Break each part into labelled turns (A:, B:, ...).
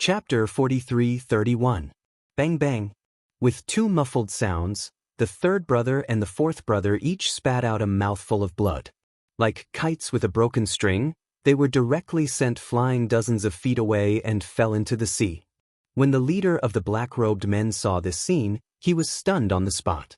A: Chapter 43:31. Bang bang. With two muffled sounds, the third brother and the fourth brother each spat out a mouthful of blood. Like kites with a broken string, they were directly sent flying dozens of feet away and fell into the sea. When the leader of the black-robed men saw this scene, he was stunned on the spot.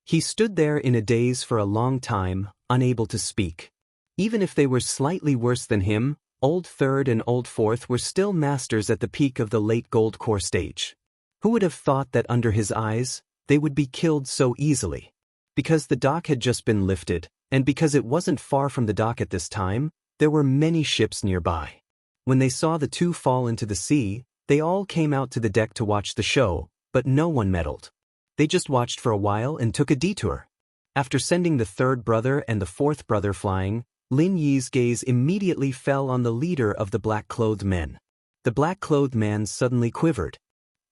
A: He stood there in a daze for a long time, unable to speak. Even if they were slightly worse than him, Old Third and Old Fourth were still masters at the peak of the late Gold Core stage. Who would have thought that under his eyes, they would be killed so easily? Because the dock had just been lifted, and because it wasn't far from the dock at this time, there were many ships nearby. When they saw the two fall into the sea, they all came out to the deck to watch the show, but no one meddled. They just watched for a while and took a detour. After sending the third brother and the fourth brother flying, Lin Yi's gaze immediately fell on the leader of the black-clothed men. The black-clothed man suddenly quivered.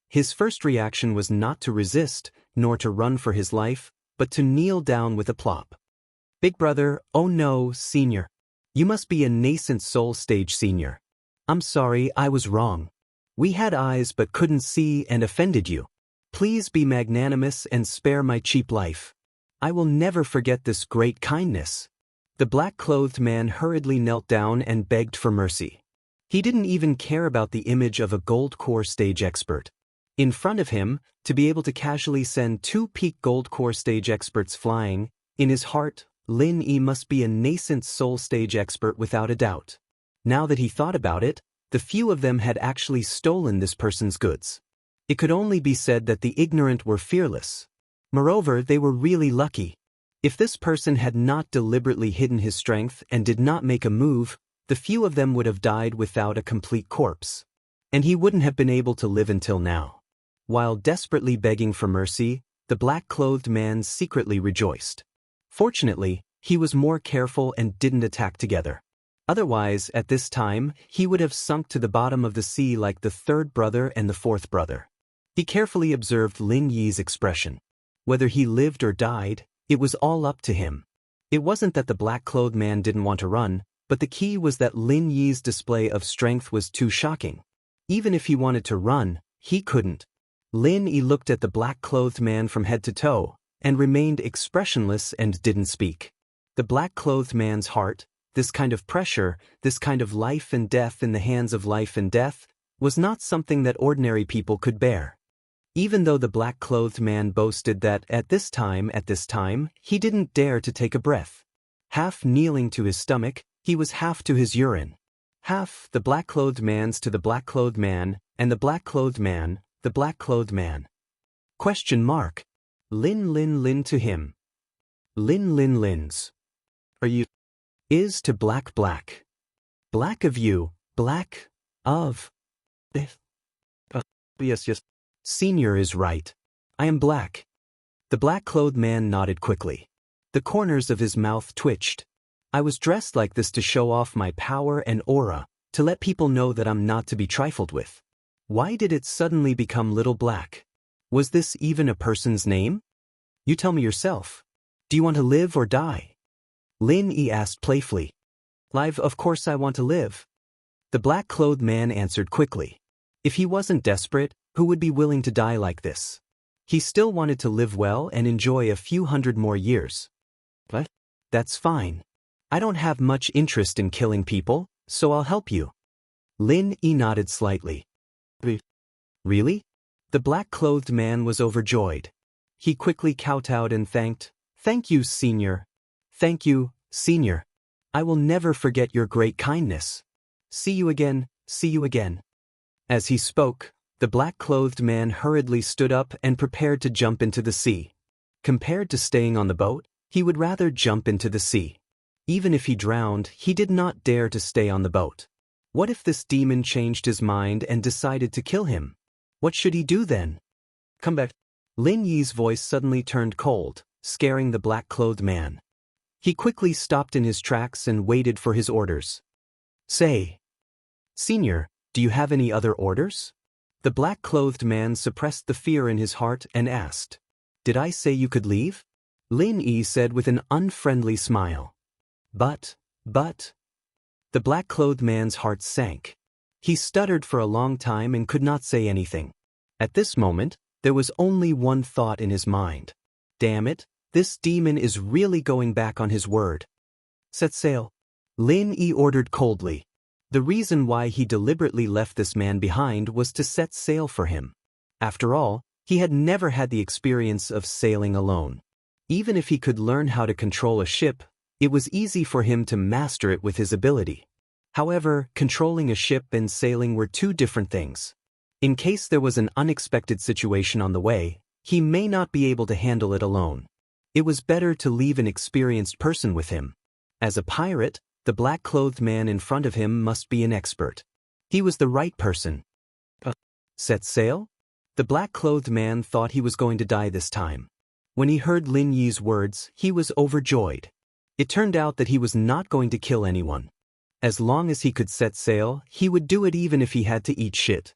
A: His first reaction was not to resist, nor to run for his life, but to kneel down with a plop. "Big brother, oh no, senior. You must be a nascent soul stage senior. I'm sorry, I was wrong. We had eyes but couldn't see and offended you. Please be magnanimous and spare my cheap life. I will never forget this great kindness." The black-clothed man hurriedly knelt down and begged for mercy. He didn't even care about the image of a Gold Core stage expert. In front of him, to be able to casually send two peak Gold Core stage experts flying, in his heart, Lin Yi must be a nascent soul stage expert without a doubt. Now that he thought about it, the few of them had actually stolen this person's goods. It could only be said that the ignorant were fearless. Moreover, they were really lucky. If this person had not deliberately hidden his strength and did not make a move, the few of them would have died without a complete corpse. And he wouldn't have been able to live until now. While desperately begging for mercy, the black-clothed man secretly rejoiced. Fortunately, he was more careful and didn't attack together. Otherwise, at this time, he would have sunk to the bottom of the sea like the third brother and the fourth brother. He carefully observed Lin Yi's expression. Whether he lived or died, it was all up to him. It wasn't that the black-clothed man didn't want to run, but the key was that Lin Yi's display of strength was too shocking. Even if he wanted to run, he couldn't. Lin Yi looked at the black-clothed man from head to toe, and remained expressionless and didn't speak. The black-clothed man's heart, this kind of pressure, this kind of life and death in the hands of life and death, was not something that ordinary people could bear. Even though the black-clothed man boasted that at this time, he didn't dare to take a breath. Half kneeling to his stomach, he was half to his urine. Half the black-clothed man's to the black-clothed man, and the black-clothed man, the black-clothed man. Question mark. Lin to him. Lin's. Are you? Is to black. Black of you, black of. Yes. Senior is right. I am black. The black-clothed man nodded quickly. The corners of his mouth twitched. I was dressed like this to show off my power and aura, to let people know that I'm not to be trifled with. Why did it suddenly become Little Black? Was this even a person's name? You tell me yourself. Do you want to live or die? Lin Yi asked playfully. Live, of course I want to live. The black-clothed man answered quickly. If he wasn't desperate, who would be willing to die like this? He still wanted to live well and enjoy a few hundred more years. What? That's fine. I don't have much interest in killing people, so I'll help you. Lin Yi nodded slightly. Really? The black-clothed man was overjoyed. He quickly kowtowed and thanked. Thank you, senior. Thank you, senior. I will never forget your great kindness. See you again. As he spoke, the black-clothed man hurriedly stood up and prepared to jump into the sea. Compared to staying on the boat, he would rather jump into the sea. Even if he drowned, he did not dare to stay on the boat. What if this demon changed his mind and decided to kill him? What should he do then? Come back. Lin Yi's voice suddenly turned cold, scaring the black-clothed man. He quickly stopped in his tracks and waited for his orders. Say, Senior, do you have any other orders? The black-clothed man suppressed the fear in his heart and asked, Did I say you could leave? Lin Yi said with an unfriendly smile. But. The black-clothed man's heart sank. He stuttered for a long time and could not say anything. At this moment, there was only one thought in his mind. Damn it, this demon is really going back on his word. Set sail. Lin Yi ordered coldly. The reason why he deliberately left this man behind was to set sail for him. After all, he had never had the experience of sailing alone. Even if he could learn how to control a ship, it was easy for him to master it with his ability. However, controlling a ship and sailing were two different things. In case there was an unexpected situation on the way, he may not be able to handle it alone. It was better to leave an experienced person with him. As a pirate, the black-clothed man in front of him must be an expert. He was the right person. Set sail? The black-clothed man thought he was going to die this time. When he heard Lin Yi's words, he was overjoyed. It turned out that he was not going to kill anyone. As long as he could set sail, he would do it even if he had to eat shit.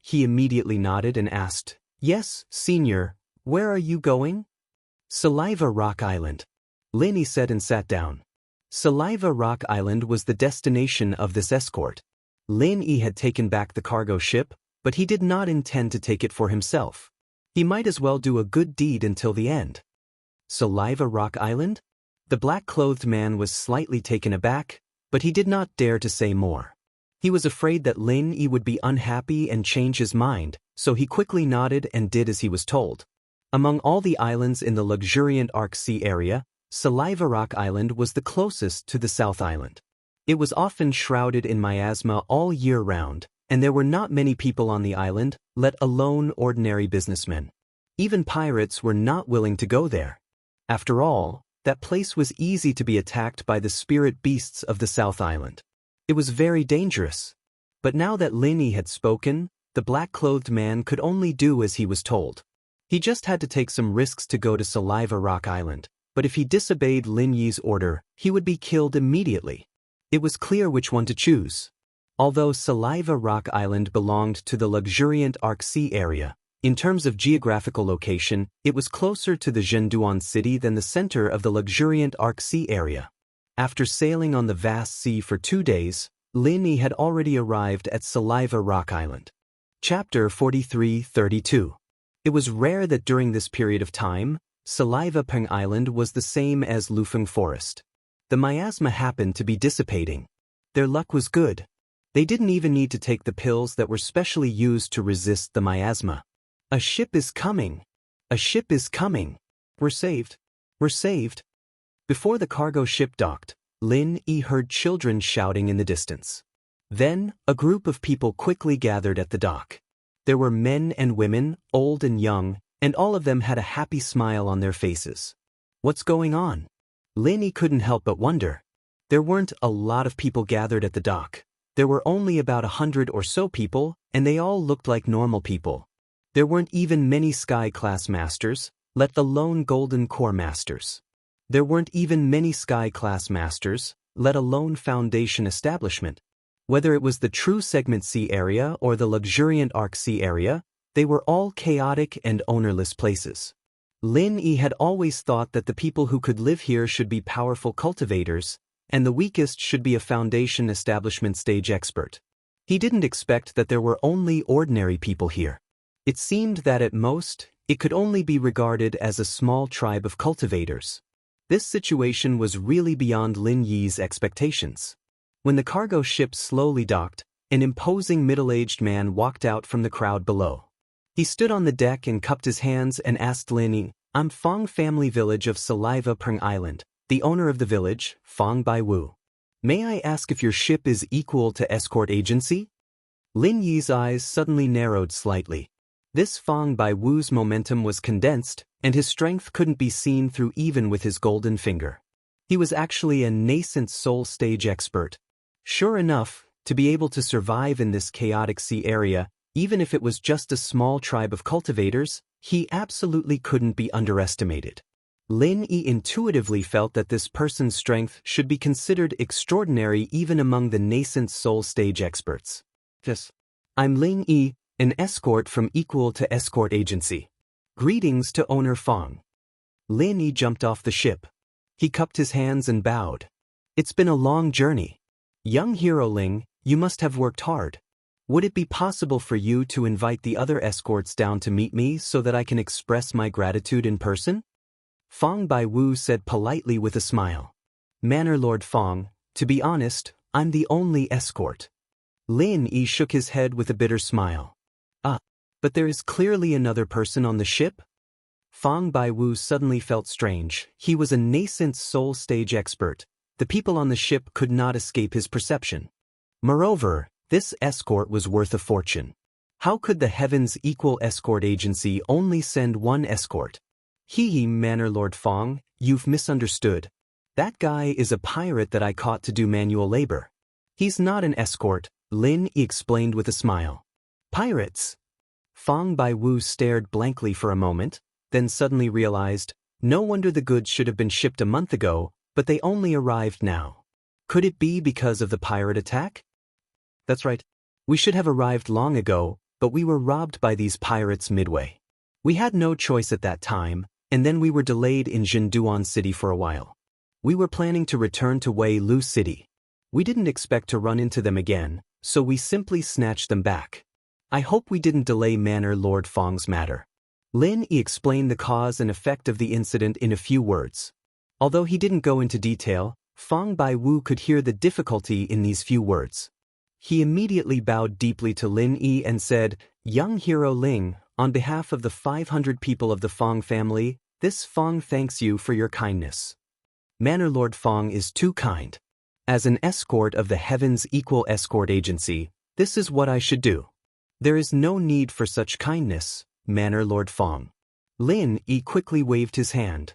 A: He immediately nodded and asked, "Yes, Senior, where are you going?" Saliva Rock Island. Lin Yi said and sat down. Saliva Rock Island was the destination of this escort. Lin Yi had taken back the cargo ship, but he did not intend to take it for himself. He might as well do a good deed until the end. Saliva Rock Island? The black-clothed man was slightly taken aback, but he did not dare to say more. He was afraid that Lin Yi would be unhappy and change his mind, so he quickly nodded and did as he was told. Among all the islands in the luxuriant Arc Sea area, Saliva Rock Island was the closest to the South Island. It was often shrouded in miasma all year round, and there were not many people on the island, let alone ordinary businessmen. Even pirates were not willing to go there. After all, that place was easy to be attacked by the spirit beasts of the South Island. It was very dangerous. But now that Lin Yi had spoken, the black-clothed man could only do as he was told. He just had to take some risks to go to Saliva Rock Island, but if he disobeyed Lin Yi's order, he would be killed immediately. It was clear which one to choose. Although Saliva Rock Island belonged to the luxuriant Arc Sea area, in terms of geographical location, it was closer to the Zhenduan city than the center of the luxuriant Arc Sea area. After sailing on the vast sea for 2 days, Lin Yi had already arrived at Saliva Rock Island. Chapter 43-32. It was rare that during this period of time, Saliva Peng Island was the same as Lufeng Forest. The miasma happened to be dissipating. Their luck was good. They didn't even need to take the pills that were specially used to resist the miasma. A ship is coming. A ship is coming. We're saved. We're saved. Before the cargo ship docked, Lin Yi heard children shouting in the distance. Then, a group of people quickly gathered at the dock. There were men and women, old and young, and all of them had a happy smile on their faces. What's going on? Lin Yi couldn't help but wonder. There weren't a lot of people gathered at the dock. There were only about 100 or so people, and they all looked like normal people. There weren't even many Sky-class masters, let alone Golden Core masters. There weren't even many Sky-class masters, let alone Foundation establishment. Whether it was the true Segment C area or the luxuriant Arc Sea area, they were all chaotic and ownerless places. Lin Yi had always thought that the people who could live here should be powerful cultivators, and the weakest should be a Foundation establishment stage expert. He didn't expect that there were only ordinary people here. It seemed that at most, it could only be regarded as a small tribe of cultivators. This situation was really beyond Lin Yi's expectations. When the cargo ship slowly docked, an imposing middle-aged man walked out from the crowd below. He stood on the deck and cupped his hands and asked Lin Yi, "I'm Fong Family Village of Saliva Peng Island, the owner of the village, Fong Bai Wu. May I ask if your ship is equal to escort agency?" Lin Yi's eyes suddenly narrowed slightly. This Fong Bai Wu's momentum was condensed, and his strength couldn't be seen through even with his golden finger. He was actually a nascent soul stage expert. Sure enough, to be able to survive in this chaotic sea area, even if it was just a small tribe of cultivators, he absolutely couldn't be underestimated. Lin Yi intuitively felt that this person's strength should be considered extraordinary even among the nascent soul stage experts. I'm Lin Yi, an escort from Equal to Escort Agency. Greetings to owner Fong. Lin Yi jumped off the ship. He cupped his hands and bowed. It's been a long journey. Young hero Ling, you must have worked hard. Would it be possible for you to invite the other escorts down to meet me so that I can express my gratitude in person? Fong Baiwu said politely with a smile. Manor Lord Fong, to be honest, I'm the only escort. Lin Yi shook his head with a bitter smile. But there is clearly another person on the ship? Fong Baiwu suddenly felt strange. He was a nascent soul stage expert. The people on the ship could not escape his perception. Moreover, this escort was worth a fortune. How could the Heavens Equal Escort Agency only send one escort? Manor Lord Fong, you've misunderstood. That guy is a pirate that I caught to do manual labor. He's not an escort, Lin Yi explained with a smile. Pirates? Fong Baiwu stared blankly for a moment, then suddenly realized, no wonder the goods should have been shipped a month ago, but they only arrived now. Could it be because of the pirate attack? That's right. We should have arrived long ago, but we were robbed by these pirates midway. We had no choice at that time, and then we were delayed in Jinduan City for a while. We were planning to return to Wei Lu City. We didn't expect to run into them again, so we simply snatched them back. I hope we didn't delay Manor Lord Fong's matter. Lin Yi explained the cause and effect of the incident in a few words. Although he didn't go into detail, Fong Baiwu could hear the difficulty in these few words. He immediately bowed deeply to Lin Yi and said, Young hero Ling, on behalf of the 500 people of the Fong family, this Fong thanks you for your kindness. Manor Lord Fong is too kind. As an escort of the Heavens Equal Escort Agency, this is what I should do. There is no need for such kindness, Manor Lord Fong. Lin Yi quickly waved his hand.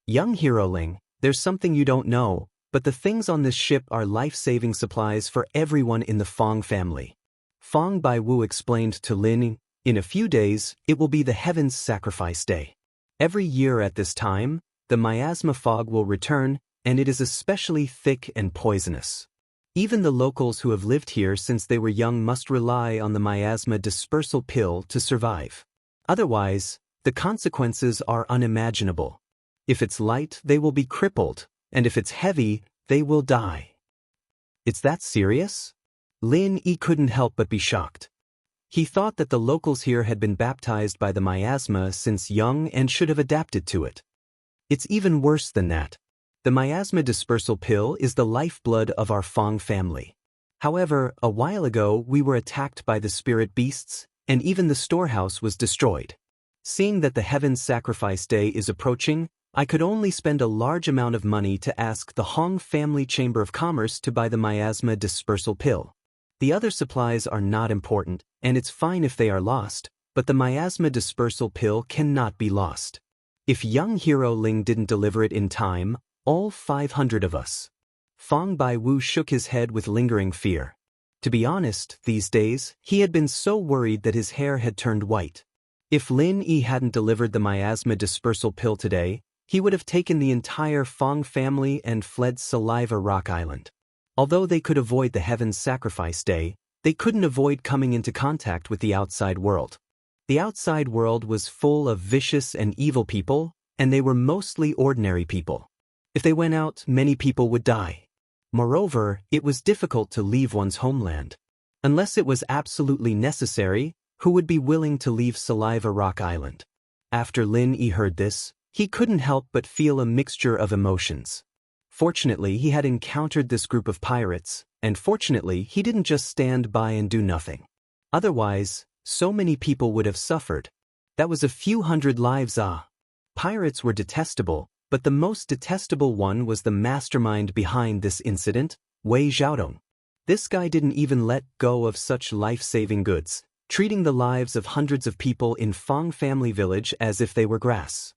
A: Young hero Ling, there's something you don't know, but the things on this ship are life-saving supplies for everyone in the Fong family. Fong Baiwu explained to Lin Yi, in a few days, it will be the Heavens Sacrifice Day. Every year at this time, the miasma fog will return, and it is especially thick and poisonous. Even the locals who have lived here since they were young must rely on the miasma dispersal pill to survive. Otherwise, the consequences are unimaginable. If it's light, they will be crippled, and if it's heavy, they will die. It's that serious? Lin Yi couldn't help but be shocked. He thought that the locals here had been baptized by the miasma since young and should have adapted to it. It's even worse than that. The miasma dispersal pill is the lifeblood of our Fong family. However, a while ago we were attacked by the spirit beasts, and even the storehouse was destroyed. Seeing that the Heavens Sacrifice Day is approaching, I could only spend a large amount of money to ask the Hong Family Chamber of Commerce to buy the miasma dispersal pill. The other supplies are not important, and it's fine if they are lost, but the miasma dispersal pill cannot be lost. If young hero Ling didn't deliver it in time, all 500 of us. Fong Baiwu shook his head with lingering fear. To be honest, these days, he had been so worried that his hair had turned white. If Lin Yi hadn't delivered the miasma dispersal pill today, he would have taken the entire Fong family and fled Saliva Rock Island. Although they could avoid the Heavens Sacrifice Day, they couldn't avoid coming into contact with the outside world. The outside world was full of vicious and evil people, and they were mostly ordinary people. If they went out, many people would die. Moreover, it was difficult to leave one's homeland. Unless it was absolutely necessary, who would be willing to leave Saliva Rock Island? After Lin Yi heard this, he couldn't help but feel a mixture of emotions. Fortunately, he had encountered this group of pirates, and fortunately, he didn't just stand by and do nothing. Otherwise, so many people would have suffered. That was a few hundred lives. Pirates were detestable, but the most detestable one was the mastermind behind this incident, Wei Xiaodong. This guy didn't even let go of such life-saving goods, treating the lives of hundreds of people in Fong Family Village as if they were grass.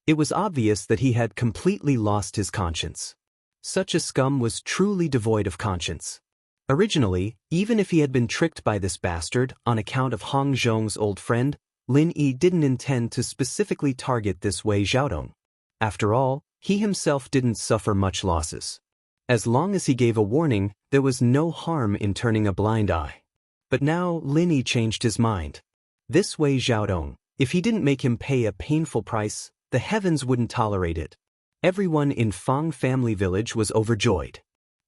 A: It was obvious that he had completely lost his conscience. Such a scum was truly devoid of conscience. Originally, even if he had been tricked by this bastard on account of Hong Zhong's old friend, Lin Yi didn't intend to specifically target this Wei Xiaodong. After all, he himself didn't suffer much losses. As long as he gave a warning, there was no harm in turning a blind eye. But now Lin Yi changed his mind. This Wei Xiaodong, if he didn't make him pay a painful price, the heavens wouldn't tolerate it. Everyone in Fong Family Village was overjoyed.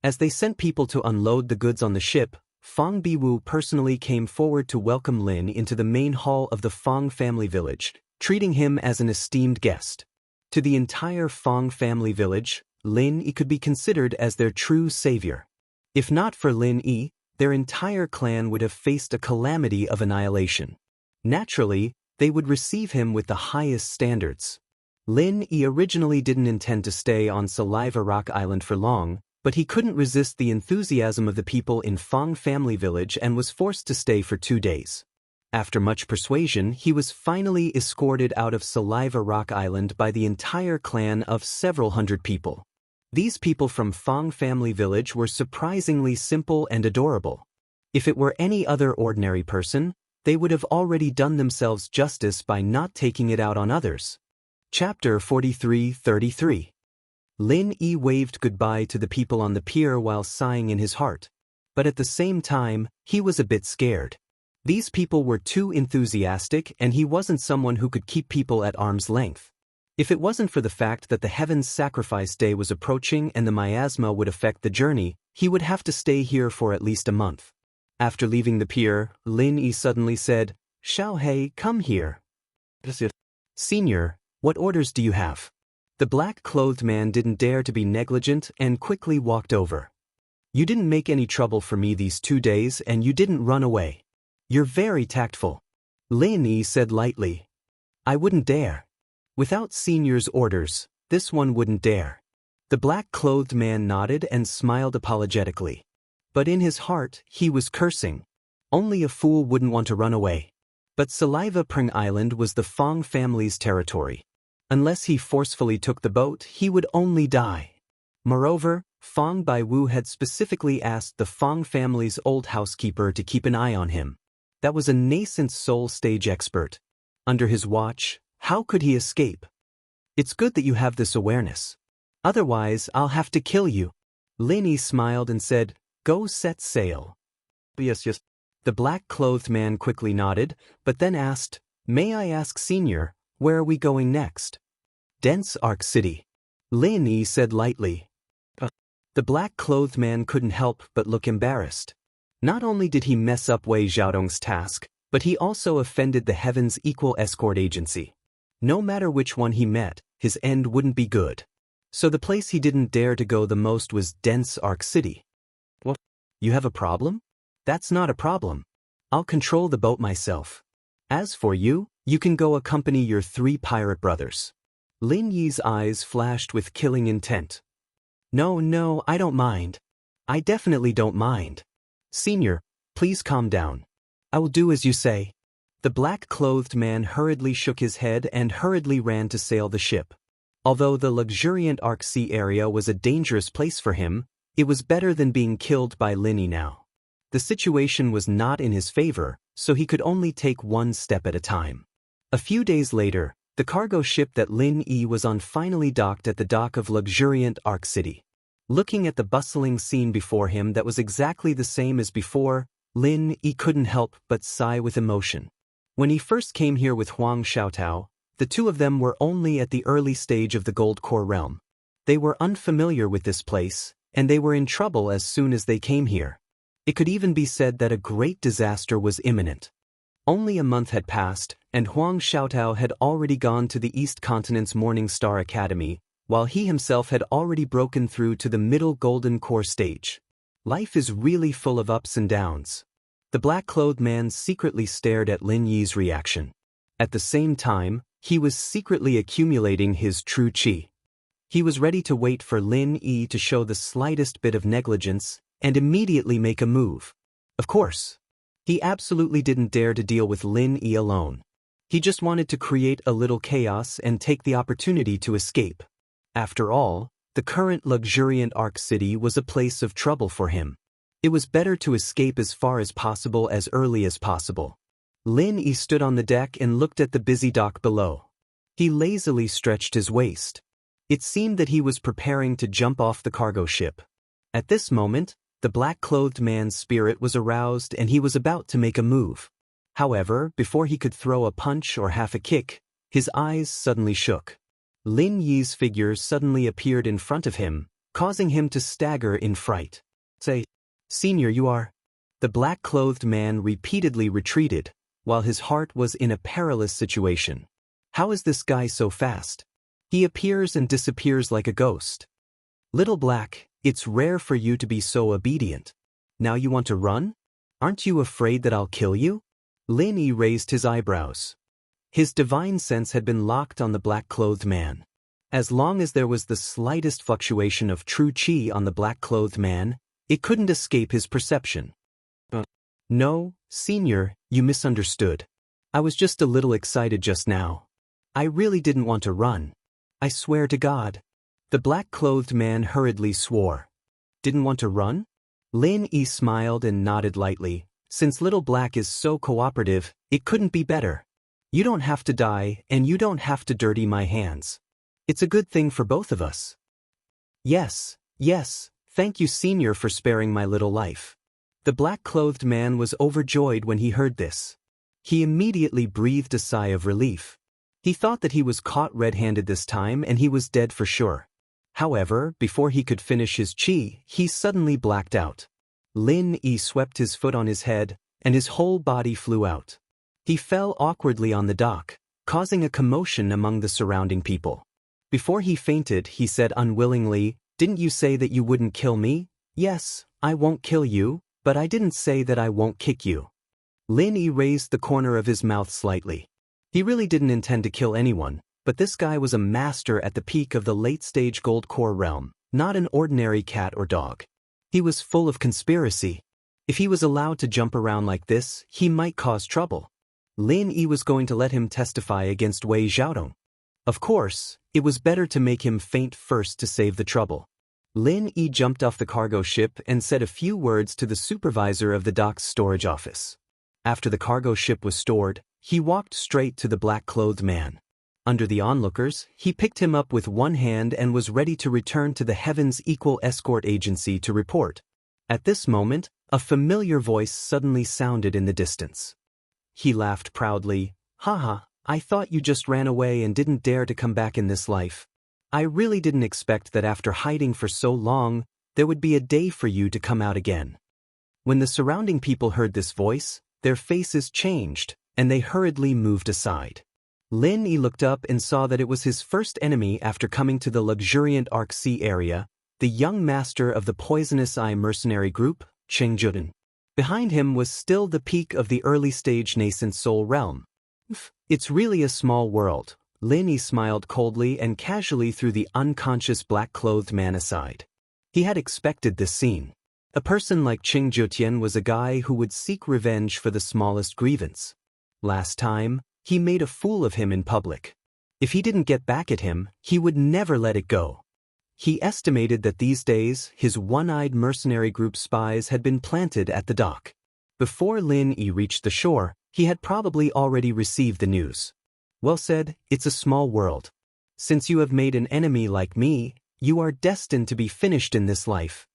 A: As they sent people to unload the goods on the ship, Fang Biwu personally came forward to welcome Lin into the main hall of the Fang family village, treating him as an esteemed guest. To the entire Fang family village, Lin Yi could be considered as their true savior. If not for Lin Yi, their entire clan would have faced a calamity of annihilation. Naturally, they would receive him with the highest standards. Lin Yi originally didn't intend to stay on Saliva Rock Island for long, but he couldn't resist the enthusiasm of the people in Fang family village and was forced to stay for 2 days. After much persuasion, he was finally escorted out of Saliva Rock Island by the entire clan of several hundred people. These people from Fang family village were surprisingly simple and adorable. If it were any other ordinary person, they would have already done themselves justice by not taking it out on others. Chapter 43-33. Lin Yi waved goodbye to the people on the pier while sighing in his heart. But at the same time, he was a bit scared. These people were too enthusiastic and he wasn't someone who could keep people at arm's length. If it wasn't for the fact that the Heavens Sacrifice Day was approaching and the miasma would affect the journey, he would have to stay here for at least a month. After leaving the pier, Lin Yi suddenly said, "Xiaohei, come here." "Senior, what orders do you have?" The black-clothed man didn't dare to be negligent and quickly walked over. "You didn't make any trouble for me these 2 days and you didn't run away. You're very tactful." Lin Yi said lightly. "I wouldn't dare. Without Senior's orders, this one wouldn't dare." The black-clothed man nodded and smiled apologetically. But in his heart, he was cursing. Only a fool wouldn't want to run away. But Saliva Pring Island was the Fang family's territory. Unless he forcefully took the boat, he would only die. Moreover, Fang Baiwu had specifically asked the Fang family's old housekeeper to keep an eye on him. That was a nascent soul stage expert. Under his watch, how could he escape? "It's good that you have this awareness. Otherwise, I'll have to kill you." Lin Yi smiled and said, "Go set sail." Yes. The black-clothed man quickly nodded, but then asked, "May I ask, Senior, where are we going next?" "Dense Arc City." Lin Yi said lightly. The black-clothed man couldn't help but look embarrassed. Not only did he mess up Wei Xiaodong's task, but he also offended the Heaven's Equal Escort Agency. No matter which one he met, his end wouldn't be good. So the place he didn't dare to go the most was Dense Arc City. "What? You have a problem?" "That's not a problem. I'll control the boat myself. As for you, you can go accompany your 3 pirate brothers." Lin Yi's eyes flashed with killing intent. No, I don't mind. I definitely don't mind. Senior, please calm down. I will do as you say." The black-clothed man hurriedly shook his head and hurriedly ran to sail the ship. Although the luxuriant Arc Sea area was a dangerous place for him, it was better than being killed by Lin Yi now. The situation was not in his favor, so he could only take one step at a time. A few days later, the cargo ship that Lin Yi was on finally docked at the dock of luxuriant Arc City. Looking at the bustling scene before him that was exactly the same as before, Lin Yi couldn't help but sigh with emotion. When he first came here with Huang Xiaotao, the two of them were only at the early stage of the Gold Core realm. They were unfamiliar with this place, and they were in trouble as soon as they came here. It could even be said that a great disaster was imminent. Only a month had passed, and Huang Xiaotao had already gone to the East Continent's Morning Star Academy, while he himself had already broken through to the middle Golden Core stage. Life is really full of ups and downs. The black-clothed man secretly stared at Lin Yi's reaction. At the same time, he was secretly accumulating his true qi. He was ready to wait for Lin Yi to show the slightest bit of negligence and immediately make a move. Of course, he absolutely didn't dare to deal with Lin Yi alone. He just wanted to create a little chaos and take the opportunity to escape. After all, the current luxuriant Arc City was a place of trouble for him. It was better to escape as far as possible as early as possible. Lin Yi stood on the deck and looked at the busy dock below. He lazily stretched his waist. It seemed that he was preparing to jump off the cargo ship. At this moment, the black-clothed man's spirit was aroused and he was about to make a move. However, before he could throw a punch or half a kick, his eyes suddenly shook. Lin Yi's figure suddenly appeared in front of him, causing him to stagger in fright. "Say, Senior, you are..." The black-clothed man repeatedly retreated, while his heart was in a perilous situation. How is this guy so fast? He appears and disappears like a ghost. Little Black, it's rare for you to be so obedient. Now you want to run? Aren't you afraid that I'll kill you? Lin Yi raised his eyebrows. His divine sense had been locked on the black-clothed man. As long as there was the slightest fluctuation of true qi on the black-clothed man, it couldn't escape his perception. No, Senior, you misunderstood. I was just a little excited just now. I really didn't want to run. I swear to God. The black-clothed man hurriedly swore. Didn't want to run? Lin Yi smiled and nodded lightly. Since Little Black is so cooperative, it couldn't be better. You don't have to die, and you don't have to dirty my hands. It's a good thing for both of us. Yes, thank you, Senior, for sparing my little life. The black-clothed man was overjoyed when he heard this. He immediately breathed a sigh of relief. He thought that he was caught red-handed this time and he was dead for sure. However, before he could finish his qi, he suddenly blacked out. Lin Yi swept his foot on his head, and his whole body flew out. He fell awkwardly on the dock, causing a commotion among the surrounding people. Before he fainted, he said unwillingly, "Didn't you say that you wouldn't kill me? Yes, I won't kill you, but I didn't say that I won't kick you." Lin Yi raised the corner of his mouth slightly. He really didn't intend to kill anyone, but this guy was a master at the peak of the late-stage gold core realm, not an ordinary cat or dog. He was full of conspiracy. If he was allowed to jump around like this, he might cause trouble. Lin Yi was going to let him testify against Wei Xiaodong. Of course, it was better to make him faint first to save the trouble. Lin Yi jumped off the cargo ship and said a few words to the supervisor of the dock's storage office. After the cargo ship was stored, he walked straight to the black-clothed man. Under the onlookers, he picked him up with one hand and was ready to return to the Heavens Equal Escort Agency to report. At this moment, a familiar voice suddenly sounded in the distance. He laughed proudly. "Haha, I thought you just ran away and didn't dare to come back in this life. I really didn't expect that after hiding for so long, there would be a day for you to come out again." When the surrounding people heard this voice, their faces changed, and they hurriedly moved aside. Lin Yi looked up and saw that it was his first enemy after coming to the luxuriant Arc Sea area, the young master of the Poisonous Eye mercenary group, Cheng Juden. Behind him was still the peak of the early-stage nascent soul realm. It's really a small world. Lin Yi smiled coldly and casually threw the unconscious black-clothed man aside. He had expected this scene. A person like Cheng Jutian was a guy who would seek revenge for the smallest grievance. Last time, he made a fool of him in public. If he didn't get back at him, he would never let it go. He estimated that these days, his one-eyed mercenary group spies had been planted at the dock. Before Lin Yi reached the shore, he had probably already received the news. Well said, it's a small world. Since you have made an enemy like me, you are destined to be finished in this life.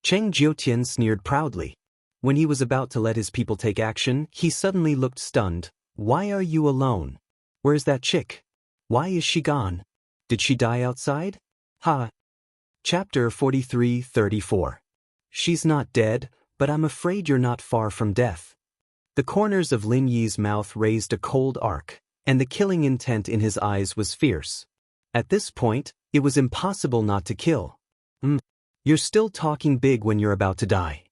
A: Cheng Jiotian sneered proudly. When he was about to let his people take action, he suddenly looked stunned. "Why are you alone? Where's that chick? Why is she gone? Did she die outside? Ha." Chapter 43-34. She's not dead, but I'm afraid you're not far from death. The corners of Lin Yi's mouth raised a cold arc, and the killing intent in his eyes was fierce. At this point, it was impossible not to kill. You're still talking big when you're about to die.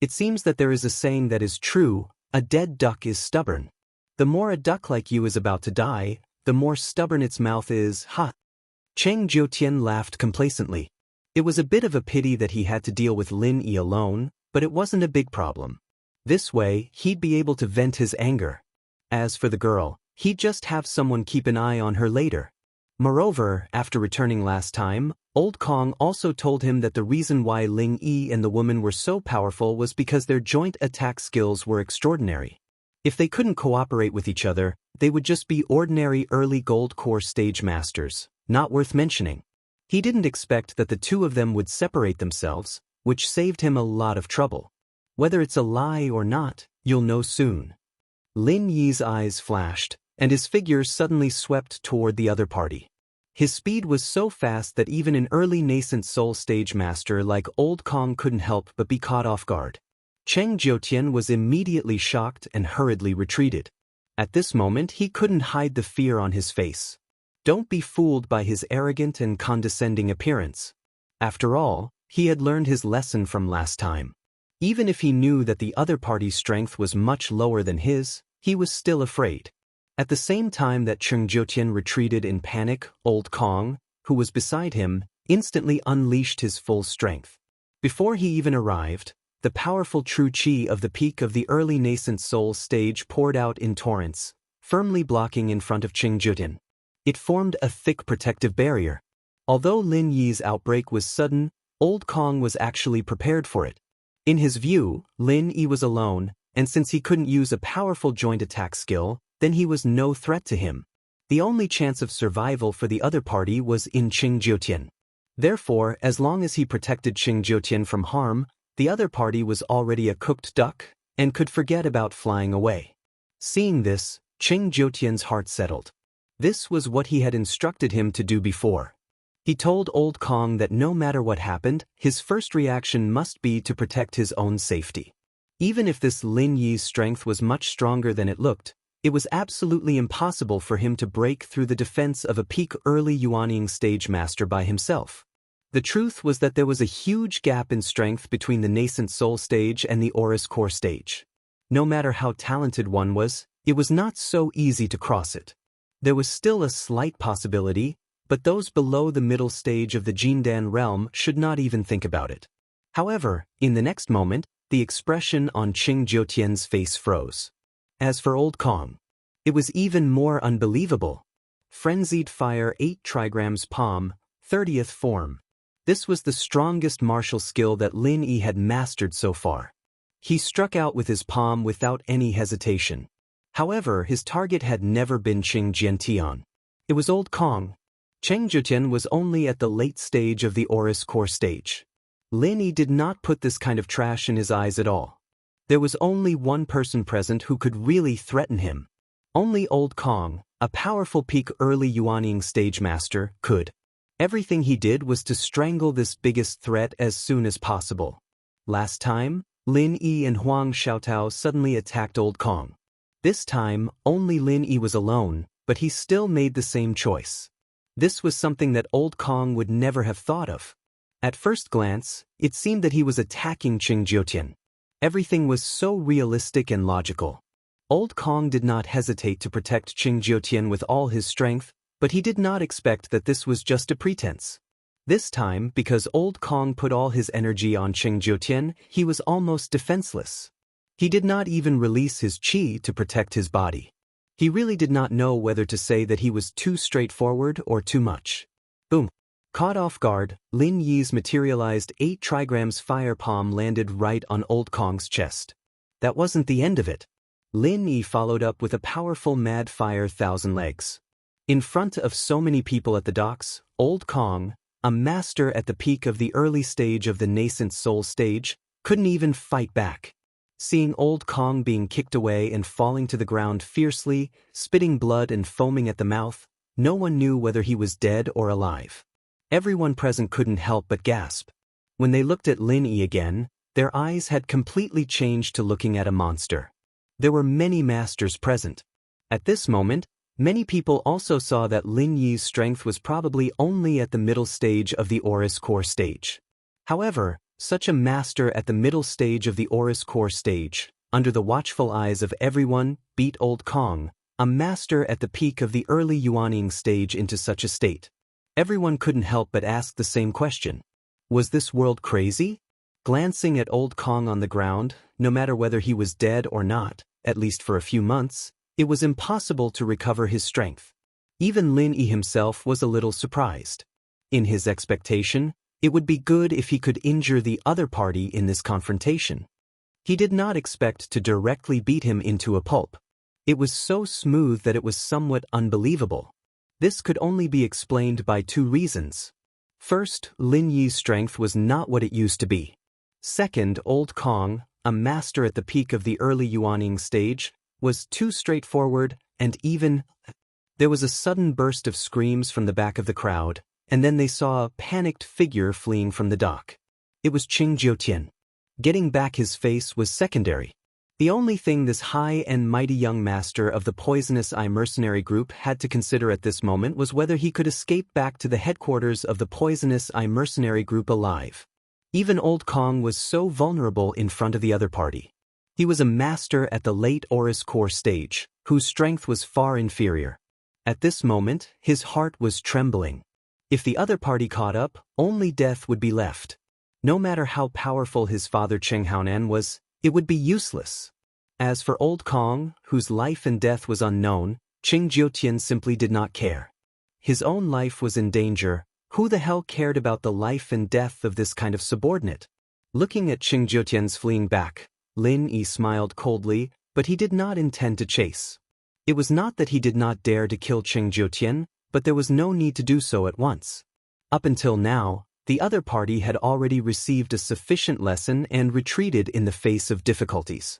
A: It seems that there is a saying that is true, a dead duck is stubborn. The more a duck like you is about to die, the more stubborn its mouth is, ha. Cheng Jiotian laughed complacently. It was a bit of a pity that he had to deal with Lin Yi alone, but it wasn't a big problem. This way, he'd be able to vent his anger. As for the girl, he'd just have someone keep an eye on her later. Moreover, after returning last time, Old Kong also told him that the reason why Ling Yi and the woman were so powerful was because their joint attack skills were extraordinary. If they couldn't cooperate with each other, they would just be ordinary early gold core stage masters, not worth mentioning. He didn't expect that the two of them would separate themselves, which saved him a lot of trouble. Whether it's a lie or not, you'll know soon. Lin Yi's eyes flashed, and his figure suddenly swept toward the other party. His speed was so fast that even an early nascent soul stage master like Old Kong couldn't help but be caught off guard. Cheng Jiutian was immediately shocked and hurriedly retreated. At this moment he couldn't hide the fear on his face. Don't be fooled by his arrogant and condescending appearance. After all, he had learned his lesson from last time. Even if he knew that the other party's strength was much lower than his, he was still afraid. At the same time that Cheng Jiutian retreated in panic, Old Kong, who was beside him, instantly unleashed his full strength. Before he even arrived, the powerful true qi of the peak of the early nascent soul stage poured out in torrents, firmly blocking in front of Cheng Jiutian. It formed a thick protective barrier. Although Lin Yi's outbreak was sudden, Old Kong was actually prepared for it. In his view, Lin Yi was alone, and since he couldn't use a powerful joint attack skill, then he was no threat to him. The only chance of survival for the other party was in Cheng Jiutian. Therefore, as long as he protected Cheng Jiutian from harm, the other party was already a cooked duck, and could forget about flying away. Seeing this, Cheng Jiutian's heart settled. This was what he had instructed him to do before. He told Old Kong that no matter what happened, his first reaction must be to protect his own safety. Even if this Lin Yi's strength was much stronger than it looked, it was absolutely impossible for him to break through the defense of a peak early Yuanying stage master by himself. The truth was that there was a huge gap in strength between the nascent soul stage and the Aurous core stage. No matter how talented one was, it was not so easy to cross it. There was still a slight possibility, but those below the middle stage of the Jindan realm should not even think about it. However, in the next moment, the expression on Cheng Jiutian's face froze. As for Old Kong, it was even more unbelievable. Frenzied Fire 8 trigrams palm, 30th form. This was the strongest martial skill that Lin Yi had mastered so far. He struck out with his palm without any hesitation. However, his target had never been Cheng Jiutian. It was Old Kong. Cheng Jiutian was only at the late stage of the Aurous core stage. Lin Yi did not put this kind of trash in his eyes at all. There was only one person present who could really threaten him. Only Old Kong, a powerful peak early Yuanying stage master, could. Everything he did was to strangle this biggest threat as soon as possible. Last time, Lin Yi and Huang Xiaotao suddenly attacked Old Kong. This time, only Lin Yi was alone, but he still made the same choice. This was something that Old Kong would never have thought of. At first glance, it seemed that he was attacking Cheng Jiutian. Everything was so realistic and logical. Old Kong did not hesitate to protect Cheng Jiutian with all his strength, but he did not expect that this was just a pretense. This time, because Old Kong put all his energy on Cheng Jiutian, he was almost defenseless. He did not even release his qi to protect his body. He really did not know whether to say that he was too straightforward or too much. Boom. Caught off guard, Lin Yi's materialized 8 trigrams fire palm landed right on Old Kong's chest. That wasn't the end of it. Lin Yi followed up with a powerful mad fire 1,000 legs. In front of so many people at the docks, Old Kong, a master at the peak of the early stage of the nascent soul stage, couldn't even fight back. Seeing Old Kong being kicked away and falling to the ground fiercely, spitting blood and foaming at the mouth, no one knew whether he was dead or alive. Everyone present couldn't help but gasp. When they looked at Lin Yi again, their eyes had completely changed to looking at a monster. There were many masters present. At this moment, many people also saw that Lin Yi's strength was probably only at the middle stage of the Aurous core stage. However, such a master at the middle stage of the Aurous core stage, under the watchful eyes of everyone, beat Old Kong, a master at the peak of the early Yuanying stage, into such a state. Everyone couldn't help but ask the same question. Was this world crazy? Glancing at Old Kong on the ground, no matter whether he was dead or not, at least for a few months, it was impossible to recover his strength. Even Lin Yi himself was a little surprised. In his expectation, it would be good if he could injure the other party in this confrontation. He did not expect to directly beat him into a pulp. It was so smooth that it was somewhat unbelievable. This could only be explained by 2 reasons. First, Lin Yi's strength was not what it used to be. Second, Old Kong, a master at the peak of the early Yuanying stage, was too straightforward, and even... There was a sudden burst of screams from the back of the crowd, and then they saw a panicked figure fleeing from the dock. It was Cheng Jiutian. Getting back his face was secondary. The only thing this high and mighty young master of the poisonous mercenary group had to consider at this moment was whether he could escape back to the headquarters of the poisonous mercenary group alive. Even Old Kong was so vulnerable in front of the other party. He was a master at the late Aurus core stage, whose strength was far inferior. At this moment, his heart was trembling. If the other party caught up, only death would be left. No matter how powerful his father Cheng Haonan was, it would be useless. As for Old Kong, whose life and death was unknown, Qing Jiutian simply did not care. His own life was in danger. Who the hell cared about the life and death of this kind of subordinate? Looking at Qing Jiutian's fleeing back, Lin Yi smiled coldly, but he did not intend to chase. It was not that he did not dare to kill Qing Jiutian, but there was no need to do so at once. Up until now, the other party had already received a sufficient lesson and retreated in the face of difficulties.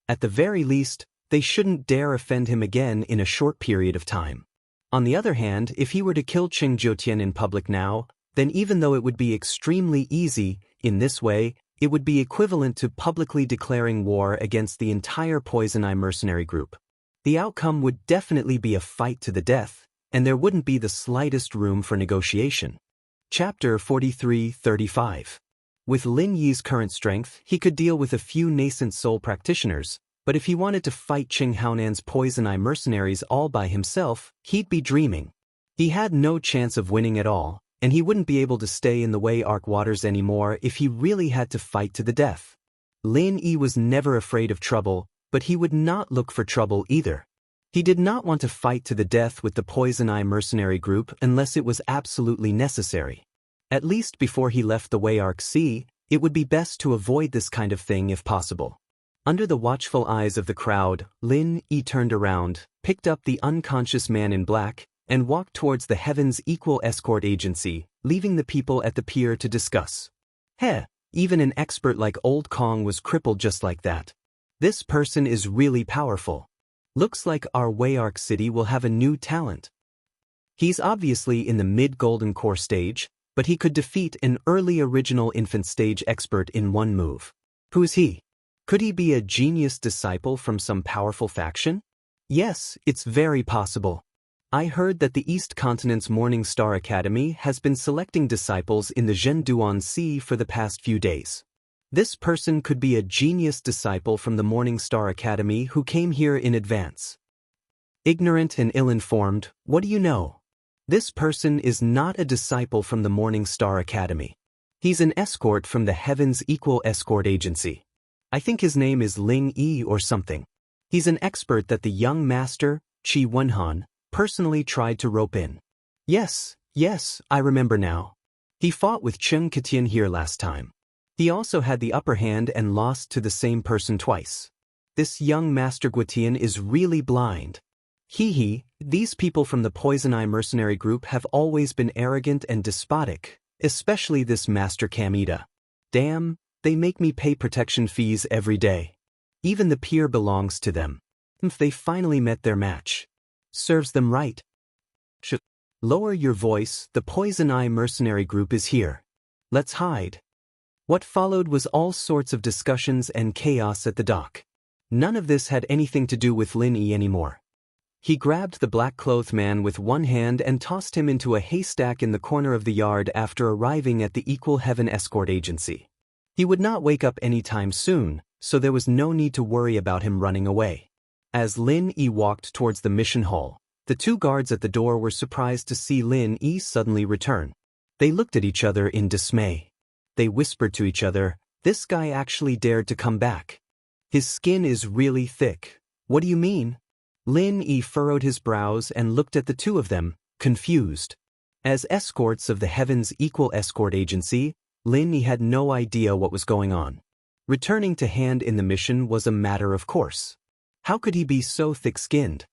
A: At the very least, they shouldn't dare offend him again in a short period of time. On the other hand, if he were to kill Qing Jiutian in public now, then even though it would be extremely easy, in this way, it would be equivalent to publicly declaring war against the entire Poison Eye mercenary group. The outcome would definitely be a fight to the death, and there wouldn't be the slightest room for negotiation. Chapter 43-35. With Lin Yi's current strength, he could deal with a few nascent soul practitioners, but if he wanted to fight Qing Haonan's Poison Eye mercenaries all by himself, he'd be dreaming. He had no chance of winning at all, and he wouldn't be able to stay in the Wei Arc waters anymore if he really had to fight to the death. Lin Yi was never afraid of trouble, but he would not look for trouble either. He did not want to fight to the death with the Poison Eye mercenary group unless it was absolutely necessary. At least before he left the Wei Arc Sea, it would be best to avoid this kind of thing if possible. Under the watchful eyes of the crowd, Lin Yi turned around, picked up the unconscious man in black, and walked towards the Heaven's Equal Escort Agency, leaving the people at the pier to discuss. Even an expert like Old Kong was crippled just like that. This person is really powerful. Looks like our Wei Arc City will have a new talent. He's obviously in the mid-golden core stage, but he could defeat an early original infant stage expert in one move. Who is he? Could he be a genius disciple from some powerful faction? Yes, it's very possible. I heard that the East Continent's Morning Star Academy has been selecting disciples in the Zhenduan Sea for the past few days. This person could be a genius disciple from the Morning Star Academy who came here in advance. Ignorant and ill-informed, what do you know? This person is not a disciple from the Morning Star Academy. He's an escort from the Heaven's Equal Escort Agency. I think his name is Ling Yi or something. He's an expert that the young master, Qi Wenhan, personally tried to rope in. Yes, I remember now. He fought with Cheng Ketian here last time. He also had the upper hand and lost to the same person twice. This young Master Guitian is really blind. These people from the Poison Eye mercenary group have always been arrogant and despotic, especially this Master Kamida. Damn, they make me pay protection fees every day. Even the pier belongs to them. If they finally met their match. Serves them right. Lower your voice, the Poison Eye mercenary group is here. Let's hide. What followed was all sorts of discussions and chaos at the dock. None of this had anything to do with Lin Yi anymore. He grabbed the black-clothed man with one hand and tossed him into a haystack in the corner of the yard after arriving at the Equal Heaven Escort Agency. He would not wake up anytime soon, so there was no need to worry about him running away. As Lin Yi walked towards the mission hall, the two guards at the door were surprised to see Lin Yi suddenly return. They looked at each other in dismay. They whispered to each other, "This guy actually dared to come back. His skin is really thick. What do you mean?" Lin Yi furrowed his brows and looked at the two of them, confused. As escorts of the Heaven's Equal Escort Agency, Lin Yi had no idea what was going on. Returning to hand in the mission was a matter of course. How could he be so thick-skinned?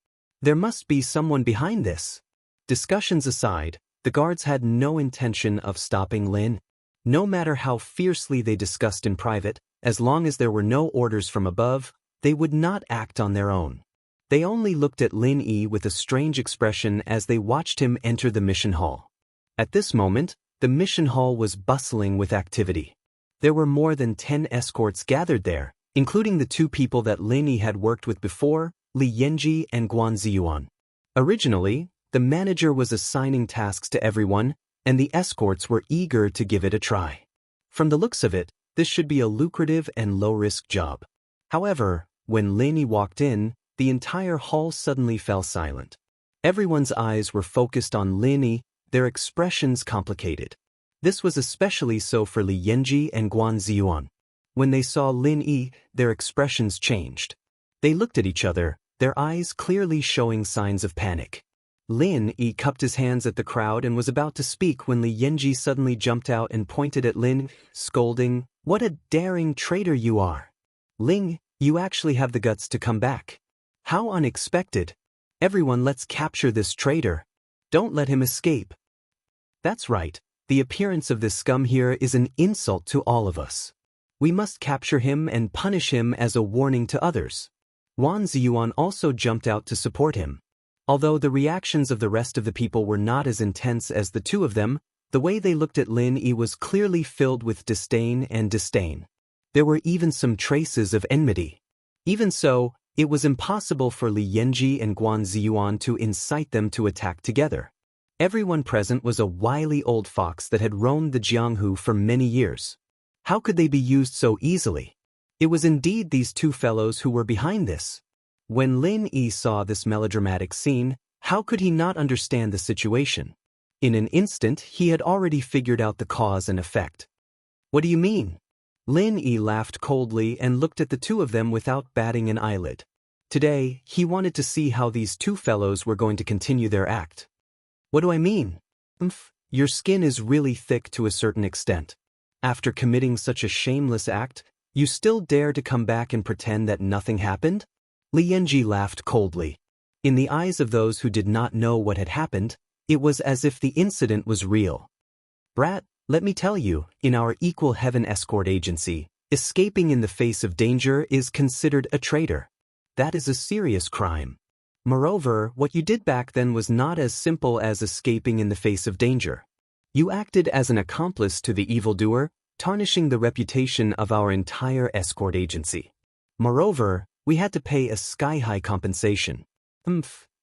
A: There must be someone behind this. Discussions aside, the guards had no intention of stopping Lin. No matter how fiercely they discussed in private, as long as there were no orders from above, they would not act on their own. They only looked at Lin Yi with a strange expression as they watched him enter the mission hall. At this moment, the mission hall was bustling with activity. There were more than 10 escorts gathered there, including the two people that Lin Yi had worked with before, Li Yanji and Guan Ziyuan. Originally, the manager was assigning tasks to everyone, and the escorts were eager to give it a try. From the looks of it, this should be a lucrative and low-risk job. However, when Lin Yi walked in, the entire hall suddenly fell silent. Everyone's eyes were focused on Lin Yi, their expressions complicated. This was especially so for Li Yanji and Guan Ziyuan. When they saw Lin Yi, their expressions changed. They looked at each other, their eyes clearly showing signs of panic. Lin Yi cupped his hands at the crowd and was about to speak when Li Yanji suddenly jumped out and pointed at Lin, scolding, "What a daring traitor you are! Ling, you actually have the guts to come back. How unexpected! Everyone, let's capture this traitor. Don't let him escape." That's right, the appearance of this scum here is an insult to all of us. We must capture him and punish him as a warning to others. Guan Ziyuan also jumped out to support him. Although the reactions of the rest of the people were not as intense as the two of them, the way they looked at Lin Yi was clearly filled with disdain and disdain. There were even some traces of enmity. Even so, it was impossible for Li Yanji and Guan Ziyuan to incite them to attack together. Everyone present was a wily old fox that had roamed the Jianghu for many years. How could they be used so easily? It was indeed these two fellows who were behind this. When Lin Yi saw this melodramatic scene, how could he not understand the situation? In an instant, he had already figured out the cause and effect. "What do you mean?" Lin Yi laughed coldly and looked at the two of them without batting an eyelid. Today, he wanted to see how these two fellows were going to continue their act. "What do I mean?" Your skin is really thick to a certain extent. After committing such a shameless act, you still dare to come back and pretend that nothing happened?" Li Yanji laughed coldly. In the eyes of those who did not know what had happened, it was as if the incident was real. "Brat, let me tell you, in our Equal Heaven escort agency, escaping in the face of danger is considered a traitor. That is a serious crime. Moreover, what you did back then was not as simple as escaping in the face of danger. You acted as an accomplice to the evildoer, tarnishing the reputation of our entire escort agency. Moreover, we had to pay a sky-high compensation.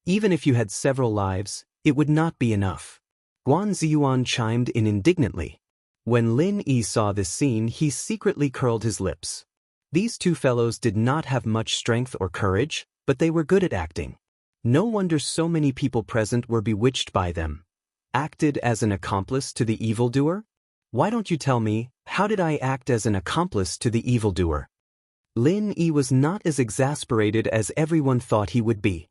A: Even if you had several lives, it would not be enough." Guan Ziyuan chimed in indignantly. When Lin Yi saw this scene, he secretly curled his lips. These two fellows did not have much strength or courage, but they were good at acting. No wonder so many people present were bewitched by them. Acted as an accomplice to the evildoer? Why don't you tell me, how did I act as an accomplice to the evildoer? Lin Yi was not as exasperated as everyone thought he would be.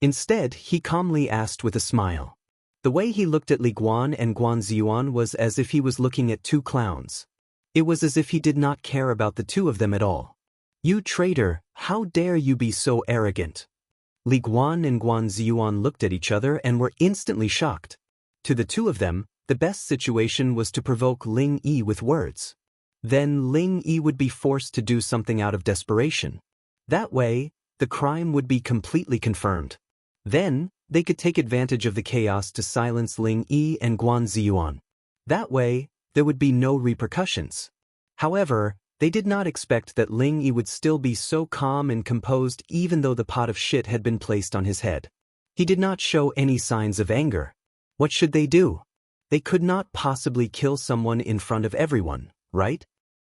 A: Instead, he calmly asked with a smile. The way he looked at Li Guan and Guan Ziyuan was as if he was looking at two clowns. It was as if he did not care about the two of them at all. "You traitor, how dare you be so arrogant?" Li Guan and Guan Ziyuan looked at each other and were instantly shocked. To the two of them, the best situation was to provoke Ling Yi with words. Then Ling Yi would be forced to do something out of desperation. That way, the crime would be completely confirmed. Then, they could take advantage of the chaos to silence Ling Yi and Guan Ziyuan. That way, there would be no repercussions. However, they did not expect that Ling Yi would still be so calm and composed even though the pot of shit had been placed on his head. He did not show any signs of anger. What should they do? They could not possibly kill someone in front of everyone, right?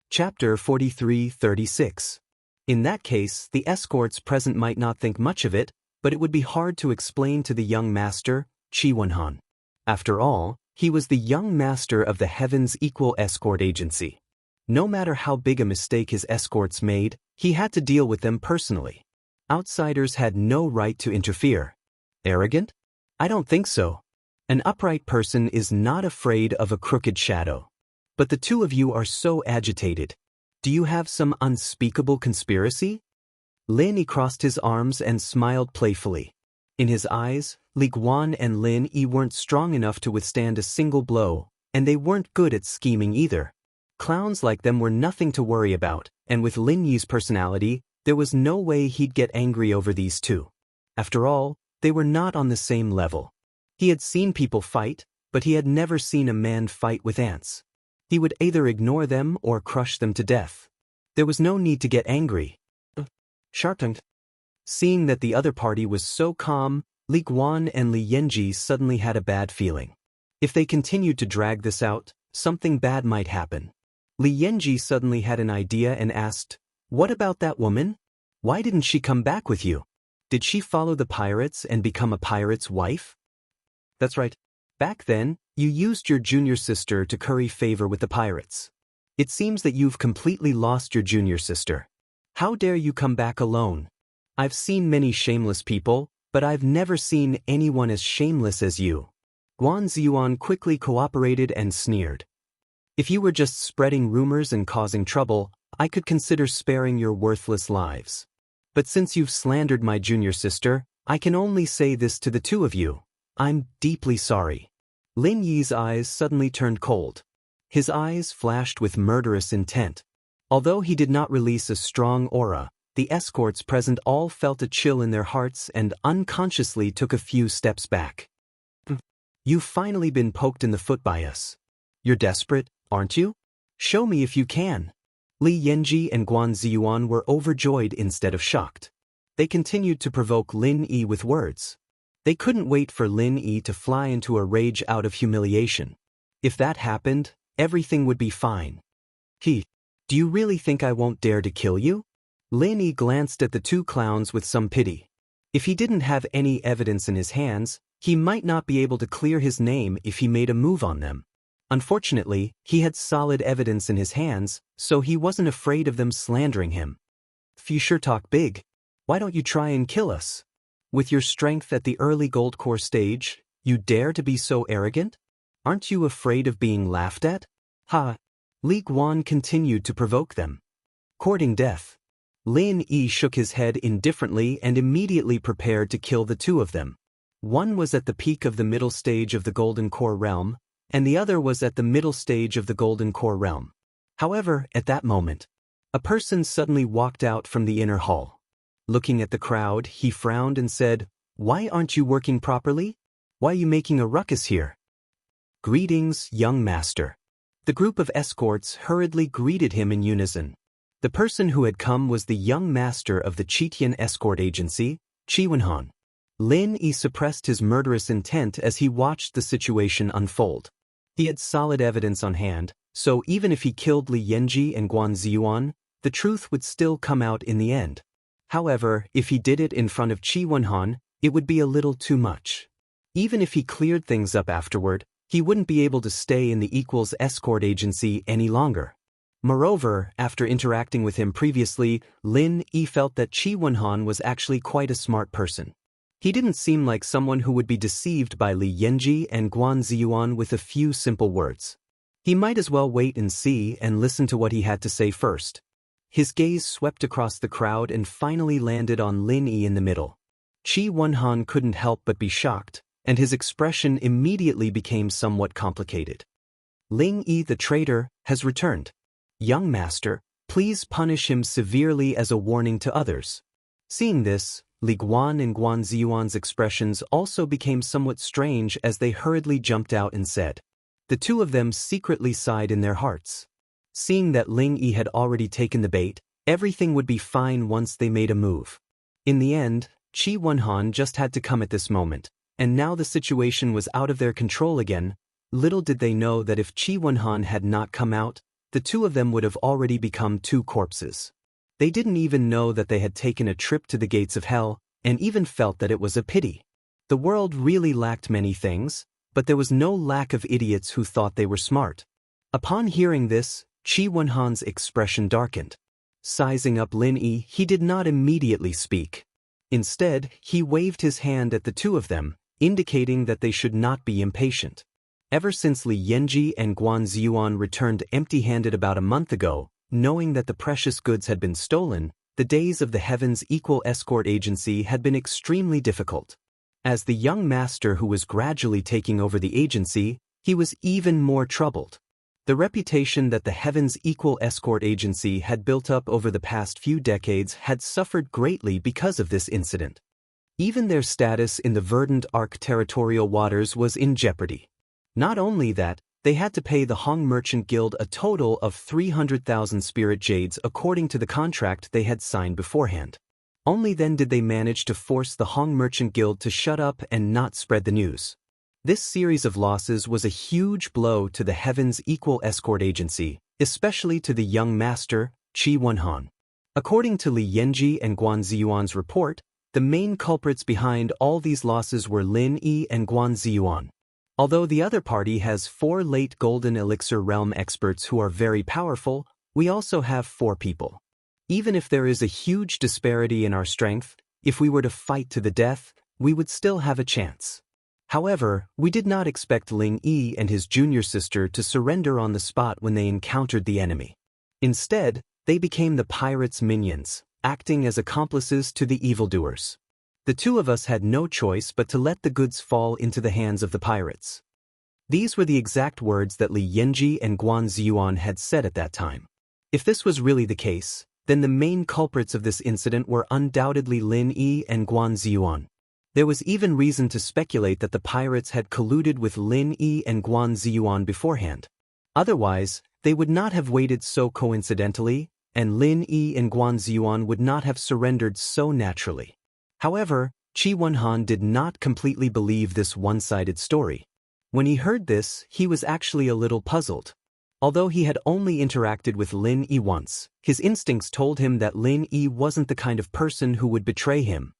A: Chapter 43-36. In that case, the escorts present might not think much of it, but it would be hard to explain to the young master, Qi Wenhan. After all, he was the young master of the Heaven's Equal Escort Agency. No matter how big a mistake his escorts made, he had to deal with them personally. Outsiders had no right to interfere. Arrogant? I don't think so. An upright person is not afraid of a crooked shadow. But the two of you are so agitated. Do you have some unspeakable conspiracy? Lin Yi crossed his arms and smiled playfully. In his eyes, Li Guan and Lin Yi weren't strong enough to withstand a single blow, and they weren't good at scheming either. Clowns like them were nothing to worry about, and with Lin Yi's personality, there was no way he'd get angry over these two. After all, they were not on the same level. He had seen people fight, but he had never seen a man fight with ants. He would either ignore them or crush them to death. There was no need to get angry. Sharptongued. Seeing that the other party was so calm, Li Guan and Li Yanji suddenly had a bad feeling. If they continued to drag this out, something bad might happen. Li Yanji suddenly had an idea and asked, "What about that woman? Why didn't she come back with you? Did she follow the pirates and become a pirate's wife?" "That's right. Back then, you used your junior sister to curry favor with the pirates. It seems that you've completely lost your junior sister. How dare you come back alone? I've seen many shameless people, but I've never seen anyone as shameless as you." Guan Ziyuan quickly cooperated and sneered. "If you were just spreading rumors and causing trouble, I could consider sparing your worthless lives. But since you've slandered my junior sister, I can only say this to the two of you. I'm deeply sorry." Lin Yi's eyes suddenly turned cold. His eyes flashed with murderous intent. Although he did not release a strong aura, the escorts present all felt a chill in their hearts and unconsciously took a few steps back. "You've finally been poked in the foot by us. You're desperate, aren't you? Show me if you can." Li Yanji and Guan Ziyuan were overjoyed instead of shocked. They continued to provoke Lin Yi with words. They couldn't wait for Lin Yi to fly into a rage out of humiliation. If that happened, everything would be fine. "Do you really think I won't dare to kill you?" Lin Yi glanced at the two clowns with some pity. If he didn't have any evidence in his hands, he might not be able to clear his name if he made a move on them. Unfortunately, he had solid evidence in his hands, so he wasn't afraid of them slandering him. "If you sure talk big, why don't you try and kill us? With your strength at the early gold core stage, you dare to be so arrogant? Aren't you afraid of being laughed at?" "Ha!" Li Guan continued to provoke them. Courting death. Lin Yi shook his head indifferently and immediately prepared to kill the two of them. One was at the peak of the middle stage of the Golden Core realm, and the other was at the middle stage of the Golden Core realm. However, at that moment, a person suddenly walked out from the inner hall. Looking at the crowd, he frowned and said, "Why aren't you working properly? Why are you making a ruckus here?" "Greetings, young master." The group of escorts hurriedly greeted him in unison. The person who had come was the young master of the Chitian escort agency, Qi Wenhan. Lin Yi suppressed his murderous intent as he watched the situation unfold. He had solid evidence on hand, so even if he killed Li Yanji and Guan Ziyuan, the truth would still come out in the end. However, if he did it in front of Qi Wenhan, it would be a little too much. Even if he cleared things up afterward, he wouldn't be able to stay in the Equals escort agency any longer. Moreover, after interacting with him previously, Lin Yi felt that Qi Wenhan was actually quite a smart person. He didn't seem like someone who would be deceived by Li Yanji and Guan Ziyuan with a few simple words. He might as well wait and see and listen to what he had to say first. His gaze swept across the crowd and finally landed on Lin Yi in the middle. Qi Wenhan couldn't help but be shocked, and his expression immediately became somewhat complicated. "Lin Yi the traitor has returned. Young master, please punish him severely as a warning to others." Seeing this, Li Guan and Guan Ziyuan's expressions also became somewhat strange as they hurriedly jumped out and said. The two of them secretly sighed in their hearts. Seeing that Lin Yi had already taken the bait, everything would be fine once they made a move. In the end, Qi Wenhan just had to come at this moment, and now the situation was out of their control again. Little did they know that if Qi Wenhan had not come out, the two of them would have already become two corpses. They didn't even know that they had taken a trip to the gates of hell, and even felt that it was a pity. The world really lacked many things, but there was no lack of idiots who thought they were smart. Upon hearing this, Qi Wenhan's expression darkened. Sizing up Lin Yi, he did not immediately speak. Instead, he waved his hand at the two of them, indicating that they should not be impatient. Ever since Li Yanji and Guan Ziyuan returned empty-handed about a month ago, knowing that the precious goods had been stolen, the days of the Heavens Equal Escort Agency had been extremely difficult. As the young master who was gradually taking over the agency, he was even more troubled. The reputation that the Heavens Equal Escort Agency had built up over the past few decades had suffered greatly because of this incident. Even their status in the verdant Arc territorial waters was in jeopardy. Not only that, they had to pay the Hong Merchant Guild a total of 300,000 spirit jades according to the contract they had signed beforehand. Only then did they manage to force the Hong Merchant Guild to shut up and not spread the news. This series of losses was a huge blow to the Heaven's Equal Escort Agency, especially to the young master, Qi Wenhan. According to Li Yanji and Guan Ziyuan's report, the main culprits behind all these losses were Lin Yi and Guan Ziyuan. Although the other party has 4 late Golden Elixir Realm experts who are very powerful, we also have 4 people. Even if there is a huge disparity in our strength, if we were to fight to the death, we would still have a chance. However, we did not expect Ling Yi and his junior sister to surrender on the spot when they encountered the enemy. Instead, they became the pirates' minions, acting as accomplices to the evildoers. The 2 of us had no choice but to let the goods fall into the hands of the pirates. These were the exact words that Li Yanji and Guan Ziyuan had said at that time. If this was really the case, then the main culprits of this incident were undoubtedly Lin Yi and Guan Ziyuan. There was even reason to speculate that the pirates had colluded with Lin Yi and Guan Ziyuan beforehand. Otherwise, they would not have waited so coincidentally, and Lin Yi and Guan Ziyuan would not have surrendered so naturally. However, Qi Wenhan did not completely believe this one-sided story. When he heard this, he was actually a little puzzled. Although he had only interacted with Lin Yi once, his instincts told him that Lin Yi wasn't the kind of person who would betray him.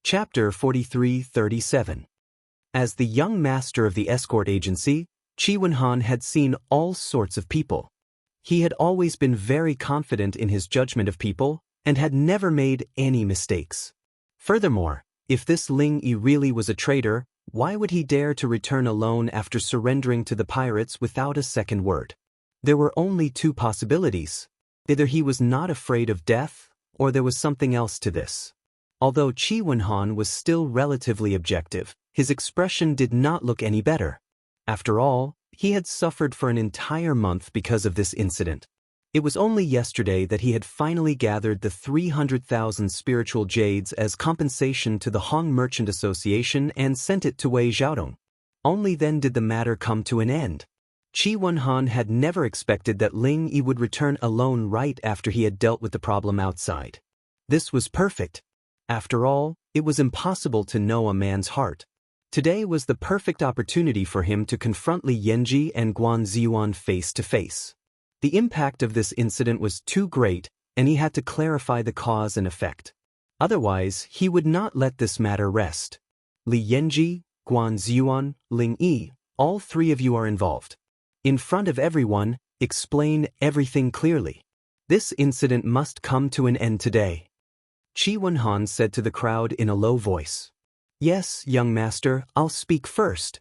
A: Chapter 43-37. As the young master of the escort agency, Qi Wenhan had seen all sorts of people. He had always been very confident in his judgment of people and had never made any mistakes. Furthermore, if this Ling Yi really was a traitor, why would he dare to return alone after surrendering to the pirates without a second word? There were only 2 possibilities. Either he was not afraid of death, or there was something else to this. Although Qi Wenhan was still relatively objective, his expression did not look any better. After all, he had suffered for an entire month because of this incident. It was only yesterday that he had finally gathered the 300,000 spiritual jades as compensation to the Hong Merchant Association and sent it to Wei Xiaodong. Only then did the matter come to an end. Qi Wenhan had never expected that Ling Yi would return alone right after he had dealt with the problem outside. This was perfect. After all, it was impossible to know a man's heart. Today was the perfect opportunity for him to confront Li Yanji and Guan Ziyuan face to face. The impact of this incident was too great, and he had to clarify the cause and effect. Otherwise, he would not let this matter rest. Li Yanji, Guan Ziyuan, Ling Yi, all 3 of you are involved. In front of everyone, explain everything clearly. This incident must come to an end today. Qi Wenhan said to the crowd in a low voice. Yes, young master, I'll speak first.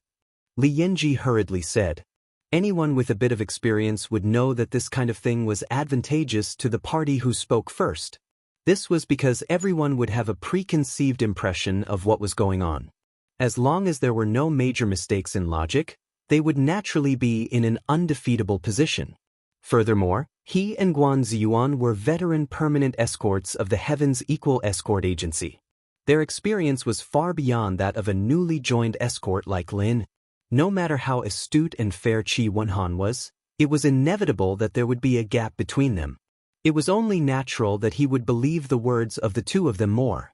A: Li Yanji hurriedly said. Anyone with a bit of experience would know that this kind of thing was advantageous to the party who spoke first. This was because everyone would have a preconceived impression of what was going on. As long as there were no major mistakes in logic, they would naturally be in an undefeatable position. Furthermore, he and Guan Ziyuan were veteran permanent escorts of the Heaven's Equal Escort Agency. Their experience was far beyond that of a newly joined escort like Lin. No matter how astute and fair Qi Wenhan was, it was inevitable that there would be a gap between them. It was only natural that he would believe the words of the 2 of them more.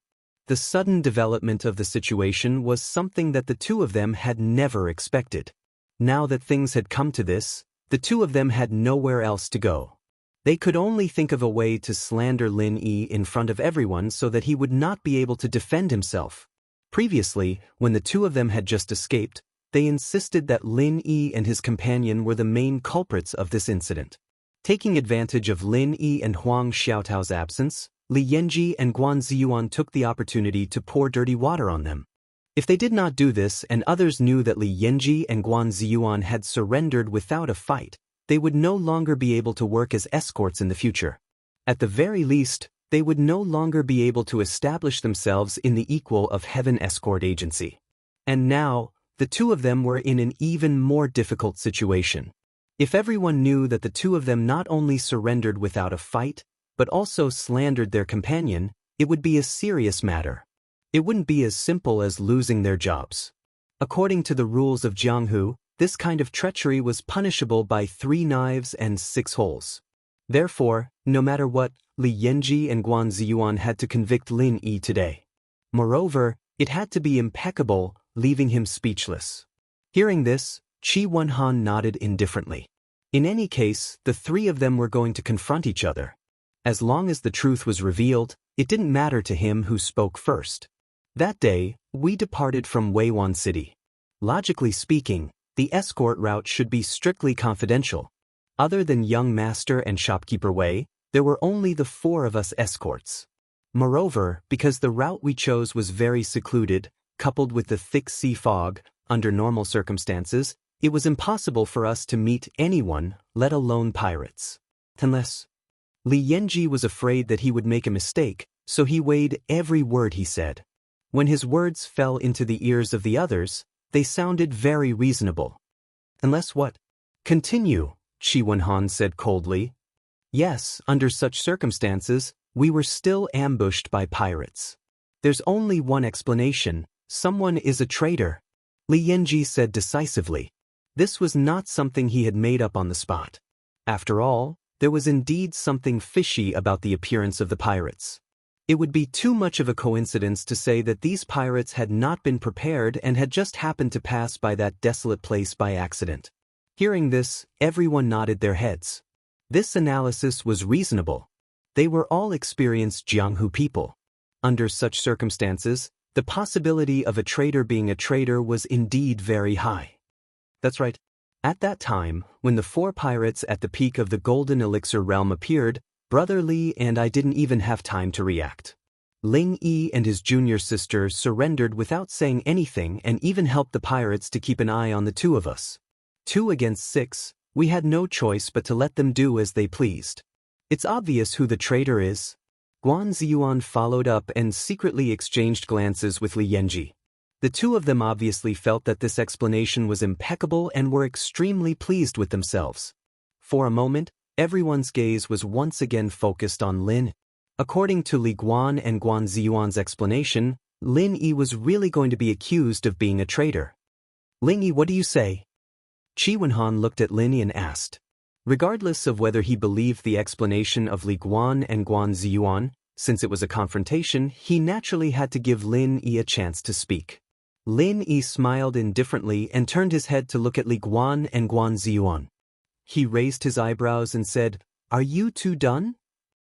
A: The sudden development of the situation was something that the 2 of them had never expected. Now that things had come to this, the 2 of them had nowhere else to go. They could only think of a way to slander Lin Yi in front of everyone so that he would not be able to defend himself. Previously, when the 2 of them had just escaped, they insisted that Lin Yi and his companion were the main culprits of this incident. Taking advantage of Lin Yi and Huang Xiaotao's absence, Li Yanji and Guan Ziyuan took the opportunity to pour dirty water on them. If they did not do this and others knew that Li Yanji and Guan Ziyuan had surrendered without a fight, they would no longer be able to work as escorts in the future. At the very least, they would no longer be able to establish themselves in the equal of Heaven Escort Agency. And now, the 2 of them were in an even more difficult situation. If everyone knew that the 2 of them not only surrendered without a fight, but also slandered their companion, it would be a serious matter. It wouldn't be as simple as losing their jobs. According to the rules of Jianghu, this kind of treachery was punishable by 3 knives and 6 holes. Therefore, no matter what, Li Yanji and Guan Ziyuan had to convict Lin Yi today. Moreover, it had to be impeccable, leaving him speechless. Hearing this, Qi Wenhan nodded indifferently. In any case, the 3 of them were going to confront each other. As long as the truth was revealed, it didn't matter to him who spoke first. That day, we departed from Weiwan City. Logically speaking, the escort route should be strictly confidential. Other than young master and shopkeeper Wei, there were only the 4 of us escorts. Moreover, because the route we chose was very secluded, coupled with the thick sea fog, under normal circumstances, it was impossible for us to meet anyone, let alone pirates. Unless Li Yanji was afraid that he would make a mistake, so he weighed every word he said. When his words fell into the ears of the others, they sounded very reasonable. Unless what? Continue, Qi Wenhan said coldly. Yes, under such circumstances, we were still ambushed by pirates. There's only one explanation: someone is a traitor, Li Yanji said decisively. This was not something he had made up on the spot. After all, there was indeed something fishy about the appearance of the pirates. It would be too much of a coincidence to say that these pirates had not been prepared and had just happened to pass by that desolate place by accident. Hearing this, everyone nodded their heads. This analysis was reasonable. They were all experienced Jianghu people. Under such circumstances, the possibility of a traitor being a traitor was indeed very high. That's right. At that time, when the 4 pirates at the peak of the Golden Elixir realm appeared, Brother Li and I didn't even have time to react. Ling Yi and his junior sister surrendered without saying anything and even helped the pirates to keep an eye on the 2 of us. 2 against 6, we had no choice but to let them do as they pleased. It's obvious who the traitor is. Guan Ziyuan followed up and secretly exchanged glances with Li Yanji. The 2 of them obviously felt that this explanation was impeccable and were extremely pleased with themselves. For a moment, everyone's gaze was once again focused on Lin. According to Li Guan and Guan Ziyuan's explanation, Lin Yi was really going to be accused of being a traitor. Ling Yi, what do you say? Qi Wenhan looked at Lin Yi and asked. Regardless of whether he believed the explanation of Li Guan and Guan Ziyuan, since it was a confrontation, he naturally had to give Lin Yi a chance to speak. Lin Yi smiled indifferently and turned his head to look at Li Guan and Guan Ziyuan. He raised his eyebrows and said, "Are you 2 done?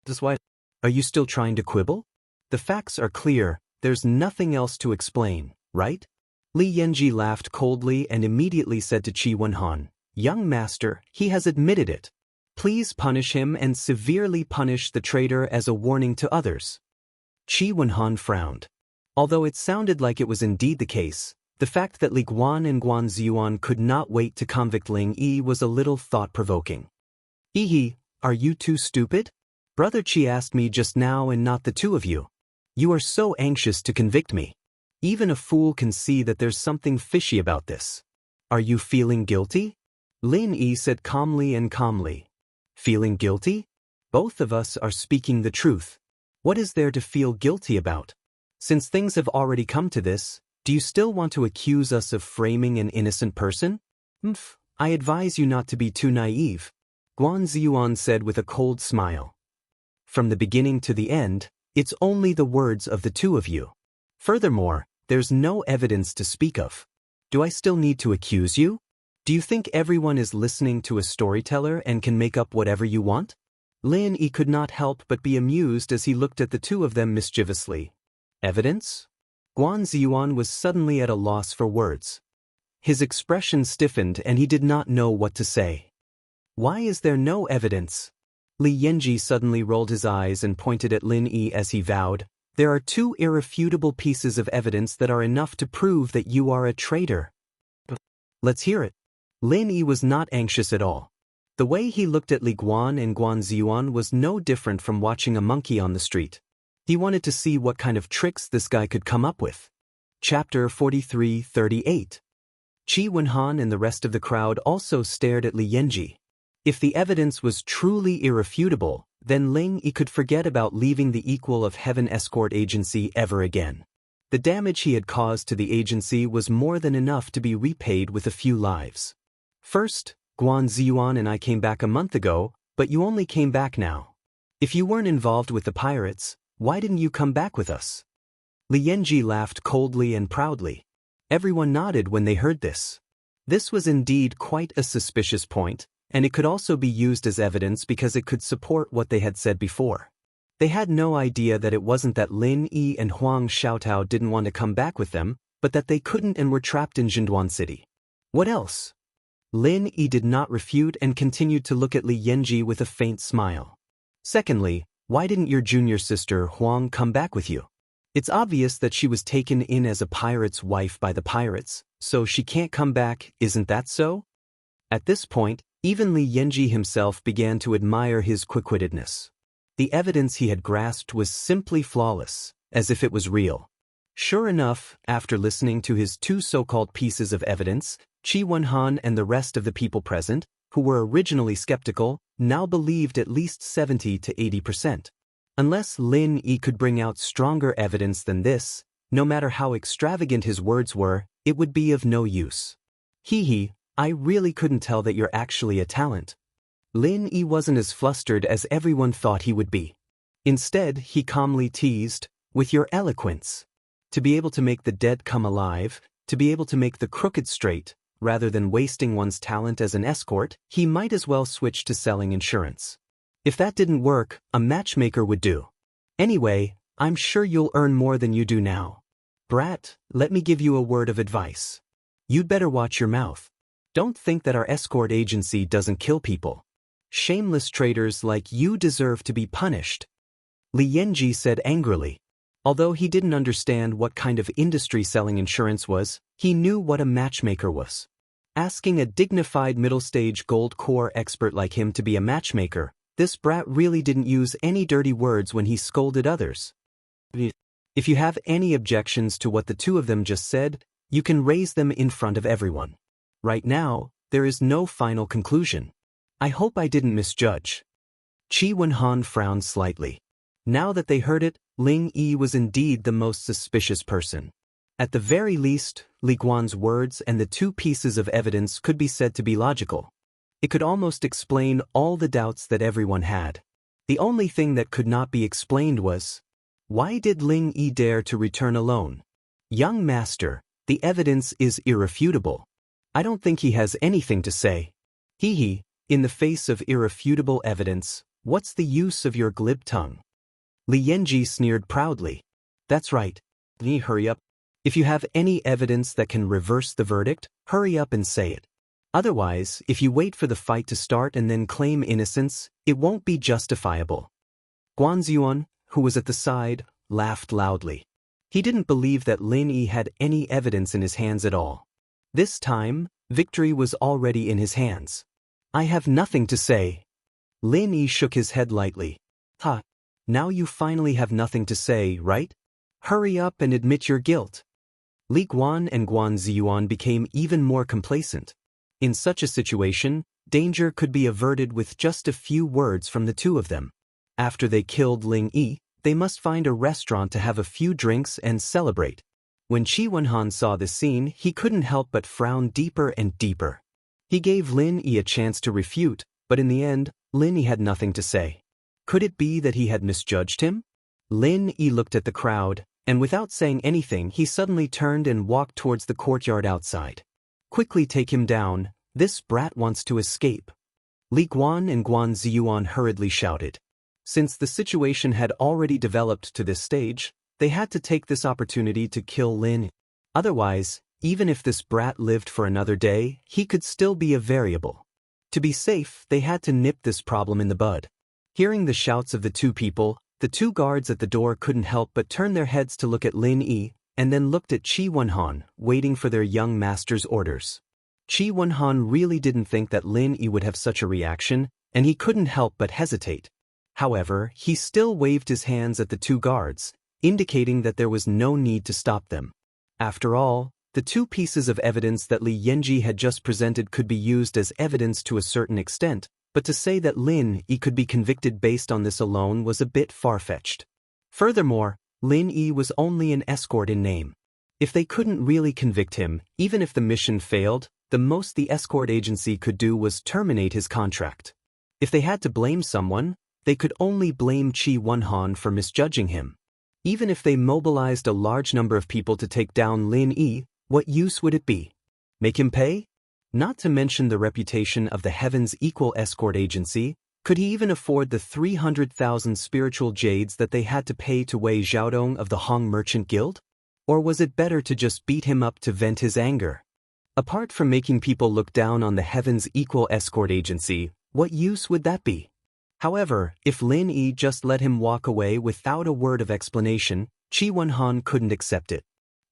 A: That's why. Are you still trying to quibble? The facts are clear, there's nothing else to explain, right?" Li Yanji laughed coldly and immediately said to Qi Wenhan, "Young master, he has admitted it. Please punish him and severely punish the traitor as a warning to others." Qi Wenhan frowned. Although it sounded like it was indeed the case, the fact that Li Guan and Guan Ziyuan could not wait to convict Ling Yi was a little thought-provoking. "Yi, are you 2 stupid? Brother Qi asked me just now and not the 2 of you. You are so anxious to convict me. Even a fool can see that there's something fishy about this. Are you feeling guilty?" Lin Yi said calmly. "Feeling guilty? Both of us are speaking the truth. What is there to feel guilty about? Since things have already come to this, do you still want to accuse us of framing an innocent person? I advise you not to be too naive," Guan Ziyuan said with a cold smile. "From the beginning to the end, it's only the words of the 2 of you. Furthermore, there's no evidence to speak of. Do I still need to accuse you? Do you think everyone is listening to a storyteller and can make up whatever you want?" Lin Yi could not help but be amused as he looked at the 2 of them mischievously. Evidence? Guan Ziyuan was suddenly at a loss for words. His expression stiffened and he did not know what to say. "Why is there no evidence?" Li Yanji suddenly rolled his eyes and pointed at Lin Yi as he vowed, "There are 2 irrefutable pieces of evidence that are enough to prove that you are a traitor." "Let's hear it." Lin Yi was not anxious at all. The way he looked at Li Guan and Guan Ziyuan was no different from watching a monkey on the street. He wanted to see what kind of tricks this guy could come up with. Chapter 43-38. Qi Wenhan and the rest of the crowd also stared at Li Yanji. If the evidence was truly irrefutable, then Ling Yi could forget about leaving the Equal of Heaven escort agency ever again. The damage he had caused to the agency was more than enough to be repaid with a few lives. First, Guan Ziyuan and I came back a month ago, but you only came back now. If you weren't involved with the pirates, why didn't you come back with us? Li Yanji laughed coldly and proudly. Everyone nodded when they heard this. This was indeed quite a suspicious point, and it could also be used as evidence because it could support what they had said before. They had no idea that it wasn't that Lin Yi and Huang Xiaotao didn't want to come back with them, but that they couldn't and were trapped in Jinduan City. What else? Lin Yi did not refute and continued to look at Li Yanji with a faint smile. Secondly, why didn't your junior sister Huang come back with you? It's obvious that she was taken in as a pirate's wife by the pirates, so she can't come back, isn't that so? At this point, even Li Yanji himself began to admire his quick-wittedness. The evidence he had grasped was simply flawless, as if it was real. Sure enough, after listening to his two so-called pieces of evidence, Qi Wenhan and the rest of the people present, who were originally skeptical, now believed at least 70 to 80%. Unless Lin Yi could bring out stronger evidence than this, no matter how extravagant his words were, it would be of no use. Hee, I really couldn't tell that you're actually a talent. Lin Yi wasn't as flustered as everyone thought he would be. Instead, he calmly teased, with your eloquence. To be able to make the dead come alive, to be able to make the crooked straight, rather than wasting one's talent as an escort, he might as well switch to selling insurance. If that didn't work, a matchmaker would do. Anyway, I'm sure you'll earn more than you do now. Brat, let me give you a word of advice. You'd better watch your mouth. Don't think that our escort agency doesn't kill people. Shameless traitors like you deserve to be punished. Li Yanji said angrily. Although he didn't understand what kind of industry selling insurance was, he knew what a matchmaker was. Asking a dignified middle-stage gold core expert like him to be a matchmaker, this brat really didn't use any dirty words when he scolded others. If you have any objections to what the two of them just said, you can raise them in front of everyone. Right now, there is no final conclusion. I hope I didn't misjudge. Qi Wenhan frowned slightly. Now that they heard it, Ling Yi was indeed the most suspicious person. At the very least, Li Guan's words and the two pieces of evidence could be said to be logical. It could almost explain all the doubts that everyone had. The only thing that could not be explained was, why did Ling Yi dare to return alone? Young master, the evidence is irrefutable. I don't think he has anything to say. Hee, in the face of irrefutable evidence, what's the use of your glib tongue? Li Yanji sneered proudly. That's right. Hurry up. If you have any evidence that can reverse the verdict, hurry up and say it. Otherwise, if you wait for the fight to start and then claim innocence, it won't be justifiable. Guan Ziyuan, who was at the side, laughed loudly. He didn't believe that Lin Yi had any evidence in his hands at all. This time, victory was already in his hands. I have nothing to say. Lin Yi shook his head lightly. Ha! Now you finally have nothing to say, right? Hurry up and admit your guilt. Li Guan and Guan Ziyuan became even more complacent. In such a situation, danger could be averted with just a few words from the two of them. After they killed Ling Yi, they must find a restaurant to have a few drinks and celebrate. When Qi Wenhan saw this scene, he couldn't help but frown deeper and deeper. He gave Lin Yi a chance to refute, but in the end, Lin Yi had nothing to say. Could it be that he had misjudged him? Lin Yi looked at the crowd, and without saying anything, he suddenly turned and walked towards the courtyard outside. Quickly take him down, this brat wants to escape. Li Guan and Guan Ziyuan hurriedly shouted. Since the situation had already developed to this stage, they had to take this opportunity to kill Lin. Otherwise, even if this brat lived for another day, he could still be a variable. To be safe, they had to nip this problem in the bud. Hearing the shouts of the two people, the two guards at the door couldn't help but turn their heads to look at Lin Yi, and then looked at Qi Wenhan, waiting for their young master's orders. Qi Wenhan really didn't think that Lin Yi would have such a reaction, and he couldn't help but hesitate. However, he still waved his hands at the two guards, indicating that there was no need to stop them. After all, the two pieces of evidence that Li Yanji had just presented could be used as evidence to a certain extent, but to say that Lin Yi could be convicted based on this alone was a bit far-fetched. Furthermore, Lin Yi was only an escort in name. If they couldn't really convict him, even if the mission failed, the most the escort agency could do was terminate his contract. If they had to blame someone, they could only blame Qi Wenhan for misjudging him. Even if they mobilized a large number of people to take down Lin Yi, what use would it be? Make him pay? Not to mention the reputation of the Heaven's Equal Escort Agency, could he even afford the 300,000 spiritual jades that they had to pay to Wei Xiaodong of the Hong Merchant Guild? Or was it better to just beat him up to vent his anger? Apart from making people look down on the Heaven's Equal Escort Agency, what use would that be? However, if Lin Yi just let him walk away without a word of explanation, Qi Wenhan couldn't accept it.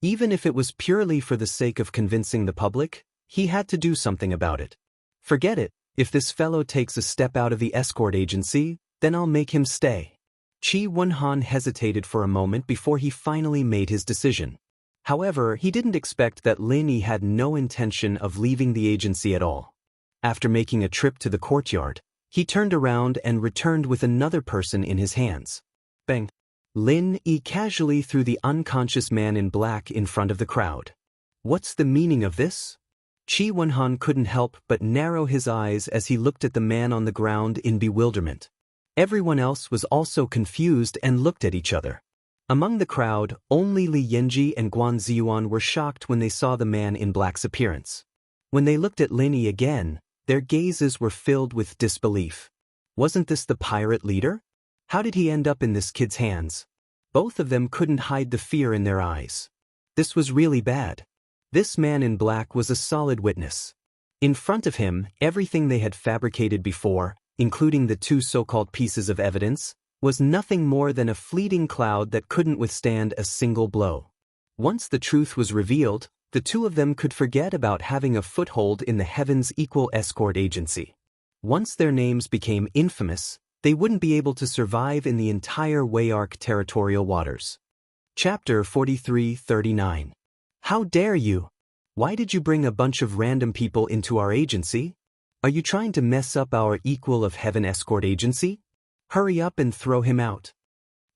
A: Even if it was purely for the sake of convincing the public, he had to do something about it. Forget it, if this fellow takes a step out of the escort agency, then I'll make him stay. Qi Wenhan hesitated for a moment before he finally made his decision. However, he didn't expect that Lin Yi had no intention of leaving the agency at all. After making a trip to the courtyard, he turned around and returned with another person in his hands. Bang! Lin Yi casually threw the unconscious man in black in front of the crowd. What's the meaning of this? Qi Wenhan couldn't help but narrow his eyes as he looked at the man on the ground in bewilderment. Everyone else was also confused and looked at each other. Among the crowd, only Li Yanji and Guan Ziyuan were shocked when they saw the man in black's appearance. When they looked at Lin Yi again, their gazes were filled with disbelief. Wasn't this the pirate leader? How did he end up in this kid's hands? Both of them couldn't hide the fear in their eyes. This was really bad. This man in black was a solid witness. In front of him, everything they had fabricated before, including the two so-called pieces of evidence, was nothing more than a fleeting cloud that couldn't withstand a single blow. Once the truth was revealed, the two of them could forget about having a foothold in the Heaven's Equal Escort Agency. Once their names became infamous, they wouldn't be able to survive in the entire Wayark territorial waters. Chapter 43-39. How dare you? Why did you bring a bunch of random people into our agency? Are you trying to mess up our Equal of Heaven Escort Agency? Hurry up and throw him out.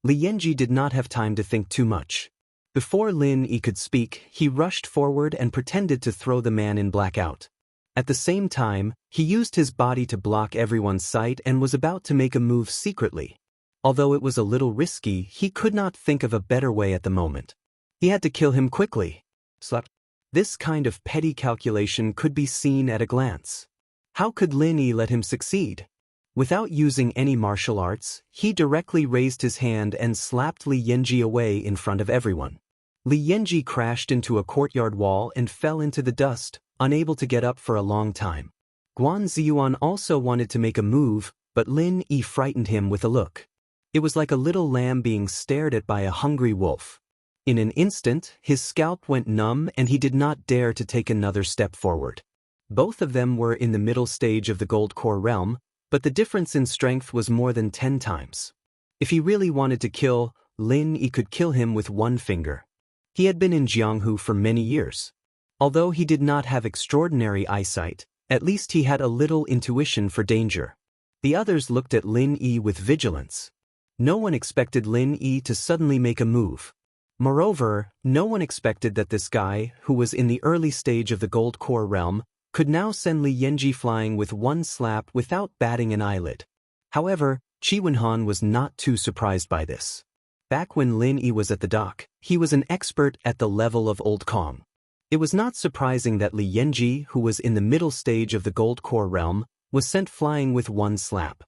A: Li Yanji did not have time to think too much. Before Lin Yi could speak, he rushed forward and pretended to throw the man in black out. At the same time, he used his body to block everyone's sight and was about to make a move secretly. Although it was a little risky, he could not think of a better way at the moment. He had to kill him quickly. Slap. This kind of petty calculation could be seen at a glance. How could Lin Yi let him succeed? Without using any martial arts, he directly raised his hand and slapped Li Yanji away in front of everyone. Li Yanji crashed into a courtyard wall and fell into the dust, unable to get up for a long time. Guan Ziyuan also wanted to make a move, but Lin Yi frightened him with a look. It was like a little lamb being stared at by a hungry wolf. In an instant, his scalp went numb and he did not dare to take another step forward. Both of them were in the middle stage of the Gold Core realm, but the difference in strength was more than 10 times. If he really wanted to kill, Lin Yi could kill him with one finger. He had been in Jianghu for many years. Although he did not have extraordinary eyesight, at least he had a little intuition for danger. The others looked at Lin Yi with vigilance. No one expected Lin Yi to suddenly make a move. Moreover, no one expected that this guy, who was in the early stage of the Gold Core realm, could now send Li Yanji flying with one slap without batting an eyelid. However, Qi Wenhan was not too surprised by this. Back when Lin Yi was at the dock, he was an expert at the level of Old Kong. It was not surprising that Li Yanji, who was in the middle stage of the Gold Core realm, was sent flying with one slap.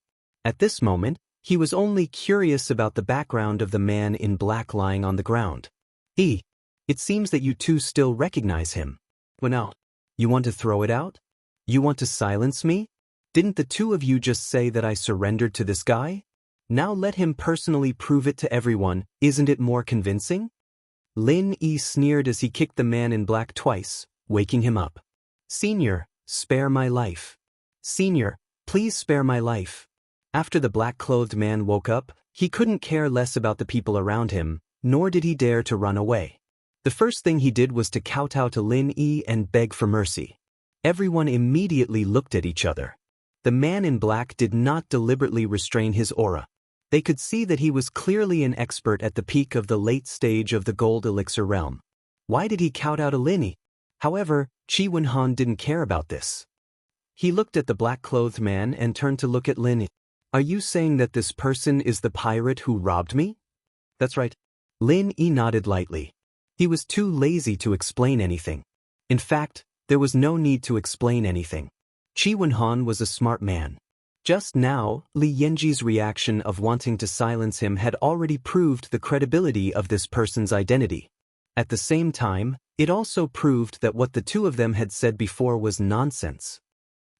A: At this moment, he was only curious about the background of the man in black lying on the ground. It seems that you two still recognize him. Well now, you want to throw it out? You want to silence me? Didn't the two of you just say that I surrendered to this guy? Now let him personally prove it to everyone, isn't it more convincing? Lin Yi sneered as he kicked the man in black twice, waking him up. Senior, spare my life. Senior, please spare my life. After the black-clothed man woke up, he couldn't care less about the people around him, nor did he dare to run away. The first thing he did was to kowtow to Lin Yi and beg for mercy. Everyone immediately looked at each other. The man in black did not deliberately restrain his aura. They could see that he was clearly an expert at the peak of the late stage of the gold elixir realm. Why did he count out a Lin? However, Qi Wenhan didn't care about this. He looked at the black-clothed man and turned to look at Lin. Are you saying that this person is the pirate who robbed me? That's right. Lin Yi nodded lightly. He was too lazy to explain anything. In fact, there was no need to explain anything. Qi Wenhan was a smart man. Just now, Li Yanji's reaction of wanting to silence him had already proved the credibility of this person's identity. At the same time, it also proved that what the two of them had said before was nonsense.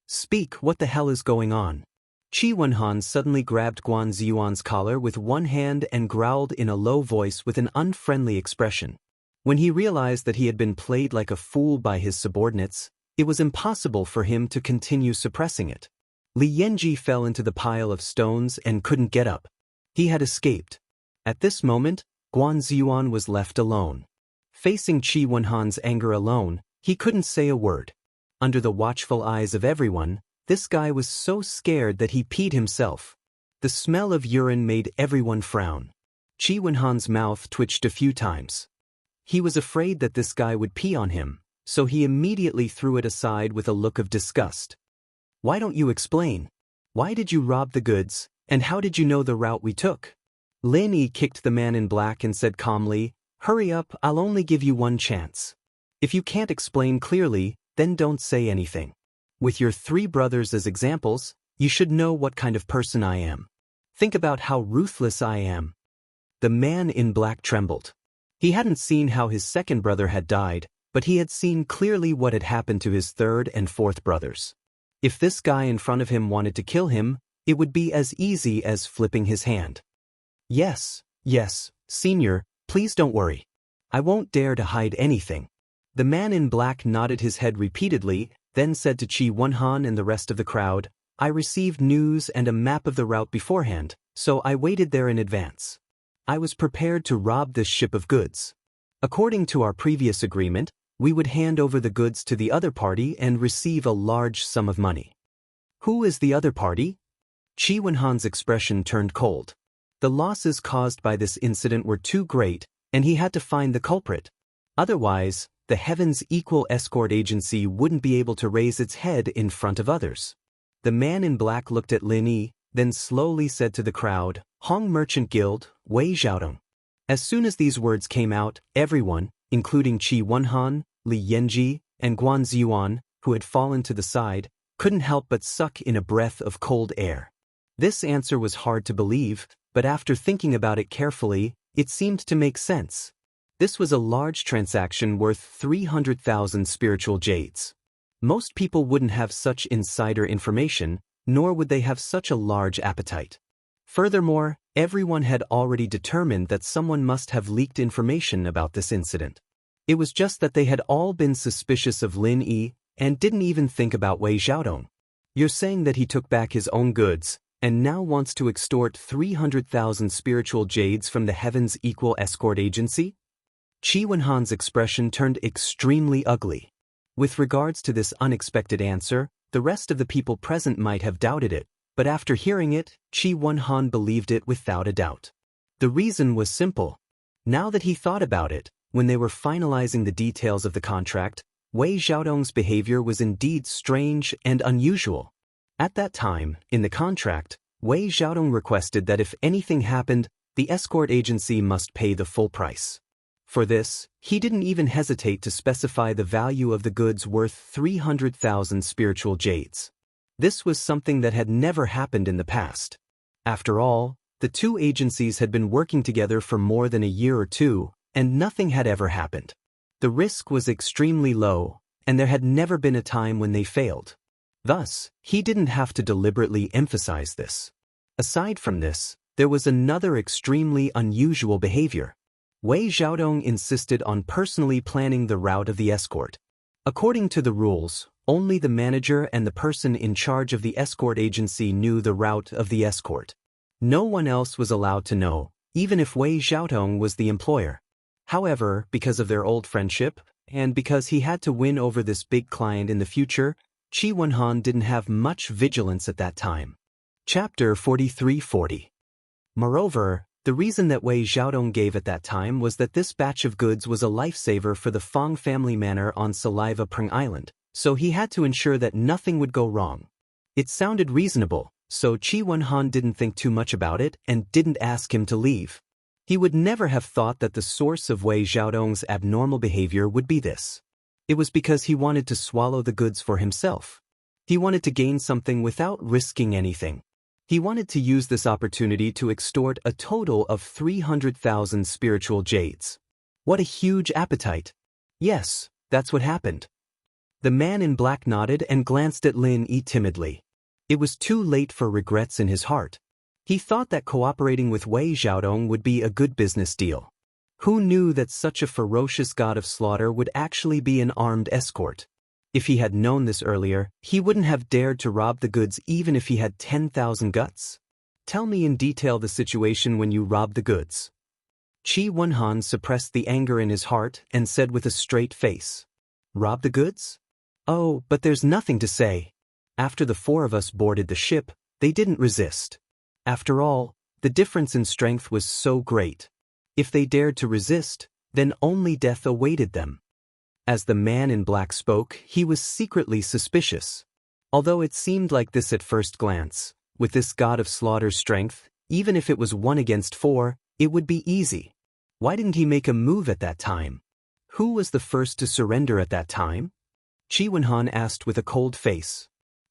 A: Speak, what the hell is going on? Qi Wenhan suddenly grabbed Guan Ziyuan's collar with one hand and growled in a low voice with an unfriendly expression. When he realized that he had been played like a fool by his subordinates, it was impossible for him to continue suppressing it. Li Yanji fell into the pile of stones and couldn't get up. He had escaped. At this moment, Guan Ziyuan was left alone. Facing Qi Wenhan's anger alone, he couldn't say a word. Under the watchful eyes of everyone, this guy was so scared that he peed himself. The smell of urine made everyone frown. Qi Wenhan's mouth twitched a few times. He was afraid that this guy would pee on him, so he immediately threw it aside with a look of disgust. Why don't you explain? Why did you rob the goods, and how did you know the route we took? Lin Yi kicked the man in black and said calmly, Hurry up, I'll only give you one chance. If you can't explain clearly, then don't say anything. With your three brothers as examples, you should know what kind of person I am. Think about how ruthless I am. The man in black trembled. He hadn't seen how his second brother had died, but he had seen clearly what had happened to his third and fourth brothers. If this guy in front of him wanted to kill him, it would be as easy as flipping his hand. Yes, senior, please don't worry. I won't dare to hide anything. The man in black nodded his head repeatedly, then said to Qi Wenhan and the rest of the crowd, I received news and a map of the route beforehand, so I waited there in advance. I was prepared to rob this ship of goods. According to our previous agreement, we would hand over the goods to the other party and receive a large sum of money. Who is the other party? Qi Wenhan's expression turned cold. The losses caused by this incident were too great, and he had to find the culprit. Otherwise, the Heaven's Equal Escort Agency wouldn't be able to raise its head in front of others. The man in black looked at Lin Yi, then slowly said to the crowd, Hong Merchant Guild, Wei Xiaodong. As soon as these words came out, everyone, including Qi Wenhan, Li Yanji, and Guan Ziyuan, who had fallen to the side, couldn't help but suck in a breath of cold air. This answer was hard to believe, but after thinking about it carefully, it seemed to make sense. This was a large transaction worth 300,000 spiritual jades. Most people wouldn't have such insider information, nor would they have such a large appetite. Furthermore, everyone had already determined that someone must have leaked information about this incident. It was just that they had all been suspicious of Lin Yi and didn't even think about Wei Xiaodong. You're saying that he took back his own goods and now wants to extort 300,000 spiritual jades from the Heaven's Equal Escort Agency? Qi Wenhan's expression turned extremely ugly. With regards to this unexpected answer, the rest of the people present might have doubted it, but after hearing it, Qi Wenhan believed it without a doubt. The reason was simple. Now that he thought about it, when they were finalizing the details of the contract, Wei Xiaodong's behavior was indeed strange and unusual. At that time, in the contract, Wei Xiaodong requested that if anything happened, the escort agency must pay the full price. For this, he didn't even hesitate to specify the value of the goods worth 300,000 spiritual jades. This was something that had never happened in the past. After all, the two agencies had been working together for more than a year or two, and nothing had ever happened. The risk was extremely low, and there had never been a time when they failed. Thus, he didn't have to deliberately emphasize this. Aside from this, there was another extremely unusual behavior. Wei Xiaodong insisted on personally planning the route of the escort. According to the rules, only the manager and the person in charge of the escort agency knew the route of the escort. No one else was allowed to know, even if Wei Xiaodong was the employer. However, because of their old friendship, and because he had to win over this big client in the future, Qi Wenhan didn't have much vigilance at that time. Chapter 4340. Moreover, the reason that Wei Xiaodong gave at that time was that this batch of goods was a lifesaver for the Fong family manor on Saliva Prung Island, so he had to ensure that nothing would go wrong. It sounded reasonable, so Qi Wenhan didn't think too much about it and didn't ask him to leave. He would never have thought that the source of Wei Xiaodong's abnormal behavior would be this. It was because he wanted to swallow the goods for himself. He wanted to gain something without risking anything. He wanted to use this opportunity to extort a total of 300,000 spiritual jades. What a huge appetite. Yes, that's what happened. The man in black nodded and glanced at Lin Yi timidly. It was too late for regrets in his heart. He thought that cooperating with Wei Xiaodong would be a good business deal. Who knew that such a ferocious god of slaughter would actually be an armed escort? If he had known this earlier, he wouldn't have dared to rob the goods even if he had 10,000 guts. Tell me in detail the situation when you robbed the goods. Qi Wenhan suppressed the anger in his heart and said with a straight face. Rob the goods? Oh, but there's nothing to say. After the four of us boarded the ship, they didn't resist. After all, the difference in strength was so great. If they dared to resist, then only death awaited them. As the man in black spoke, he was secretly suspicious. Although it seemed like this at first glance, with this god of slaughter's strength, even if it was 1 against 4, it would be easy. Why didn't he make a move at that time? Who was the first to surrender at that time? Qi Wenhan asked with a cold face.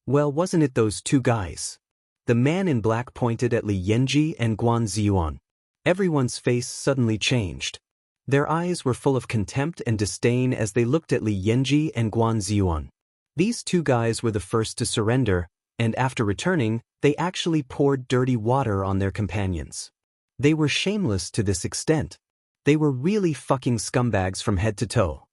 A: Well, wasn't it those 2 guys? The man in black pointed at Li Yanji and Guan Ziyuan. Everyone's face suddenly changed. Their eyes were full of contempt and disdain as they looked at Li Yanji and Guan Ziyuan. These 2 guys were the first to surrender, and after returning, they actually poured dirty water on their companions. They were shameless to this extent. They were really fucking scumbags from head to toe.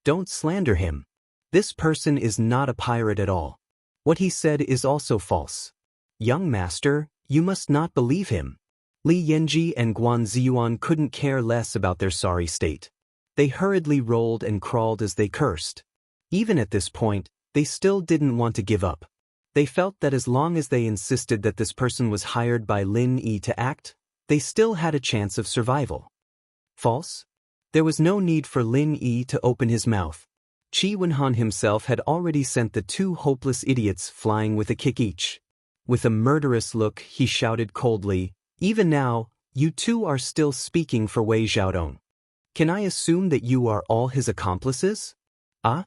A: Don't slander him. This person is not a pirate at all. What he said is also false. Young master, you must not believe him. Li Yanji and Guan Ziyuan couldn't care less about their sorry state. They hurriedly rolled and crawled as they cursed. Even at this point, they still didn't want to give up. They felt that as long as they insisted that this person was hired by Lin Yi to act, they still had a chance of survival. False? There was no need for Lin Yi to open his mouth. Qi Wenhan himself had already sent the 2 hopeless idiots flying with a kick each. With a murderous look, he shouted coldly, Even now, you 2 are still speaking for Wei Xiaodong. Can I assume that you are all his accomplices? Ah?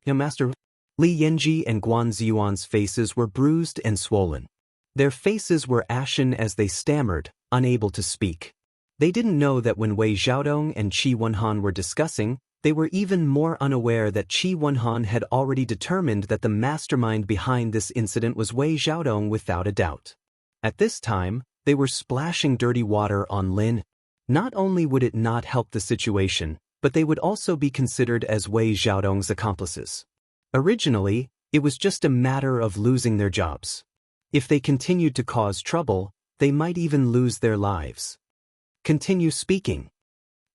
A: Master. Li Yanji and Guan Ziyuan's faces were bruised and swollen. Their faces were ashen as they stammered, unable to speak. They didn't know that when Wei Xiaodong and Qi Wenhan were discussing, they were even more unaware that Qi Wenhan had already determined that the mastermind behind this incident was Wei Xiaodong without a doubt. At this time, they were splashing dirty water on Lin. Not only would it not help the situation, but they would also be considered as Wei Xiaodong's accomplices. Originally, it was just a matter of losing their jobs. If they continued to cause trouble, they might even lose their lives. Continue speaking.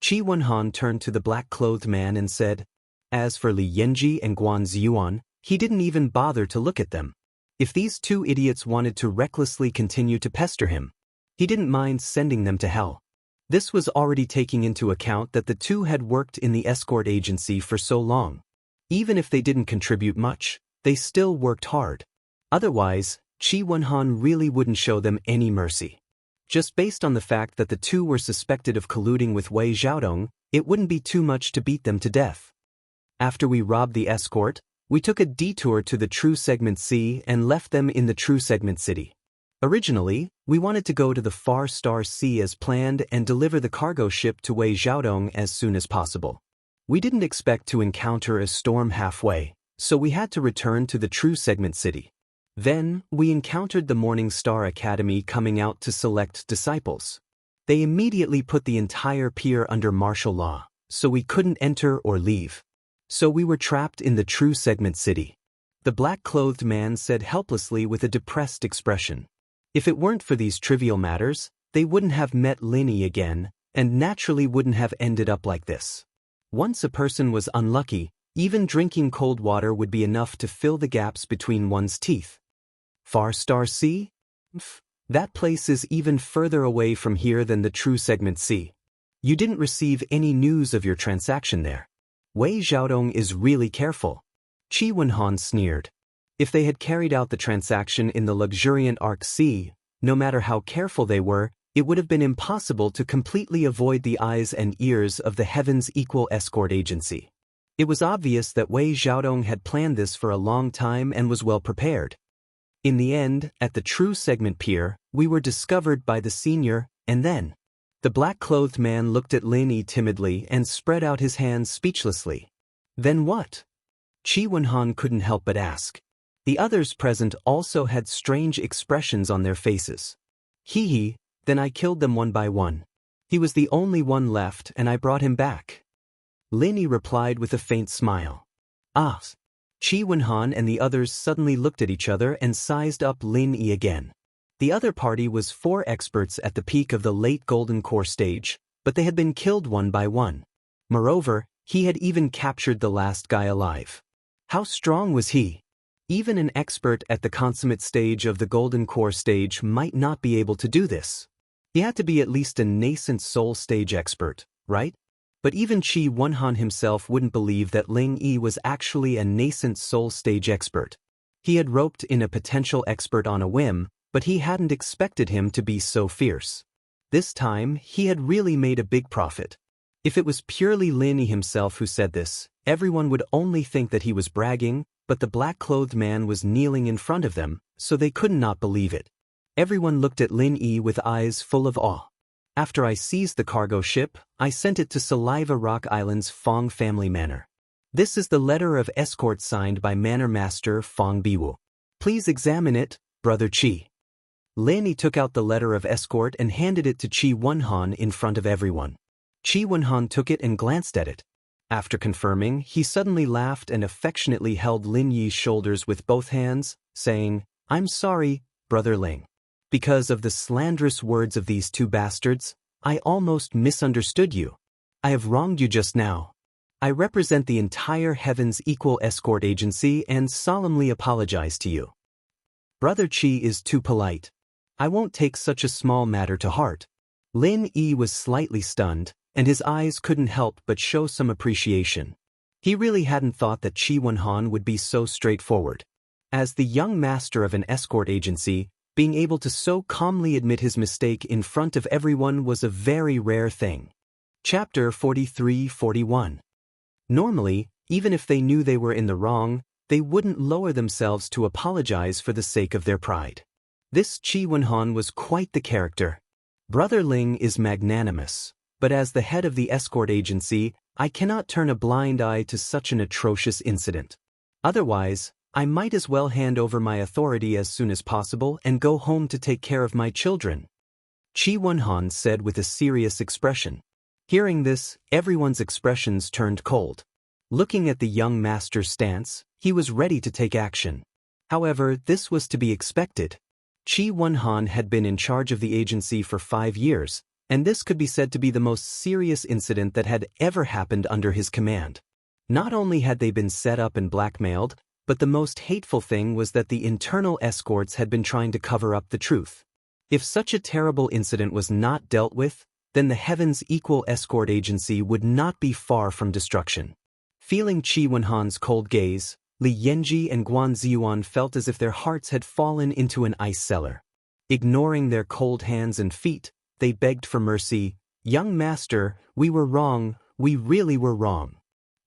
A: Qi Wenhan turned to the black-clothed man and said, As for Li Yanji and Guan Ziyuan, he didn't even bother to look at them. If these 2 idiots wanted to recklessly continue to pester him, he didn't mind sending them to hell. This was already taking into account that the 2 had worked in the escort agency for so long. Even if they didn't contribute much, they still worked hard. Otherwise, Qi Wenhan really wouldn't show them any mercy. Just based on the fact that the 2 were suspected of colluding with Wei Xiaodong, it wouldn't be too much to beat them to death. After we robbed the escort, we took a detour to the True Segment Sea and left them in the True Segment City. Originally, we wanted to go to the Far Star Sea as planned and deliver the cargo ship to Wei Xiaodong as soon as possible. We didn't expect to encounter a storm halfway, so we had to return to the True Segment City. Then, we encountered the Morning Star Academy coming out to select disciples. They immediately put the entire pier under martial law, so we couldn't enter or leave. So we were trapped in the True Segment City. The black-clothed man said helplessly with a depressed expression. If it weren't for these trivial matters, they wouldn't have met Lin Yi again, and naturally wouldn't have ended up like this. Once a person was unlucky, even drinking cold water would be enough to fill the gaps between one's teeth. Far Star Sea? That place is even further away from here than the true segment C. You didn't receive any news of your transaction there. Wei Xiaodong is really careful. Qi Wenhan sneered. If they had carried out the transaction in the luxuriant Arc C, no matter how careful they were, it would have been impossible to completely avoid the eyes and ears of the Heaven's Equal Escort Agency. It was obvious that Wei Xiaodong had planned this for a long time and was well prepared. In the end, at the true segment pier, we were discovered by the senior, and then. The black-clothed man looked at Lin Yi timidly and spread out his hands speechlessly. Then what? Qi Wenhan couldn't help but ask. The others present also had strange expressions on their faces. Hee, then I killed them one by one. He was the only one left and I brought him back. Lin Yi replied with a faint smile. Ah. Qi Wenhan and the others suddenly looked at each other and sized up Lin Yi again. The other party was 4 experts at the peak of the late Golden Core stage, but they had been killed one by one. Moreover, he had even captured the last guy alive. How strong was he? Even an expert at the consummate stage of the Golden Core stage might not be able to do this. He had to be at least a nascent soul stage expert, right? But even Qi Wenhan himself wouldn't believe that Ling Yi was actually a nascent soul stage expert. He had roped in a potential expert on a whim, but he hadn't expected him to be so fierce. This time, he had really made a big profit. If it was purely Lin Yi himself who said this, everyone would only think that he was bragging, but the black-clothed man was kneeling in front of them, so they could not believe it. Everyone looked at Lin Yi with eyes full of awe. After I seized the cargo ship, I sent it to Saliva Rock Island's Fong family manor. This is the letter of escort signed by Manor Master Fong Biwu. Please examine it, Brother Qi. Lin Yi took out the letter of escort and handed it to Qi Wenhan in front of everyone. Qi Wenhan took it and glanced at it. After confirming, he suddenly laughed and affectionately held Lin Yi's shoulders with both hands, saying, I'm sorry, Brother Ling. Because of the slanderous words of these 2 bastards, I almost misunderstood you. I have wronged you just now. I represent the entire Heaven's Equal Escort Agency and solemnly apologize to you. Brother Qi is too polite. I won't take such a small matter to heart. Lin Yi was slightly stunned, and his eyes couldn't help but show some appreciation. He really hadn't thought that Qi Wenhan would be so straightforward. As the young master of an escort agency, being able to so calmly admit his mistake in front of everyone was a very rare thing. Chapter 43-41. Normally, even if they knew they were in the wrong, they wouldn't lower themselves to apologize for the sake of their pride. This Qi Wenhan was quite the character. Brother Ling is magnanimous, but as the head of the escort agency, I cannot turn a blind eye to such an atrocious incident. Otherwise, I might as well hand over my authority as soon as possible and go home to take care of my children. Qi Wenhan said with a serious expression. Hearing this, everyone's expressions turned cold. Looking at the young master's stance, he was ready to take action. However, this was to be expected. Qi Wenhan had been in charge of the agency for 5 years, and this could be said to be the most serious incident that had ever happened under his command. Not only had they been set up and blackmailed, but the most hateful thing was that the internal escorts had been trying to cover up the truth. If such a terrible incident was not dealt with, then the Heaven's Equal Escort Agency would not be far from destruction. Feeling Qi Wenhan's cold gaze, Li Yanji and Guan Ziyuan felt as if their hearts had fallen into an ice cellar. Ignoring their cold hands and feet, they begged for mercy. Young master, we were wrong, we really were wrong.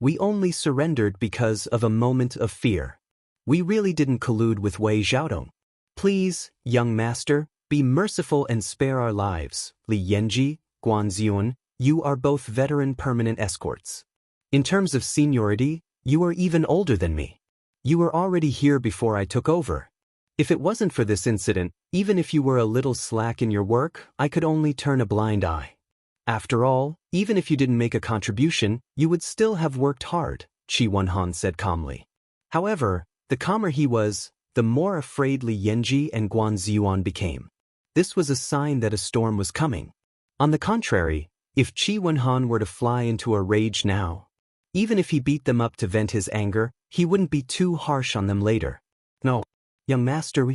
A: We only surrendered because of a moment of fear. We really didn't collude with Wei Xiaodong. Please, young master, be merciful and spare our lives. Li Yanji, Guan Ziyuan, you are both veteran permanent escorts. In terms of seniority, you are even older than me. You were already here before I took over. If it wasn't for this incident, even if you were a little slack in your work, I could only turn a blind eye. After all, even if you didn't make a contribution, you would still have worked hard, Qi Wenhan said calmly. However, the calmer he was, the more afraid Li Yanji and Guan Ziyuan became. This was a sign that a storm was coming. On the contrary, if Qi Wenhan were to fly into a rage now, even if he beat them up to vent his anger, he wouldn't be too harsh on them later. No, young master,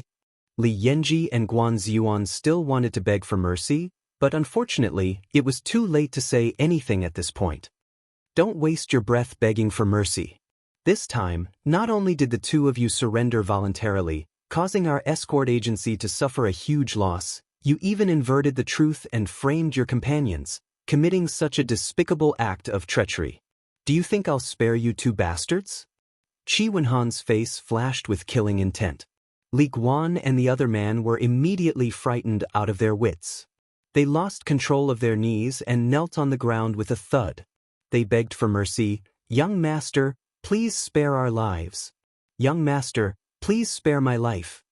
A: Li Yanji and Guan Ziyuan still wanted to beg for mercy, but unfortunately, it was too late to say anything at this point. Don't waste your breath begging for mercy. This time, not only did the two of you surrender voluntarily, causing our escort agency to suffer a huge loss, you even inverted the truth and framed your companions, committing such a despicable act of treachery. Do you think I'll spare you two bastards? Qi Wenhan's face flashed with killing intent. Li Guan and the other man were immediately frightened out of their wits. They lost control of their knees and knelt on the ground with a thud. They begged for mercy. Young master, please spare our lives. Young master, please spare my life.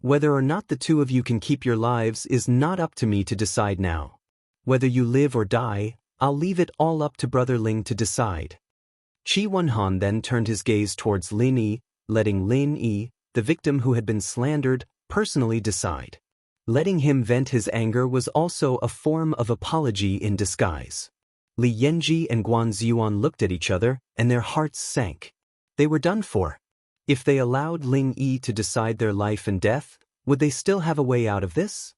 A: Whether or not the two of you can keep your lives is not up to me to decide now. Whether you live or die, I'll leave it all up to Brother Ling to decide. Qi Wenhan then turned his gaze towards Lin Yi, letting Lin Yi, the victim who had been slandered, personally decide. Letting him vent his anger was also a form of apology in disguise. Li Yanji and Guan Ziyuan looked at each other, and their hearts sank. They were done for. If they allowed Ling Yi to decide their life and death, would they still have a way out of this?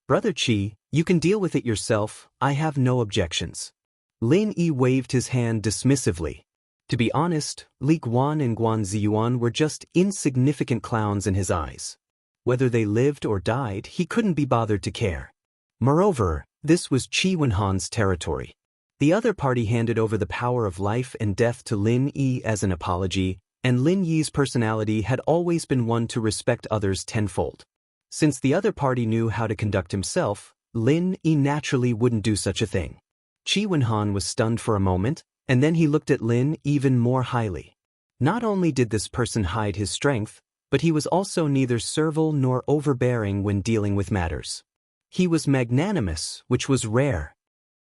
A: Brother Qi, you can deal with it yourself, I have no objections. Lin Yi waved his hand dismissively. To be honest, Li Guan and Guan Ziyuan were just insignificant clowns in his eyes. Whether they lived or died, he couldn't be bothered to care. Moreover, this was Qi Wenhan's territory. The other party handed over the power of life and death to Lin Yi as an apology, and Lin Yi's personality had always been one to respect others tenfold. Since the other party knew how to conduct himself, Lin Yi naturally wouldn't do such a thing. Qi Wenhan was stunned for a moment, and then he looked at Lin even more highly. Not only did this person hide his strength, but he was also neither servile nor overbearing when dealing with matters. He was magnanimous, which was rare.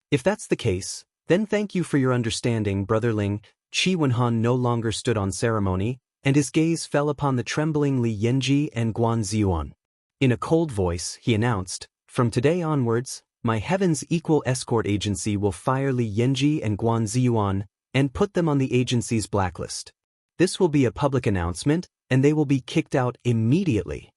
A: If that's the case, then thank you for your understanding, Brother Ling. Qi Wenhan no longer stood on ceremony, and his gaze fell upon the trembling Li Yanji and Guan Ziyuan. In a cold voice, he announced, "From today onwards, my Heaven's Equal Escort Agency will fire Li Yanji and Guan Ziyuan and put them on the agency's blacklist. This will be a public announcement, and they will be kicked out immediately."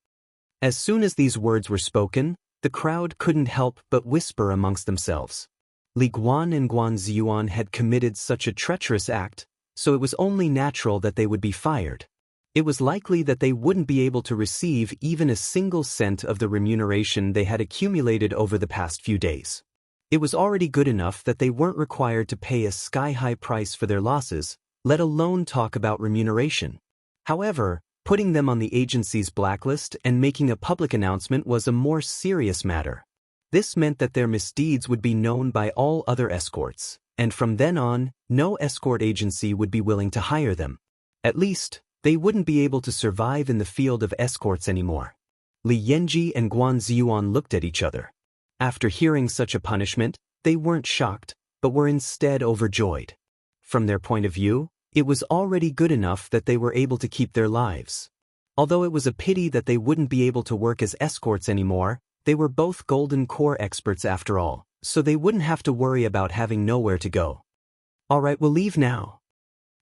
A: As soon as these words were spoken, the crowd couldn't help but whisper amongst themselves. Li Guan and Guan Ziyuan had committed such a treacherous act, so it was only natural that they would be fired. It was likely that they wouldn't be able to receive even a single cent of the remuneration they had accumulated over the past few days. It was already good enough that they weren't required to pay a sky-high price for their losses, let alone talk about remuneration. However, putting them on the agency's blacklist and making a public announcement was a more serious matter. This meant that their misdeeds would be known by all other escorts, and from then on, no escort agency would be willing to hire them. At least, they wouldn't be able to survive in the field of escorts anymore. Li Yanji and Guan Ziyuan looked at each other. After hearing such a punishment, they weren't shocked, but were instead overjoyed. From their point of view, it was already good enough that they were able to keep their lives. Although it was a pity that they wouldn't be able to work as escorts anymore, they were both Golden Core experts after all, so they wouldn't have to worry about having nowhere to go. Alright, we'll leave now.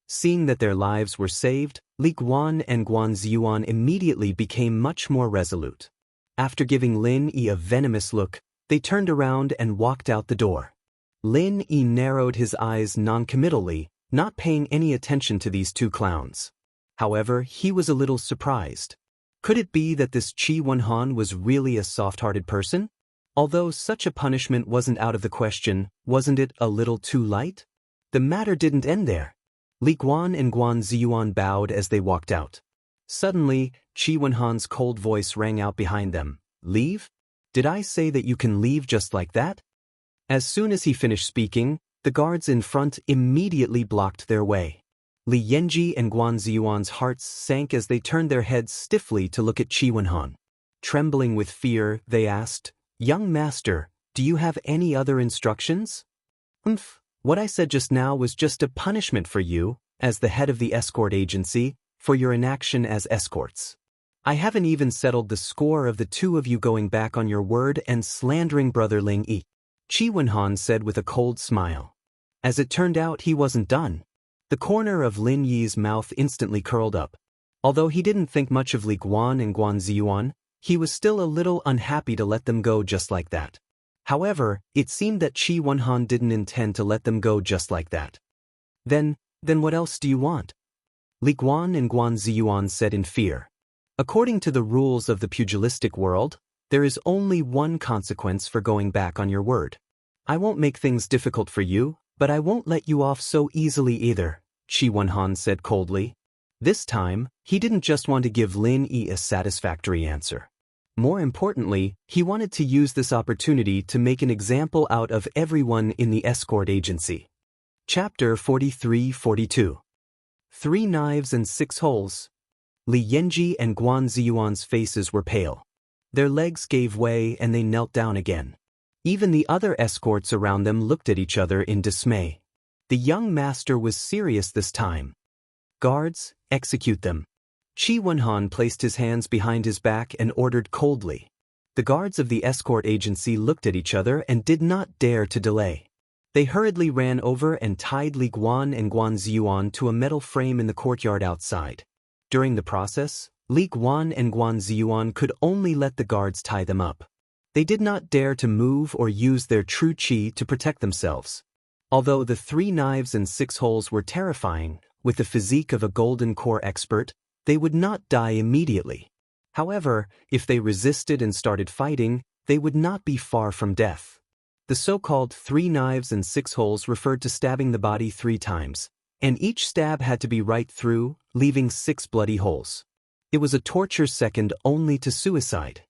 A: Seeing that their lives were saved, Li Guan and Guan Ziyuan immediately became much more resolute. After giving Lin Yi a venomous look, they turned around and walked out the door. Lin Yi narrowed his eyes noncommittally, not paying any attention to these two clowns. However, he was a little surprised. Could it be that this Qi Wenhan was really a soft-hearted person? Although such a punishment wasn't out of the question, wasn't it a little too light? The matter didn't end there. Li Guan and Guan Ziyuan bowed as they walked out. Suddenly, Qi Wenhan's cold voice rang out behind them. "Leave? Did I say that you can leave just like that?" As soon as he finished speaking, the guards in front immediately blocked their way. Li Yanji and Guan Ziyuan's hearts sank as they turned their heads stiffly to look at Qi Wenhan. Trembling with fear, they asked, "Young master, do you have any other instructions?" What I said just now was just a punishment for you, as the head of the escort agency, for your inaction as escorts. I haven't even settled the score of the two of you going back on your word and slandering Brother Ling Yi," Qi Wenhan said with a cold smile. As it turned out, he wasn't done. The corner of Lin Yi's mouth instantly curled up. Although he didn't think much of Li Guan and Guan Ziyuan, he was still a little unhappy to let them go just like that. However, it seemed that Qi Wenhan didn't intend to let them go just like that. Then what else do you want? Li Guan and Guan Ziyuan said in fear. According to the rules of the pugilistic world, there is only one consequence for going back on your word. I won't make things difficult for you, but I won't let you off so easily either, Qi Wenhan said coldly. This time, he didn't just want to give Lin Yi a satisfactory answer. More importantly, he wanted to use this opportunity to make an example out of everyone in the escort agency. Chapter 43-42. 3 Knives and 6 Holes. Li Yanji and Guan Ziyuan's faces were pale. Their legs gave way and they knelt down again. Even the other escorts around them looked at each other in dismay. The young master was serious this time. Guards, execute them. Qi Wenhan placed his hands behind his back and ordered coldly. The guards of the escort agency looked at each other and did not dare to delay. They hurriedly ran over and tied Li Guan and Guan Ziyuan to a metal frame in the courtyard outside. During the process, Li Guan and Guan Ziyuan could only let the guards tie them up. They did not dare to move or use their true qi to protect themselves. Although the 3 Knives and 6 Holes were terrifying, with the physique of a golden core expert, they would not die immediately. However, if they resisted and started fighting, they would not be far from death. The so-called 3 Knives and 6 Holes referred to stabbing the body 3 times, and each stab had to be right through, leaving 6 bloody holes. It was a torture second only to suicide.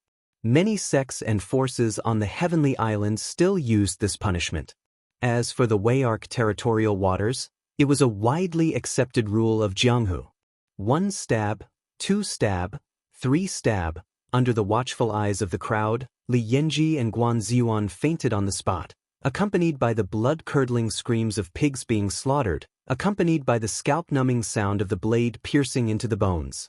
A: Many sects and forces on the Heavenly Island still used this punishment. As for the Wayark territorial waters, it was a widely accepted rule of Jianghu. 1 stab, 2 stab, 3 stab. Under the watchful eyes of the crowd, Li Yanji and Guan Ziyuan fainted on the spot, accompanied by the blood-curdling screams of pigs being slaughtered, accompanied by the scalp-numbing sound of the blade piercing into the bones.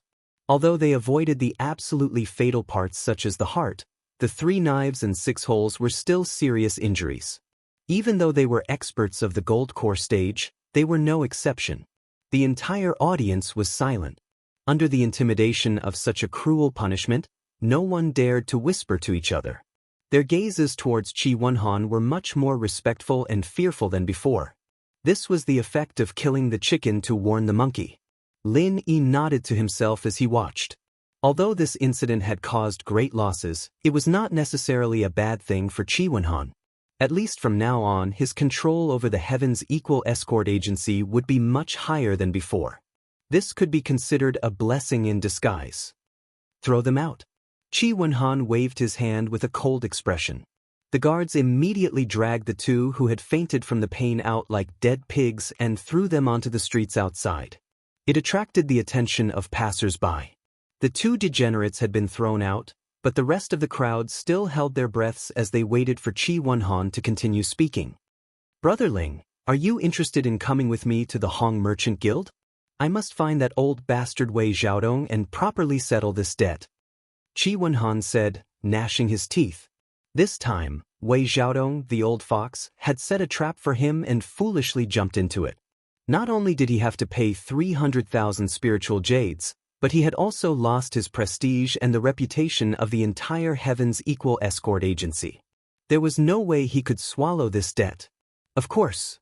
A: Although they avoided the absolutely fatal parts such as the heart, the 3 Knives and 6 Holes were still serious injuries. Even though they were experts of the gold core stage, they were no exception. The entire audience was silent. Under the intimidation of such a cruel punishment, no one dared to whisper to each other. Their gazes towards Qi Wenhan were much more respectful and fearful than before. This was the effect of killing the chicken to warn the monkey. Lin Yi nodded to himself as he watched. Although this incident had caused great losses, it was not necessarily a bad thing for Qi Wenhan. At least from now on, his control over the Heaven's Equal Escort Agency would be much higher than before. This could be considered a blessing in disguise. Throw them out. Qi Wenhan waved his hand with a cold expression. The guards immediately dragged the 2 who had fainted from the pain out like dead pigs and threw them onto the streets outside. It attracted the attention of passers-by. The 2 degenerates had been thrown out, but the rest of the crowd still held their breaths as they waited for Qi Wenhan to continue speaking. Brother Ling, are you interested in coming with me to the Hong Merchant Guild? I must find that old bastard Wei Xiaodong and properly settle this debt. Qi Wenhan said, gnashing his teeth. This time, Wei Xiaodong, the old fox, had set a trap for him and foolishly jumped into it. Not only did he have to pay 300,000 spiritual jades, but he had also lost his prestige and the reputation of the entire Heaven's Equal Escort Agency. There was no way he could swallow this debt. Of course.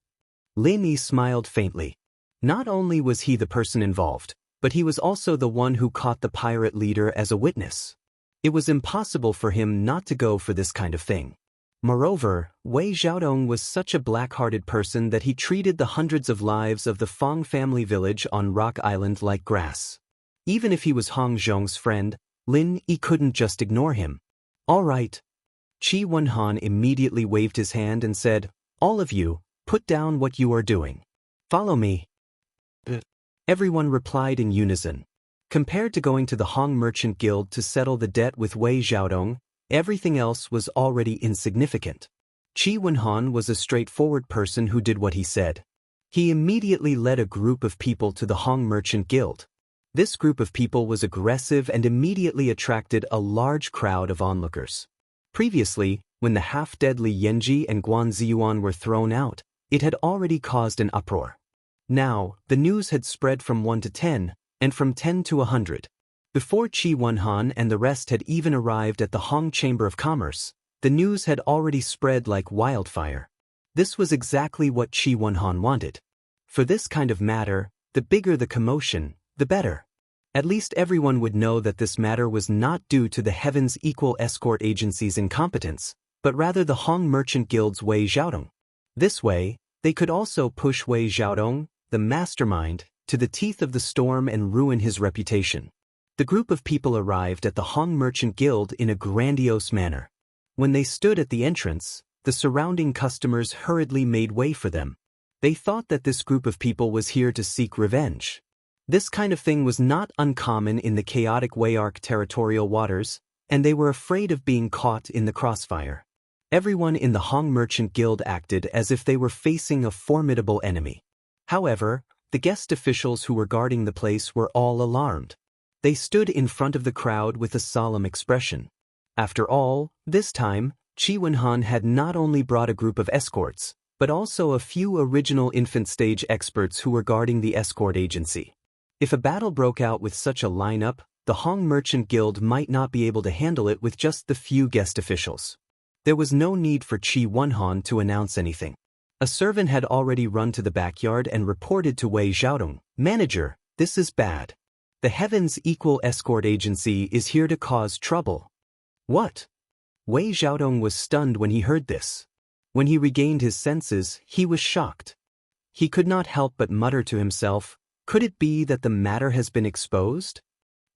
A: Lin Yi smiled faintly. Not only was he the person involved, but he was also the one who caught the pirate leader as a witness. It was impossible for him not to go for this kind of thing. Moreover, Wei Xiaodong was such a black-hearted person that he treated the hundreds of lives of the Fong family village on Rock Island like grass. Even if he was Hong Zhong's friend, Lin Yi couldn't just ignore him. All right. Qi Wenhan immediately waved his hand and said, all of you, put down what you are doing. Follow me. Everyone replied in unison. Compared to going to the Hong Merchant Guild to settle the debt with Wei Xiaodong, everything else was already insignificant. Qi Wenhan was a straightforward person who did what he said. He immediately led a group of people to the Hong Merchant Guild. This group of people was aggressive and immediately attracted a large crowd of onlookers. Previously, when the half-dead Li Yanji and Guan Ziyuan were thrown out, it had already caused an uproar. Now, the news had spread from 1 to 10, and from 10 to 100. Before Qi Wenhan and the rest had even arrived at the Hong Chamber of Commerce, the news had already spread like wildfire. This was exactly what Qi Wenhan wanted. For this kind of matter, the bigger the commotion, the better. At least everyone would know that this matter was not due to the Heaven's Equal Escort Agency's incompetence, but rather the Hong Merchant Guild's Wei Xiaodong. This way, they could also push Wei Xiaodong, the mastermind, to the teeth of the storm and ruin his reputation. The group of people arrived at the Hong Merchant Guild in a grandiose manner. When they stood at the entrance, the surrounding customers hurriedly made way for them. They thought that this group of people was here to seek revenge. This kind of thing was not uncommon in the chaotic Wei-Arc territorial waters, and they were afraid of being caught in the crossfire. Everyone in the Hong Merchant Guild acted as if they were facing a formidable enemy. However, the guest officials who were guarding the place were all alarmed. They stood in front of the crowd with a solemn expression. After all, this time, Qi Wenhan had not only brought a group of escorts, but also a few original infant stage experts who were guarding the escort agency. If a battle broke out with such a lineup, the Hong Merchant Guild might not be able to handle it with just the few guest officials. There was no need for Qi Wenhan to announce anything. A servant had already run to the backyard and reported to Wei Xiaodong, "Manager, this is bad. The Heaven's Equal Escort Agency is here to cause trouble." What? Wei Xiaodong was stunned when he heard this. When he regained his senses, he was shocked. He could not help but mutter to himself, "Could it be that the matter has been exposed?"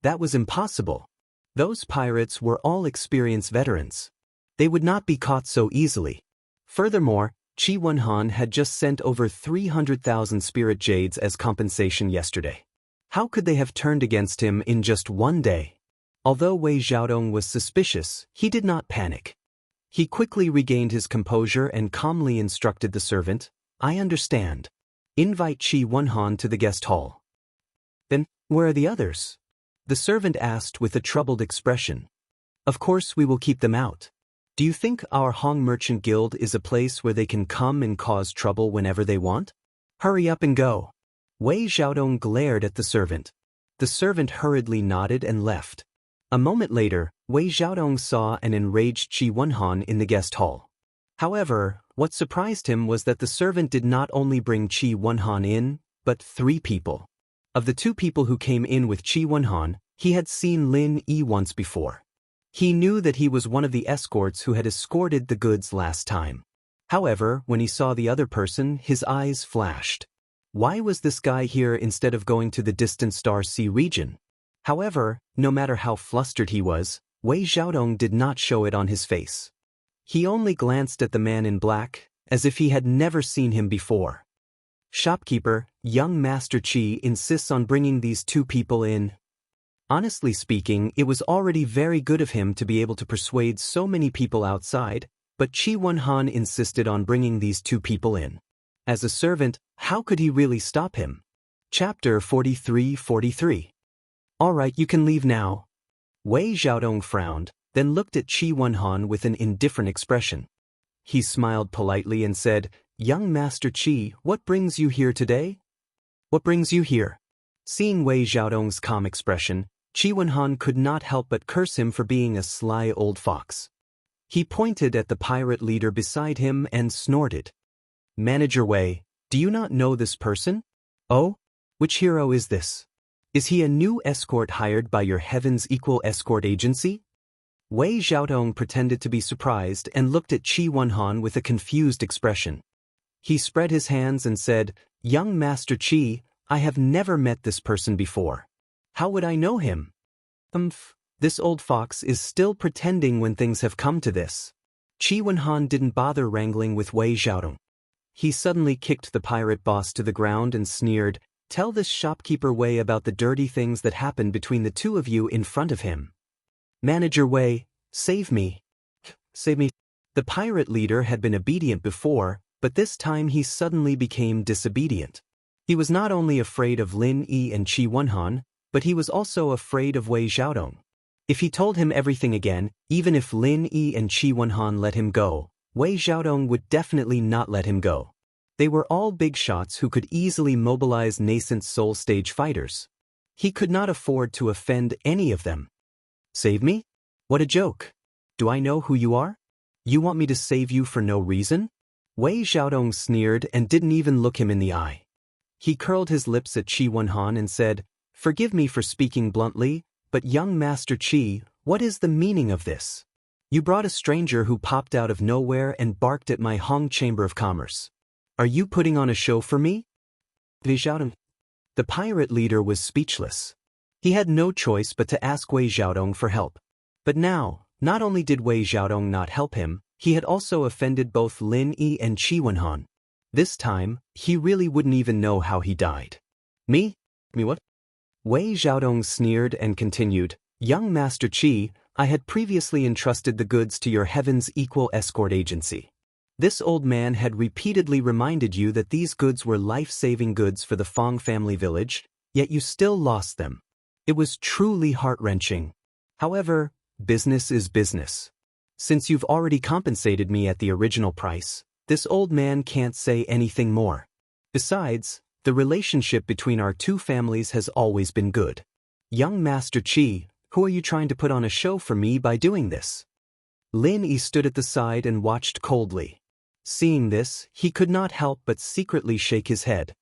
A: That was impossible. Those pirates were all experienced veterans. They would not be caught so easily. Furthermore, Qi Wenhan had just sent over 300,000 spirit jades as compensation yesterday. How could they have turned against him in just one day? Although Wei Xiaodong was suspicious, he did not panic. He quickly regained his composure and calmly instructed the servant, "I understand. Invite Qi Wenhan to the guest hall." "Then, where are the others?" the servant asked with a troubled expression. "Of course we will keep them out. Do you think our Hong Merchant Guild is a place where they can come and cause trouble whenever they want? Hurry up and go." Wei Xiaodong glared at the servant. The servant hurriedly nodded and left. A moment later, Wei Xiaodong saw an enraged Qi Wenhan in the guest hall. However, what surprised him was that the servant did not only bring Qi Wenhan in, but 3 people. Of the 2 people who came in with Qi Wenhan, he had seen Lin Yi once before. He knew that he was one of the escorts who had escorted the goods last time. However, when he saw the other person, his eyes flashed. Why was this guy here instead of going to the distant Star Sea region? However, no matter how flustered he was, Wei Xiaodong did not show it on his face. He only glanced at the man in black, as if he had never seen him before. "Shopkeeper, young Master Qi insists on bringing these 2 people in." Honestly speaking, it was already very good of him to be able to persuade so many people outside, but Qi Wenhan insisted on bringing these 2 people in. As a servant, how could he really stop him? Chapter 43-43. "All right, you can leave now." Wei Xiaodong frowned, then looked at Qi Wenhan with an indifferent expression. He smiled politely and said, "Young Master Qi, what brings you here today?" "What brings you here?" Seeing Wei Xiaodong's calm expression, Qi Wenhan could not help but curse him for being a sly old fox. He pointed at the pirate leader beside him and snorted. "Manager Wei, do you not know this person?" "Oh? Which hero is this? Is he a new escort hired by your Heaven's Equal Escort Agency?" Wei Xiaodong pretended to be surprised and looked at Qi Wenhan with a confused expression. He spread his hands and said, "Young Master Qi, I have never met this person before. How would I know him?" This old fox is still pretending when things have come to this." Qi Wenhan didn't bother wrangling with Wei Xiaodong. He suddenly kicked the pirate boss to the ground and sneered, "Tell this shopkeeper Wei about the dirty things that happened between the 2 of you in front of him." "Manager Wei, save me. Save me." The pirate leader had been obedient before, but this time he suddenly became disobedient. He was not only afraid of Lin Yi and Qi Wenhan, but he was also afraid of Wei Xiaodong. If he told him everything again, even if Lin Yi and Qi Wenhan let him go, Wei Xiaodong would definitely not let him go. They were all big shots who could easily mobilize nascent soul stage fighters. He could not afford to offend any of them. Save me? What a joke. Do I know who you are? You want me to save you for no reason? Wei Xiaodong sneered and didn't even look him in the eye. He curled his lips at Qi Wenhan and said, "Forgive me for speaking bluntly, but young Master Qi, what is the meaning of this? You brought a stranger who popped out of nowhere and barked at my Hong Chamber of Commerce. Are you putting on a show for me?" Wei Xiaodong. The pirate leader was speechless. He had no choice but to ask Wei Xiaodong for help. But now, not only did Wei Xiaodong not help him, he had also offended both Lin Yi and Qi Wenhan. This time, he really wouldn't even know how he died. Me? Me what? Wei Xiaodong sneered and continued, "Young Master Qi, I had previously entrusted the goods to your Heaven's Equal Escort Agency. This old man had repeatedly reminded you that these goods were life-saving goods for the Fong family village, yet you still lost them. It was truly heart-wrenching. However, business is business. Since you've already compensated me at the original price, this old man can't say anything more. Besides, the relationship between our two families has always been good. Young Master Qi, who are you trying to put on a show for me by doing this?" Lin Yi stood at the side and watched coldly. Seeing this, he could not help but secretly shake his head.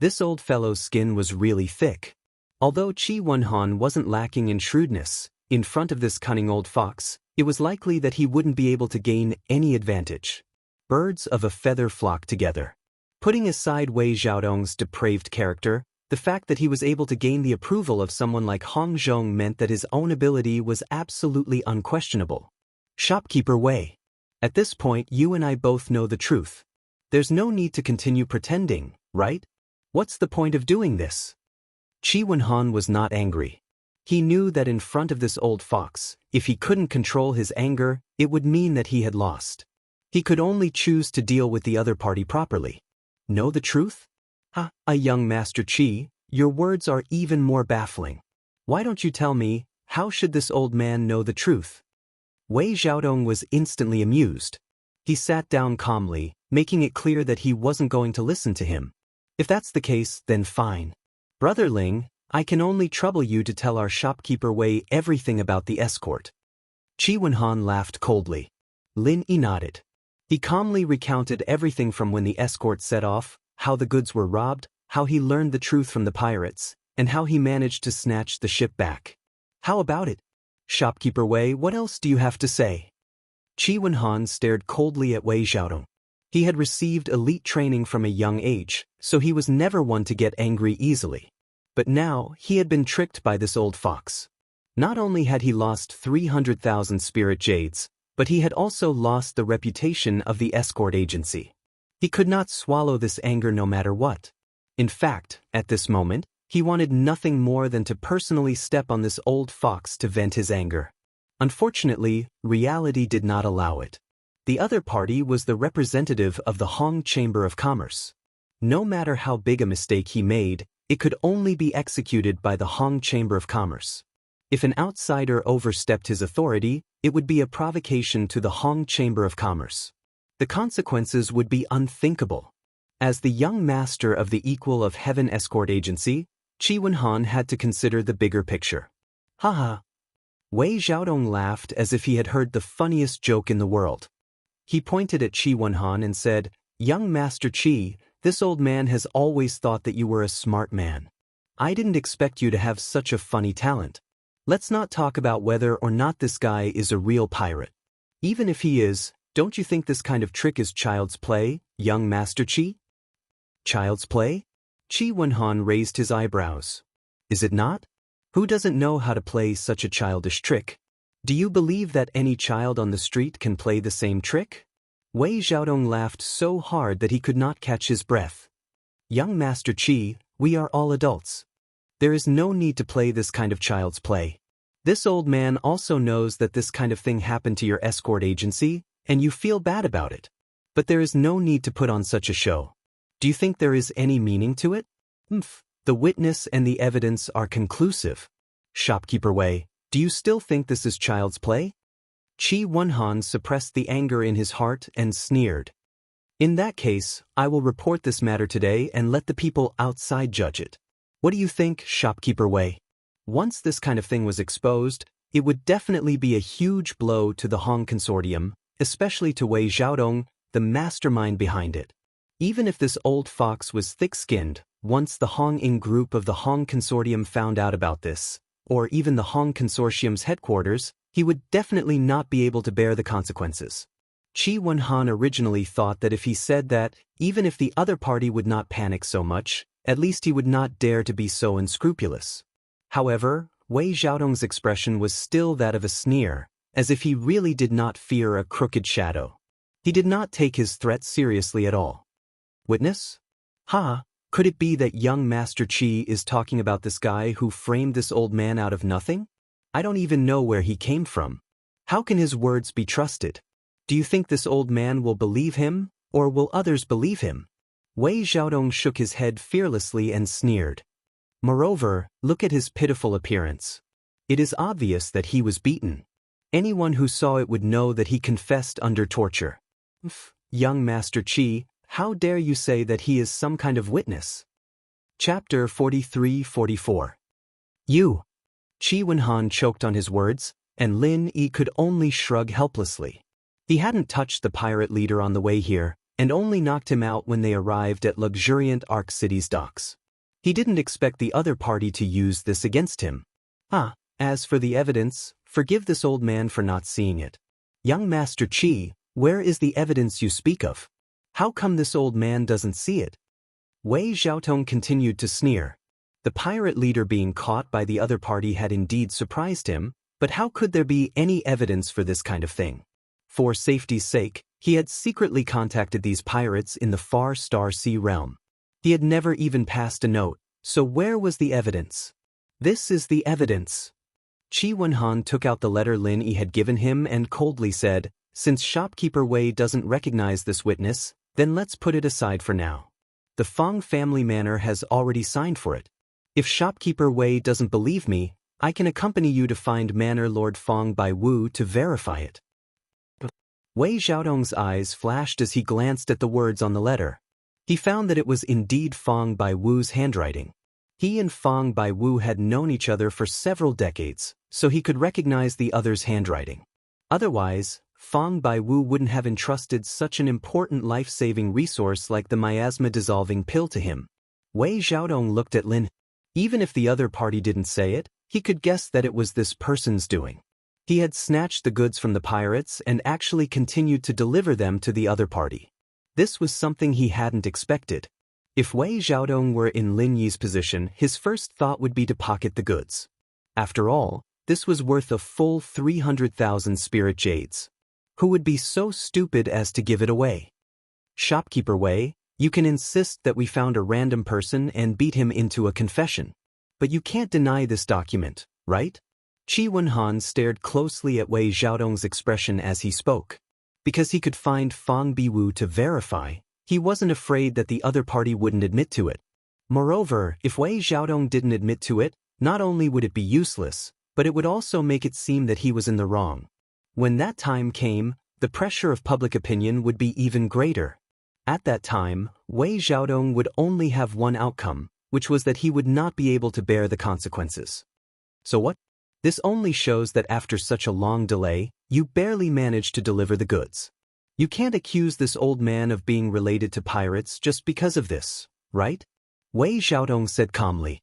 A: This old fellow's skin was really thick. Although Qi Wenhan wasn't lacking in shrewdness, in front of this cunning old fox, it was likely that he wouldn't be able to gain any advantage. Birds of a feather flock together. Putting aside Wei Xiaodong's depraved character, the fact that he was able to gain the approval of someone like Hong Zhong meant that his own ability was absolutely unquestionable. "Shopkeeper Wei. At this point you and I both know the truth. There's no need to continue pretending, right? What's the point of doing this?" Qi Wenhan was not angry. He knew that in front of this old fox, if he couldn't control his anger, it would mean that he had lost. He could only choose to deal with the other party properly. Know the truth? A young Master Qi, your words are even more baffling. Why don't you tell me, how should this old man know the truth? Wei Xiaodong was instantly amused. He sat down calmly, making it clear that he wasn't going to listen to him. "If that's the case, then fine. Brother Ling, I can only trouble you to tell our shopkeeper Wei everything about the escort." Qi Wenhan laughed coldly. Lin Yi nodded. He calmly recounted everything from when the escort set off, how the goods were robbed, how he learned the truth from the pirates, and how he managed to snatch the ship back. "How about it? Shopkeeper Wei, what else do you have to say?" Qi Wenhan stared coldly at Wei Xiaodong. He had received elite training from a young age, so he was never one to get angry easily. But now, he had been tricked by this old fox. Not only had he lost 300,000 spirit jades, but he had also lost the reputation of the escort agency. He could not swallow this anger no matter what. In fact, at this moment, he wanted nothing more than to personally step on this old fox to vent his anger. Unfortunately, reality did not allow it. The other party was the representative of the Hong Chamber of Commerce. No matter how big a mistake he made, it could only be executed by the Hong Chamber of Commerce. If an outsider overstepped his authority, it would be a provocation to the Hong Chamber of Commerce. The consequences would be unthinkable. As the young master of the Equal of Heaven Escort Agency, Qi Wenhan had to consider the bigger picture. Haha. Wei Xiaodong laughed as if he had heard the funniest joke in the world. He pointed at Qi Wenhan and said, "Young Master Qi, this old man has always thought that you were a smart man. I didn't expect you to have such a funny talent. Let's not talk about whether or not this guy is a real pirate. Even if he is, don't you think this kind of trick is child's play, young Master Qi?" "Child's play?" Qi Wenhan raised his eyebrows. "Is it not? Who doesn't know how to play such a childish trick? Do you believe that any child on the street can play the same trick?" Wei Xiaodong laughed so hard that he could not catch his breath. "Young Master Qi, we are all adults. There is no need to play this kind of child's play. This old man also knows that this kind of thing happened to your escort agency, and you feel bad about it. But there is no need to put on such a show. Do you think there is any meaning to it? The witness and the evidence are conclusive. Shopkeeper Wei, do you still think this is child's play?" Qi Wenhan suppressed the anger in his heart and sneered. "In that case, I will report this matter today and let the people outside judge it." What do you think, shopkeeper Wei? Once this kind of thing was exposed, it would definitely be a huge blow to the Hong Consortium, especially to Wei Xiaodong, the mastermind behind it. Even if this old fox was thick-skinned, once the Hong In group of the Hong Consortium found out about this, or even the Hong Consortium's headquarters, he would definitely not be able to bear the consequences. Qi Wenhan originally thought that if he said that, even if the other party would not panic so much, at least he would not dare to be so unscrupulous. However, Wei Xiaodong's expression was still that of a sneer, as if he really did not fear a crooked shadow. He did not take his threat seriously at all. Witness? Could it be that young Master Qi is talking about this guy who framed this old man out of nothing? I don't even know where he came from. How can his words be trusted? Do you think this old man will believe him, or will others believe him? Wei Xiaodong shook his head fearlessly and sneered. Moreover, look at his pitiful appearance. It is obvious that he was beaten. Anyone who saw it would know that he confessed under torture. Young Master Qi, how dare you say that he is some kind of witness? Chapter 43-44. You. Qi Wenhan choked on his words, and Lin Yi could only shrug helplessly. He hadn't touched the pirate leader on the way here, and only knocked him out when they arrived at luxuriant Ark City's docks. He didn't expect the other party to use this against him. As for the evidence, forgive this old man for not seeing it. Young Master Qi, where is the evidence you speak of? How come this old man doesn't see it? Wei Xiaotong continued to sneer. The pirate leader being caught by the other party had indeed surprised him, but how could there be any evidence for this kind of thing? For safety's sake, he had secretly contacted these pirates in the far Star Sea realm. He had never even passed a note, so where was the evidence? This is the evidence. Qi Wenhan took out the letter Lin Yi had given him and coldly said, since shopkeeper Wei doesn't recognize this witness, then let's put it aside for now. The Fong family manor has already signed for it. If shopkeeper Wei doesn't believe me, I can accompany you to find Manor Lord Fong Bai Wu to verify it. Wei Xiaodong's eyes flashed as he glanced at the words on the letter. He found that it was indeed Fong Bai Wu's handwriting. He and Fong Bai Wu had known each other for several decades, so he could recognize the other's handwriting. Otherwise, Fong Bai Wu wouldn't have entrusted such an important life-saving resource like the miasma-dissolving pill to him. Wei Xiaodong looked at Lin. Even if the other party didn't say it, he could guess that it was this person's doing. He had snatched the goods from the pirates and actually continued to deliver them to the other party. This was something he hadn't expected. If Wei Xiaodong were in Lin Yi's position, his first thought would be to pocket the goods. After all, this was worth a full 300,000 spirit jades. Who would be so stupid as to give it away? Shopkeeper Wei, you can insist that we found a random person and beat him into a confession. But you can't deny this document, right? Qi Wenhan stared closely at Wei Xiaodong's expression as he spoke. Because he could find Fong Bai Wu to verify, he wasn't afraid that the other party wouldn't admit to it. Moreover, if Wei Xiaodong didn't admit to it, not only would it be useless, but it would also make it seem that he was in the wrong. When that time came, the pressure of public opinion would be even greater. At that time, Wei Xiaodong would only have one outcome, which was that he would not be able to bear the consequences. So what? This only shows that after such a long delay, you barely managed to deliver the goods. You can't accuse this old man of being related to pirates just because of this, right? Wei Xiaodong said calmly.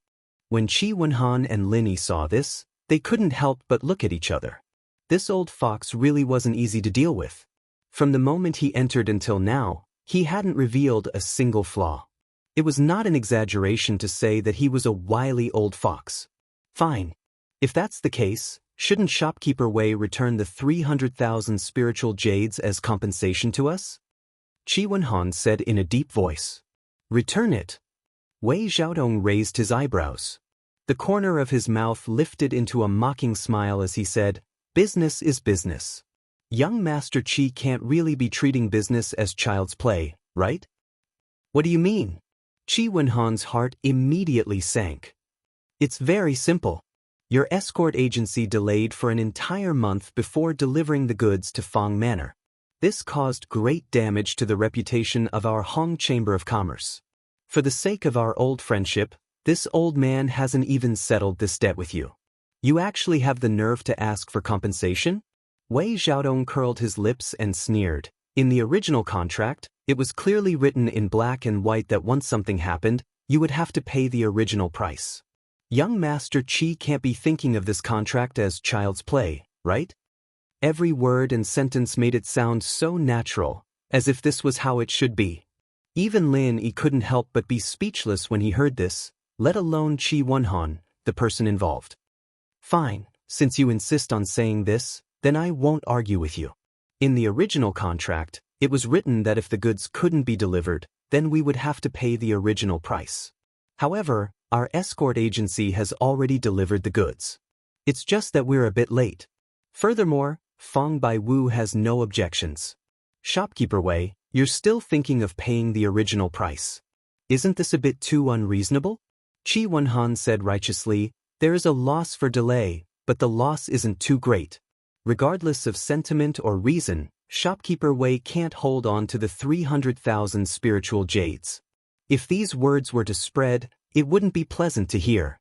A: When Qi Wenhan and Lin Yi saw this, they couldn't help but look at each other. This old fox really wasn't easy to deal with. From the moment he entered until now, he hadn't revealed a single flaw. It was not an exaggeration to say that he was a wily old fox. Fine. If that's the case, shouldn't shopkeeper Wei return the 300,000 spiritual jades as compensation to us? Qi Wenhan said in a deep voice. Return it. Wei Xiaodong raised his eyebrows. The corner of his mouth lifted into a mocking smile as he said, business is business. Young Master Qi can't really be treating business as child's play, right? What do you mean? Qi Wenhan's heart immediately sank. It's very simple. Your escort agency delayed for an entire month before delivering the goods to Fong Manor. This caused great damage to the reputation of our Hong Chamber of Commerce. For the sake of our old friendship, This old man hasn't even settled this debt with you. You actually have the nerve to ask for compensation? Wei Xiaodong curled his lips and sneered. In the original contract, it was clearly written in black and white that once something happened, you would have to pay the original price. Young Master Qi can't be thinking of this contract as child's play, right? Every word and sentence made it sound so natural, as if this was how it should be. Even Lin Yi couldn't help but be speechless when he heard this, let alone Qi Wenhan, the person involved. Fine, since you insist on saying this, then I won't argue with you. In the original contract, it was written that if the goods couldn't be delivered, then we would have to pay the original price. However, our escort agency has already delivered the goods. It's just that we're a bit late. Furthermore, Feng Baiwu has no objections. Shopkeeper Wei, you're still thinking of paying the original price. Isn't this a bit too unreasonable? Qi Wenhan said righteously, there is a loss for delay, but the loss isn't too great. Regardless of sentiment or reason, Shopkeeper Wei can't hold on to the 300,000 spiritual jades. If these words were to spread, it wouldn't be pleasant to hear.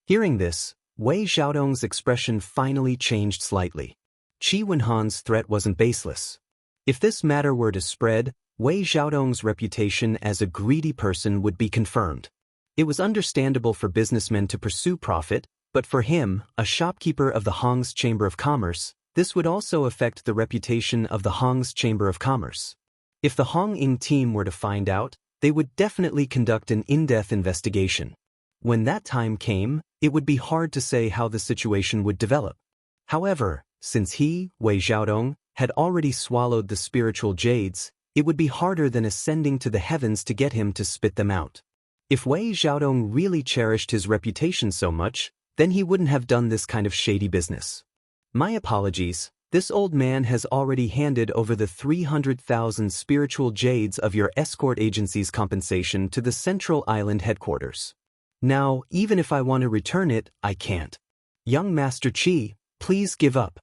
A: Hearing this, Wei Xiaodong's expression finally changed slightly. Qi Wenhan's threat wasn't baseless. If this matter were to spread, Wei Xiaodong's reputation as a greedy person would be confirmed. It was understandable for businessmen to pursue profit, but for him, a shopkeeper of the Hong's Chamber of Commerce, this would also affect the reputation of the Hong's Chamber of Commerce. If the Hong Ying team were to find out, they would definitely conduct an in-depth investigation. When that time came, it would be hard to say how the situation would develop. However, since he, Wei Xiaodong, had already swallowed the spiritual jades, it would be harder than ascending to the heavens to get him to spit them out. If Wei Xiaodong really cherished his reputation so much, then he wouldn't have done this kind of shady business. My apologies, this old man has already handed over the 300,000 spiritual jades of your escort agency's compensation to the Central Island headquarters. Now, even if I want to return it, I can't. Young Master Qi, please give up.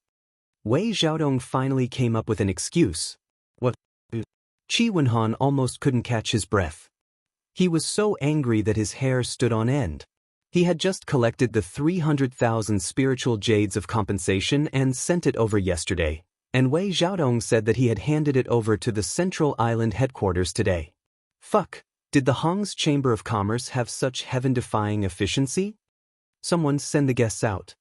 A: Wei Xiaodong finally came up with an excuse. What? Qi Wenhan almost couldn't catch his breath. He was so angry that his hair stood on end. He had just collected the 300,000 spiritual jades of compensation and sent it over yesterday, and Wei Xiaodong said that he had handed it over to the Central Island headquarters today. Fuck, did the Hong's Chamber of Commerce have such heaven-defying efficiency? Someone send the guests out.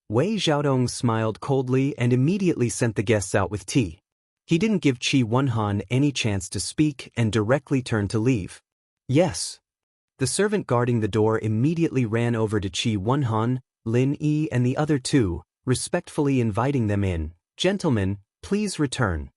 A: Wei Xiaodong smiled coldly and immediately sent the guests out with tea. He didn't give Qi Wenhan any chance to speak and directly turned to leave. Yes. The servant guarding the door immediately ran over to Qi Wenhan, Lin Yi and the other two, respectfully inviting them in. Gentlemen, please return.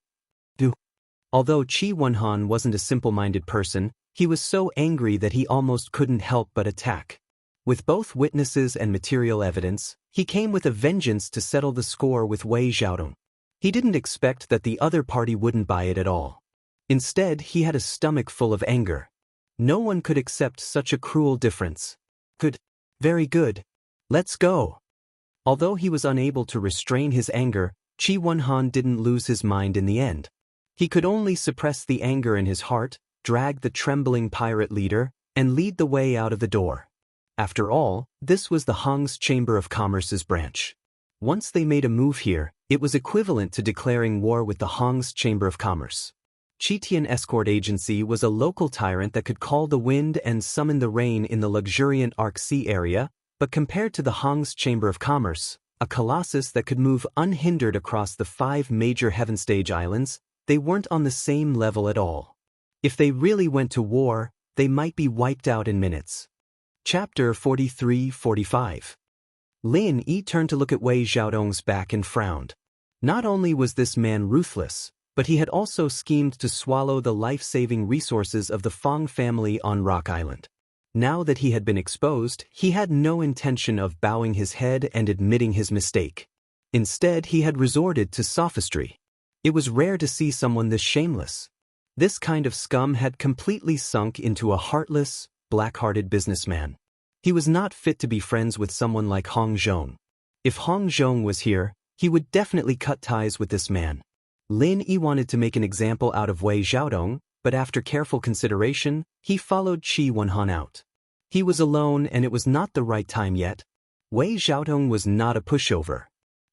A: Although Qi Wenhan wasn't a simple-minded person, he was so angry that he almost couldn't help but attack. With both witnesses and material evidence, he came with a vengeance to settle the score with Wei Xiaodong. He didn't expect that the other party wouldn't buy it at all. Instead, he had a stomach full of anger. No one could accept such a cruel difference. Good. Very good. Let's go. Although he was unable to restrain his anger, Qi Wenhan didn't lose his mind in the end. He could only suppress the anger in his heart, drag the trembling pirate leader, and lead the way out of the door. After all, this was the Hong's Chamber of Commerce's branch. Once they made a move here, it was equivalent to declaring war with the Hong's Chamber of Commerce. Qitian Escort Agency was a local tyrant that could call the wind and summon the rain in the luxuriant Arc Sea area, but compared to the Hong's Chamber of Commerce, a colossus that could move unhindered across the 5 major heaven stage islands, they weren't on the same level at all. If they really went to war, they might be wiped out in minutes. Chapter 43-45. Lin Yi turned to look at Wei Xiaodong's back and frowned. Not only was this man ruthless, but he had also schemed to swallow the life-saving resources of the Fong family on Rock Island. Now that he had been exposed, he had no intention of bowing his head and admitting his mistake. Instead, he had resorted to sophistry. It was rare to see someone this shameless. This kind of scum had completely sunk into a heartless, black-hearted businessman. He was not fit to be friends with someone like Hong Zhong. If Hong Zhong was here, he would definitely cut ties with this man. Lin Yi wanted to make an example out of Wei Xiaodong, but after careful consideration, he followed Qi Wenhan out. He was alone and it was not the right time yet. Wei Xiaotong was not a pushover.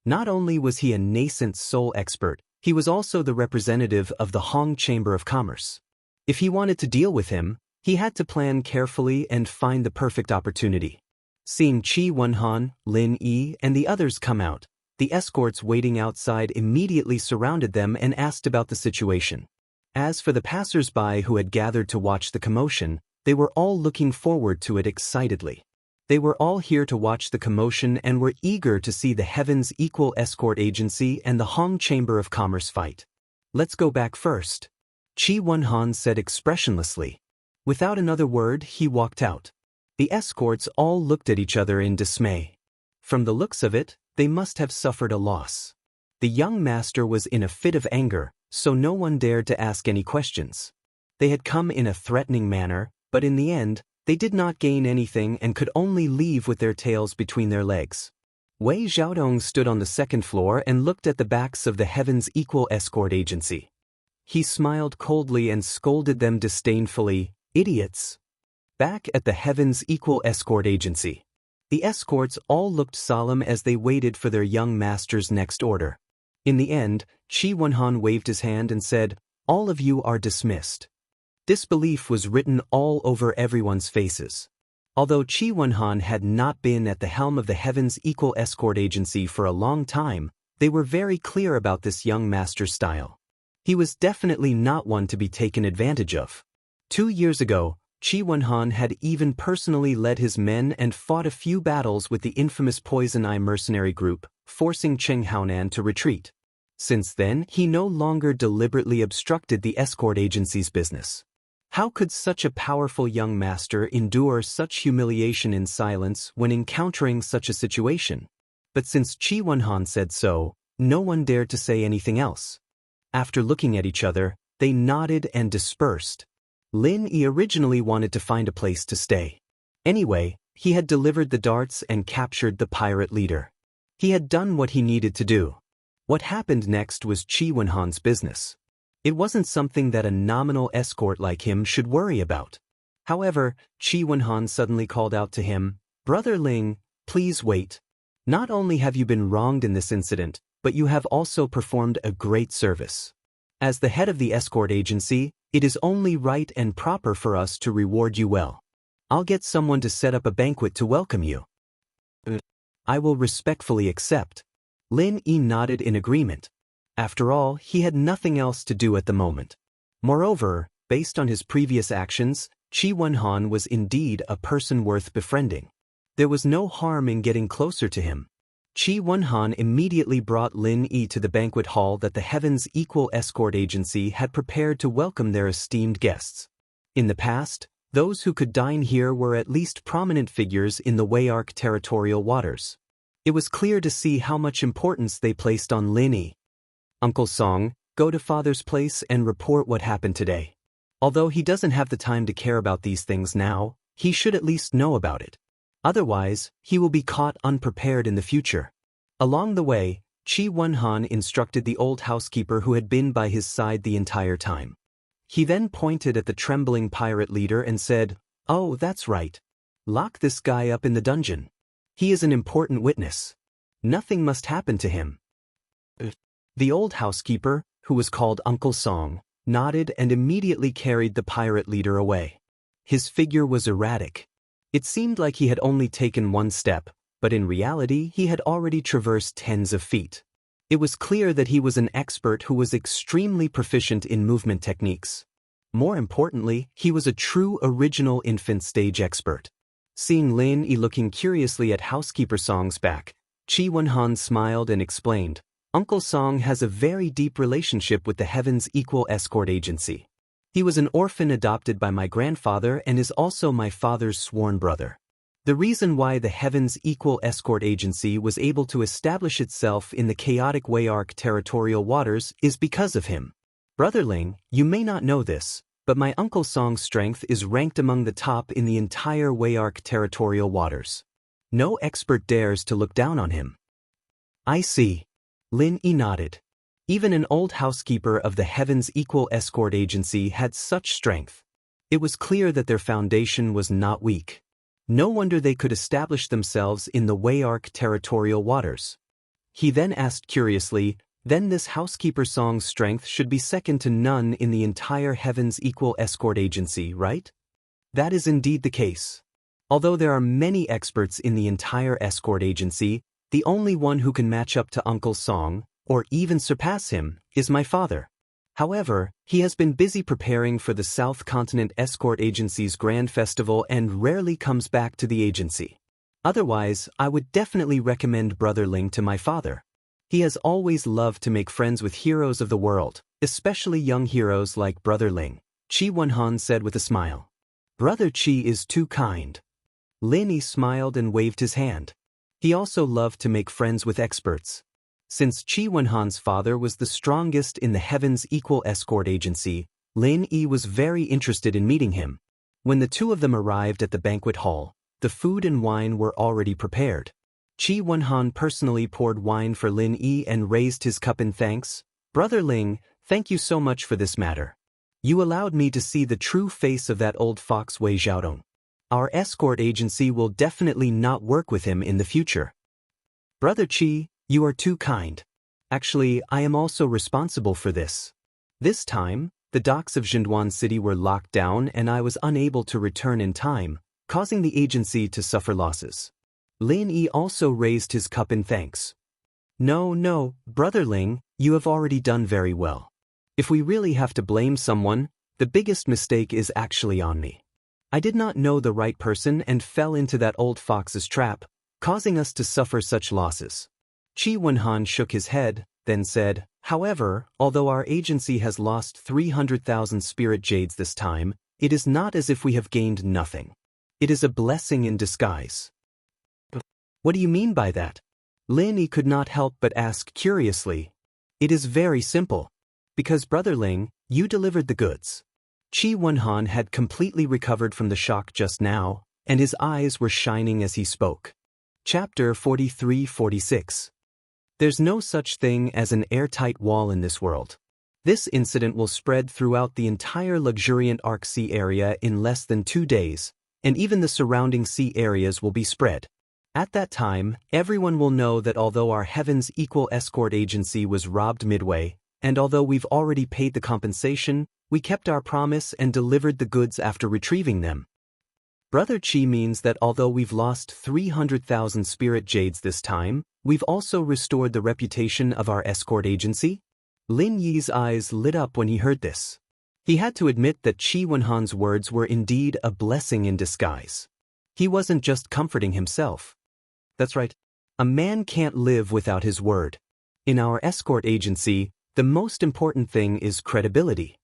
A: Not only was he a nascent soul expert, he was also the representative of the Hong Chamber of Commerce. If he wanted to deal with him, he had to plan carefully and find the perfect opportunity. Seeing Qi Wenhan, Lin Yi, and the others come out, the escorts waiting outside immediately surrounded them and asked about the situation. As for the passers-by who had gathered to watch the commotion, they were all looking forward to it excitedly. They were all here to watch the commotion and were eager to see the Heaven's Equal Escort Agency and the Hong Chamber of Commerce fight. Let's go back first, Qi Wenhan said expressionlessly. Without another word, he walked out. The escorts all looked at each other in dismay. From the looks of it, they must have suffered a loss. The young master was in a fit of anger, so no one dared to ask any questions. They had come in a threatening manner, but in the end, they did not gain anything and could only leave with their tails between their legs. Wei Xiaotong stood on the second floor and looked at the backs of the Heaven's Equal Escort Agency. He smiled coldly and scolded them disdainfully, "Idiots!" Back at the Heaven's Equal Escort Agency, the escorts all looked solemn as they waited for their young master's next order. In the end, Qi Wenhan waved his hand and said, "All of you are dismissed." Disbelief was written all over everyone's faces. Although Qi Wenhan had not been at the helm of the Heaven's Equal Escort Agency for a long time, they were very clear about this young master's style. He was definitely not one to be taken advantage of. 2 years ago, Qi Wenhan had even personally led his men and fought a few battles with the infamous Poison Eye mercenary group, forcing Cheng Haonan to retreat. Since then, he no longer deliberately obstructed the escort agency's business. How could such a powerful young master endure such humiliation in silence when encountering such a situation? But since Qi Wenhan said so, no one dared to say anything else. After looking at each other, they nodded and dispersed. Lin Yi originally wanted to find a place to stay. Anyway, he had delivered the darts and captured the pirate leader. He had done what he needed to do. What happened next was Qi Wenhan's business. It wasn't something that a nominal escort like him should worry about. However, Qi Wenhan suddenly called out to him, "Brother Ling, please wait. Not only have you been wronged in this incident, but you have also performed a great service. As the head of the escort agency, it is only right and proper for us to reward you well. I'll get someone to set up a banquet to welcome you." "I will respectfully accept." Lin Yi nodded in agreement. After all, he had nothing else to do at the moment. Moreover, based on his previous actions, Qi Wenhan was indeed a person worth befriending. There was no harm in getting closer to him. Qi Wenhan immediately brought Lin Yi to the banquet hall that the Heaven's Equal Escort Agency had prepared to welcome their esteemed guests. In the past, those who could dine here were at least prominent figures in the Wei territorial waters. It was clear to see how much importance they placed on Lin Yi. "Uncle Song, go to father's place and report what happened today. Although he doesn't have the time to care about these things now, he should at least know about it. Otherwise, he will be caught unprepared in the future." Along the way, Qi Wenhan instructed the old housekeeper who had been by his side the entire time. He then pointed at the trembling pirate leader and said, "Oh, that's right. Lock this guy up in the dungeon. He is an important witness. Nothing must happen to him." The old housekeeper, who was called Uncle Song, nodded and immediately carried the pirate leader away. His figure was erratic. It seemed like he had only taken one step, but in reality he had already traversed tens of feet. It was clear that he was an expert who was extremely proficient in movement techniques. More importantly, he was a true original infant stage expert. Seeing Lin Yi looking curiously at housekeeper Song's back, Qi Wenhan smiled and explained, "Uncle Song has a very deep relationship with the Heaven's Equal Escort Agency. He was an orphan adopted by my grandfather and is also my father's sworn brother. The reason why the Heaven's Equal Escort Agency was able to establish itself in the chaotic Wei territorial waters is because of him. Brother Ling, you may not know this, but my Uncle Song's strength is ranked among the top in the entire Wei territorial waters. No expert dares to look down on him." "I see." Lin Yi nodded. Even an old housekeeper of the Heaven's Equal Escort Agency had such strength. It was clear that their foundation was not weak. No wonder they could establish themselves in the Wayark territorial waters. He then asked curiously, then this housekeeper song's strength should be second to none in the entire Heaven's Equal Escort Agency, right? That is indeed the case. Although there are many experts in the entire escort agency, the only one who can match up to Uncle's song, or even surpass him, is my father. However, he has been busy preparing for the South Continent Escort Agency's Grand Festival and rarely comes back to the agency. Otherwise, I would definitely recommend Brother Ling to my father. He has always loved to make friends with heroes of the world, especially young heroes like Brother Ling, Qi Wenhan said with a smile. Brother Qi is too kind. Lin Yi smiled and waved his hand. He also loved to make friends with experts. Since Qi Wenhan's father was the strongest in the Heaven's Equal Escort Agency, Lin Yi was very interested in meeting him. When the two of them arrived at the banquet hall, the food and wine were already prepared. Qi Wenhan personally poured wine for Lin Yi and raised his cup in thanks. Brother Ling, thank you so much for this matter. You allowed me to see the true face of that old fox Wei Xiaodong. Our escort agency will definitely not work with him in the future. Brother Qi, you are too kind. Actually, I am also responsible for this. This time, the docks of Zhenduan City were locked down and I was unable to return in time, causing the agency to suffer losses. Lin Yi also raised his cup in thanks. No, Brother Ling, you have already done very well. If we really have to blame someone, the biggest mistake is actually on me. I did not know the right person and fell into that old fox's trap, causing us to suffer such losses. Qi Wenhan shook his head, then said, however, although our agency has lost 300,000 spirit jades this time, it is not as if we have gained nothing. It is a blessing in disguise. What do you mean by that? Lin Yi could not help but ask curiously. It is very simple. Because Brother Ling, you delivered the goods. Qi Wenhan had completely recovered from the shock just now, and his eyes were shining as he spoke. Chapter 43-46. There's no such thing as an airtight wall in this world. This incident will spread throughout the entire luxuriant Arc Sea area in less than 2 days, and even the surrounding sea areas will be spread. At that time, everyone will know that although our Heaven's Equal Escort Agency was robbed midway, and although we've already paid the compensation, we kept our promise and delivered the goods after retrieving them. Brother Qi means that although we've lost 300,000 spirit jades this time, we've also restored the reputation of our escort agency? Lin Yi's eyes lit up when he heard this. He had to admit that Qi Wenhan's words were indeed a blessing in disguise. He wasn't just comforting himself. That's right. A man can't live without his word. In our escort agency, the most important thing is credibility.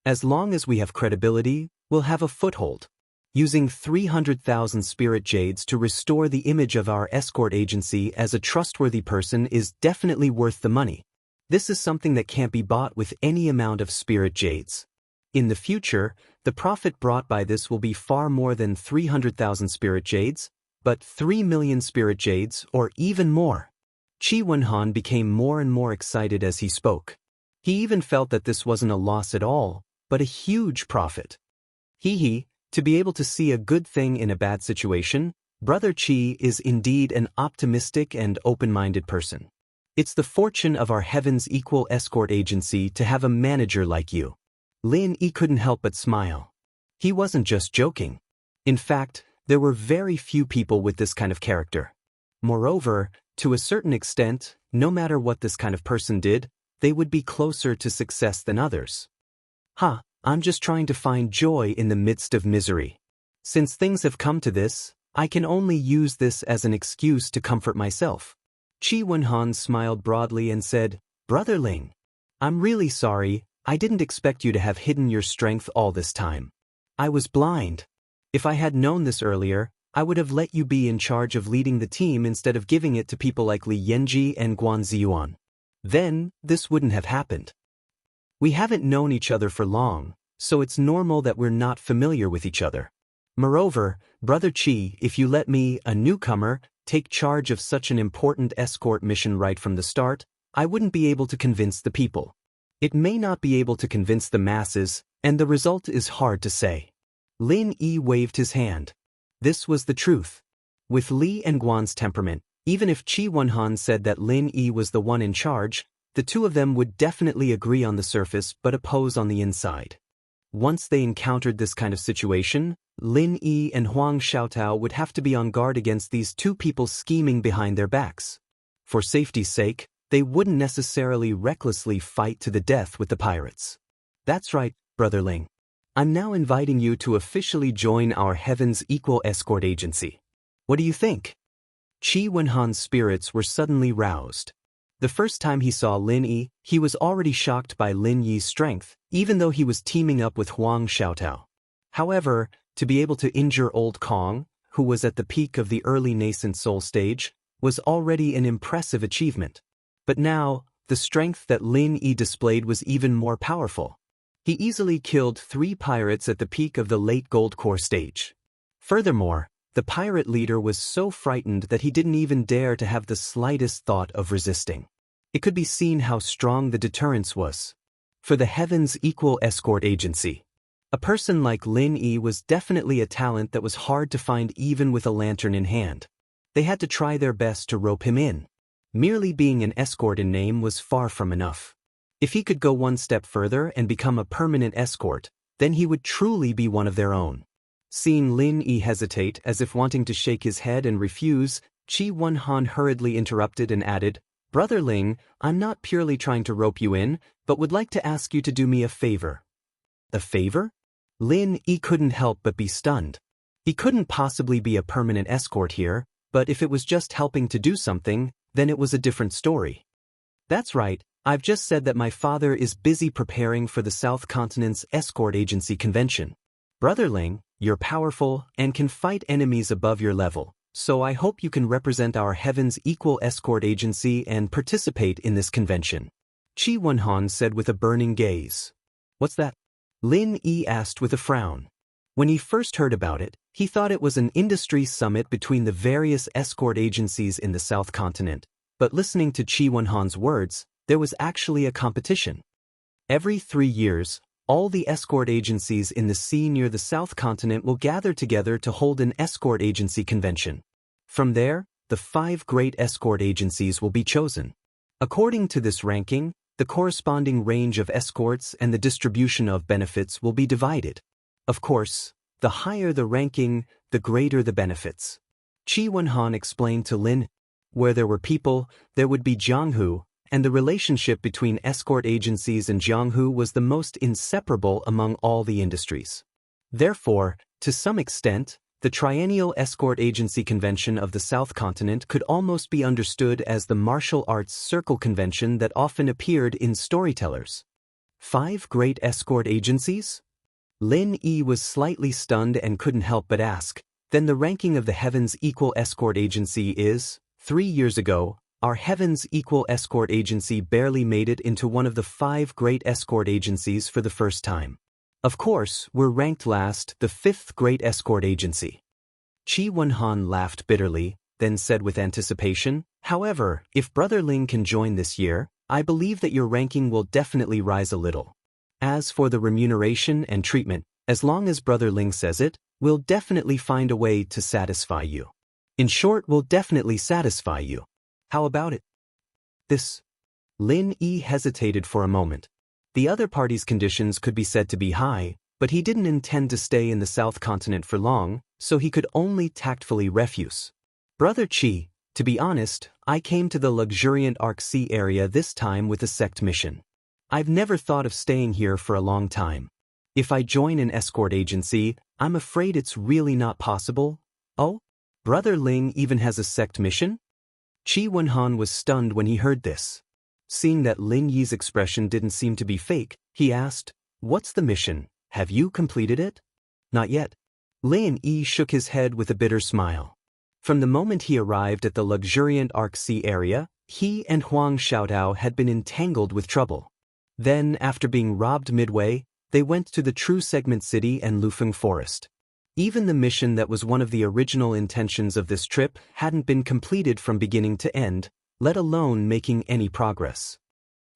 A: As long as we have credibility, we'll have a foothold. Using 300,000 spirit jades to restore the image of our escort agency as a trustworthy person is definitely worth the money. This is something that can't be bought with any amount of spirit jades. In the future, the profit brought by this will be far more than 300,000 spirit jades, but 3 million spirit jades or even more. Qi Wenhan became more and more excited as he spoke. He even felt that this wasn't a loss at all, but a huge profit. To be able to see a good thing in a bad situation, Brother Qi is indeed an optimistic and open-minded person. It's the fortune of our Heaven's Equal Escort Agency to have a manager like you. Lin Yi couldn't help but smile. He wasn't just joking. In fact, there were very few people with this kind of character. Moreover, to a certain extent, no matter what this kind of person did, they would be closer to success than others. I'm just trying to find joy in the midst of misery. Since things have come to this, I can only use this as an excuse to comfort myself. Qi Wenhan smiled broadly and said, Brother Ling, I'm really sorry, I didn't expect you to have hidden your strength all this time. I was blind. If I had known this earlier, I would have let you be in charge of leading the team instead of giving it to people like Li Yanji and Guan Ziyuan. Then, this wouldn't have happened. We haven't known each other for long, so it's normal that we're not familiar with each other. Moreover, Brother Qi, if you let me, a newcomer, take charge of such an important escort mission right from the start, I wouldn't be able to convince the people. It may not be able to convince the masses, and the result is hard to say. Lin Yi waved his hand. This was the truth. With Li and Guan's temperament, even if Qi Wenhan said that Lin Yi was the one in charge, the two of them would definitely agree on the surface but oppose on the inside. Once they encountered this kind of situation, Lin Yi and Huang Xiaotao would have to be on guard against these two people scheming behind their backs. For safety's sake, they wouldn't necessarily recklessly fight to the death with the pirates. That's right, Brother Ling. I'm now inviting you to officially join our Heaven's Equal Escort Agency. What do you think? Qi Wenhan's spirits were suddenly roused. The first time he saw Lin Yi, he was already shocked by Lin Yi's strength, even though he was teaming up with Huang Xiaotao. However, to be able to injure Old Kong, who was at the peak of the early nascent soul stage, was already an impressive achievement. But now, the strength that Lin Yi displayed was even more powerful. He easily killed 3 pirates at the peak of the late gold core stage. Furthermore, the pirate leader was so frightened that he didn't even dare to have the slightest thought of resisting. It could be seen how strong the deterrence was. For the Heaven's Equal Escort Agency, a person like Lin Yi was definitely a talent that was hard to find even with a lantern in hand. They had to try their best to rope him in. Merely being an escort in name was far from enough. If he could go one step further and become a permanent escort, then he would truly be one of their own. Seeing Lin Yi hesitate as if wanting to shake his head and refuse, Qi Wenhan hurriedly interrupted and added, "Brother Ling, I'm not purely trying to rope you in, but would like to ask you to do me a favor." A favor? Lin Yi couldn't help but be stunned. He couldn't possibly be a permanent escort here, but if it was just helping to do something, then it was a different story. That's right, I've just said that my father is busy preparing for the South Continent's Escort Agency Convention. Brother Ling, you're powerful and can fight enemies above your level, so I hope you can represent our Heaven's Equal Escort Agency and participate in this convention. Qi Wenhan said with a burning gaze. What's that? Lin Yi asked with a frown. When he first heard about it, he thought it was an industry summit between the various escort agencies in the South Continent, but listening to Qi Wenhan's words, there was actually a competition. Every 3 years, all the escort agencies in the sea near the South Continent will gather together to hold an escort agency convention. From there, the 5 great escort agencies will be chosen. According to this ranking, the corresponding range of escorts and the distribution of benefits will be divided. Of course, the higher the ranking, the greater the benefits. Qi Wenhan explained to Lin, where there were people, there would be Jianghu, and the relationship between escort agencies and Jianghu was the most inseparable among all the industries. Therefore, to some extent, the Triennial Escort Agency Convention of the South Continent could almost be understood as the martial arts circle convention that often appeared in storytellers. 5 great escort agencies? Lin Yi was slightly stunned and couldn't help but ask, then the ranking of the Heaven's Equal Escort Agency is, 3 years ago, our Heaven's Equal Escort Agency barely made it into one of the 5 great escort agencies for the first time. Of course, we're ranked last, the 5th great escort agency. Qi Wenhan laughed bitterly, then said with anticipation, however, if Brother Ling can join this year, I believe that your ranking will definitely rise a little. As for the remuneration and treatment, as long as Brother Ling says it, we'll definitely find a way to satisfy you. In short, we'll definitely satisfy you. How about it? This. Lin Yi hesitated for a moment. The other party's conditions could be said to be high, but he didn't intend to stay in the South Continent for long, so he could only tactfully refuse. Brother Qi, to be honest, I came to the luxuriant Arc Sea area this time with a sect mission. I've never thought of staying here for a long time. If I join an escort agency, I'm afraid it's really not possible. Oh? Brother Ling even has a sect mission? Qi Wenhan was stunned when he heard this. Seeing that Lin Yi's expression didn't seem to be fake, he asked, "What's the mission? Have you completed it?" "Not yet." Lin Yi shook his head with a bitter smile. From the moment he arrived at the luxuriant Arc Sea area, he and Huang Xiaotao had been entangled with trouble. Then, after being robbed midway, they went to the True Segment City and Lufeng Forest. Even the mission that was one of the original intentions of this trip hadn't been completed from beginning to end, let alone making any progress.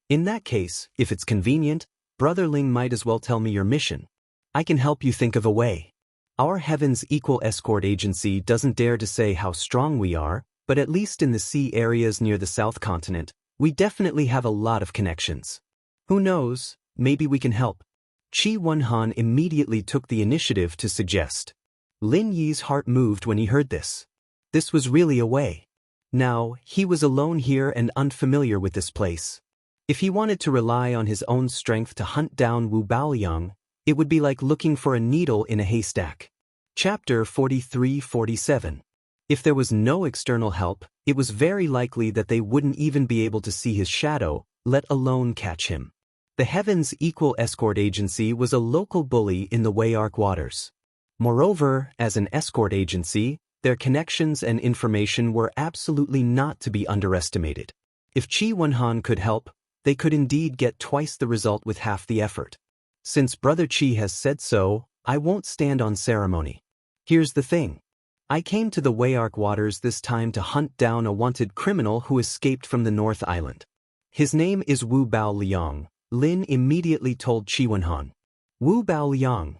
A: In that case, if it's convenient, Brother Ling might as well tell me your mission. I can help you think of a way. Our Heaven's Equal Escort Agency doesn't dare to say how strong we are, but at least in the sea areas near the South Continent, we definitely have a lot of connections. Who knows, maybe we can help. Qi Wenhan immediately took the initiative to suggest. Lin Yi's heart moved when he heard this. This was really a way. Now, he was alone here and unfamiliar with this place. If he wanted to rely on his own strength to hunt down Wu Baoliang, it would be like looking for a needle in a haystack. Chapter 43-47. If there was no external help, it was very likely that they wouldn't even be able to see his shadow, let alone catch him. The Heaven's Equal Escort Agency was a local bully in the Wayark waters. Moreover, as an escort agency, their connections and information were absolutely not to be underestimated. If Qi Wenhan could help, they could indeed get twice the result with half the effort. Since Brother Qi has said so, I won't stand on ceremony. Here's the thing. I came to the Wayark waters this time to hunt down a wanted criminal who escaped from the North Island. His name is Wu Baoliang, Lin immediately told Qi Wenhan. Wu Baoliang.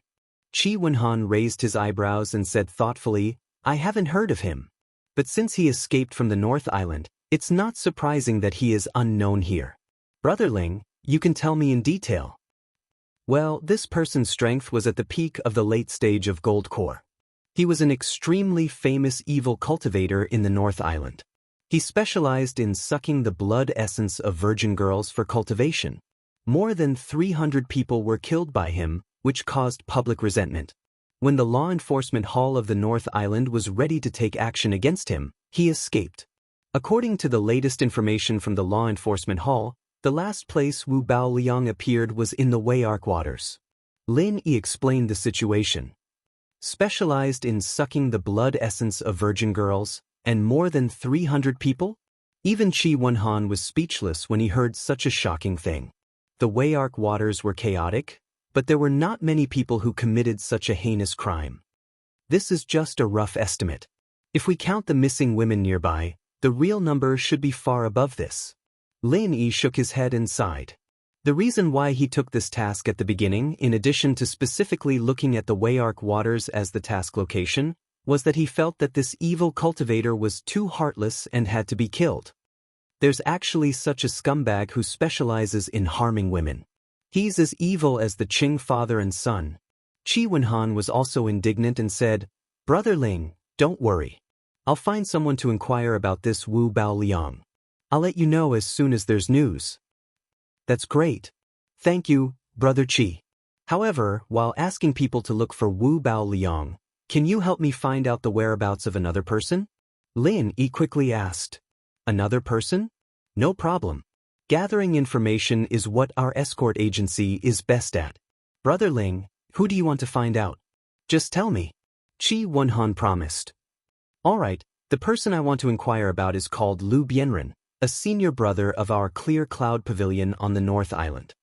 A: Qi Wenhan raised his eyebrows and said thoughtfully, I haven't heard of him. But since he escaped from the North Island, it's not surprising that he is unknown here. Brother Ling, you can tell me in detail. Well, this person's strength was at the peak of the late stage of Gold Core. He was an extremely famous evil cultivator in the North Island. He specialized in sucking the blood essence of virgin girls for cultivation. More than 300 people were killed by him, which caused public resentment. When the law enforcement hall of the North Island was ready to take action against him, he escaped. According to the latest information from the law enforcement hall, the last place Wu Baoliang appeared was in the Wayark waters. Lin Yi explained the situation. Specialized in sucking the blood essence of virgin girls, and more than 300 people? Even Qi Wenhan was speechless when he heard such a shocking thing. The Wayark waters were chaotic, but there were not many people who committed such a heinous crime. This is just a rough estimate. If we count the missing women nearby, the real number should be far above this. Lin Yi shook his head and sighed. The reason why he took this task at the beginning, in addition to specifically looking at the Wayark waters as the task location, was that he felt that this evil cultivator was too heartless and had to be killed. There's actually such a scumbag who specializes in harming women. He's as evil as the Qing father and son. Qi Wenhan was also indignant and said, Brother Ling, don't worry. I'll find someone to inquire about this Wu Baoliang. I'll let you know as soon as there's news. That's great. Thank you, Brother Qi. However, while asking people to look for Wu Baoliang, can you help me find out the whereabouts of another person? Lin Yi quickly asked. Another person? No problem. Gathering information is what our escort agency is best at. Brother Ling, who do you want to find out? Just tell me. Qi Wenhan promised. All right, the person I want to inquire about is called Lu Bianren, a senior brother of our Clear Cloud Pavilion on the North Island.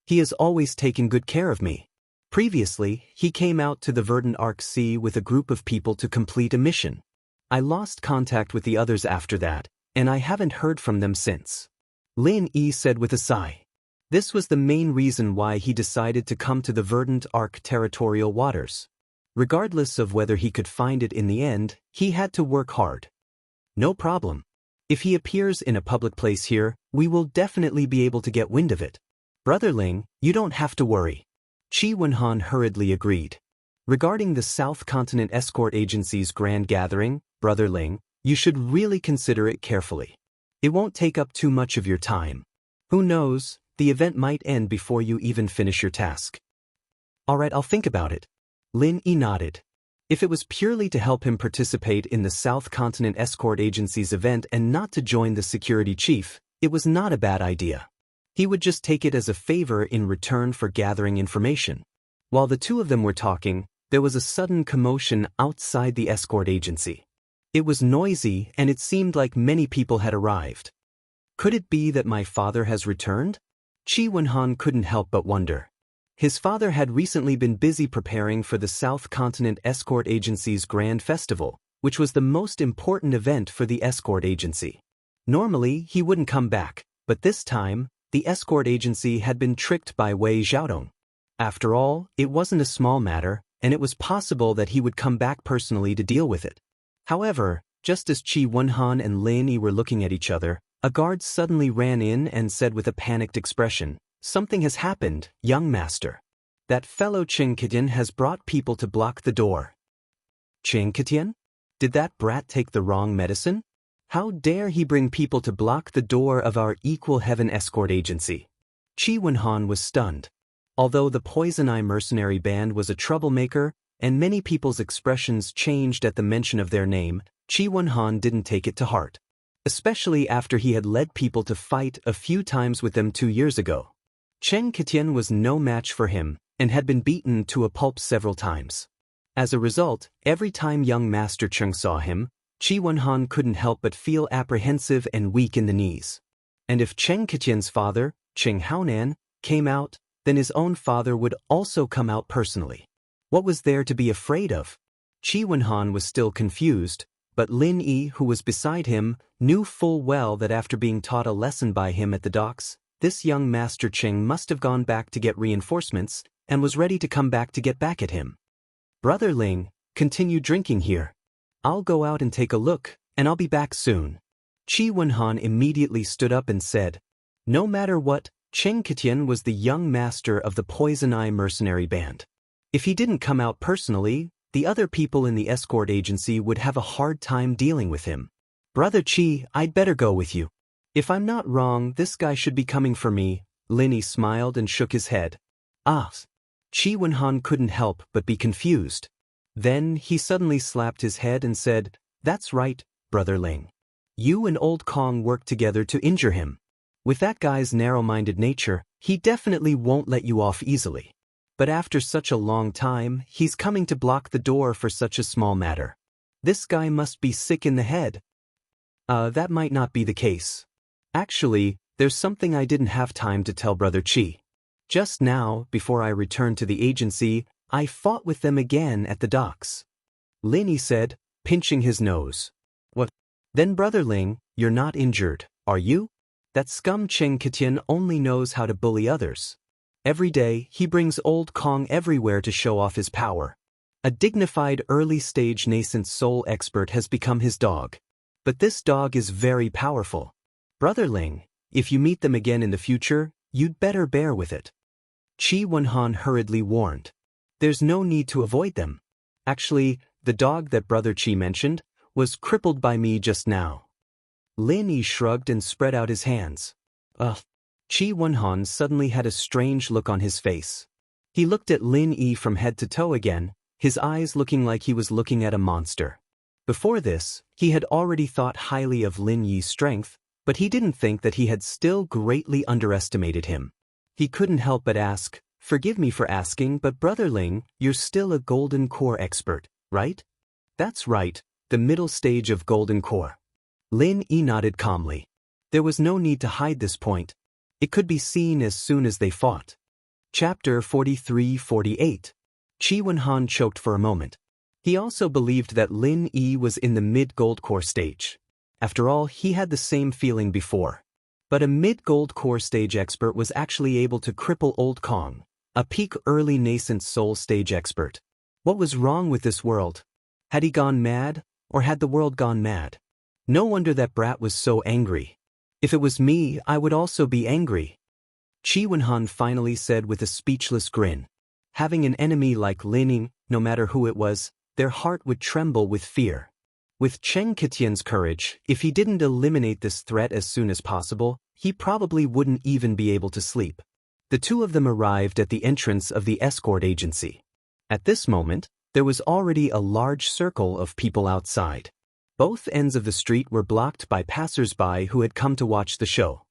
A: He has always taken good care of me. Previously, he came out to the Verdant Arc Sea with a group of people to complete a mission. I lost contact with the others after that, and I haven't heard from them since. Lin Yi said with a sigh. This was the main reason why he decided to come to the Verdant Arc territorial waters. Regardless of whether he could find it in the end, he had to work hard. No problem. If he appears in a public place here, we will definitely be able to get wind of it. Brother Ling, you don't have to worry. Qi Wenhan hurriedly agreed. Regarding the South Continent Escort Agency's grand gathering, Brother Ling, you should really consider it carefully. It won't take up too much of your time. Who knows, the event might end before you even finish your task. All right, I'll think about it. Lin Yi nodded. If it was purely to help him participate in the South Continent Escort Agency's event and not to join the security chief, it was not a bad idea. He would just take it as a favor in return for gathering information. While the two of them were talking, there was a sudden commotion outside the escort agency. It was noisy and it seemed like many people had arrived. Could it be that my father has returned? Qi Wenhan couldn't help but wonder. His father had recently been busy preparing for the South Continent Escort Agency's Grand Festival, which was the most important event for the escort agency. Normally, he wouldn't come back, but this time, the escort agency had been tricked by Wei Xiaodong. After all, it wasn't a small matter, and it was possible that he would come back personally to deal with it. However, just as Qi Wenhan and Lin Yi were looking at each other, a guard suddenly ran in and said with a panicked expression, "Something has happened, young master. That fellow Qing Kitian has brought people to block the door." Qing Kitian? Did that brat take the wrong medicine? How dare he bring people to block the door of our Equal Heaven escort agency? Qi Wenhan was stunned. Although the Poison Eye mercenary band was a troublemaker, and many people's expressions changed at the mention of their name, Qi Wenhan didn't take it to heart. Especially after he had led people to fight a few times with them 2 years ago. Cheng Kitian was no match for him, and had been beaten to a pulp several times. As a result, every time young Master Cheng saw him, Qi Wenhan couldn't help but feel apprehensive and weak in the knees. And if Cheng Kitian's father, Cheng Haonan, came out, then his own father would also come out personally. What was there to be afraid of? Qi Wenhan was still confused, but Lin Yi, who was beside him, knew full well that after being taught a lesson by him at the docks, this young Master Cheng must have gone back to get reinforcements, and was ready to come back to get back at him. "Brother Ling, continue drinking here. I'll go out and take a look, and I'll be back soon." Qi Wenhan immediately stood up and said, no matter what, Cheng Kitian was the young master of the Poison Eye mercenary band. If he didn't come out personally, the other people in the escort agency would have a hard time dealing with him. "Brother Qi, I'd better go with you. If I'm not wrong, this guy should be coming for me." Lin Yi smiled and shook his head. "Ah." Qi Wenhan couldn't help but be confused. Then he suddenly slapped his head and said, "That's right, Brother Ling. You and Old Kong worked together to injure him. With that guy's narrow-minded nature, he definitely won't let you off easily. But after such a long time, he's coming to block the door for such a small matter. This guy must be sick in the head." That might not be the case. Actually, there's something I didn't have time to tell Brother Qi. Just now, before I returned to the agency, I fought with them again at the docks." Lin Yi said, pinching his nose. "What? Then Brother Ling, you're not injured, are you? That scum Cheng Kitian only knows how to bully others. Every day, he brings Old Kong everywhere to show off his power. A dignified early-stage nascent soul expert has become his dog. But this dog is very powerful. Brother Ling, if you meet them again in the future, you'd better bear with it." Qi Wenhan hurriedly warned. "There's no need to avoid them. Actually, the dog that Brother Qi mentioned was crippled by me just now." Lin Yi shrugged and spread out his hands. Qi Wenhan suddenly had a strange look on his face. He looked at Lin Yi from head to toe again, his eyes looking like he was looking at a monster. Before this, he had already thought highly of Lin Yi's strength, but he didn't think that he had still greatly underestimated him. He couldn't help but ask, "Forgive me for asking, but Brother Ling, you're still a Golden Core expert, right?" "That's right, the middle stage of Golden Core." Lin Yi nodded calmly. There was no need to hide this point. It could be seen as soon as they fought. Chapter 43-48. Qi Wenhan choked for a moment. He also believed that Lin Yi was in the mid-Gold Core stage. After all, he had the same feeling before. But a mid-Gold Core stage expert was actually able to cripple Old Kong, a peak early nascent soul stage expert. What was wrong with this world? Had he gone mad, or had the world gone mad? No wonder that brat was so angry. If it was me, I would also be angry. Qi Wenhan finally said with a speechless grin. Having an enemy like Lin Yi, no matter who it was, their heart would tremble with fear. With Cheng Kitian's courage, if he didn't eliminate this threat as soon as possible, he probably wouldn't even be able to sleep. The two of them arrived at the entrance of the escort agency. At this moment, there was already a large circle of people outside. Both ends of the street were blocked by passers-by who had come to watch the show.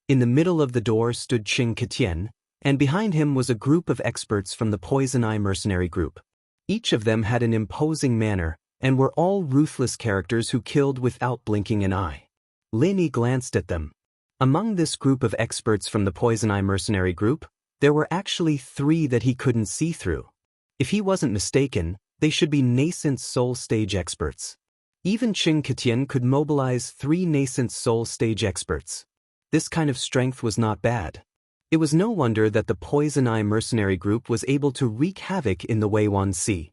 A: In the middle of the door stood Cheng Kitian, and behind him was a group of experts from the Poison Eye mercenary group. Each of them had an imposing manner, and were all ruthless characters who killed without blinking an eye. Lin Yi glanced at them. Among this group of experts from the Poison Eye mercenary group, there were actually 3 that he couldn't see through. If he wasn't mistaken, they should be nascent soul stage experts. Even Cheng Kitian could mobilize 3 nascent soul stage experts. This kind of strength was not bad. It was no wonder that the Poison Eye mercenary group was able to wreak havoc in the Weiwan Sea.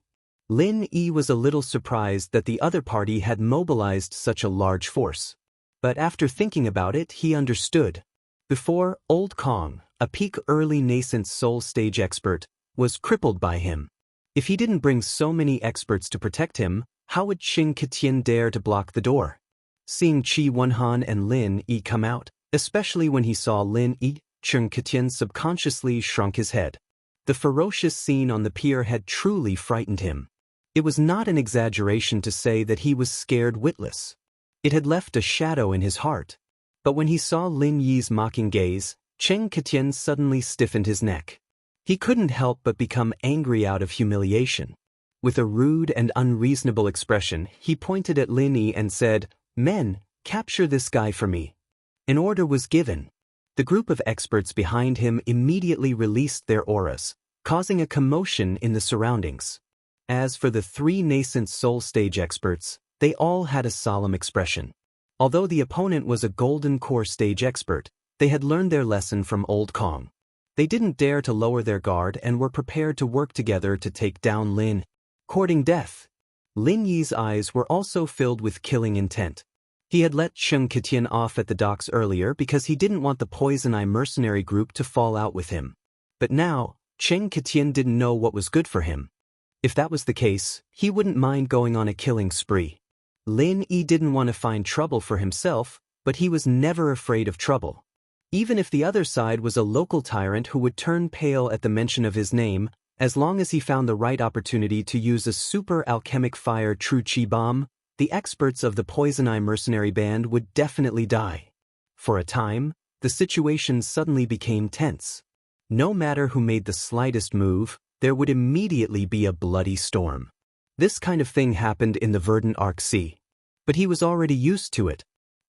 A: Lin Yi was a little surprised that the other party had mobilized such a large force. But after thinking about it, he understood. Before, Old Kong, a peak early nascent soul stage expert, was crippled by him. If he didn't bring so many experts to protect him, how would Qing Ketian dare to block the door? Seeing Qi Wenhan and Lin Yi come out, especially when he saw Lin Yi, Qing Ketian subconsciously shrunk his head. The ferocious scene on the pier had truly frightened him. It was not an exaggeration to say that he was scared witless. It had left a shadow in his heart. But when he saw Lin Yi's mocking gaze, Qing Ketian suddenly stiffened his neck. He couldn't help but become angry out of humiliation. With a rude and unreasonable expression, he pointed at Lin Yi and said, "Men, capture this guy for me." An order was given. The group of experts behind him immediately released their auras, causing a commotion in the surroundings. As for the three nascent soul stage experts, they all had a solemn expression. Although the opponent was a golden core stage expert, they had learned their lesson from Old Kong. They didn't dare to lower their guard and were prepared to work together to take down Lin, courting death. Lin Yi's eyes were also filled with killing intent. He had let Qing Ketian off at the docks earlier because he didn't want the Poison Eye mercenary group to fall out with him. But now, Qing Ketian didn't know what was good for him. If that was the case, he wouldn't mind going on a killing spree. Lin Yi didn't want to find trouble for himself, but he was never afraid of trouble. Even if the other side was a local tyrant who would turn pale at the mention of his name, as long as he found the right opportunity to use a super alchemic fire true chi bomb, the experts of the Poison Eye mercenary band would definitely die. For a time, the situation suddenly became tense. No matter who made the slightest move, there would immediately be a bloody storm. This kind of thing happened in the verdant Arc Sea. But he was already used to it.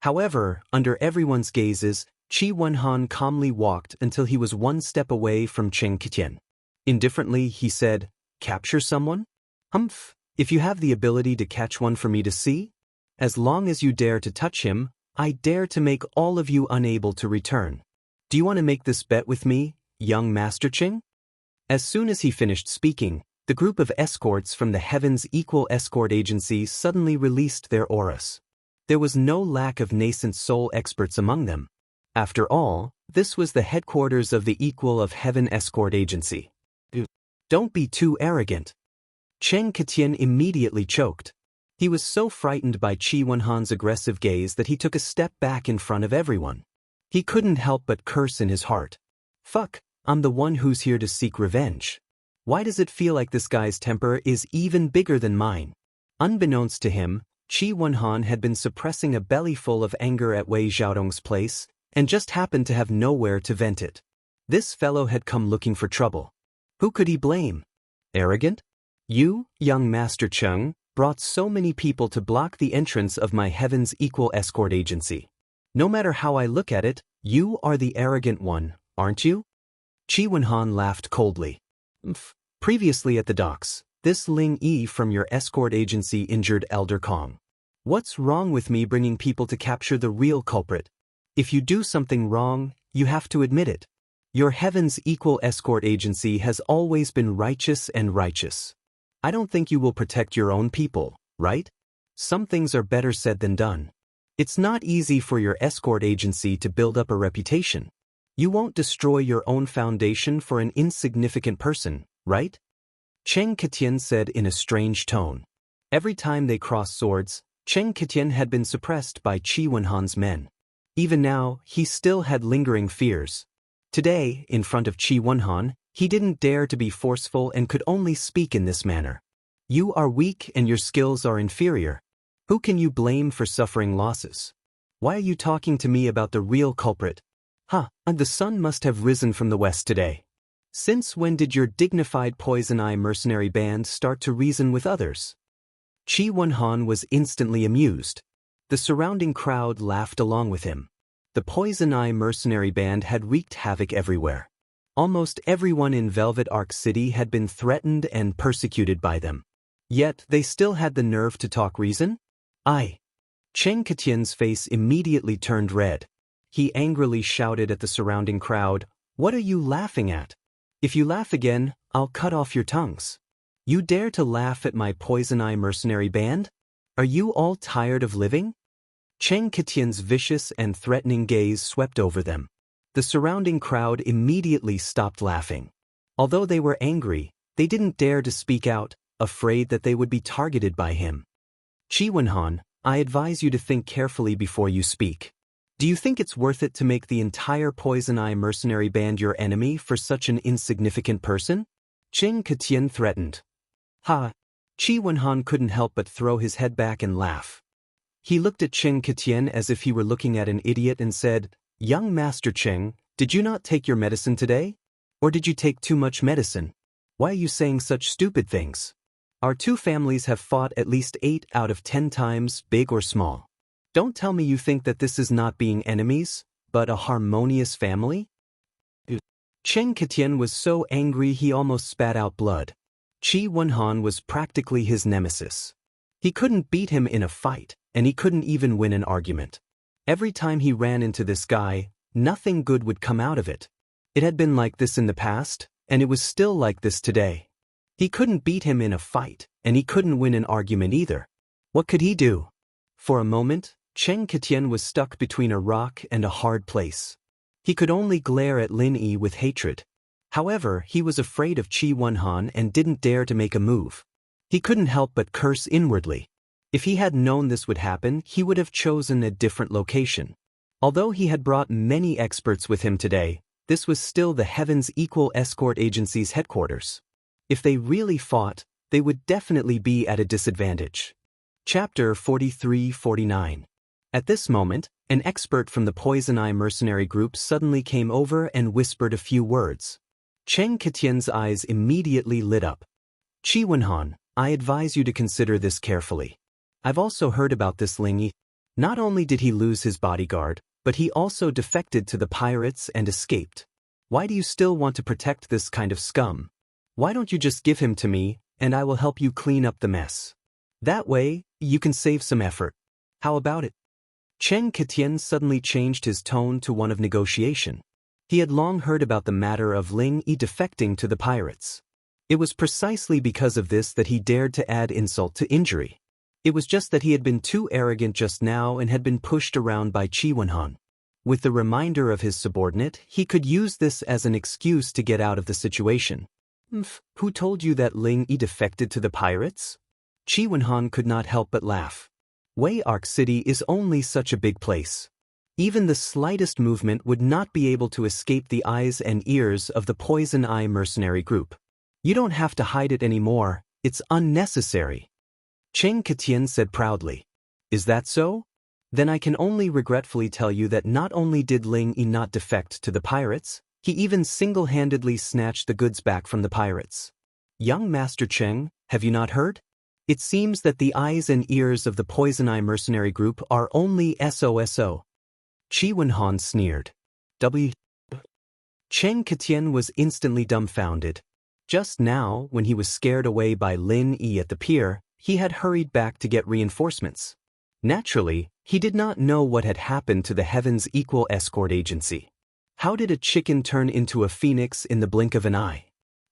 A: However, under everyone's gazes, Qi Wenhan calmly walked until he was one step away from Qing Ketian. Indifferently, he said, "Capture someone? Humph, if you have the ability to catch one for me to see? As long as you dare to touch him, I dare to make all of you unable to return. Do you want to make this bet with me, young Master Qing?" As soon as he finished speaking, the group of escorts from the Heaven's Equal Escort Agency suddenly released their auras. There was no lack of nascent soul experts among them. After all, this was the headquarters of the Equal of Heaven Escort Agency. Don't be too arrogant. Qing Ketian immediately choked. He was so frightened by Qi Wenhan's aggressive gaze that he took a step back in front of everyone. He couldn't help but curse in his heart. Fuck, I'm the one who's here to seek revenge. Why does it feel like this guy's temper is even bigger than mine? Unbeknownst to him, Qi Wenhan had been suppressing a bellyful of anger at Wei Xiaodong's place, and just happened to have nowhere to vent it. This fellow had come looking for trouble. Who could he blame? Arrogant? You, young Master Cheng, brought so many people to block the entrance of my Heaven's Equal Escort Agency. No matter how I look at it, you are the arrogant one, aren't you? Qi Wenhan laughed coldly. Previously at the docks, this Ling Yi from your escort agency injured Elder Kong. What's wrong with me bringing people to capture the real culprit? If you do something wrong, you have to admit it. Your Heaven's Equal Escort Agency has always been righteous and righteous. I don't think you will protect your own people, right? Some things are better said than done. It's not easy for your escort agency to build up a reputation. You won't destroy your own foundation for an insignificant person, right? Qing Ketian said in a strange tone. Every time they crossed swords, Qing Ketian had been suppressed by Qi Wenhan's men. Even now, he still had lingering fears. Today, in front of Qi Wenhan, he didn't dare to be forceful and could only speak in this manner. You are weak and your skills are inferior. Who can you blame for suffering losses? Why are you talking to me about the real culprit? The sun must have risen from the west today. Since when did your dignified Poison Eye mercenary band start to reason with others? Qi Wenhan was instantly amused. The surrounding crowd laughed along with him. The Poison Eye mercenary band had wreaked havoc everywhere. Almost everyone in Velvet Arc City had been threatened and persecuted by them. Yet they still had the nerve to talk reason? Qing Ketian's face immediately turned red. He angrily shouted at the surrounding crowd, What are you laughing at? If you laugh again, I'll cut off your tongues. You dare to laugh at my poison eye mercenary band? Are you all tired of living? Cheng Ketien's vicious and threatening gaze swept over them. The surrounding crowd immediately stopped laughing. Although they were angry, they didn't dare to speak out, afraid that they would be targeted by him. Qi Wenhan, I advise you to think carefully before you speak. Do you think it's worth it to make the entire Poison Eye mercenary band your enemy for such an insignificant person? Cheng Ketien threatened. Ha! Qi Wenhan couldn't help but throw his head back and laugh. He looked at Cheng Ketien as if he were looking at an idiot and said, Young Master Cheng, did you not take your medicine today? Or did you take too much medicine? Why are you saying such stupid things? Our two families have fought at least 8 out of 10 times, big or small. Don't tell me you think that this is not being enemies, but a harmonious family? Cheng Ketien was so angry he almost spat out blood. Qi Wenhan was practically his nemesis. He couldn't beat him in a fight, and he couldn't even win an argument. Every time he ran into this guy, nothing good would come out of it. It had been like this in the past, and it was still like this today. He couldn't beat him in a fight, and he couldn't win an argument either. What could he do? For a moment, Cheng Ketien was stuck between a rock and a hard place. He could only glare at Lin Yi with hatred. However, he was afraid of Qi Wenhan and didn't dare to make a move. He couldn't help but curse inwardly. If he had known this would happen, he would have chosen a different location. Although he had brought many experts with him today, this was still the Heaven's Equal Escort Agency's headquarters. If they really fought, they would definitely be at a disadvantage. Chapter 43-49. At this moment, an expert from the Poison Eye mercenary group suddenly came over and whispered a few words. Cheng Ketien's eyes immediately lit up. Qi Wenhan, I advise you to consider this carefully. I've also heard about this Ling Yi. Not only did he lose his bodyguard, but he also defected to the pirates and escaped. Why do you still want to protect this kind of scum? Why don't you just give him to me, and I will help you clean up the mess? That way, you can save some effort. How about it? Cheng Ketien suddenly changed his tone to one of negotiation. He had long heard about the matter of Ling Yi defecting to the pirates. It was precisely because of this that he dared to add insult to injury. It was just that he had been too arrogant just now and had been pushed around by Qi Wenhan. With the reminder of his subordinate, he could use this as an excuse to get out of the situation. Who told you that Ling Yi defected to the pirates? Qi Wenhan could not help but laugh. Wei Arc City is only such a big place. Even the slightest movement would not be able to escape the eyes and ears of the Poison Eye mercenary group. You don't have to hide it anymore, it's unnecessary. Cheng Ketien said proudly. Is that so? Then I can only regretfully tell you that not only did Ling Yi not defect to the pirates, he even single-handedly snatched the goods back from the pirates. Young Master Cheng, have you not heard? It seems that the eyes and ears of the Poison Eye mercenary group are only SOSO. Qi Wenhan sneered. Cheng Ketien was instantly dumbfounded. Just now, when he was scared away by Lin Yi at the pier, he had hurried back to get reinforcements. Naturally, he did not know what had happened to the Heaven's Equal Escort Agency. How did a chicken turn into a phoenix in the blink of an eye?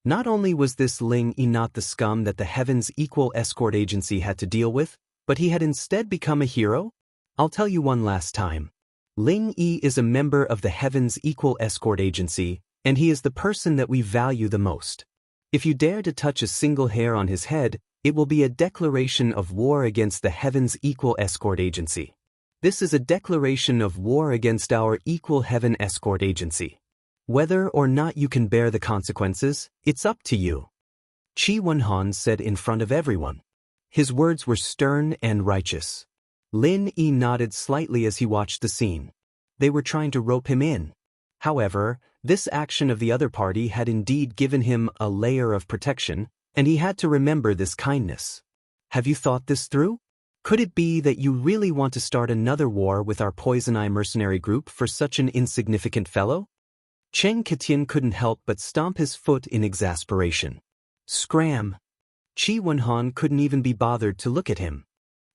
A: Not only was this Ling Yi not the scum that the Heaven's Equal Escort Agency had to deal with, but he had instead become a hero? I'll tell you one last time. Ling Yi is a member of the Heaven's Equal Escort Agency, and he is the person that we value the most. If you dare to touch a single hair on his head, it will be a declaration of war against the Heaven's Equal Escort Agency. This is a declaration of war against our Equal Heaven Escort Agency. Whether or not you can bear the consequences, it's up to you. Qi Wenhan said in front of everyone. His words were stern and righteous. Lin Yi nodded slightly as he watched the scene. They were trying to rope him in. However, this action of the other party had indeed given him a layer of protection, and he had to remember this kindness. Have you thought this through? Could it be that you really want to start another war with our Poison Eye mercenary group for such an insignificant fellow? Cheng Ketien couldn't help but stomp his foot in exasperation. Scram! Qi Wenhan couldn't even be bothered to look at him.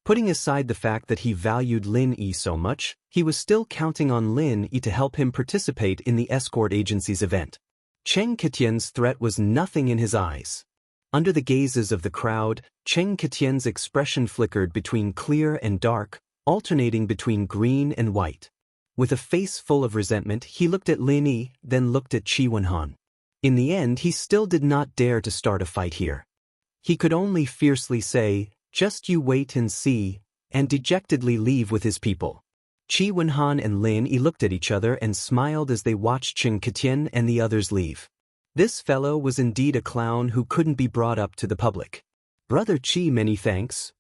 A: Putting aside the fact that he valued Lin Yi so much, he was still counting on Lin Yi to help him participate in the escort agency's event. Cheng Ketien's threat was nothing in his eyes. Under the gazes of the crowd, Cheng Ketien's expression flickered between clear and dark, alternating between green and white. With a face full of resentment, he looked at Lin Yi, then looked at Qi Wenhan. In the end, he still did not dare to start a fight here. He could only fiercely say, "Just you wait and see," and dejectedly leave with his people. Qi Wenhan and Lin Yi looked at each other and smiled as they watched Cheng Ketien and the others leave. This fellow was indeed a clown who couldn't be brought up to the public. "Brother Qi, many thanks."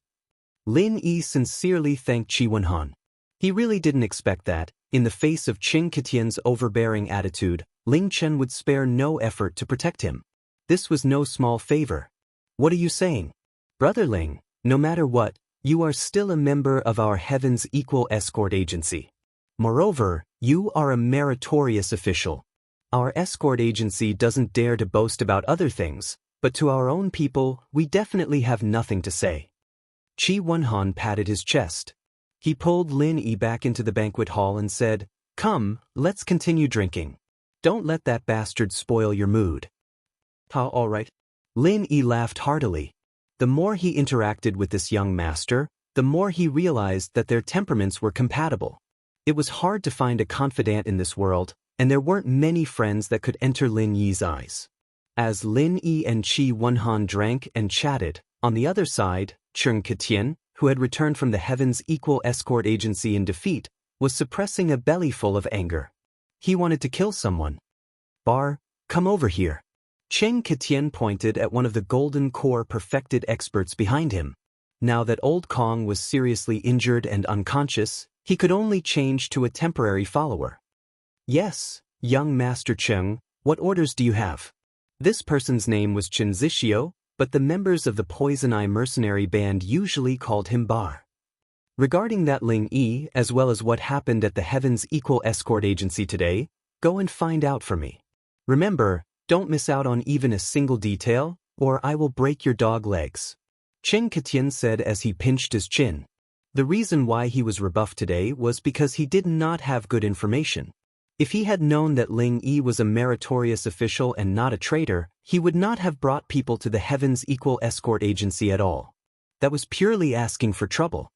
A: Lin Yi sincerely thanked Qi Wenhan. He really didn't expect that, in the face of Cheng Ketien's overbearing attitude, Ling Chen would spare no effort to protect him. This was no small favor. "What are you saying? Brother Ling, no matter what, you are still a member of our Heaven's Equal Escort Agency. Moreover, you are a meritorious official. Our escort agency doesn't dare to boast about other things, but to our own people, we definitely have nothing to say." Qi Wenhan patted his chest. He pulled Lin Yi back into the banquet hall and said, "Come, let's continue drinking. Don't let that bastard spoil your mood." All right." Lin Yi laughed heartily. The more he interacted with this young master, the more he realized that their temperaments were compatible. It was hard to find a confidant in this world, and there weren't many friends that could enter Lin Yi's eyes. As Lin Yi and Qi Wenhan drank and chatted, on the other side, Cheng Ketien, who had returned from the Heaven's Equal Escort Agency in defeat, was suppressing a bellyful of anger. He wanted to kill someone. "Bar, come over here." Cheng Ketien pointed at one of the Golden Core perfected experts behind him. Now that Old Kong was seriously injured and unconscious, he could only change to a temporary follower. "Yes, young Master Cheng, what orders do you have?" This person's name was Chen Zixio, but the members of the Poison Eye mercenary band usually called him Bar. "Regarding that Ling Yi, as well as what happened at the Heaven's Equal Escort Agency today, go and find out for me. Remember, don't miss out on even a single detail, or I will break your dog legs," Cheng Ketien said as he pinched his chin. The reason why he was rebuffed today was because he did not have good information. If he had known that Ling Yi was a meritorious official and not a traitor, he would not have brought people to the Heaven's Equal Escort Agency at all. That was purely asking for trouble.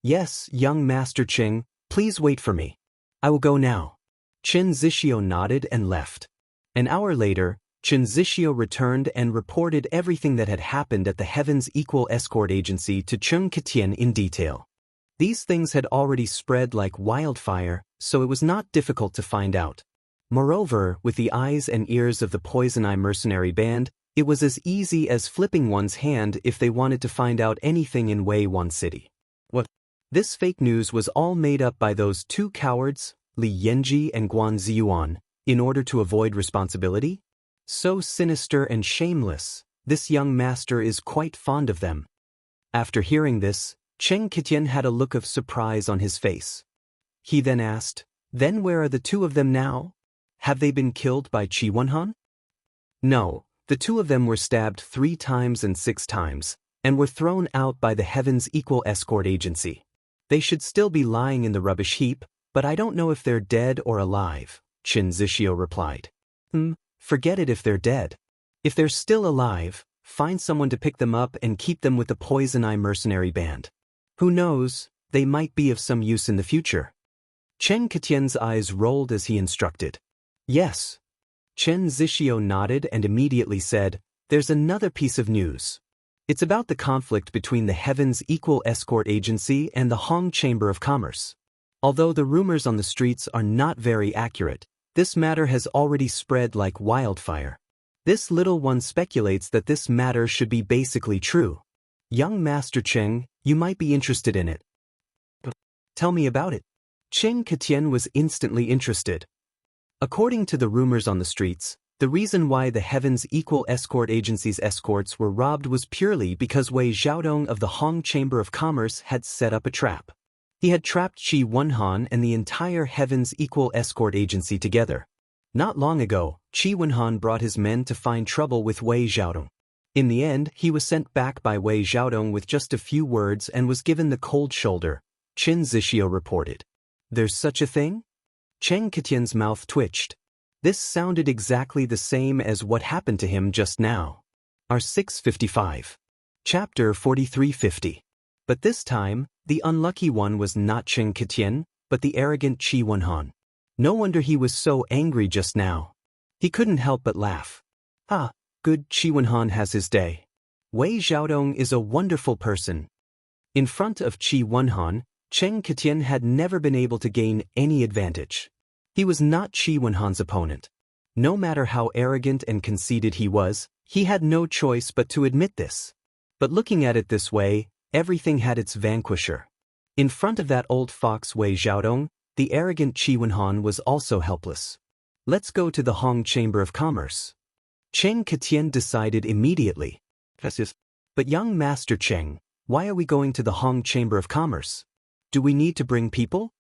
A: "Yes, young Master Cheng, please wait for me. I will go now." Chen Zixio nodded and left. An hour later, Chen Zixio returned and reported everything that had happened at the Heaven's Equal Escort Agency to Cheng Ketien in detail. These things had already spread like wildfire, so it was not difficult to find out. Moreover, with the eyes and ears of the Poison Eye mercenary band, it was as easy as flipping one's hand if they wanted to find out anything in Wei Wan City. What? This fake news was all made up by those two cowards, Li Yanji and Guan Ziyuan, in order to avoid responsibility? So sinister and shameless, this young master is quite fond of them. After hearing this, Cheng Ketien had a look of surprise on his face. He then asked, "Then where are the two of them now? Have they been killed by Qi Wenhan?" "No, the two of them were stabbed 3 times and 6 times, and were thrown out by the Heaven's Equal Escort Agency. They should still be lying in the rubbish heap, but I don't know if they're dead or alive," Chen Zixio replied. Forget it if they're dead. If they're still alive, find someone to pick them up and keep them with the Poison Eye mercenary band. Who knows, they might be of some use in the future." Cheng Ketien's eyes rolled as he instructed. "Yes." Chen Zixio nodded and immediately said, "There's another piece of news. It's about the conflict between the Heaven's Equal Escort Agency and the Hong Chamber of Commerce. Although the rumors on the streets are not very accurate, this matter has already spread like wildfire. This little one speculates that this matter should be basically true. Young Master Cheng, you might be interested in it." "Tell me about it." Cheng Ketien was instantly interested. According to the rumors on the streets, the reason why the Heaven's Equal Escort Agency's escorts were robbed was purely because Wei Xiaodong of the Hong Chamber of Commerce had set up a trap. He had trapped Qi Wenhan and the entire Heaven's Equal Escort Agency together. Not long ago, Qi Wenhan brought his men to find trouble with Wei Xiaodong. In the end, he was sent back by Wei Xiaodong with just a few words and was given the cold shoulder, Qin Zixio reported. There's such a thing? Cheng Ketian's mouth twitched. This sounded exactly the same as what happened to him just now. R655. Chapter 4350. But this time, the unlucky one was not Cheng Ketian, but the arrogant Qi Wenhan. No wonder he was so angry just now. He couldn't help but laugh. Ah, good, Qi Wenhan has his day. Wei Xiaodong is a wonderful person. In front of Qi Wenhan, Cheng Ketian had never been able to gain any advantage. He was not Qi Wenhan's opponent. No matter how arrogant and conceited he was, he had no choice but to admit this. But looking at it this way, everything had its vanquisher. In front of that old fox Wei Xiaodong, the arrogant Qi Wenhan was also helpless. Let's go to the Hong Chamber of Commerce. Cheng Ketian decided immediately. But young Master Cheng, why are we going to the Hong Chamber of Commerce? Do we need to bring people?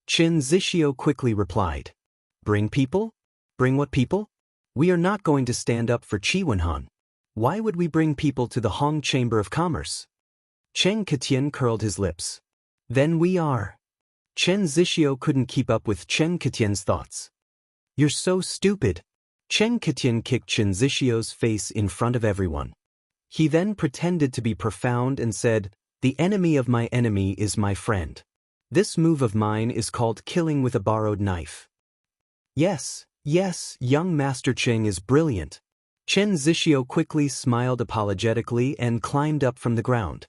A: Qin Zixio quickly replied. Bring people? Bring what people? We are not going to stand up for Qi Wenhan. Why would we bring people to the Hong Chamber of Commerce? Cheng Ketian curled his lips. Then we are. Qin Zixio couldn't keep up with Cheng Ketian's thoughts. You're so stupid. Cheng Ketian kicked Qin Zixio's face in front of everyone. He then pretended to be profound and said, The enemy of my enemy is my friend. This move of mine is called killing with a borrowed knife. Yes, young Master Cheng is brilliant. Qin Zixio quickly smiled apologetically and climbed up from the ground.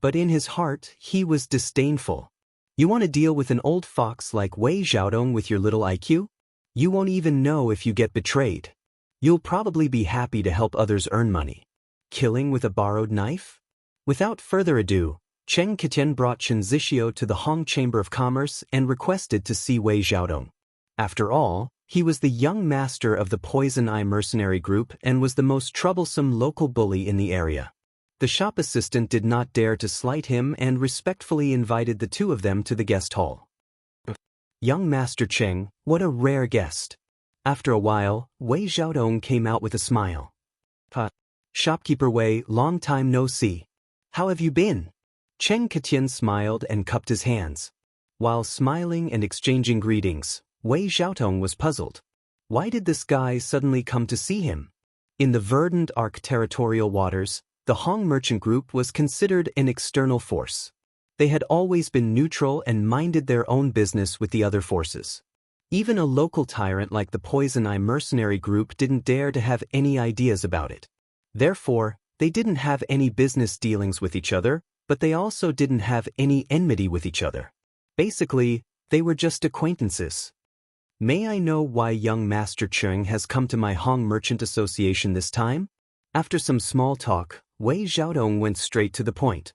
A: But in his heart, he was disdainful. You want to deal with an old fox like Wei Xiaodong with your little IQ? You won't even know if you get betrayed. You'll probably be happy to help others earn money. Killing with a borrowed knife? Without further ado, Cheng Ketian brought Qin Zixio to the Hong Chamber of Commerce and requested to see Wei Xiaodong. After all, he was the young master of the Poison Eye mercenary group and was the most troublesome local bully in the area. The shop assistant did not dare to slight him and respectfully invited the two of them to the guest hall. Young Master Cheng, what a rare guest. After a while, Wei Xiaodong came out with a smile. Shopkeeper Wei, long time no see. How have you been? Cheng Ketian smiled and cupped his hands. While smiling and exchanging greetings, Wei Xiaodong was puzzled. Why did this guy suddenly come to see him? In the verdant Arc territorial waters, the Hong merchant group was considered an external force. They had always been neutral and minded their own business with the other forces. Even a local tyrant like the Poison Eye mercenary group didn't dare to have any ideas about it. Therefore, they didn't have any business dealings with each other, but they also didn't have any enmity with each other. Basically, they were just acquaintances. May I know why young Master Cheng has come to my Hong Merchant Association this time? After some small talk, Wei Xiaodong went straight to the point.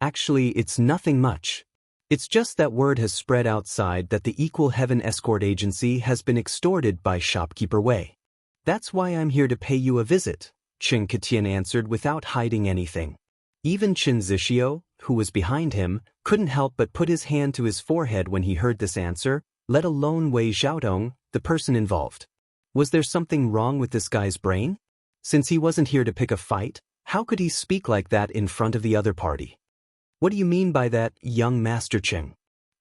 A: Actually, it's nothing much. It's just that word has spread outside that the Equal Heaven Escort Agency has been extorted by shopkeeper Wei. That's why I'm here to pay you a visit, Cheng Ketian answered without hiding anything. Even Qin Zixio, who was behind him, couldn't help but put his hand to his forehead when he heard this answer, let alone Wei Xiaodong, the person involved. Was there something wrong with this guy's brain? Since he wasn't here to pick a fight, how could he speak like that in front of the other party? What do you mean by that, young Master Cheng?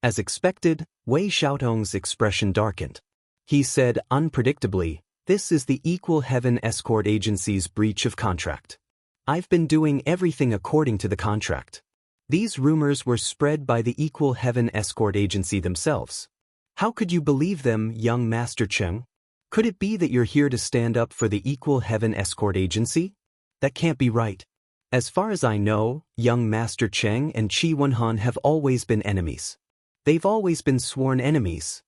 A: As expected, Wei Xiaodong's expression darkened. He said unpredictably, This is the Equal Heaven Escort Agency's breach of contract. I've been doing everything according to the contract. These rumors were spread by the Equal Heaven Escort Agency themselves. How could you believe them, young Master Cheng? Could it be that you're here to stand up for the Equal Heaven Escort Agency? That can't be right. As far as I know, young Master Cheng and Qi Wenhan have always been enemies. They've always been sworn enemies.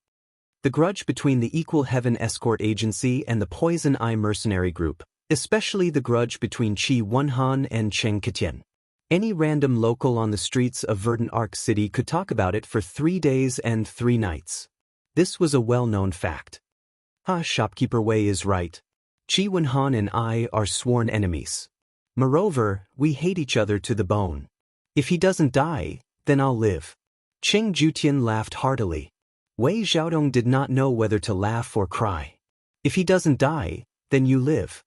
A: The grudge between the Equal Heaven Escort Agency and the Poison Eye mercenary group, especially the grudge between Qi Wenhan and Cheng Ketian. Any random local on the streets of Verdant Arc City could talk about it for 3 days and 3 nights. This was a well-known fact. Shopkeeper Wei is right. Qi Wenhan and I are sworn enemies. Moreover, we hate each other to the bone. If he doesn't die, then I'll live. Cheng Jutian laughed heartily. Wei Xiaodong did not know whether to laugh or cry. If he doesn't die, then you live.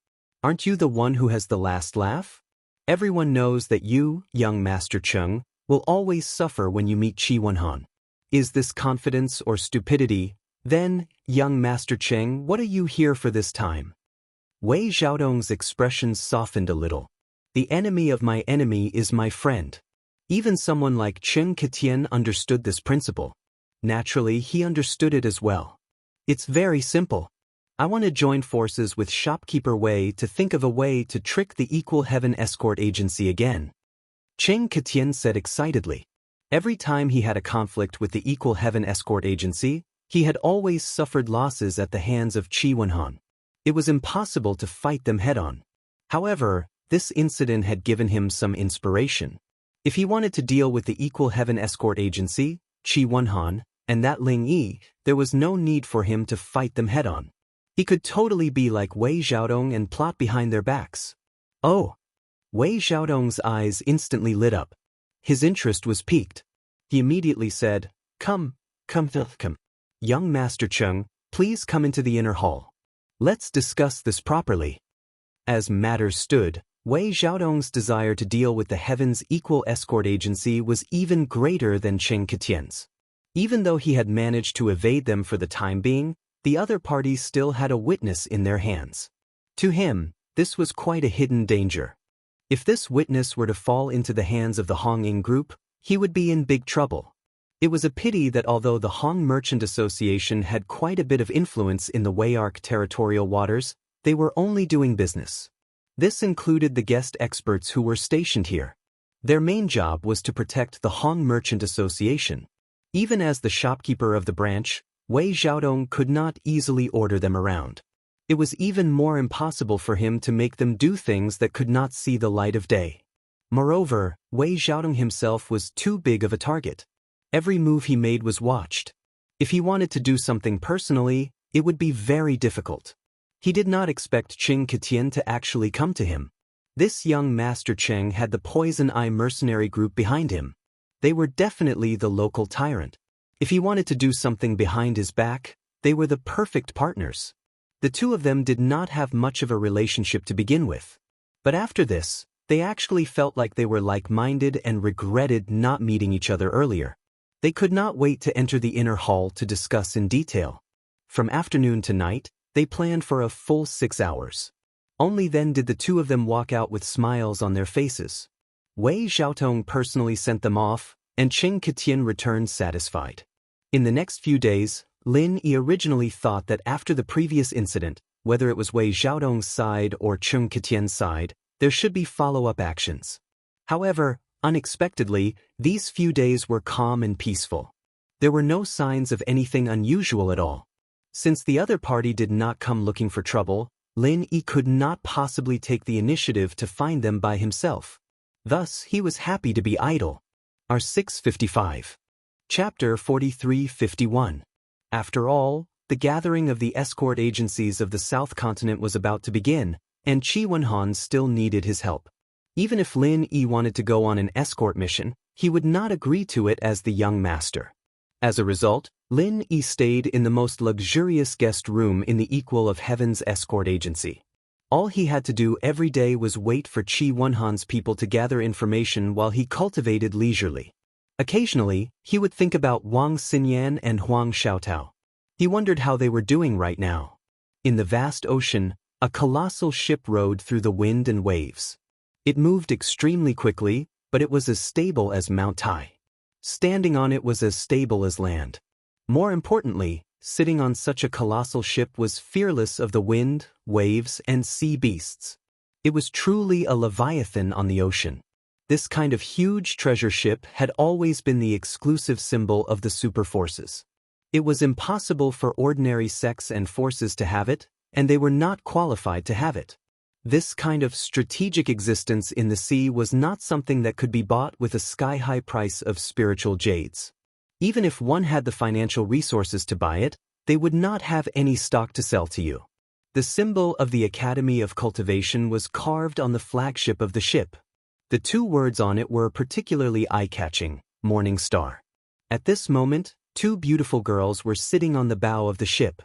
A: Aren't you the one who has the last laugh? Everyone knows that you, young Master Cheng, will always suffer when you meet Qi Wenhan. Is this confidence or stupidity? Then, young Master Cheng, what are you here for this time? Wei Xiaodong's expressions softened a little. The enemy of my enemy is my friend. Even someone like Chen Ketian understood this principle. Naturally, he understood it as well. It's very simple. I want to join forces with shopkeeper Wei to think of a way to trick the Equal Heaven Escort Agency again. Chen Ketian said excitedly. Every time he had a conflict with the Equal Heaven Escort Agency, he had always suffered losses at the hands of Qi Wenhan. It was impossible to fight them head-on. However, this incident had given him some inspiration. If he wanted to deal with the Equal Heaven Escort Agency, Qi Wenhan, and that Ling Yi, there was no need for him to fight them head-on. He could totally be like Wei Xiaodong and plot behind their backs. Oh! Wei Xiaodong's eyes instantly lit up. His interest was piqued. He immediately said, Come. Young Master Cheng, please come into the inner hall. Let's discuss this properly. As matters stood, Wei Xiaodong's desire to deal with the Heaven's Equal Escort Agency was even greater than Chen Ketian's. Even though he had managed to evade them for the time being, the other parties still had a witness in their hands. To him, this was quite a hidden danger. If this witness were to fall into the hands of the Hong Ying group, he would be in big trouble. It was a pity that although the Hong Merchant Association had quite a bit of influence in the Wei-Arc territorial waters, they were only doing business. This included the guest experts who were stationed here. Their main job was to protect the Hong Merchant Association. Even as the shopkeeper of the branch, Wei Xiaodong could not easily order them around. It was even more impossible for him to make them do things that could not see the light of day. Moreover, Wei Xiaodong himself was too big of a target. Every move he made was watched. If he wanted to do something personally, it would be very difficult. He did not expect Chen Ketian to actually come to him. This young Master Cheng had the Poison Eye mercenary group behind him. They were definitely the local tyrant. If he wanted to do something behind his back, they were the perfect partners. The two of them did not have much of a relationship to begin with. But after this, they actually felt like they were like-minded and regretted not meeting each other earlier. They could not wait to enter the inner hall to discuss in detail. From afternoon to night, they planned for a full 6 hours. Only then did the two of them walk out with smiles on their faces. Wei Xiaodong personally sent them off, and Chen Ketian returned satisfied. In the next few days, Lin Yi originally thought that after the previous incident, whether it was Wei Xiaodong's side or Chen Ketian's side, there should be follow-up actions. However, unexpectedly, these few days were calm and peaceful. There were no signs of anything unusual at all. Since the other party did not come looking for trouble, Lin Yi could not possibly take the initiative to find them by himself. Thus, he was happy to be idle. R655. Chapter 43-51. After all, the gathering of the escort agencies of the South Continent was about to begin, and Qi Wenhan still needed his help. Even if Lin Yi wanted to go on an escort mission, he would not agree to it as the young master. As a result, Lin Yi stayed in the most luxurious guest room in the Equal of Heaven's escort agency. All he had to do every day was wait for Qi Wenhan's people to gather information while he cultivated leisurely. Occasionally, he would think about Wang Xinyan and Huang Xiaotao. He wondered how they were doing right now. In the vast ocean, a colossal ship rode through the wind and waves. It moved extremely quickly, but it was as stable as Mount Tai. Standing on it was as stable as land. More importantly, sitting on such a colossal ship was fearless of the wind, waves, and sea beasts. It was truly a leviathan on the ocean. This kind of huge treasure ship had always been the exclusive symbol of the super forces. It was impossible for ordinary sects and forces to have it, and they were not qualified to have it. This kind of strategic existence in the sea was not something that could be bought with a sky-high price of spiritual jades. Even if one had the financial resources to buy it, they would not have any stock to sell to you. The symbol of the Academy of Cultivation was carved on the flagship of the ship. The two words on it were particularly eye-catching, Morning Star. At this moment, two beautiful girls were sitting on the bow of the ship.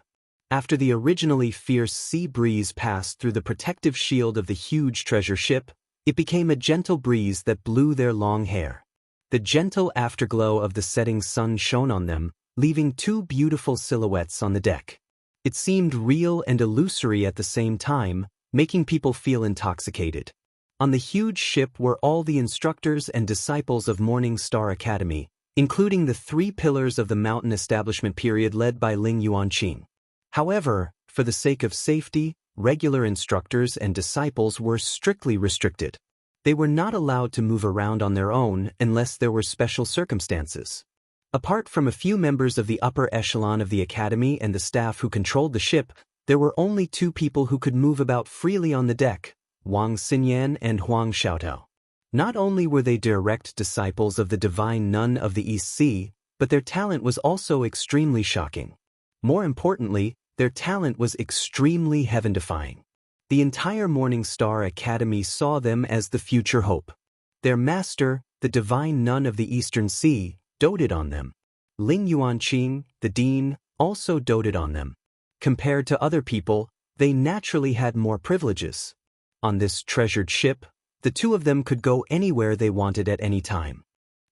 A: After the originally fierce sea breeze passed through the protective shield of the huge treasure ship, it became a gentle breeze that blew their long hair. The gentle afterglow of the setting sun shone on them, leaving two beautiful silhouettes on the deck. It seemed real and illusory at the same time, making people feel intoxicated. On the huge ship were all the instructors and disciples of Morning Star Academy, including the 3 pillars of the mountain establishment period led by Ling Yuanqing. However, for the sake of safety, regular instructors and disciples were strictly restricted. They were not allowed to move around on their own unless there were special circumstances. Apart from a few members of the upper echelon of the academy and the staff who controlled the ship, there were only 2 people who could move about freely on the deck, Wang Xinyan and Huang Xiaotao. Not only were they direct disciples of the divine nun of the East Sea, but their talent was also extremely shocking. More importantly, their talent was extremely heaven-defying. The entire Morning Star Academy saw them as the future hope. Their master, the divine nun of the Eastern Sea, doted on them. Ling Yuanqing, the dean, also doted on them. Compared to other people, they naturally had more privileges. On this treasured ship, the 2 of them could go anywhere they wanted at any time.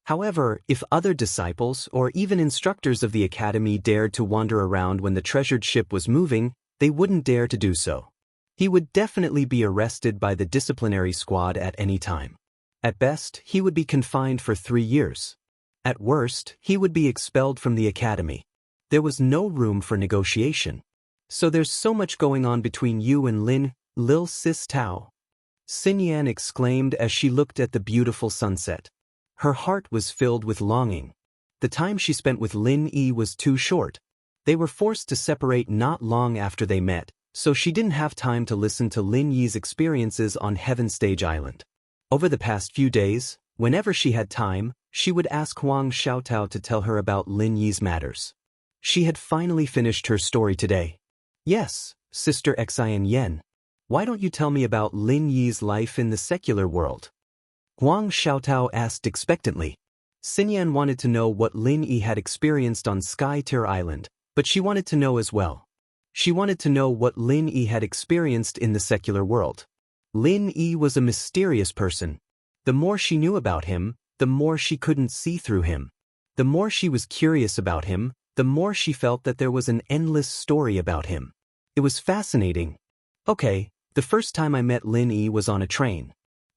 A: However, if other disciples or even instructors of the academy dared to wander around when the treasured ship was moving, they wouldn't dare to do so. He would definitely be arrested by the disciplinary squad at any time. At best, he would be confined for 3 years. At worst, he would be expelled from the academy. There was no room for negotiation. So there's so much going on between you and Lil Sis Tao. Xinyan exclaimed as she looked at the beautiful sunset. Her heart was filled with longing. The time she spent with Lin Yi was too short. They were forced to separate not long after they met, so she didn't have time to listen to Lin Yi's experiences on Heaven Stage Island. Over the past few days, whenever she had time, she would ask Huang Xiaotao to tell her about Lin Yi's matters. She had finally finished her story today. Yes, Sister Xian Yen. Why don't you tell me about Lin Yi's life in the secular world? Huang Xiaotao asked expectantly. Xinyan wanted to know what Lin Yi had experienced on Sky Tier Island, but she wanted to know as well. She wanted to know what Lin Yi had experienced in the secular world. Lin Yi was a mysterious person. The more she knew about him, the more she couldn't see through him. The more she was curious about him, the more she felt that there was an endless story about him. It was fascinating. Okay, the first time I met Lin Yi was on a train.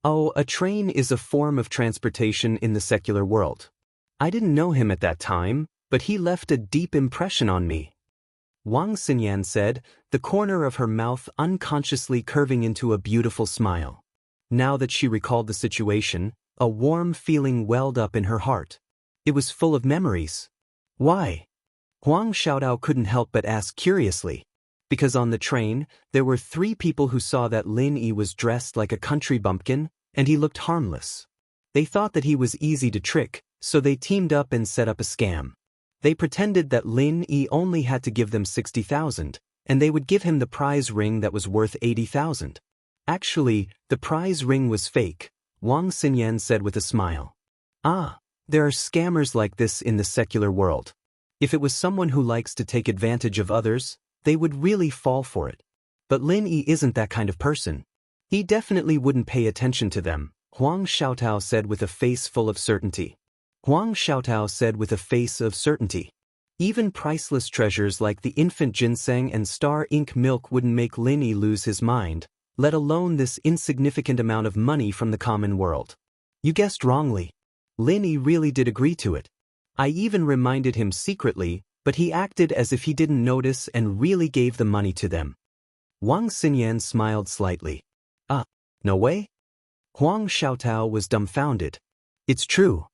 A: Oh, a train is a form of transportation in the secular world. I didn't know him at that time, but he left a deep impression on me. Wang Xinyan said, the corner of her mouth unconsciously curving into a beautiful smile. Now that she recalled the situation, a warm feeling welled up in her heart. It was full of memories. Why? Huang Xiaotao couldn't help but ask curiously. Because on the train, there were 3 people who saw that Lin Yi was dressed like a country bumpkin, and he looked harmless. They thought that he was easy to trick, so they teamed up and set up a scam. They pretended that Lin Yi only had to give them 60,000, and they would give him the prize ring that was worth 80,000. Actually, the prize ring was fake, Wang Xinyan said with a smile. Ah, there are scammers like this in the secular world. If it was someone who likes to take advantage of others, they would really fall for it. But Lin Yi isn't that kind of person. He definitely wouldn't pay attention to them, Huang Xiaotao said with a face full of certainty. Huang Xiaotao said with a face of certainty. Even priceless treasures like the infant ginseng and star ink milk wouldn't make Lin Yi lose his mind, let alone this insignificant amount of money from the common world. You guessed wrongly. Lin Yi really did agree to it. I even reminded him secretly, but he acted as if he didn't notice and really gave the money to them. Wang Xinyan smiled slightly. No way? Huang Xiaotao was dumbfounded. It's true.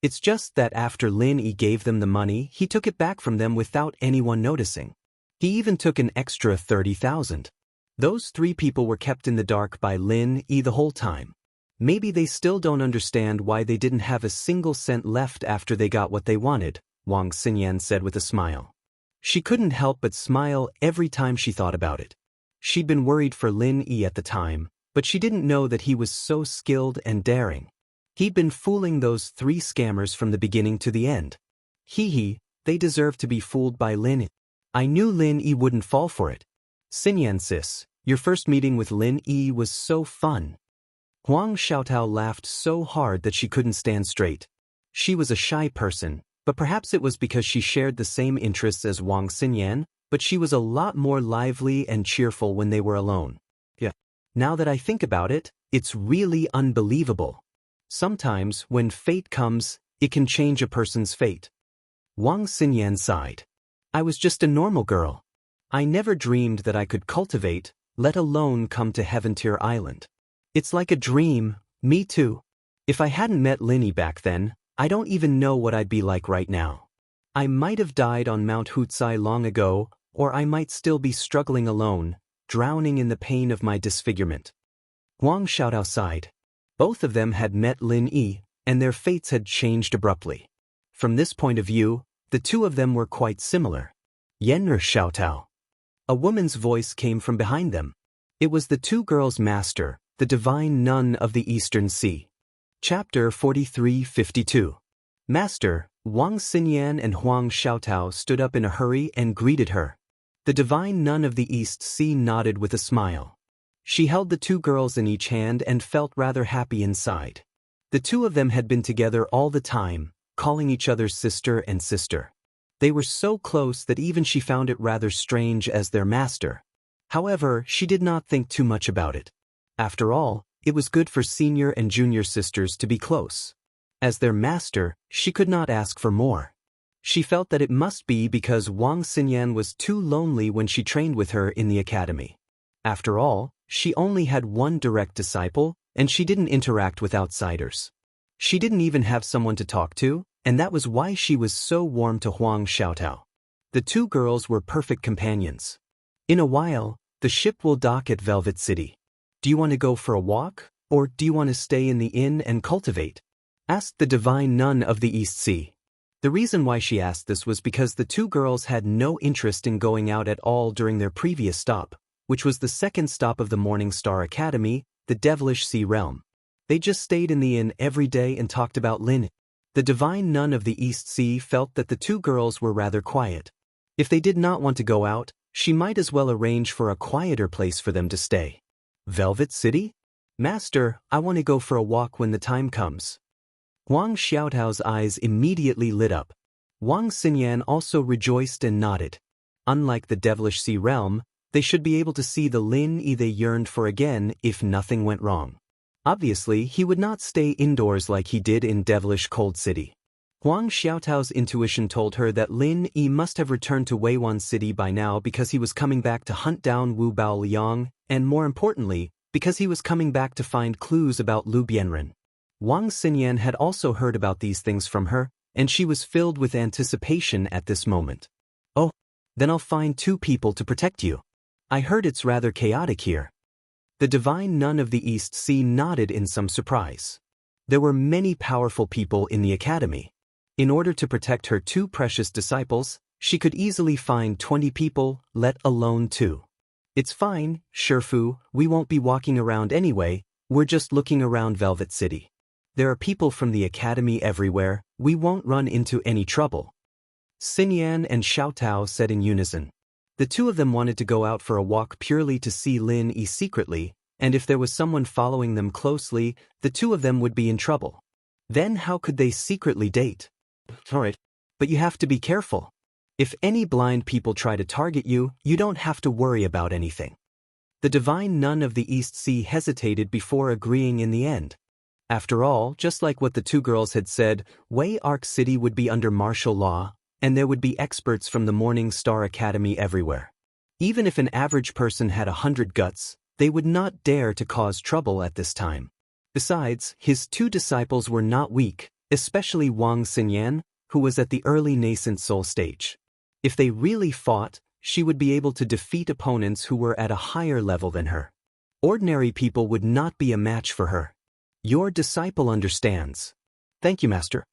A: It's just that after Lin Yi gave them the money, he took it back from them without anyone noticing. He even took an extra 30,000. Those 3 people were kept in the dark by Lin Yi the whole time. Maybe they still don't understand why they didn't have a single cent left after they got what they wanted, Wang Xinyan said with a smile. She couldn't help but smile every time she thought about it. She'd been worried for Lin Yi at the time, but she didn't know that he was so skilled and daring. He'd been fooling those 3 scammers from the beginning to the end. They deserved to be fooled by Lin Yi. I knew Lin Yi wouldn't fall for it. Xinyan sis, your first meeting with Lin Yi was so fun. Huang Xiaotao laughed so hard that she couldn't stand straight. She was a shy person, but perhaps it was because she shared the same interests as Wang Xinyan, but she was a lot more lively and cheerful when they were alone. Yeah. Now that I think about it, it's really unbelievable. Sometimes, when fate comes, it can change a person's fate. Wang Xinyan sighed. I was just a normal girl. I never dreamed that I could cultivate, let alone come to Heaven-Tier Island. It's like a dream, me too. If I hadn't met Lin Yi back then, I don't even know what I'd be like right now. I might have died on Mount Hutsai long ago, or I might still be struggling alone, drowning in the pain of my disfigurement. Huang Xiaotao sighed. Both of them had met Lin Yi, and their fates had changed abruptly. From this point of view, the two of them were quite similar. Yen'er Xiaotao. A woman's voice came from behind them. It was the two girls' master, the divine nun of the Eastern Sea. Chapter 43-52. Master, Wang Xinyan and Huang Xiaotao stood up in a hurry and greeted her. The divine nun of the East Sea nodded with a smile. She held the two girls in each hand and felt rather happy inside. The two of them had been together all the time, calling each other sister and sister. They were so close that even she found it rather strange as their master. However, she did not think too much about it. After all, it was good for senior and junior sisters to be close. As their master, she could not ask for more. She felt that it must be because Wang Xinyan was too lonely when she trained with her in the academy. After all, she only had one direct disciple, and she didn't interact with outsiders. She didn't even have someone to talk to, and that was why she was so warm to Huang Xiaotao. The two girls were perfect companions. In a while, the ship will dock at Velvet City. Do you want to go for a walk, or do you want to stay in the inn and cultivate? Asked the divine nun of the East Sea. The reason why she asked this was because the two girls had no interest in going out at all during their previous stop, which was the second stop of the Morning Star Academy, the Devilish Sea Realm. They just stayed in the inn every day and talked about Lin. The divine nun of the East Sea felt that the two girls were rather quiet. If they did not want to go out, she might as well arrange for a quieter place for them to stay. Velvet City? Master, I want to go for a walk when the time comes. Huang Xiaotao's eyes immediately lit up. Wang Xinyan also rejoiced and nodded. Unlike the Devilish Sea Realm, they should be able to see the Lin Yi they yearned for again if nothing went wrong. Obviously, he would not stay indoors like he did in Devilish Cold City. Huang Xiaotao's intuition told her that Lin Yi must have returned to Weiwan City by now because he was coming back to hunt down Wu Baoliang, and more importantly, because he was coming back to find clues about Lu Bianren. Wang Xinyan had also heard about these things from her, and she was filled with anticipation at this moment. Oh, then I'll find two people to protect you. I heard it's rather chaotic here. The divine nun of the East Sea nodded in some surprise. There were many powerful people in the academy. In order to protect her two precious disciples, she could easily find 20 people, let alone two. It's fine, Shifu, we won't be walking around anyway, we're just looking around Velvet City. There are people from the academy everywhere, we won't run into any trouble. Xinyan and Xiaotao said in unison. The two of them wanted to go out for a walk purely to see Lin Yi secretly, and if there was someone following them closely, the two of them would be in trouble. Then how could they secretly date? Alright, but you have to be careful. If any blind people try to target you, you don't have to worry about anything. The divine nun of the East Sea hesitated before agreeing in the end. After all, just like what the two girls had said, Wei Arc City would be under martial law, and there would be experts from the Morning Star Academy everywhere. Even if an average person had 100 guts, they would not dare to cause trouble at this time. Besides, his two disciples were not weak, especially Wang Xinyan, who was at the early nascent soul stage. If they really fought, she would be able to defeat opponents who were at a higher level than her. Ordinary people would not be a match for her. Your disciple understands. Thank you, Master.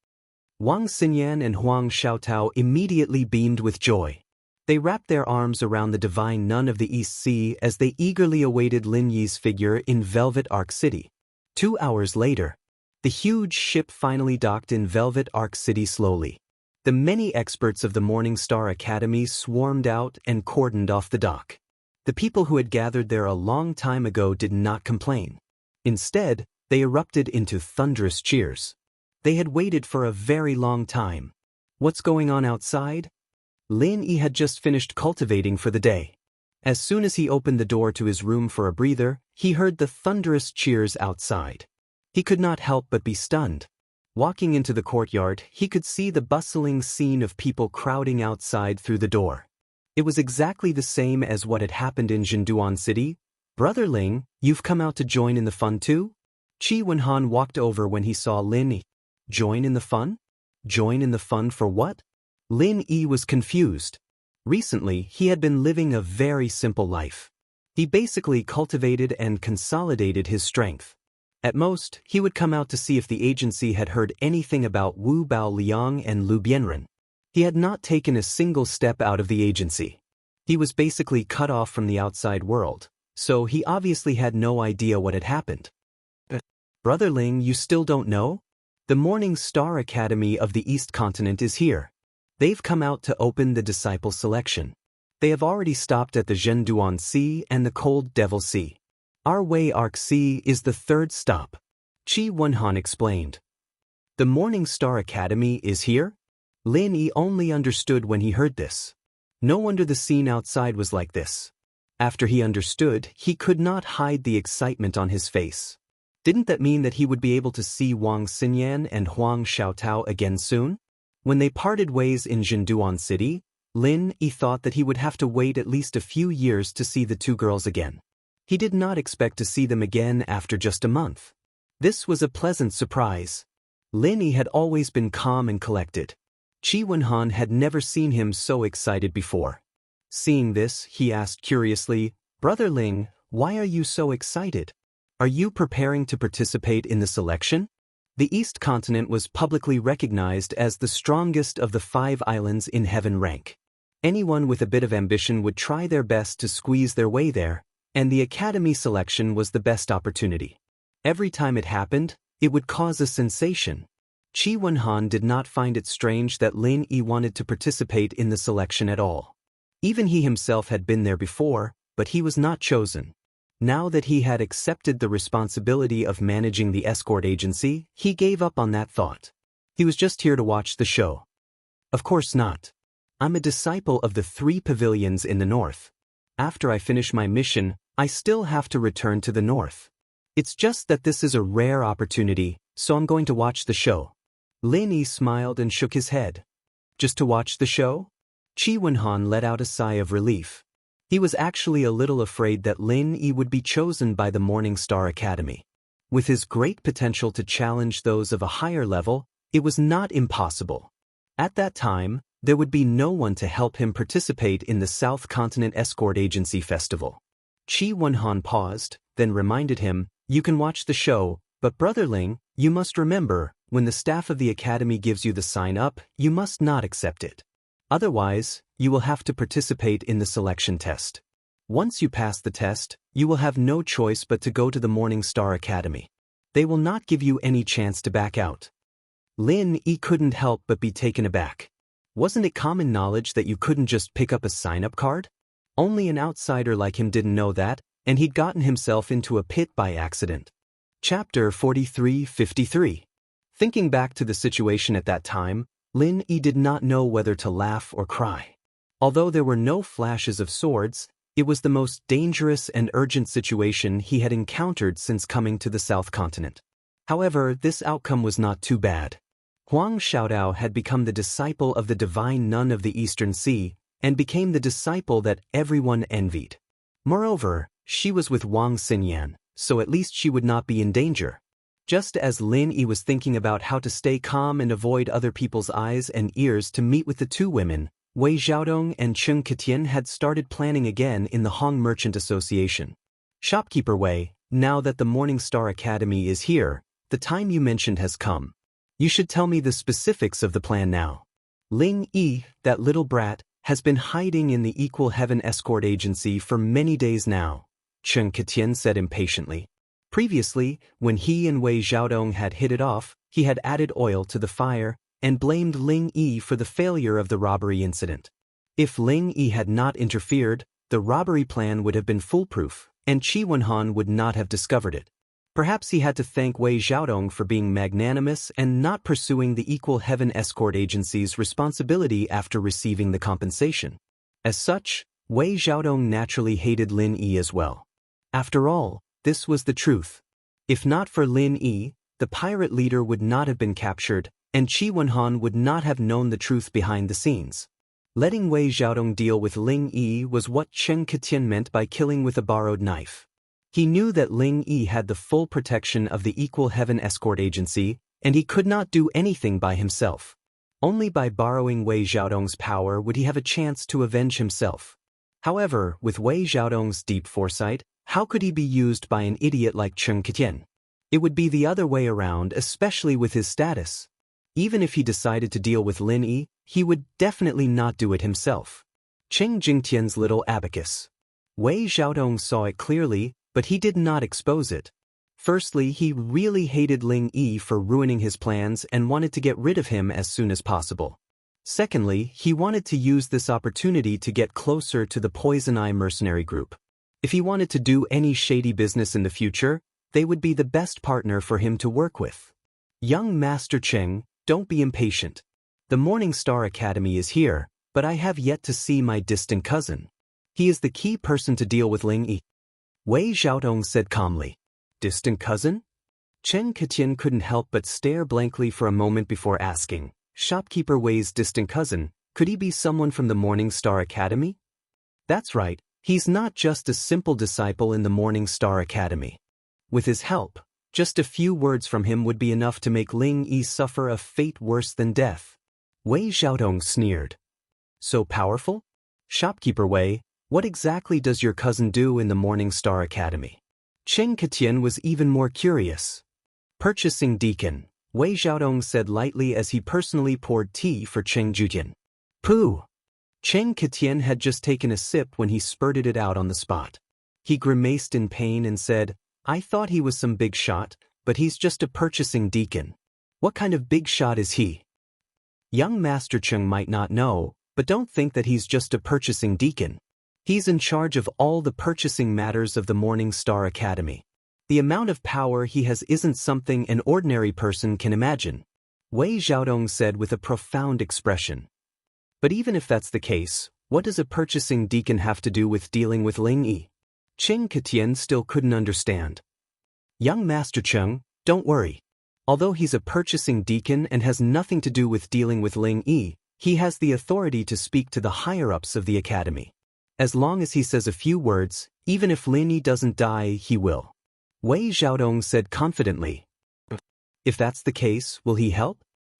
A: Wang Xinyan and Huang Xiaotao immediately beamed with joy. They wrapped their arms around the divine nun of the East Sea as they eagerly awaited Lin Yi's figure in Velvet Arc City. 2 hours later, the huge ship finally docked in Velvet Arc City slowly. The many experts of the Morning Star Academy swarmed out and cordoned off the dock. The people who had gathered there a long time ago did not complain. Instead, they erupted into thunderous cheers. They had waited for a very long time. What's going on outside? Lin Yi had just finished cultivating for the day. As soon as he opened the door to his room for a breather, he heard the thunderous cheers outside. He could not help but be stunned. Walking into the courtyard, he could see the bustling scene of people crowding outside through the door. It was exactly the same as what had happened in Jinduan City. "Brother Ling, you've come out to join in the fun too?" Qi Wenhan walked over when he saw Lin Yi. Join in the fun? Join in the fun for what? Lin Yi was confused. Recently, he had been living a very simple life. He basically cultivated and consolidated his strength. At most, he would come out to see if the agency had heard anything about Wu Bao Liang and Lu Bianren. He had not taken a single step out of the agency. He was basically cut off from the outside world, so he obviously had no idea what had happened. "Brother Ling, you still don't know? The Morning Star Academy of the East Continent is here. They've come out to open the disciple selection. They have already stopped at the Zhenduan Sea and the Cold Devil Sea. Our Wei Arc Sea is the third stop," Qi Wenhan explained. "The Morning Star Academy is here?" Lin Yi only understood when he heard this. No wonder the scene outside was like this. After he understood, he could not hide the excitement on his face. Didn't that mean that he would be able to see Wang Xinyan and Huang Xiaotao again soon? When they parted ways in Jinduan City, Lin Yi thought that he would have to wait at least a few years to see the two girls again. He did not expect to see them again after just a month. This was a pleasant surprise. Lin Yi had always been calm and collected. Qi Wenhan had never seen him so excited before. Seeing this, he asked curiously, "Brother Ling, why are you so excited? Are you preparing to participate in the selection?" The East Continent was publicly recognized as the strongest of the 5 islands in heaven rank. Anyone with a bit of ambition would try their best to squeeze their way there, and the academy selection was the best opportunity. Every time it happened, it would cause a sensation. Qi Wenhan did not find it strange that Lin Yi wanted to participate in the selection at all. Even he himself had been there before, but he was not chosen. Now that he had accepted the responsibility of managing the escort agency, he gave up on that thought. He was just here to watch the show. "Of course not. I'm a disciple of the 3 pavilions in the north. After I finish my mission, I still have to return to the north. It's just that this is a rare opportunity, so I'm going to watch the show." Lin Yi smiled and shook his head. "Just to watch the show?" Qi Wenhan let out a sigh of relief. He was actually a little afraid that Lin Yi would be chosen by the Morning Star Academy. With his great potential to challenge those of a higher level, it was not impossible. At that time, there would be no one to help him participate in the South Continent Escort Agency Festival. Qi Wenhan paused, then reminded him, "You can watch the show, but Brother Ling, you must remember, when the staff of the academy gives you the sign-up, you must not accept it. Otherwise, you will have to participate in the selection test. Once you pass the test, you will have no choice but to go to the Morning Star Academy. They will not give you any chance to back out." Lin Yi couldn't help but be taken aback. Wasn't it common knowledge that you couldn't just pick up a sign-up card? Only an outsider like him didn't know that, and he'd gotten himself into a pit by accident. Chapter 43:53. Thinking back to the situation at that time, Lin Yi did not know whether to laugh or cry. Although there were no flashes of swords, it was the most dangerous and urgent situation he had encountered since coming to the South Continent. However, this outcome was not too bad. Huang Xiaotao had become the disciple of the divine nun of the Eastern Sea, and became the disciple that everyone envied. Moreover, she was with Wang Xinyan, so at least she would not be in danger. Just as Lin Yi was thinking about how to stay calm and avoid other people's eyes and ears to meet with the two women, Wei Xiaodong and Cheng Ketian had started planning again in the Hong Merchant Association. "Shopkeeper Wei, now that the Morning Star Academy is here, the time you mentioned has come. You should tell me the specifics of the plan now. Ling Yi, that little brat, has been hiding in the Equal Heaven Escort Agency for many days now," Cheng Ketian said impatiently. Previously, when he and Wei Xiaodong had hit it off, he had added oil to the fire, and blamed Ling Yi for the failure of the robbery incident. If Ling Yi had not interfered, the robbery plan would have been foolproof, and Qi Wenhan would not have discovered it. Perhaps he had to thank Wei Xiaodong for being magnanimous and not pursuing the Equal Heaven Escort Agency's responsibility after receiving the compensation. As such, Wei Xiaodong naturally hated Lin Yi as well. After all, this was the truth. If not for Lin Yi, the pirate leader would not have been captured, and Qi Wenhan would not have known the truth behind the scenes. Letting Wei Xiaodong deal with Ling Yi was what Chen Ketian meant by killing with a borrowed knife. He knew that Ling Yi had the full protection of the Equal Heaven Escort Agency, and he could not do anything by himself. Only by borrowing Wei Xiaodong's power would he have a chance to avenge himself. However, with Wei Xiaodong's deep foresight, how could he be used by an idiot like Chen Ketian? It would be the other way around, especially with his status. Even if he decided to deal with Lin Yi, he would definitely not do it himself. Cheng Jingtian's little abacus. Wei Xiaodong saw it clearly, but he did not expose it. Firstly, he really hated Ling Yi for ruining his plans and wanted to get rid of him as soon as possible. Secondly, he wanted to use this opportunity to get closer to the Poison Eye mercenary group. If he wanted to do any shady business in the future, they would be the best partner for him to work with. Young Master Cheng, don't be impatient. The Morning Star Academy is here, but I have yet to see my distant cousin. He is the key person to deal with Ling Yi. Wei Xiaodong said calmly. Distant cousin? Chen Ketian couldn't help but stare blankly for a moment before asking, Shopkeeper Wei's distant cousin, could he be someone from the Morning Star Academy? That's right, he's not just a simple disciple in the Morning Star Academy. With his help, just a few words from him would be enough to make Ling Yi suffer a fate worse than death. Wei Xiaodong sneered. So powerful? Shopkeeper Wei, what exactly does your cousin do in the Morning Star Academy? Chen Ketian was even more curious. Purchasing deacon, Wei Xiaodong said lightly as he personally poured tea for Cheng Jutian. Pooh! Cheng Ketian had just taken a sip when he spurted it out on the spot. He grimaced in pain and said, I thought he was some big shot, but he's just a purchasing deacon. What kind of big shot is he? Young Master Cheng might not know, but don't think that he's just a purchasing deacon. He's in charge of all the purchasing matters of the Morning Star Academy. The amount of power he has isn't something an ordinary person can imagine. Wei Xiaodong said with a profound expression. But even if that's the case, what does a purchasing deacon have to do with dealing with Ling Yi? Cheng Ketian still couldn't understand. Young Master Cheng, don't worry. Although he's a purchasing deacon and has nothing to do with dealing with Ling Yi, he has the authority to speak to the higher-ups of the academy. As long as he says a few words, even if Lin Yi doesn't die, he will. Wei Xiaodong said confidently. If that's the case, will he help?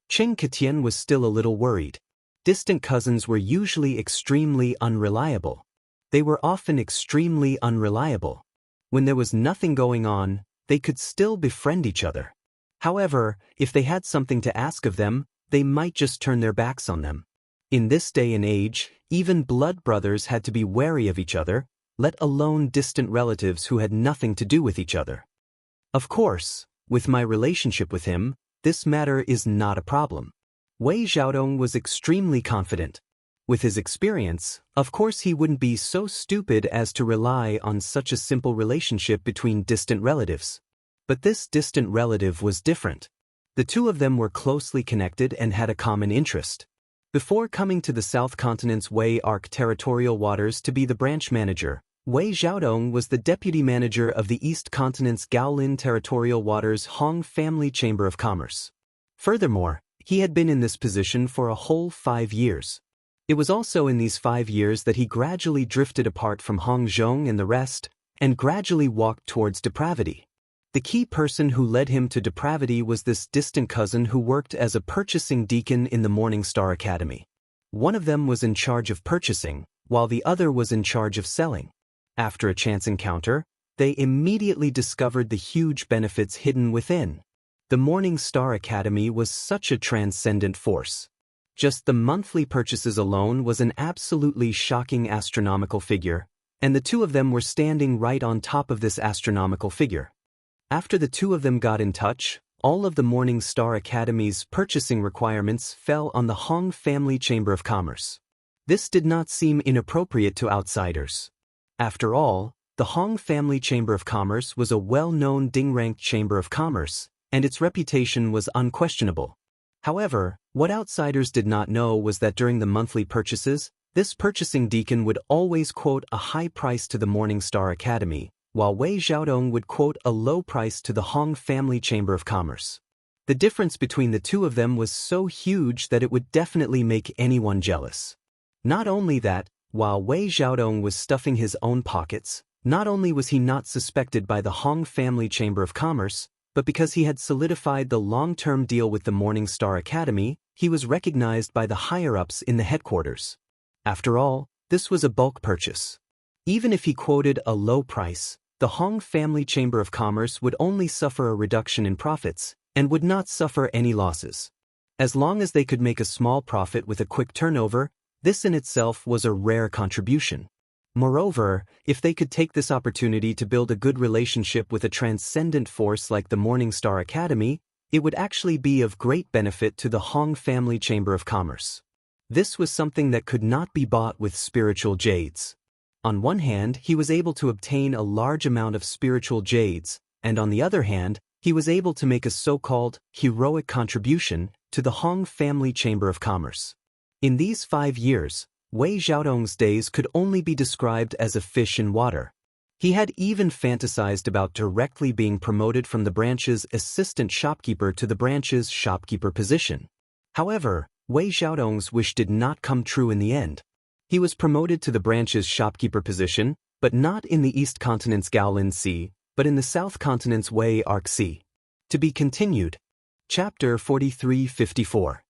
A: Cheng Ketian was still a little worried. Distant cousins were usually extremely unreliable. They were often extremely unreliable. When there was nothing going on, they could still befriend each other. However, if they had something to ask of them, they might just turn their backs on them. In this day and age, even blood brothers had to be wary of each other, let alone distant relatives who had nothing to do with each other. Of course, with my relationship with him, this matter is not a problem. Wei Xiaodong was extremely confident. With his experience, of course he wouldn't be so stupid as to rely on such a simple relationship between distant relatives. But this distant relative was different. The two of them were closely connected and had a common interest. Before coming to the South Continent's Wei Arc territorial waters to be the branch manager, Wei Xiaodong was the deputy manager of the East Continent's Gaolin territorial waters Hong Family Chamber of Commerce. Furthermore, he had been in this position for a whole 5 years. It was also in these 5 years that he gradually drifted apart from Hong Zhong and the rest, and gradually walked towards depravity. The key person who led him to depravity was this distant cousin who worked as a purchasing deacon in the Morning Star Academy. One of them was in charge of purchasing, while the other was in charge of selling. After a chance encounter, they immediately discovered the huge benefits hidden within. The Morning Star Academy was such a transcendent force. Just the monthly purchases alone was an absolutely shocking astronomical figure, and the two of them were standing right on top of this astronomical figure. After the two of them got in touch, all of the Morning Star Academy's purchasing requirements fell on the Hong Family Chamber of Commerce. This did not seem inappropriate to outsiders. After all, the Hong Family Chamber of Commerce was a well-known Ding-ranked chamber of commerce, and its reputation was unquestionable. However, what outsiders did not know was that during the monthly purchases, this purchasing deacon would always quote a high price to the Morning Star Academy, while Wei Xiaodong would quote a low price to the Hong Family Chamber of Commerce. The difference between the two of them was so huge that it would definitely make anyone jealous. Not only that, while Wei Xiaodong was stuffing his own pockets, not only was he not suspected by the Hong Family Chamber of Commerce, but because he had solidified the long-term deal with the Morning Star Academy, he was recognized by the higher-ups in the headquarters. After all, this was a bulk purchase. Even if he quoted a low price, the Hong Family Chamber of Commerce would only suffer a reduction in profits, and would not suffer any losses. As long as they could make a small profit with a quick turnover, this in itself was a rare contribution. Moreover, if they could take this opportunity to build a good relationship with a transcendent force like the Morning Star Academy, it would actually be of great benefit to the Hong Family Chamber of Commerce. This was something that could not be bought with spiritual jades. On one hand, he was able to obtain a large amount of spiritual jades, and on the other hand, he was able to make a so-called heroic contribution to the Hong Family Chamber of Commerce. In these 5 years, Wei Xiaodong's days could only be described as a fish in water. He had even fantasized about directly being promoted from the branch's assistant shopkeeper to the branch's shopkeeper position. However, Wei Xiaodong's wish did not come true in the end. He was promoted to the branch's shopkeeper position, but not in the East Continent's Gaolin Sea, but in the South Continent's Wei Arc Sea. To be continued. Chapter 4354.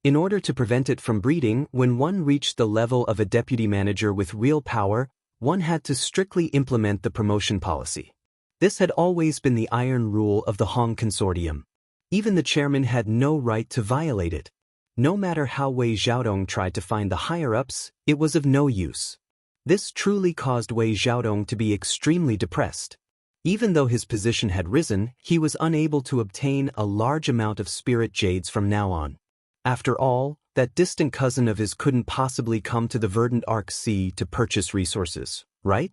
A: In order to prevent it from breeding, when one reached the level of a deputy manager with real power, one had to strictly implement the promotion policy. This had always been the iron rule of the Hong Consortium. Even the chairman had no right to violate it. No matter how Wei Xiaodong tried to find the higher-ups, it was of no use. This truly caused Wei Xiaodong to be extremely depressed. Even though his position had risen, he was unable to obtain a large amount of spirit jades from now on. After all, that distant cousin of his couldn't possibly come to the verdant Arc Sea to purchase resources, right?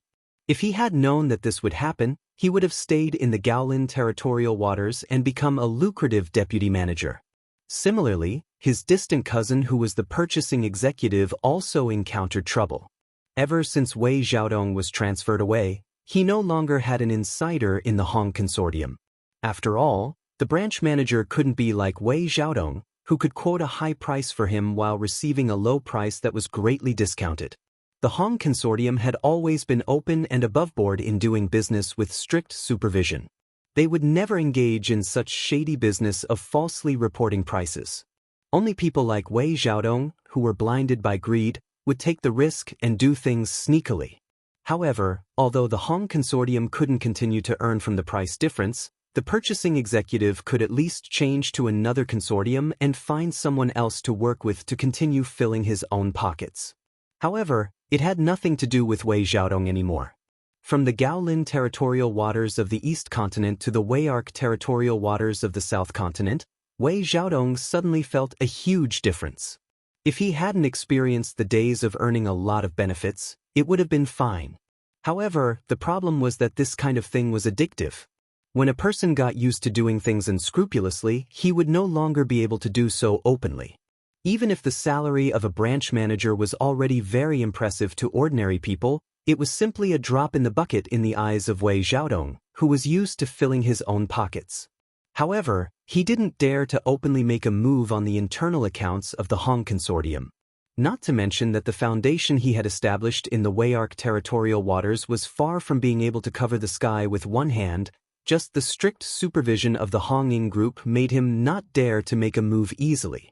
A: If he had known that this would happen, he would have stayed in the Gaolin territorial waters and become a lucrative deputy manager. Similarly, his distant cousin who was the purchasing executive also encountered trouble. Ever since Wei Xiaodong was transferred away, he no longer had an insider in the Hong Consortium. After all, the branch manager couldn't be like Wei Xiaodong, who could quote a high price for him while receiving a low price that was greatly discounted. The Hong Consortium had always been open and aboveboard in doing business with strict supervision. They would never engage in such shady business of falsely reporting prices. Only people like Wei Xiaodong, who were blinded by greed, would take the risk and do things sneakily. However, although the Hong Consortium couldn't continue to earn from the price difference, the purchasing executive could at least change to another consortium and find someone else to work with to continue filling his own pockets. However, it had nothing to do with Wei Xiaodong anymore. From the Gaolin territorial waters of the East Continent to the Wei Arc territorial waters of the South Continent, Wei Xiaodong suddenly felt a huge difference. If he hadn't experienced the days of earning a lot of benefits, it would have been fine. However, the problem was that this kind of thing was addictive. When a person got used to doing things unscrupulously, he would no longer be able to do so openly. Even if the salary of a branch manager was already very impressive to ordinary people, it was simply a drop in the bucket in the eyes of Wei Xiaodong, who was used to filling his own pockets. However, he didn't dare to openly make a move on the internal accounts of the Hong Consortium. Not to mention that the foundation he had established in the Wei Arc territorial waters was far from being able to cover the sky with one hand. Just the strict supervision of the Honging group made him not dare to make a move easily.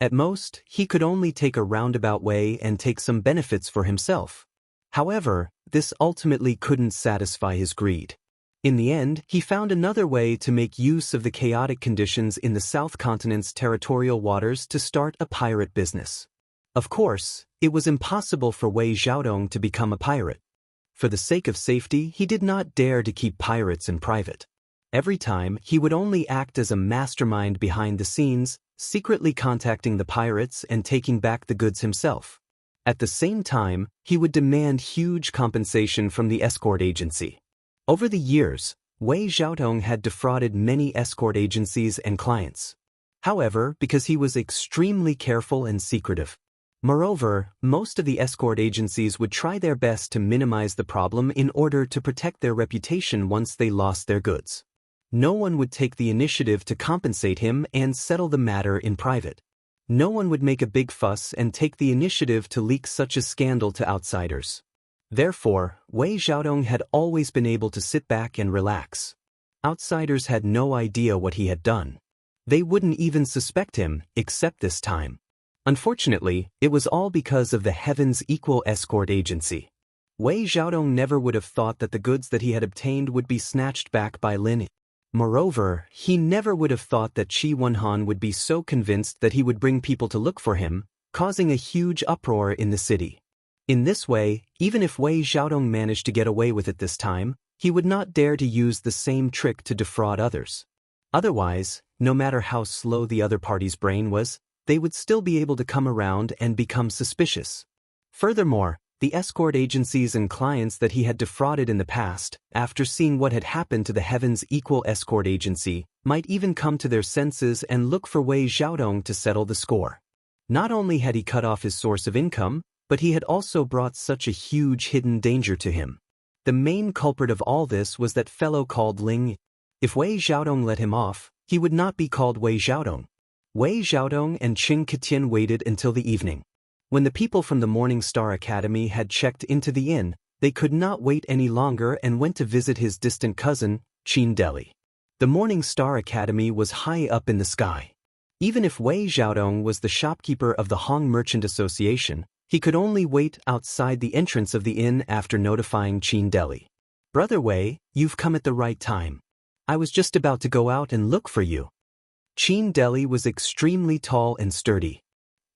A: At most, he could only take a roundabout way and take some benefits for himself. However, this ultimately couldn't satisfy his greed. In the end, he found another way to make use of the chaotic conditions in the South Continent's territorial waters to start a pirate business. Of course, it was impossible for Wei Xiaodong to become a pirate. For the sake of safety, he did not dare to keep pirates in private. Every time, he would only act as a mastermind behind the scenes, secretly contacting the pirates and taking back the goods himself. At the same time, he would demand huge compensation from the escort agency. Over the years, Wei Xiaotong had defrauded many escort agencies and clients. However, because he was extremely careful and secretive. Moreover, most of the escort agencies would try their best to minimize the problem in order to protect their reputation once they lost their goods. No one would take the initiative to compensate him and settle the matter in private. No one would make a big fuss and take the initiative to leak such a scandal to outsiders. Therefore, Wei Xiaotong had always been able to sit back and relax. Outsiders had no idea what he had done. They wouldn't even suspect him, except this time. Unfortunately, it was all because of the Heaven's Equal escort agency. Wei Xiaotong never would have thought that the goods that he had obtained would be snatched back by Lin. Moreover, he never would have thought that Qi Wenhan would be so convinced that he would bring people to look for him, causing a huge uproar in the city. In this way, even if Wei Xiaotong managed to get away with it this time, he would not dare to use the same trick to defraud others. Otherwise, no matter how slow the other party's brain was, they would still be able to come around and become suspicious. Furthermore, the escort agencies and clients that he had defrauded in the past, after seeing what had happened to the Heaven's Equal escort agency, might even come to their senses and look for Wei Xiaotong to settle the score. Not only had he cut off his source of income, but he had also brought such a huge hidden danger to him. The main culprit of all this was that fellow called Ling. If Wei Xiaotong let him off, he would not be called Wei Xiaotong. Wei Xiaotong and Qing Ketian waited until the evening. When the people from the Morning Star Academy had checked into the inn, they could not wait any longer and went to visit his distant cousin, Qin Deli. The Morning Star Academy was high up in the sky. Even if Wei Xiaotong was the shopkeeper of the Hong Merchant Association, he could only wait outside the entrance of the inn after notifying Qin Deli. "Brother Wei, you've come at the right time. I was just about to go out and look for you." Qin Deli was extremely tall and sturdy.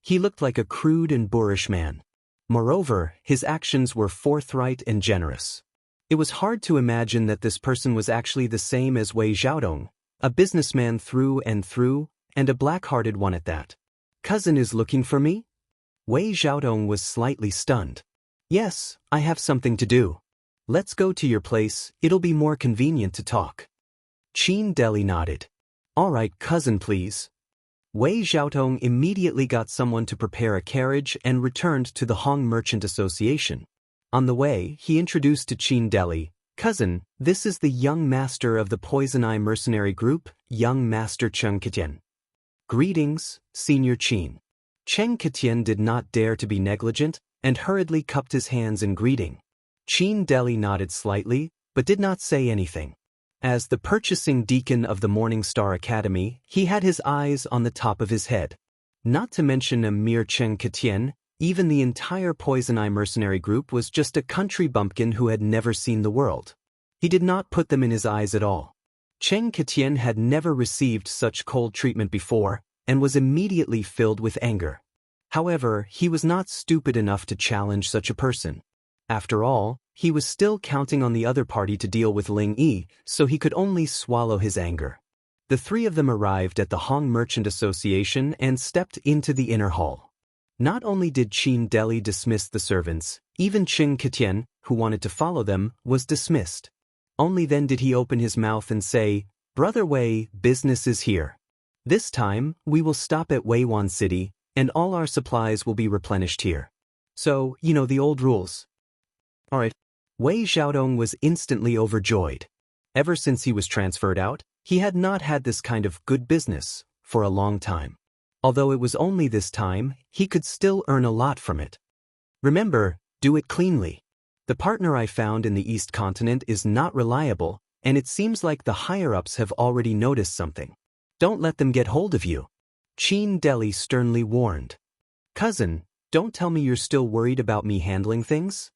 A: He looked like a crude and boorish man. Moreover, his actions were forthright and generous. It was hard to imagine that this person was actually the same as Wei Xiaotong, a businessman through and through, and a black-hearted one at that. "Cousin is looking for me?" Wei Xiaotong was slightly stunned. "Yes, I have something to do. Let's go to your place, it'll be more convenient to talk." Qin Deli nodded. "All right, cousin, please." Wei Xiaotong immediately got someone to prepare a carriage and returned to the Hong Merchant Association. On the way, he introduced to Qin Deli, "Cousin, this is the young master of the Poison Eye Mercenary Group, young master Cheng Ketian." "Greetings, Senior Qin." Cheng Ketian did not dare to be negligent and hurriedly cupped his hands in greeting. Qin Deli nodded slightly, but did not say anything. As the purchasing deacon of the Morning Star Academy, he had his eyes on the top of his head. Not to mention a mere Cheng Ketian, even the entire Poison Eye Mercenary Group was just a country bumpkin who had never seen the world. He did not put them in his eyes at all. Cheng Ketian had never received such cold treatment before, and was immediately filled with anger. However, he was not stupid enough to challenge such a person. After all, he was still counting on the other party to deal with Ling Yi, so he could only swallow his anger. The three of them arrived at the Hong Merchant Association and stepped into the inner hall. Not only did Qin Deli dismiss the servants, even Cheng Ketian, who wanted to follow them, was dismissed. Only then did he open his mouth and say, "Brother Wei, business is here. This time, we will stop at Weiwan City, and all our supplies will be replenished here. So, you know the old rules." "Alright." Wei Xiaotong was instantly overjoyed. Ever since he was transferred out, he had not had this kind of good business for a long time. Although it was only this time, he could still earn a lot from it. "Remember, do it cleanly. The partner I found in the East Continent is not reliable, and it seems like the higher-ups have already noticed something. Don't let them get hold of you," Qin Deli sternly warned. "Cousin, don't tell me you're still worried about me handling things?"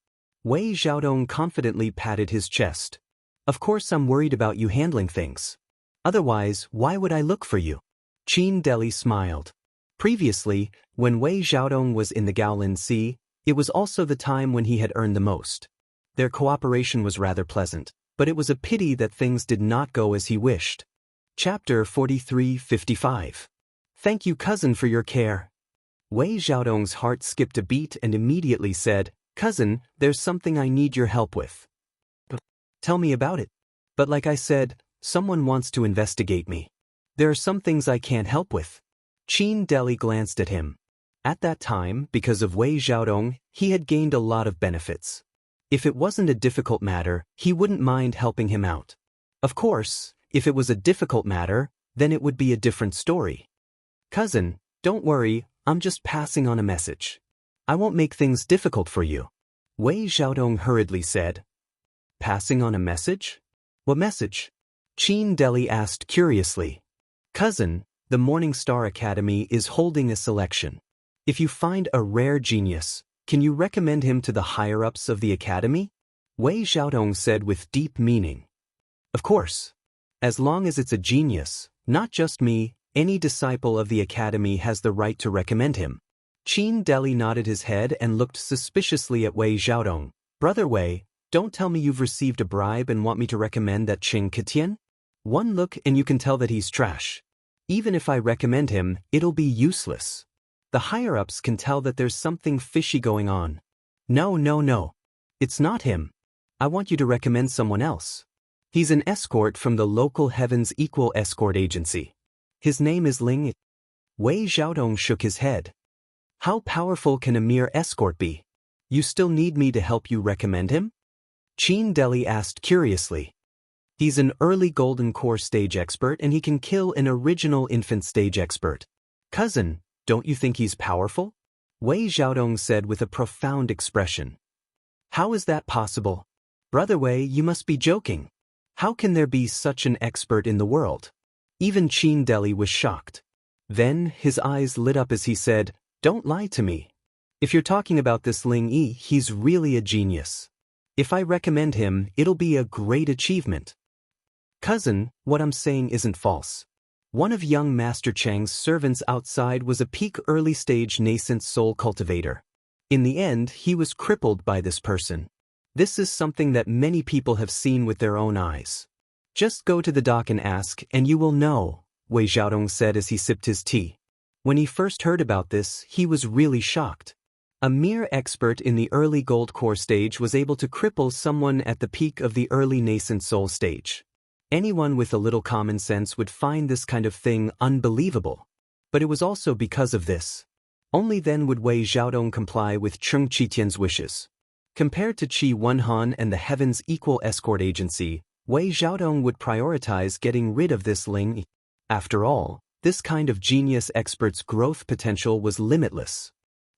A: Wei Xiaotong confidently patted his chest. "Of course I'm worried about you handling things. Otherwise, why would I look for you?" Qin Deli smiled. Previously, when Wei Xiaotong was in the Gaolin Sea, it was also the time when he had earned the most. Their cooperation was rather pleasant, but it was a pity that things did not go as he wished. Chapter 43:55. Thank you, cousin, for your care. Wei Xiaodong's heart skipped a beat and immediately said, Cousin, there's something I need your help with. Tell me about it. But like I said, someone wants to investigate me. There are some things I can't help with. Qin Deli glanced at him. At that time, because of Wei Xiaodong, he had gained a lot of benefits. If it wasn't a difficult matter, he wouldn't mind helping him out. Of course, if it was a difficult matter, then it would be a different story. Cousin, don't worry, I'm just passing on a message. I won't make things difficult for you. Wei Xiaodong hurriedly said. Passing on a message? What message? Qin Deli asked curiously. Cousin, the Morning Star Academy is holding a selection. If you find a rare genius, can you recommend him to the higher-ups of the academy? Wei Xiaodong said with deep meaning. Of course. As long as it's a genius, not just me, any disciple of the academy has the right to recommend him. Qin Deli nodded his head and looked suspiciously at Wei Xiaodong. Brother Wei, don't tell me you've received a bribe and want me to recommend that Qing Ketian? One look and you can tell that he's trash. Even if I recommend him, it'll be useless. The higher-ups can tell that there's something fishy going on. No. It's not him. I want you to recommend someone else. He's an escort from the local Heaven's Equal Escort Agency. His name is Ling. Wei Xiaodong shook his head. How powerful can a mere escort be? You still need me to help you recommend him? Qin Deli asked curiously. He's an early golden core stage expert and he can kill an original infant stage expert. Cousin, don't you think he's powerful? Wei Xiaodong said with a profound expression. How is that possible? Brother Wei, you must be joking. How can there be such an expert in the world? Even Qin Deli was shocked. Then his eyes lit up as he said, Don't lie to me. If you're talking about this Ling Yi, he's really a genius. If I recommend him, it'll be a great achievement. Cousin, what I'm saying isn't false. One of young Master Chang's servants outside was a peak early-stage nascent soul cultivator. In the end, he was crippled by this person. This is something that many people have seen with their own eyes. Just go to the dock and ask, and you will know, Wei Xiaodong said as he sipped his tea. When he first heard about this, he was really shocked. A mere expert in the early gold core stage was able to cripple someone at the peak of the early nascent soul stage. Anyone with a little common sense would find this kind of thing unbelievable. But it was also because of this. Only then would Wei Xiaodong comply with Cheng Qitian's wishes. Compared to Qi Wenhan and the Heaven's Equal Escort Agency, Wei Xiaodong would prioritize getting rid of this Ling. After all, this kind of genius expert's growth potential was limitless.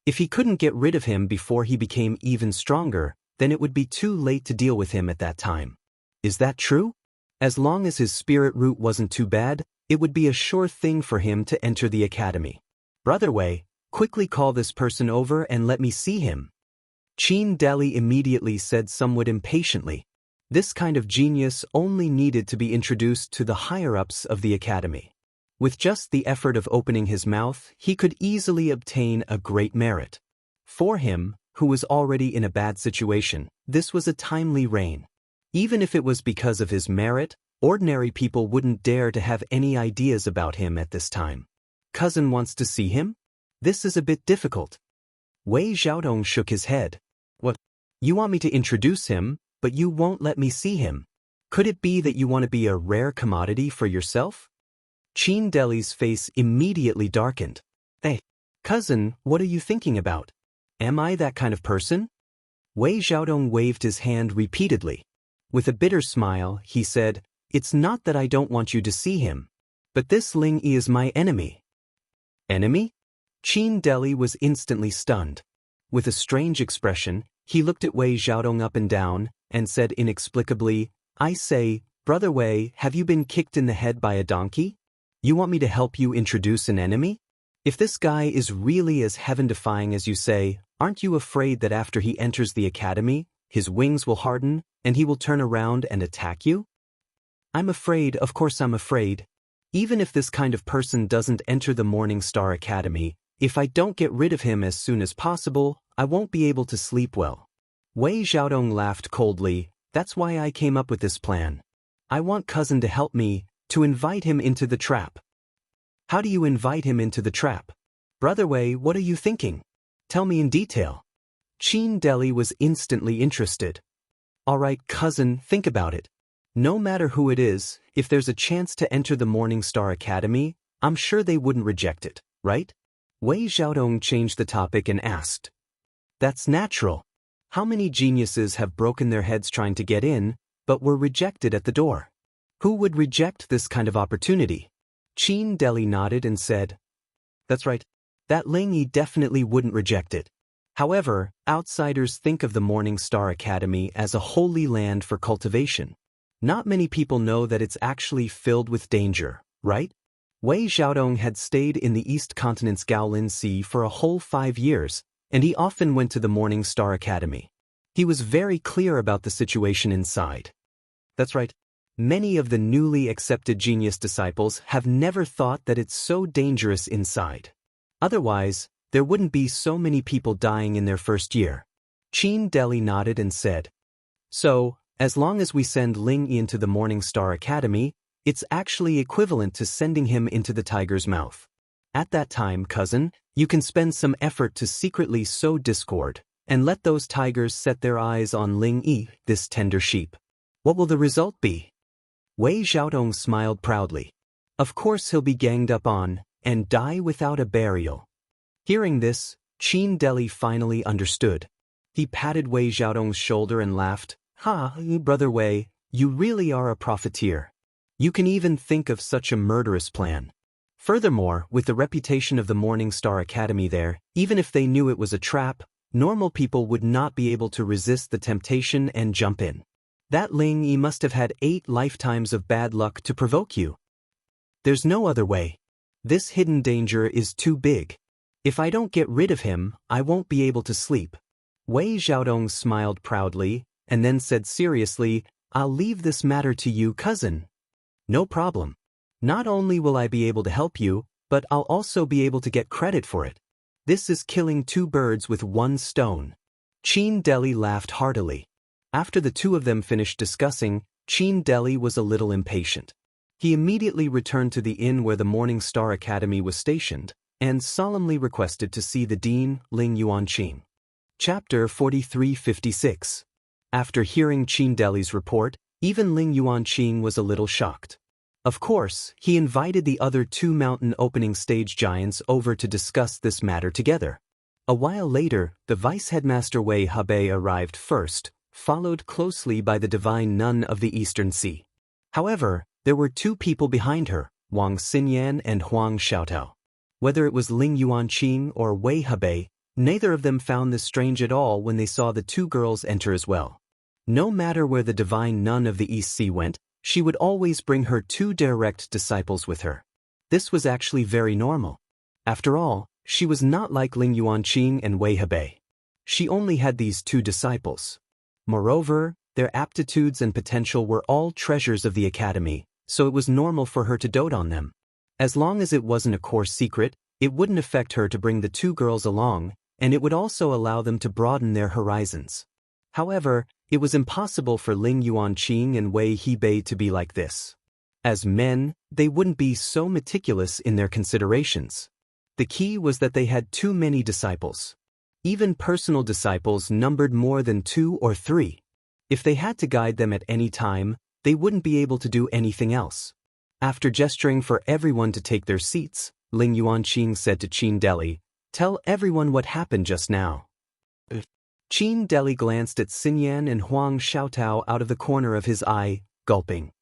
A: If he couldn't get rid of him before he became even stronger, then it would be too late to deal with him at that time. Is that true? As long as his spirit root wasn't too bad, it would be a sure thing for him to enter the academy. Brother Wei, quickly call this person over and let me see him. Qin Deli immediately said somewhat impatiently. This kind of genius only needed to be introduced to the higher-ups of the academy. With just the effort of opening his mouth, he could easily obtain a great merit. For him, who was already in a bad situation, this was a timely reign. Even if it was because of his merit, ordinary people wouldn't dare to have any ideas about him at this time. Cousin wants to see him? This is a bit difficult. Wei Xiaodong shook his head. What? You want me to introduce him, but you won't let me see him? Could it be that you want to be a rare commodity for yourself? Qin Deli's face immediately darkened. Hey, cousin, what are you thinking about? Am I that kind of person? Wei Xiaodong waved his hand repeatedly. With a bitter smile, he said, It's not that I don't want you to see him. But this Ling Yi is my enemy. Enemy? Qin Deli was instantly stunned. With a strange expression, he looked at Wei Xiaodong up and down, and said inexplicably, I say, Brother Wei, have you been kicked in the head by a donkey? You want me to help you introduce an enemy? If this guy is really as heaven-defying as you say, aren't you afraid that after he enters the academy, his wings will harden, and he will turn around and attack you? I'm afraid, of course I'm afraid. Even if this kind of person doesn't enter the Morning Star Academy, if I don't get rid of him as soon as possible, I won't be able to sleep well. Wei Xiaodong laughed coldly. That's why I came up with this plan. I want cousin to help me, to invite him into the trap. How do you invite him into the trap? Brother Wei, what are you thinking? Tell me in detail. Qin Deli was instantly interested. Alright, cousin, think about it. No matter who it is, if there's a chance to enter the Morning Star Academy, I'm sure they wouldn't reject it, right? Wei Xiaodong changed the topic and asked. That's natural. How many geniuses have broken their heads trying to get in, but were rejected at the door? Who would reject this kind of opportunity? Qin Deli nodded and said, That's right. That Ling Yi definitely wouldn't reject it. However, outsiders think of the Morning Star Academy as a holy land for cultivation. Not many people know that it's actually filled with danger, right? Wei Xiaodong had stayed in the East Continent's Gaolin Sea for a whole 5 years, and he often went to the Morning Star Academy. He was very clear about the situation inside. That's right. Many of the newly accepted genius disciples have never thought that it's so dangerous inside. Otherwise, there wouldn't be so many people dying in their first year. Qin Deli nodded and said, So, as long as we send Ling Yi into the Morning Star Academy, it's actually equivalent to sending him into the tiger's mouth. At that time, cousin, you can spend some effort to secretly sow discord, and let those tigers set their eyes on Ling Yi, this tender sheep. What will the result be? Wei Xiaodong smiled proudly. Of course he'll be ganged up on, and die without a burial. Hearing this, Qin Deli finally understood. He patted Wei Xiaodong's shoulder and laughed. Ha, brother Wei, you really are a profiteer. You can even think of such a murderous plan. Furthermore, with the reputation of the Morning Star Academy there, even if they knew it was a trap, normal people would not be able to resist the temptation and jump in. That Ling Yi must have had 8 lifetimes of bad luck to provoke you. There's no other way. This hidden danger is too big. If I don't get rid of him, I won't be able to sleep. Wei Xiaodong smiled proudly, and then said seriously, I'll leave this matter to you, cousin. No problem. Not only will I be able to help you, but I'll also be able to get credit for it. This is killing 2 birds with 1 stone. Qin Deli laughed heartily. After the two of them finished discussing, Qin Deli was a little impatient. He immediately returned to the inn where the Morning Star Academy was stationed, and solemnly requested to see the dean, Ling Yuanqing. Chapter 4356. After hearing Qin Deli's report, even Ling Yuanqing was a little shocked. Of course, he invited the other 2 mountain opening stage giants over to discuss this matter together. A while later, the vice-headmaster Wei Hebei arrived first, followed closely by the divine nun of the Eastern Sea. However, there were 2 people behind her, Wang Xinyan and Huang Xiaotao. Whether it was Ling Yuanqing or Wei Hebei, neither of them found this strange at all when they saw the 2 girls enter as well. No matter where the divine nun of the East Sea went, she would always bring her 2 direct disciples with her. This was actually very normal. After all, she was not like Ling Yuanqing and Wei Hebei. She only had these 2 disciples. Moreover, their aptitudes and potential were all treasures of the academy, so it was normal for her to dote on them. As long as it wasn't a course secret, it wouldn't affect her to bring the 2 girls along, and it would also allow them to broaden their horizons. However, it was impossible for Ling Yuanqing and Wei Hebei to be like this. As men, they wouldn't be so meticulous in their considerations. The key was that they had too many disciples. Even personal disciples numbered more than 2 or 3. If they had to guide them at any time, they wouldn't be able to do anything else. After gesturing for everyone to take their seats, Ling Yuanqing said to Qin Deli, Tell everyone what happened just now. Qin Deli glanced at Xinyan and Huang Xiaotao out of the corner of his eye, gulping.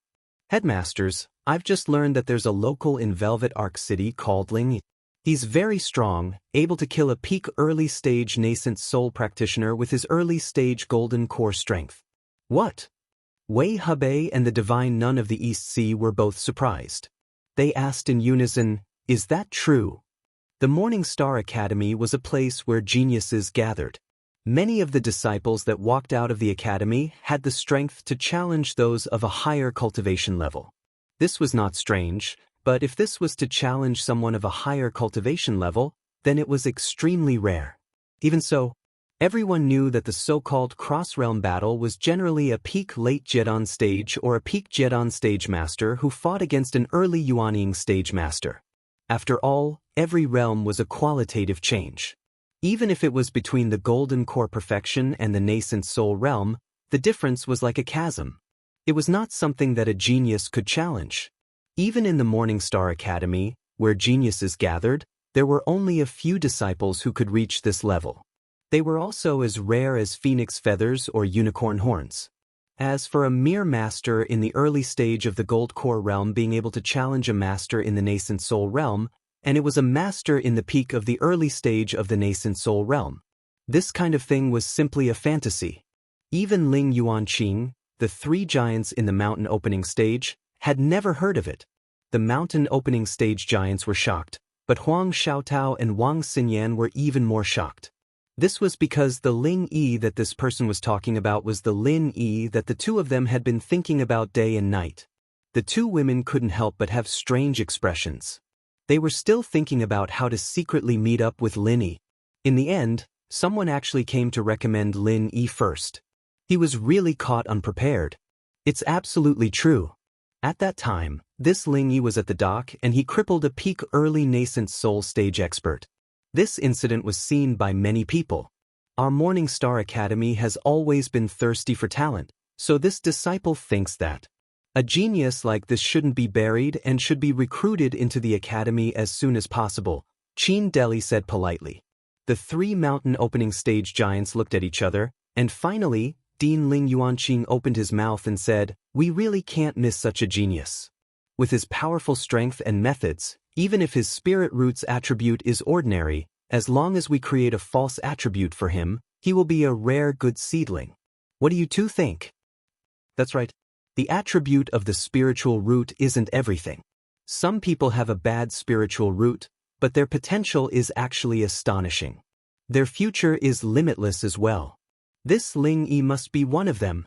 A: Headmasters, I've just learned that there's a local in Velvet Arc City called Ling Yi. He's very strong, able to kill a peak early-stage nascent soul practitioner with his early-stage golden core strength. What? Wei Hebei and the divine nun of the East Sea were both surprised. They asked in unison, Is that true? The Morning Star Academy was a place where geniuses gathered. Many of the disciples that walked out of the academy had the strength to challenge those of a higher cultivation level. This was not strange, but if this was to challenge someone of a higher cultivation level, then it was extremely rare. Even so, Everyone knew that the so-called cross-realm battle was generally a peak late Jedon stage or a peak Jedon stage master who fought against an early Yuanying stage master. After all, every realm was a qualitative change. Even if it was between the golden core perfection and the nascent soul realm, the difference was like a chasm. It was not something that a genius could challenge. Even in the Morning Star Academy, where geniuses gathered, there were only a few disciples who could reach this level. They were also as rare as phoenix feathers or unicorn horns. As for a mere master in the early stage of the gold core realm being able to challenge a master in the nascent soul realm, and it was a master in the peak of the early stage of the nascent soul realm. This kind of thing was simply a fantasy. Even Ling Yuanqing, the three giants in the mountain opening stage, had never heard of it. The mountain opening stage giants were shocked, but Huang Xiaotao and Wang Xinyan were even more shocked. This was because the Ling Yi that this person was talking about was the Lin Yi that the two of them had been thinking about day and night. The two women couldn't help but have strange expressions. They were still thinking about how to secretly meet up with Lin Yi. In the end, someone actually came to recommend Lin Yi first. He was really caught unprepared. It's absolutely true. At that time, this Ling Yi was at the dock and he crippled a peak early nascent soul stage expert. This incident was seen by many people. Our Morning Star Academy has always been thirsty for talent, so this disciple thinks that a genius like this shouldn't be buried and should be recruited into the academy as soon as possible, Qin Deli said politely. The three mountain opening stage giants looked at each other, and finally, Dean Ling Yuanqing opened his mouth and said, "We really can't miss such a genius. With his powerful strength and methods, even if his spirit roots attribute is ordinary, as long as we create a false attribute for him, he will be a rare good seedling. What do you two think?" That's right. The attribute of the spiritual root isn't everything. Some people have a bad spiritual root, but their potential is actually astonishing. Their future is limitless as well. This Ling Yi must be one of them.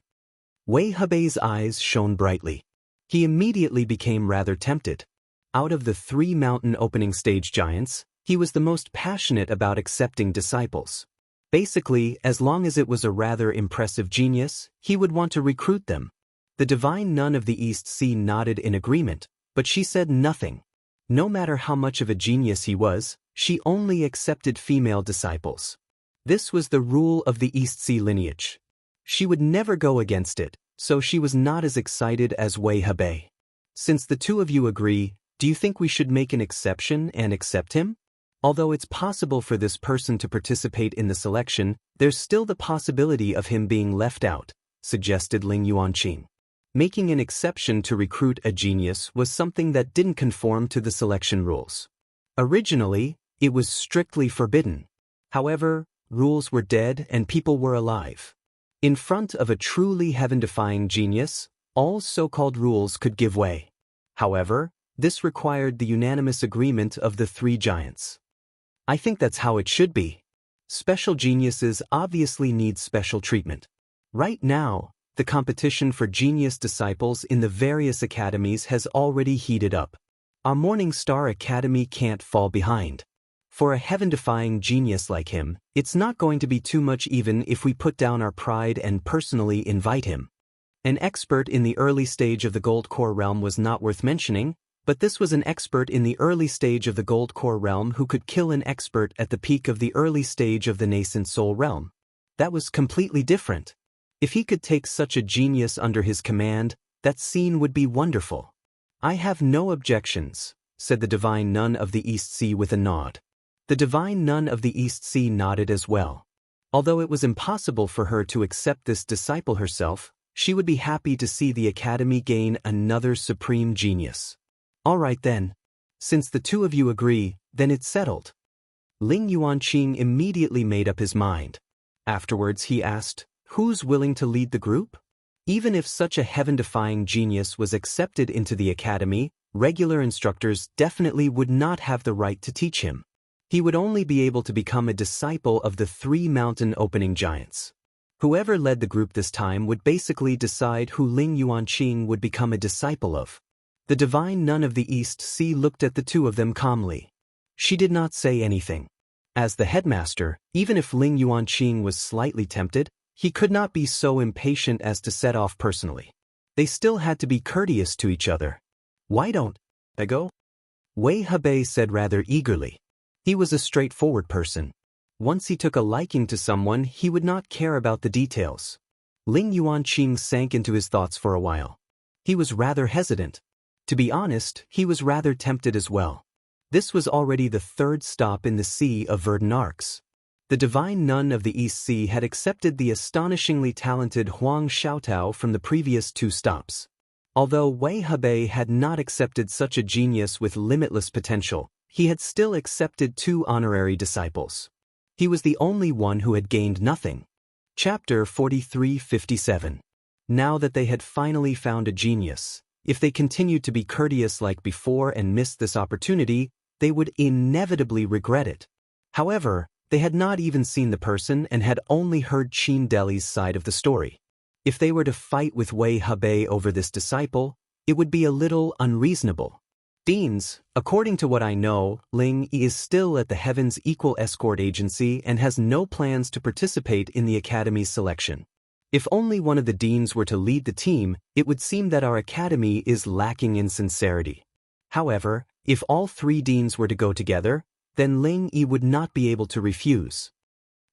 A: Wei Hebei's eyes shone brightly. He immediately became rather tempted. Out of the three mountain opening stage giants, he was the most passionate about accepting disciples. Basically, as long as it was a rather impressive genius, he would want to recruit them. The divine nun of the East Sea nodded in agreement, but she said nothing. No matter how much of a genius he was, she only accepted female disciples. This was the rule of the East Sea lineage. She would never go against it, so she was not as excited as Wei Hebei. Since the two of you agree, do you think we should make an exception and accept him? Although it's possible for this person to participate in the selection, there's still the possibility of him being left out, suggested Ling Yuanqing. Making an exception to recruit a genius was something that didn't conform to the selection rules. Originally, it was strictly forbidden. However, rules were dead and people were alive. In front of a truly heaven-defying genius, all so-called rules could give way. However, this required the unanimous agreement of the three giants. I think that's how it should be. Special geniuses obviously need special treatment. Right now, the competition for genius disciples in the various academies has already heated up. Our Morning Star Academy can't fall behind. For a heaven-defying genius like him, it's not going to be too much even if we put down our pride and personally invite him. An expert in the early stage of the gold core realm was not worth mentioning, but this was an expert in the early stage of the gold core realm who could kill an expert at the peak of the early stage of the nascent soul realm. That was completely different. If he could take such a genius under his command, that scene would be wonderful. I have no objections, said the divine nun of the East Sea with a nod. The divine nun of the East Sea nodded as well. Although it was impossible for her to accept this disciple herself, she would be happy to see the academy gain another supreme genius. All right then. Since the two of you agree, then it's settled. Ling Yuanqing immediately made up his mind. Afterwards he asked, who's willing to lead the group? Even if such a heaven-defying genius was accepted into the academy, regular instructors definitely would not have the right to teach him. He would only be able to become a disciple of the three mountain opening giants. Whoever led the group this time would basically decide who Ling Yuanqing would become a disciple of. The divine nun of the East Sea looked at the two of them calmly. She did not say anything. As the headmaster, even if Ling Yuanqing was slightly tempted, he could not be so impatient as to set off personally. They still had to be courteous to each other. "Why don't I go?" Wei Hebei said rather eagerly. He was a straightforward person. Once he took a liking to someone, he would not care about the details. Ling Yuanqing sank into his thoughts for a while. He was rather hesitant. To be honest, he was rather tempted as well. This was already the third stop in the Sea of Verdant Arcs. The divine nun of the East Sea had accepted the astonishingly talented Huang Xiaotao from the previous 2 stops. Although Wei Hebei had not accepted such a genius with limitless potential, he had still accepted 2 honorary disciples. He was the only one who had gained nothing. Chapter 43-57. Now that they had finally found a genius, if they continued to be courteous like before and missed this opportunity, they would inevitably regret it. However, they had not even seen the person and had only heard Qin Deli's side of the story. If they were to fight with Wei Hebei over this disciple, it would be a little unreasonable. "Deans, according to what I know, Ling Yi is still at the Heaven's Equal Escort Agency and has no plans to participate in the Academy's selection. If only one of the deans were to lead the team, it would seem that our Academy is lacking in sincerity. However, if all 3 deans were to go together, then Ling Yi would not be able to refuse."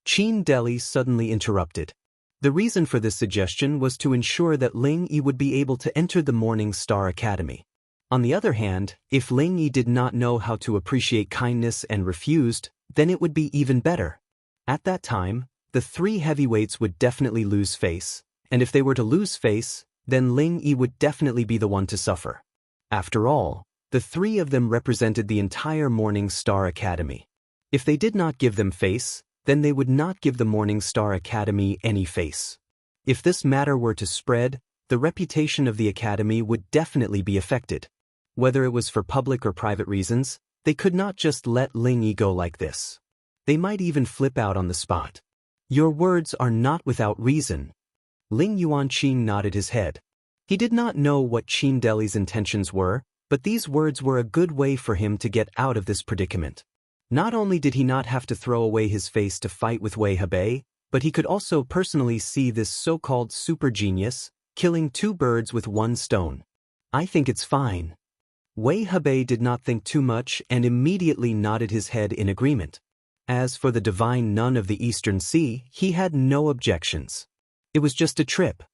A: Qin Deli suddenly interrupted. The reason for this suggestion was to ensure that Ling Yi would be able to enter the Morning Star Academy. On the other hand, if Ling Yi did not know how to appreciate kindness and refused, then it would be even better. At that time, the 3 heavyweights would definitely lose face, and if they were to lose face, then Ling Yi would definitely be the one to suffer. After all, the 3 of them represented the entire Morning Star Academy. If they did not give them face, then they would not give the Morning Star Academy any face. If this matter were to spread, the reputation of the Academy would definitely be affected. Whether it was for public or private reasons, they could not just let Ling Yi go like this. They might even flip out on the spot. "Your words are not without reason." Ling Yuanqing nodded his head. He did not know what Qin Deli's intentions were, but these words were a good way for him to get out of this predicament. Not only did he not have to throw away his face to fight with Wei Hebei, but he could also personally see this so-called super genius, killing 2 birds with 1 stone. "I think it's fine." Wei Hebei did not think too much and immediately nodded his head in agreement. As for the divine nun of the Eastern Sea, he had no objections. It was just a trip.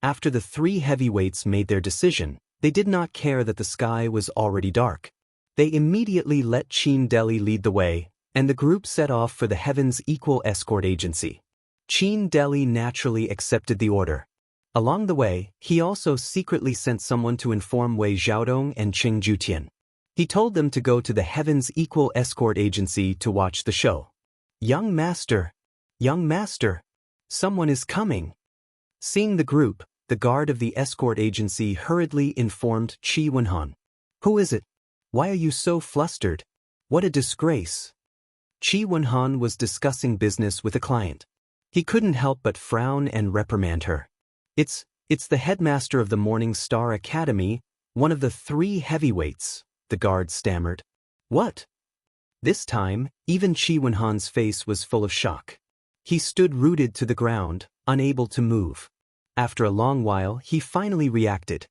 A: After the 3 heavyweights made their decision, they did not care that the sky was already dark. They immediately let Qin Deli lead the way, and the group set off for the Heaven's Equal Escort Agency. Qin Deli naturally accepted the order. Along the way, he also secretly sent someone to inform Wei Xiaodong and Qing Jutian. He told them to go to the Heaven's Equal Escort Agency to watch the show. Young master, someone is coming." Seeing the group, the guard of the escort agency hurriedly informed Qi Wenhan. "Who is it? Why are you so flustered? What a disgrace." Qi Wenhan was discussing business with a client. He couldn't help but frown and reprimand her. It's the headmaster of the Morning Star Academy, one of the 3 heavyweights," the guard stammered. "What?" This time, even Qi Wenhan's face was full of shock. He stood rooted to the ground, unable to move. After a long while, he finally reacted.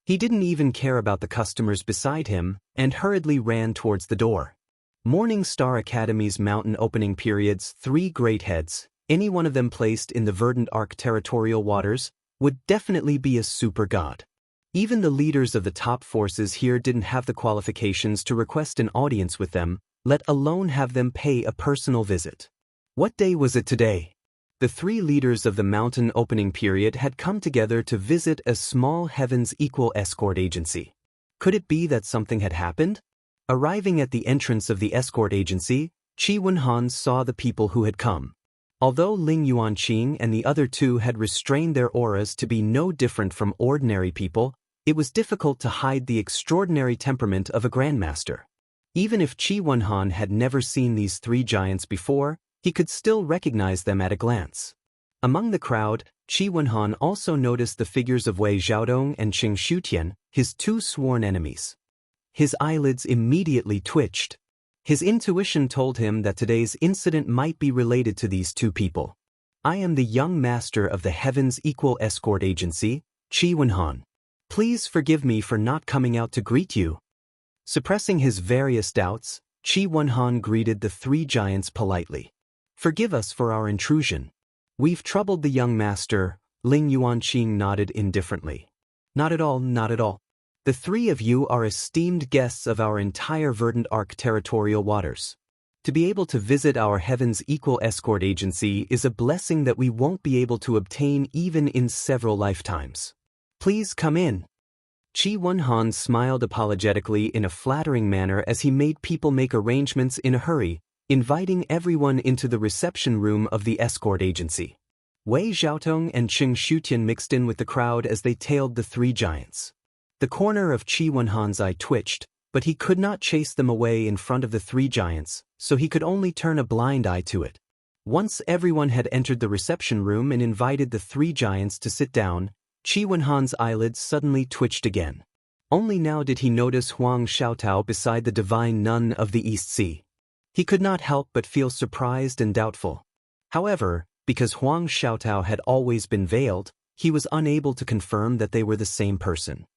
A: He didn't even care about the customers beside him and hurriedly ran towards the door. Morning Star Academy's mountain opening period's 3 great heads, any one of them placed in the Verdant Arc territorial waters, would definitely be a super god. Even the leaders of the top forces here didn't have the qualifications to request an audience with them, let alone have them pay a personal visit. What day was it today? The 3 leaders of the mountain opening period had come together to visit a small Heaven's Equal Escort Agency. Could it be that something had happened? Arriving at the entrance of the escort agency, Qi Wenhan saw the people who had come. Although Ling Yuanqing and the other 2 had restrained their auras to be no different from ordinary people, it was difficult to hide the extraordinary temperament of a grandmaster. Even if Qi Wenhan had never seen these 3 giants before, he could still recognize them at a glance. Among the crowd, Qi Wenhan also noticed the figures of Wei Xiaodong and Qing Shutian, his 2 sworn enemies. His eyelids immediately twitched. His intuition told him that today's incident might be related to these two people. I am the young master of the Heaven's Equal Escort Agency, Qi Wenhan. Please forgive me for not coming out to greet you. Suppressing his various doubts, Qi Wenhan greeted the three giants politely. Forgive us for our intrusion. We've troubled the young master. Ling Yuanqing nodded indifferently. Not at all, not at all. The three of you are esteemed guests of our entire Verdant Arc territorial waters. To be able to visit our Heaven's Equal Escort Agency is a blessing that we won't be able to obtain even in several lifetimes. Please come in. Qi Wenhan smiled apologetically in a flattering manner as he made people make arrangements in a hurry, inviting everyone into the reception room of the escort agency. Wei Xiaotong and Cheng Shutian mixed in with the crowd as they tailed the three giants. The corner of Qi Wenhan's eye twitched, but he could not chase them away in front of the three giants, so he could only turn a blind eye to it. Once everyone had entered the reception room and invited the three giants to sit down, Qi Wenhan's eyelids suddenly twitched again. Only now did he notice Huang Xiaotao beside the divine nun of the East Sea. He could not help but feel surprised and doubtful. However, because Huang Xiaotao had always been veiled, he was unable to confirm that they were the same person.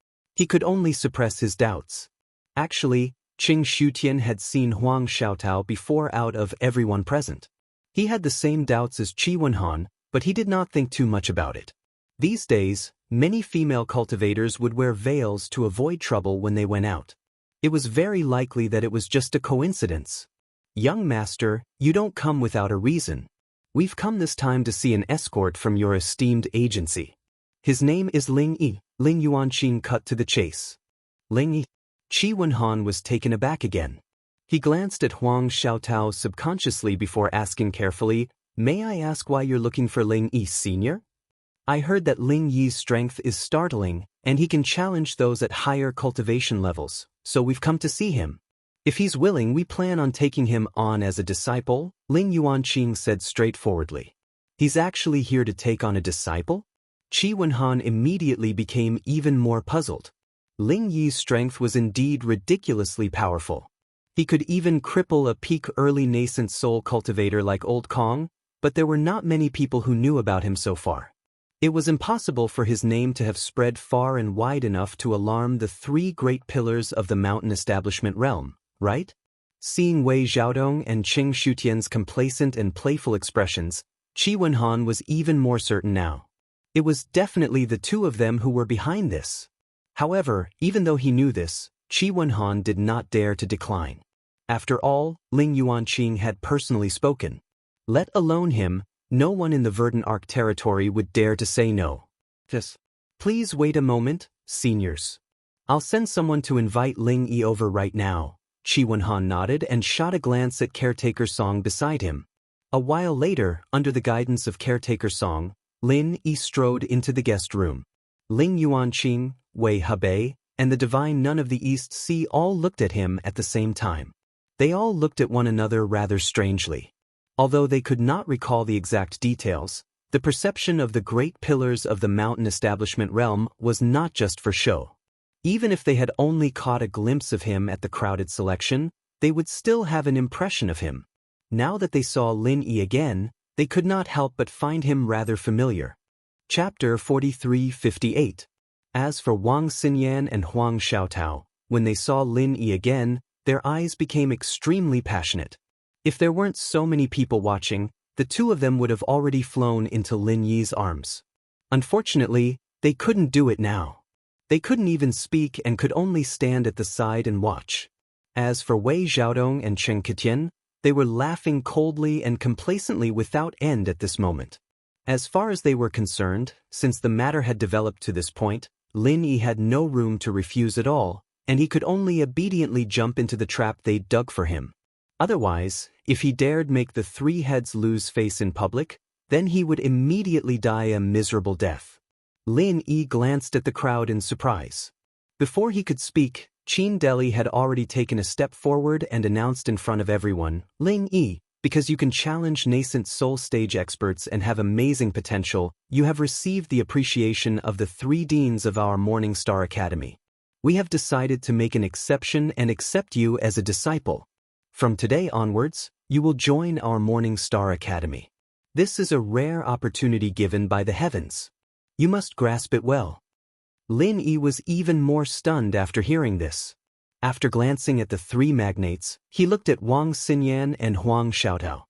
A: He could only suppress his doubts. Actually, Cheng Shutian had seen Huang Xiaotao before out of everyone present. He had the same doubts as Qi Wenhan, but he did not think too much about it. These days, many female cultivators would wear veils to avoid trouble when they went out. It was very likely that it was just a coincidence. Young master, you don't come without a reason. We've come this time to see an escort from your esteemed agency. His name is Ling Yi. Ling Yuanqing cut to the chase. Ling Yi. Qi Wenhan was taken aback again. He glanced at Huang Xiaotao subconsciously before asking carefully, May I ask why you're looking for Ling Yi Sr.? I heard that Ling Yi's strength is startling, and he can challenge those at higher cultivation levels, so we've come to see him. If he's willing, we plan on taking him on as a disciple, Ling Yuanqing said straightforwardly. He's actually here to take on a disciple? Qi Wenhan immediately became even more puzzled. Ling Yi's strength was indeed ridiculously powerful. He could even cripple a peak early nascent soul cultivator like Old Kong, but there were not many people who knew about him so far. It was impossible for his name to have spread far and wide enough to alarm the three great pillars of the mountain establishment realm, right? Seeing Wei Xiaodong and Cheng Shutian's complacent and playful expressions, Qi Wenhan was even more certain now. It was definitely the two of them who were behind this. However, even though he knew this, Qi Wenhan did not dare to decline. After all, Ling Yuanqing had personally spoken. Let alone him, no one in the Verdant Arc territory would dare to say no. Just, please wait a moment, seniors. I'll send someone to invite Ling Yi over right now. Qi Wenhan nodded and shot a glance at Caretaker Song beside him. A while later, under the guidance of Caretaker Song, Lin Yi strode into the guest room. Ling Yuanqing, Wei Hebei, and the divine nun of the East Sea all looked at him at the same time. They all looked at one another rather strangely. Although they could not recall the exact details, the perception of the great pillars of the mountain establishment realm was not just for show. Even if they had only caught a glimpse of him at the crowded selection, they would still have an impression of him. Now that they saw Lin Yi again, they could not help but find him rather familiar. Chapter 43-58. As for Wang Xinyan and Huang Xiaotao, when they saw Lin Yi again, their eyes became extremely passionate. If there weren't so many people watching, the two of them would have already flown into Lin Yi's arms. Unfortunately, they couldn't do it now. They couldn't even speak and could only stand at the side and watch. As for Wei Xiaodong and Cheng Qitian, they were laughing coldly and complacently without end at this moment. As far as they were concerned, since the matter had developed to this point, Lin Yi had no room to refuse at all, and he could only obediently jump into the trap they'd dug for him. Otherwise, if he dared make the three heads lose face in public, then he would immediately die a miserable death. Lin Yi glanced at the crowd in surprise. Before he could speak, Qin Deli had already taken a step forward and announced in front of everyone, Ling Yi, because you can challenge nascent soul stage experts and have amazing potential, you have received the appreciation of the three deans of our Morning Star Academy. We have decided to make an exception and accept you as a disciple. From today onwards, you will join our Morning Star Academy. This is a rare opportunity given by the heavens. You must grasp it well. Lin Yi was even more stunned after hearing this. After glancing at the three magnates, he looked at Wang Xinyan and Huang Xiaotao.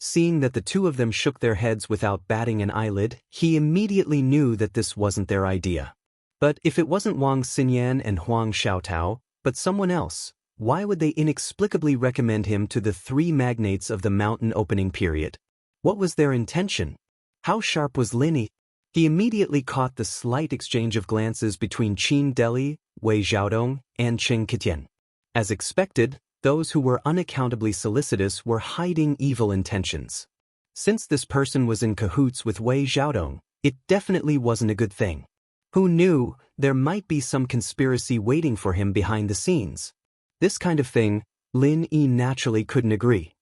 A: Seeing that the two of them shook their heads without batting an eyelid, he immediately knew that this wasn't their idea. But if it wasn't Wang Xinyan and Huang Xiaotao, but someone else, why would they inexplicably recommend him to the three magnates of the mountain opening period? What was their intention? How sharp was Lin Yi? He immediately caught the slight exchange of glances between Qin Deli, Wei Xiaodong, and Chen Qitian. As expected, those who were unaccountably solicitous were hiding evil intentions. Since this person was in cahoots with Wei Xiaodong, it definitely wasn't a good thing. Who knew there might be some conspiracy waiting for him behind the scenes? This kind of thing, Lin Yi naturally couldn't agree.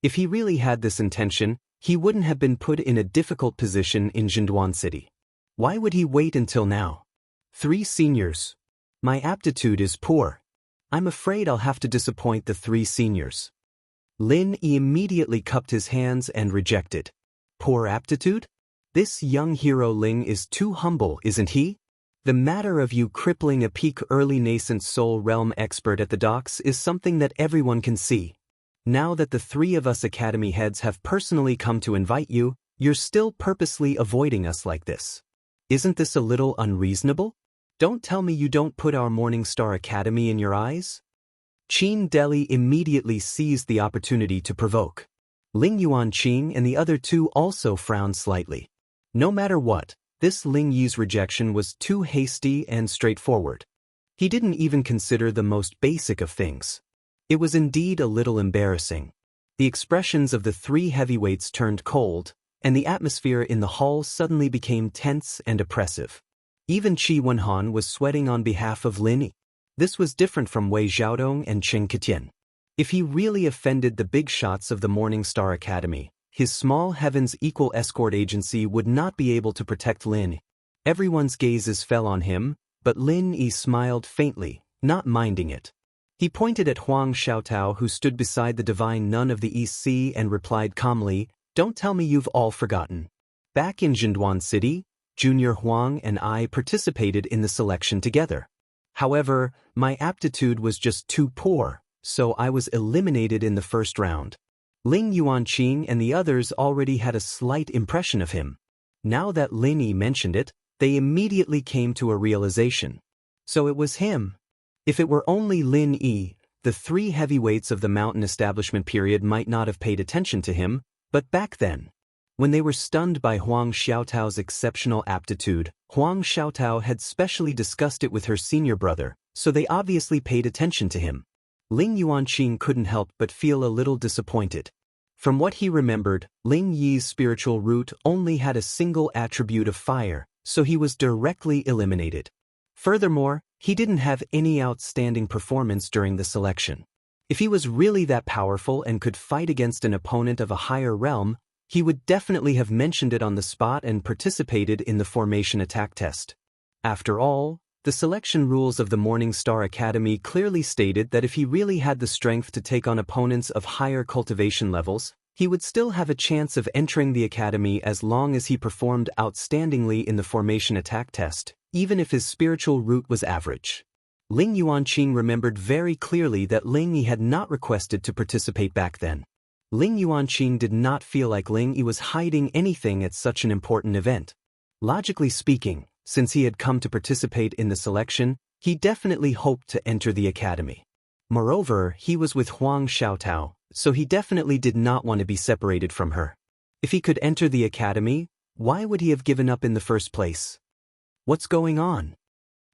A: If he really had this intention, he wouldn't have been put in a difficult position in Jinduan City. Why would he wait until now? 3 seniors. My aptitude is poor. I'm afraid I'll have to disappoint the 3 seniors. Lin Yi immediately cupped his hands and rejected. Poor aptitude? This young hero Ling is too humble, isn't he? The matter of you crippling a peak early nascent soul realm expert at the docks is something that everyone can see. Now that the 3 of us academy heads have personally come to invite you, you're still purposely avoiding us like this. Isn't this a little unreasonable? Don't tell me you don't put our Morning Star Academy in your eyes? Qin Deli immediately seized the opportunity to provoke. Ling Yuanqing and the other 2 also frowned slightly. No matter what, this Ling Yi's rejection was too hasty and straightforward. He didn't even consider the most basic of things. It was indeed a little embarrassing. The expressions of the 3 heavyweights turned cold, and the atmosphere in the hall suddenly became tense and oppressive. Even Qi Wenhan was sweating on behalf of Lin Yi. This was different from Wei Xiaodong and Chen Qitian. If he really offended the big shots of the Morning Star Academy, his small heavens equal escort agency would not be able to protect Lin Yi. Everyone's gazes fell on him, but Lin Yi smiled faintly, not minding it. He pointed at Huang Xiaotao, who stood beside the divine nun of the East Sea, and replied calmly, "Don't tell me you've all forgotten. Back in Jinduan City, Junior Huang and I participated in the selection together. However, my aptitude was just too poor, so I was eliminated in the first round." Ling Yuanqing and the others already had a slight impression of him. Now that Lin Yi mentioned it, they immediately came to a realization. So it was him. If it were only Lin Yi, the 3 heavyweights of the mountain establishment period might not have paid attention to him, but back then, when they were stunned by Huang Xiaotao's exceptional aptitude, Huang Xiaotao had specially discussed it with her senior brother, so they obviously paid attention to him. Ling Yuanqing couldn't help but feel a little disappointed. From what he remembered, Ling Yi's spiritual root only had a single attribute of fire, so he was directly eliminated. Furthermore, he didn't have any outstanding performance during the selection. If he was really that powerful and could fight against an opponent of a higher realm, he would definitely have mentioned it on the spot and participated in the formation attack test. After all, the selection rules of the Morning Star Academy clearly stated that if he really had the strength to take on opponents of higher cultivation levels, he would still have a chance of entering the academy as long as he performed outstandingly in the formation attack test, even if his spiritual root was average. Ling Yuanqing remembered very clearly that Ling Yi had not requested to participate back then. Ling Yuanqing did not feel like Ling Yi was hiding anything at such an important event. Logically speaking, since he had come to participate in the selection, he definitely hoped to enter the academy. Moreover, he was with Huang Xiaotao, so he definitely did not want to be separated from her. If he could enter the academy, why would he have given up in the first place? What's going on?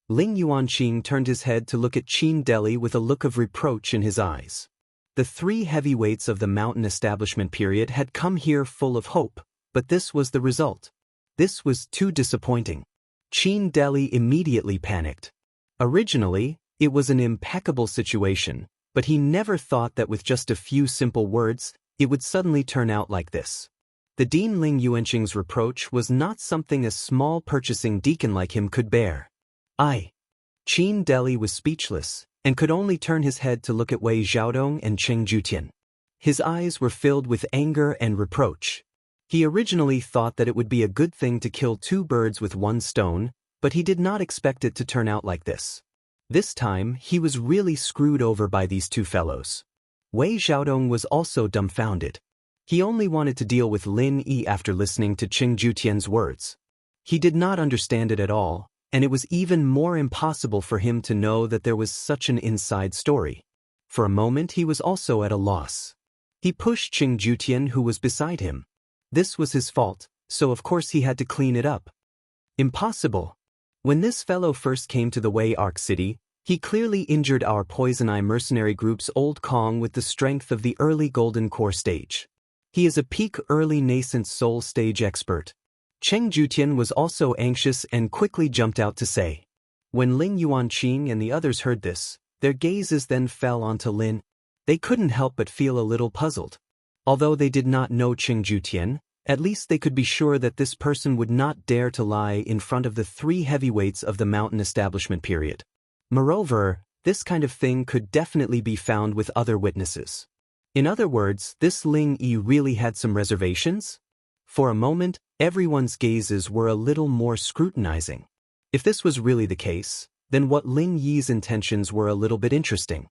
A: Ling Yuanqing turned his head to look at Qin Deli with a look of reproach in his eyes. The 3 heavyweights of the mountain establishment period had come here full of hope, but this was the result. This was too disappointing. Qin Deli immediately panicked. Originally, it was an impeccable situation, but he never thought that with just a few simple words, it would suddenly turn out like this. The Dean Ling Yuanqing's reproach was not something a small purchasing deacon like him could bear. Qin Deli was speechless, and could only turn his head to look at Wei Xiaodong and Cheng Jutian. His eyes were filled with anger and reproach. He originally thought that it would be a good thing to kill two birds with one stone, but he did not expect it to turn out like this. This time, he was really screwed over by these two fellows. Wei Xiaodong was also dumbfounded. He only wanted to deal with Lin Yi after listening to Cheng Jutian's words. He did not understand it at all, and it was even more impossible for him to know that there was such an inside story. For a moment he was also at a loss. He pushed Cheng Jutian, who was beside him. This was his fault, so of course he had to clean it up. Impossible. When this fellow first came to the Wei Arc City, he clearly injured our Poison Eye mercenary group's Old Kong with the strength of the early Golden Core stage. He is a peak early nascent soul stage expert. Cheng Jutian was also anxious and quickly jumped out to say. When Ling Yuanqing and the others heard this, their gazes then fell onto Lin. They couldn't help but feel a little puzzled. Although they did not know Cheng Jutian, at least they could be sure that this person would not dare to lie in front of the three heavyweights of the mountain establishment period. Moreover, this kind of thing could definitely be found with other witnesses. In other words, this Ling Yi really had some reservations? For a moment, everyone's gazes were a little more scrutinizing. If this was really the case, then what Lin Yi's intentions were a little bit interesting.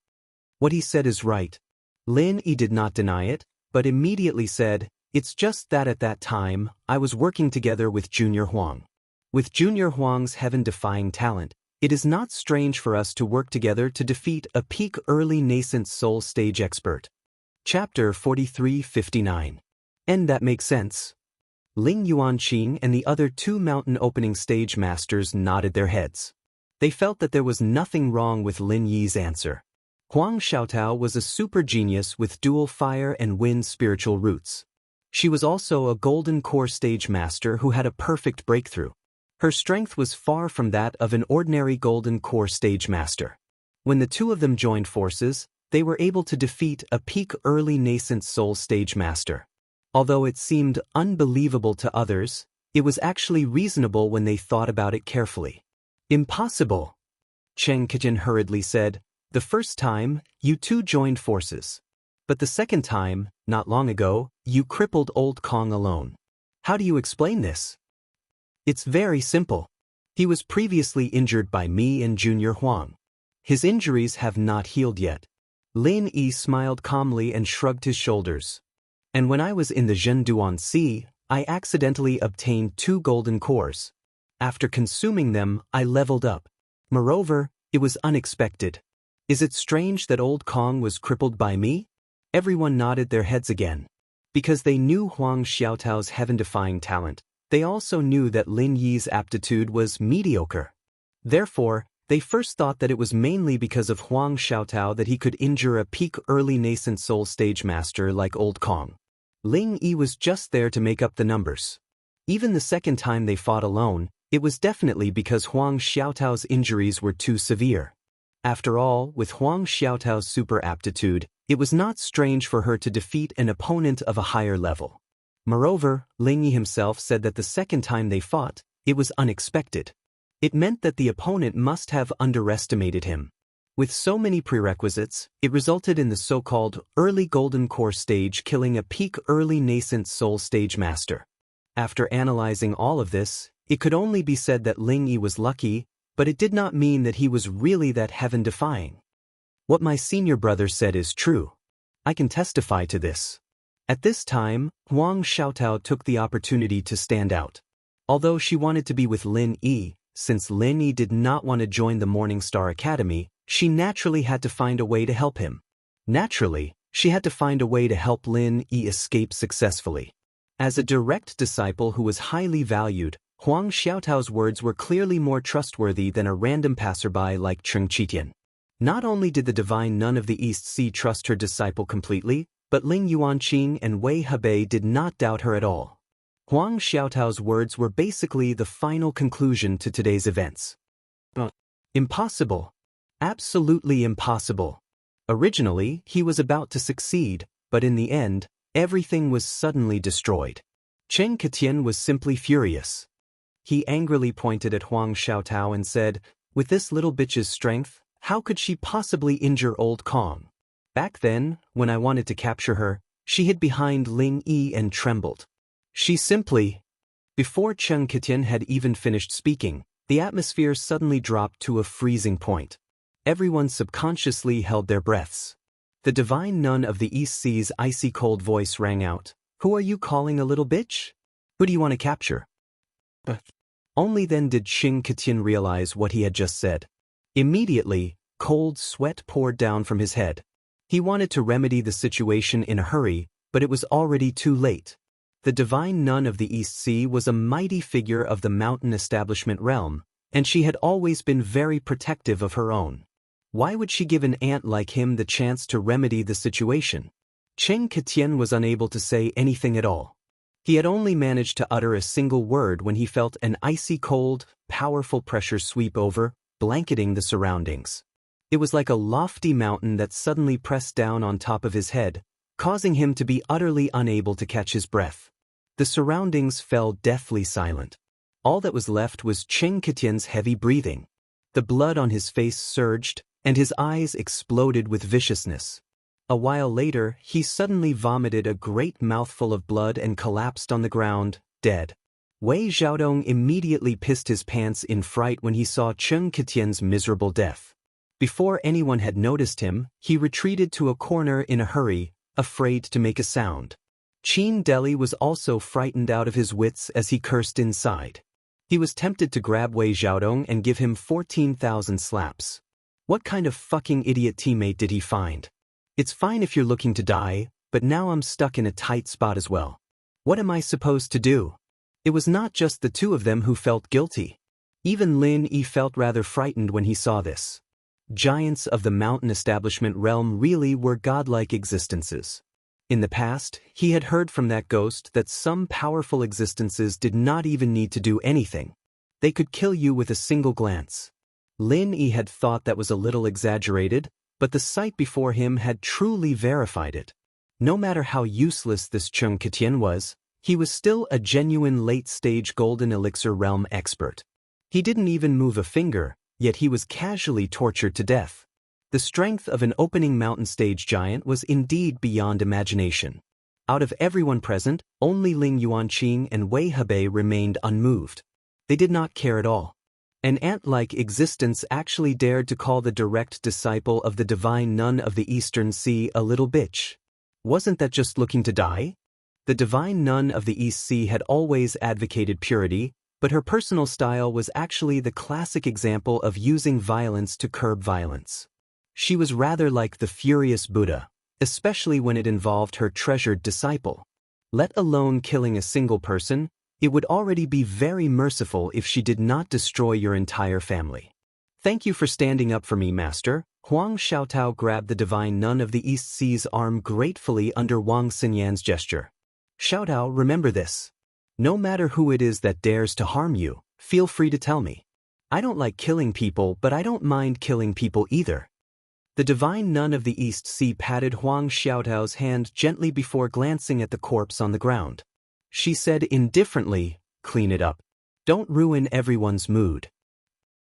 A: What he said is right. Lin Yi did not deny it, but immediately said, "It's just that at that time, I was working together with Junior Huang. With Junior Huang's heaven-defying talent, it is not strange for us to work together to defeat a peak early nascent soul stage expert." Chapter 43-59. And that makes sense. Ling Yuanqing and the other two mountain opening stage masters nodded their heads. They felt that there was nothing wrong with Lin Yi's answer. Huang Xiaotao was a super genius with dual fire and wind spiritual roots. She was also a Golden Core stage master who had a perfect breakthrough. Her strength was far from that of an ordinary Golden Core stage master. When the two of them joined forces, they were able to defeat a peak early nascent soul stage master. Although it seemed unbelievable to others, it was actually reasonable when they thought about it carefully. Impossible, Cheng Jutian hurriedly said. The first time, you two joined forces. But the second time, not long ago, you crippled Old Kong alone. How do you explain this? It's very simple. He was previously injured by me and Junior Huang. His injuries have not healed yet. Lin Yi smiled calmly and shrugged his shoulders. And when I was in the Zhenduan Sea, I accidentally obtained 2 golden cores. After consuming them, I leveled up. Moreover, it was unexpected. Is it strange that Old Kong was crippled by me? Everyone nodded their heads again. Because they knew Huang Xiaotao's heaven-defying talent, they also knew that Lin Yi's aptitude was mediocre. Therefore, they first thought that it was mainly because of Huang Xiaotao that he could injure a peak early nascent soul stage master like Old Kong. Ling Yi was just there to make up the numbers. Even the second time they fought alone, it was definitely because Huang Xiaotao's injuries were too severe. After all, with Huang Xiaotao's super aptitude, it was not strange for her to defeat an opponent of a higher level. Moreover, Ling Yi himself said that the second time they fought, it was unexpected. It meant that the opponent must have underestimated him. With so many prerequisites, it resulted in the so-called early golden core stage killing a peak early nascent soul stage master. After analyzing all of this, it could only be said that Ling Yi was lucky, but it did not mean that he was really that heaven-defying. What my senior brother said is true. I can testify to this. At this time, Huang Xiaotao took the opportunity to stand out. Although she wanted to be with Lin Yi, since Lin Yi did not want to join the Morning Star Academy, she naturally had to find a way to help him. Naturally, she had to find a way to help Lin Yi escape successfully. As a direct disciple who was highly valued, Huang Xiaotao's words were clearly more trustworthy than a random passerby like Cheng Jutian. Not only did the divine nun of the East Sea trust her disciple completely, but Ling Yuanqing and Wei Hebei did not doubt her at all. Huang Xiaotao's words were basically the final conclusion to today's events. Impossible. Absolutely impossible. Originally, he was about to succeed, but in the end, everything was suddenly destroyed. Cheng Jutian was simply furious. He angrily pointed at Huang Xiaotao and said, "With this little bitch's strength, How could she possibly injure old Kong? Back then, when I wanted to capture her, she hid behind Ling Yi and trembled. She simply... Before Cheng Ketian had even finished speaking, the atmosphere suddenly dropped to a freezing point. Everyone subconsciously held their breaths. The divine nun of the East Sea's icy cold voice rang out, "Who are you calling a little bitch? Who do you want to capture?" But only then did Cheng Ketian realize what he had just said. Immediately, cold sweat poured down from his head. He wanted to remedy the situation in a hurry, but it was already too late. The divine nun of the East Sea was a mighty figure of the mountain establishment realm, and she had always been very protective of her own. Why would she give an ant like him the chance to remedy the situation? Cheng Ketian was unable to say anything at all. He had only managed to utter a single word when he felt an icy cold, powerful pressure sweep over, blanketing the surroundings. It was like a lofty mountain that suddenly pressed down on top of his head, causing him to be utterly unable to catch his breath. The surroundings fell deathly silent. All that was left was Cheng Ketian's heavy breathing. The blood on his face surged, and his eyes exploded with viciousness. A while later, he suddenly vomited a great mouthful of blood and collapsed on the ground, dead. Wei Xiaodong immediately pissed his pants in fright when he saw Cheng Ketian's miserable death. Before anyone had noticed him, he retreated to a corner in a hurry, afraid to make a sound. Qin Deli was also frightened out of his wits as he cursed inside. He was tempted to grab Wei Xiaodong and give him 14,000 slaps. What kind of fucking idiot teammate did he find? It's fine if you're looking to die, but now I'm stuck in a tight spot as well. What am I supposed to do? It was not just the two of them who felt guilty. Even Lin Yi felt rather frightened when he saw this. Giants of the mountain establishment realm really were godlike existences. In the past, he had heard from that ghost that some powerful existences did not even need to do anything. They could kill you with a single glance. Lin Yi had thought that was a little exaggerated, but the sight before him had truly verified it. No matter how useless this Cheng Ketian was, he was still a genuine late-stage golden elixir realm expert. He didn't even move a finger, yet he was casually tortured to death. The strength of an opening mountain stage giant was indeed beyond imagination. Out of everyone present, only Ling Yuanqing and Wei Hebei remained unmoved. They did not care at all. An ant-like existence actually dared to call the direct disciple of the divine nun of the Eastern Sea a little bitch. Wasn't that just looking to die? The divine nun of the East Sea had always advocated purity, but her personal style was actually the classic example of using violence to curb violence. She was rather like the furious Buddha, especially when it involved her treasured disciple. Let alone killing a single person, it would already be very merciful if she did not destroy your entire family. Thank you for standing up for me, Master. Huang Xiaotao grabbed the divine nun of the East Sea's arm gratefully under Wang Xinyan's gesture. Xiaotao, remember this. No matter who it is that dares to harm you, feel free to tell me. I don't like killing people, but I don't mind killing people either. The divine nun of the East Sea patted Huang Xiaotao's hand gently before glancing at the corpse on the ground. She said indifferently, "Clean it up. Don't ruin everyone's mood."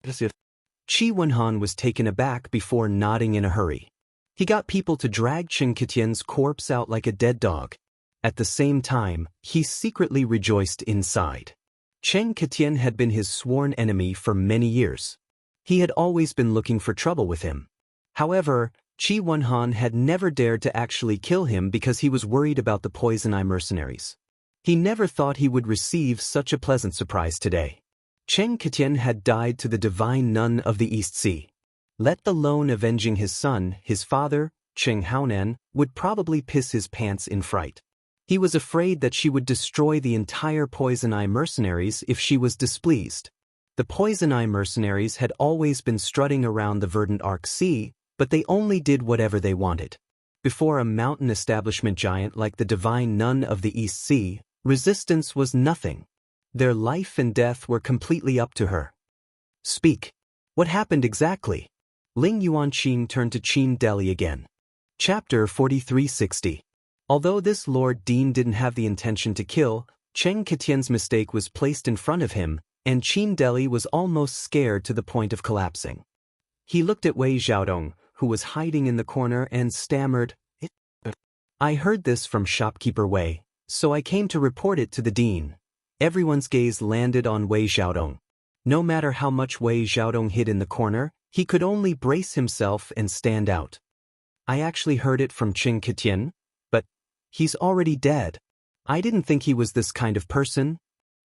A: Qi Wenhan was taken aback before nodding in a hurry. He got people to drag Cheng Ketian's corpse out like a dead dog. At the same time, he secretly rejoiced inside. Cheng Ketian had been his sworn enemy for many years. He had always been looking for trouble with him. However, Qi Wenhan had never dared to actually kill him because he was worried about the Poison Eye mercenaries. He never thought he would receive such a pleasant surprise today. Cheng Ketian had died to the divine nun of the East Sea. Let alone avenging his son, his father, Cheng Haonan, would probably piss his pants in fright. He was afraid that she would destroy the entire Poison Eye mercenaries if she was displeased. The Poison Eye mercenaries had always been strutting around the verdant Arc Sea, but they only did whatever they wanted. Before a mountain establishment giant like the divine nun of the East Sea, resistance was nothing. Their life and death were completely up to her. Speak. What happened exactly? Ling Yuanqing turned to Qin Deli again. Chapter 4360. Although this Lord Dean didn't have the intention to kill, Cheng Ketian's mistake was placed in front of him, and Qin Deli was almost scared to the point of collapsing. He looked at Wei Xiaodong, who was hiding in the corner, and stammered, I heard this from shopkeeper Wei, so I came to report it to the dean. Everyone's gaze landed on Wei Xiaodong. No matter how much Wei Xiaodong hid in the corner, he could only brace himself and stand out. I actually heard it from Qing Ketian, but he's already dead. I didn't think he was this kind of person.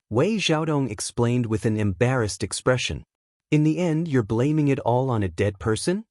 A: Wei Xiaodong explained with an embarrassed expression. In the end, you're blaming it all on a dead person?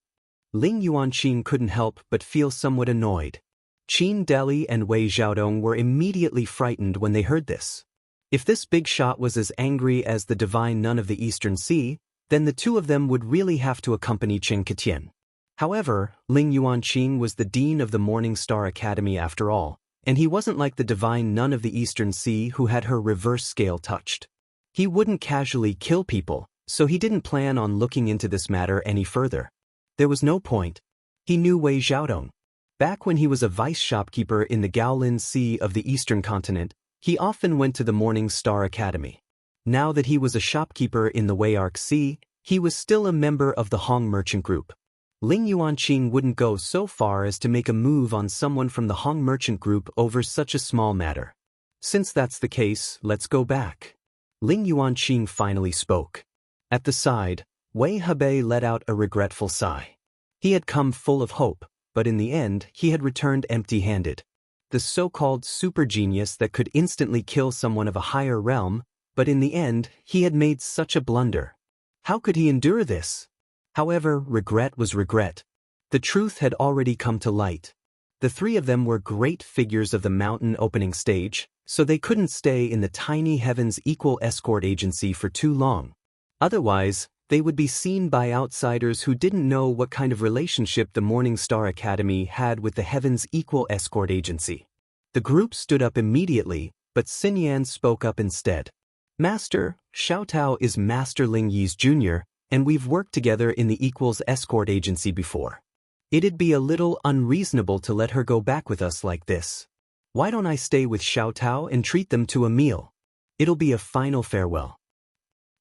A: Ling Yuanqing couldn't help but feel somewhat annoyed. Qin Deli and Wei Xiaodong were immediately frightened when they heard this. If this big shot was as angry as the divine nun of the Eastern Sea, then the two of them would really have to accompany Qing Ketian. However, Ling Yuanqing was the dean of the Morning Star Academy after all, and he wasn't like the divine nun of the Eastern Sea who had her reverse scale touched. He wouldn't casually kill people, so he didn't plan on looking into this matter any further. There was no point. He knew Wei Xiaodong. Back when he was a vice shopkeeper in the Gaolin Sea of the Eastern Continent, he often went to the Morning Star Academy. Now that he was a shopkeeper in the Weiarc Sea, he was still a member of the Hong Merchant Group. Ling Yuanqing wouldn't go so far as to make a move on someone from the Hong Merchant Group over such a small matter. Since that's the case, let's go back. Ling Yuanqing finally spoke. At the side, Wei Hebei let out a regretful sigh. He had come full of hope, but in the end, he had returned empty-handed. The so-called super genius that could instantly kill someone of a higher realm, but in the end, he had made such a blunder. How could he endure this? However, regret was regret. The truth had already come to light. The three of them were great figures of the mountain opening stage, so they couldn't stay in the tiny Heaven's Equal escort agency for too long. Otherwise, they would be seen by outsiders who didn't know what kind of relationship the Morning Star Academy had with the Heaven's Equal escort agency. The group stood up immediately, but Xinyan spoke up instead. Master, Xiao Tao is Master Ling Yi's junior, and we've worked together in the Equals escort agency before. It'd be a little unreasonable to let her go back with us like this. Why don't I stay with Xiao Tao and treat them to a meal? It'll be a final farewell.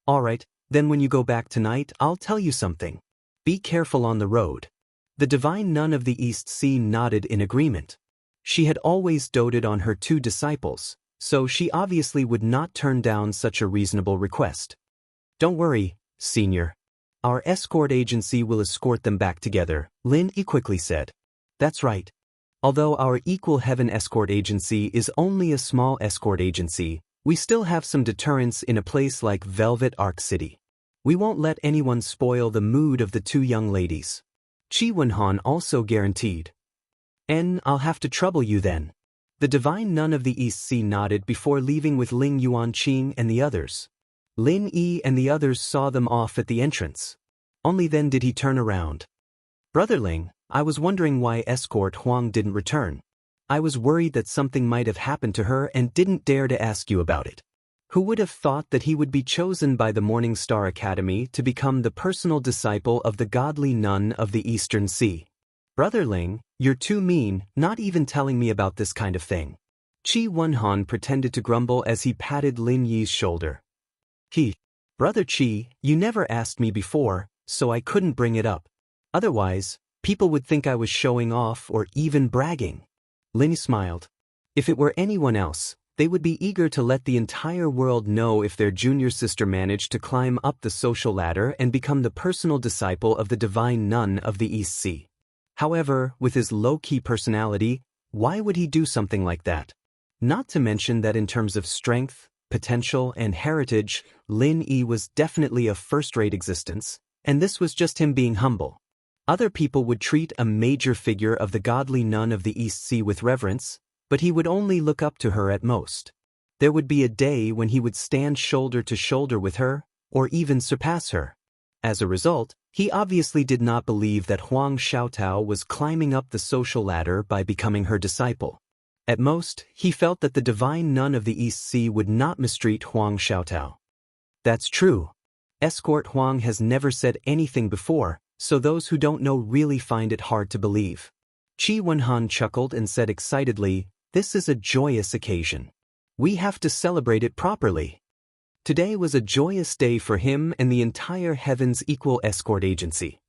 A: All right. Then when you go back tonight, I'll tell you something. Be careful on the road. The divine nun of the East Sea nodded in agreement. She had always doted on her two disciples, so she obviously would not turn down such a reasonable request. Don't worry, senior. Our escort agency will escort them back together, Lin Yi quickly said. That's right. Although our Equal Heaven escort agency is only a small escort agency, we still have some deterrence in a place like Velvet Arc City. We won't let anyone spoil the mood of the two young ladies. Qi Wenhan also guaranteed. I'll have to trouble you then. The divine nun of the East Sea nodded before leaving with Ling Yuanqing and the others. Lin Yi and the others saw them off at the entrance. Only then did he turn around. Brother Ling, I was wondering why escort Huang didn't return. I was worried that something might have happened to her and didn't dare to ask you about it. Who would have thought that he would be chosen by the Morning Star Academy to become the personal disciple of the godly nun of the Eastern Sea? Brother Ling, you're too mean, not even telling me about this kind of thing. Qi Wenhan pretended to grumble as he patted Lin Yi's shoulder. Brother Qi, you never asked me before, so I couldn't bring it up. Otherwise, people would think I was showing off or even bragging. Lin smiled. If it were anyone else, they would be eager to let the entire world know if their junior sister managed to climb up the social ladder and become the personal disciple of the divine nun of the East Sea. However, with his low-key personality, why would he do something like that? Not to mention that in terms of strength, potential, and heritage, Lin Yi was definitely a first-rate existence, and this was just him being humble. Other people would treat a major figure of the godly nun of the East Sea with reverence, but he would only look up to her at most. There would be a day when he would stand shoulder to shoulder with her, or even surpass her. As a result, he obviously did not believe that Huang Xiaotao was climbing up the social ladder by becoming her disciple. At most, he felt that the divine nun of the East Sea would not mistreat Huang Xiaotao. That's true. Escort Huang has never said anything before, so those who don't know really find it hard to believe. Qi Wenhan chuckled and said excitedly, "This is a joyous occasion. We have to celebrate it properly." Today was a joyous day for him and the entire Heaven's Equal escort agency.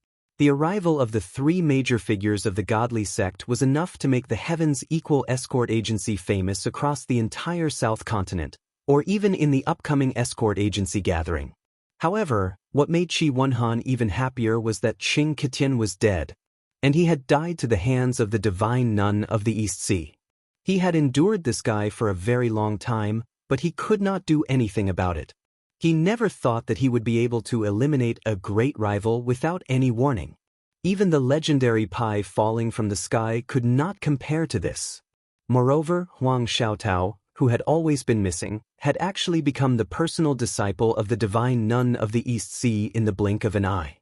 A: The arrival of the three major figures of the godly sect was enough to make the Heaven's Equal Escort Agency famous across the entire South Continent, or even in the upcoming escort agency gathering. However, what made Qi Wenhan even happier was that Qing Ketian was dead, and he had died to the hands of the divine nun of the East Sea. He had endured this guy for a very long time, but he could not do anything about it. He never thought that he would be able to eliminate a great rival without any warning. Even the legendary pie falling from the sky could not compare to this. Moreover, Huang Xiaotao, who had always been missing, had actually become the personal disciple of the divine nun of the East Sea in the blink of an eye.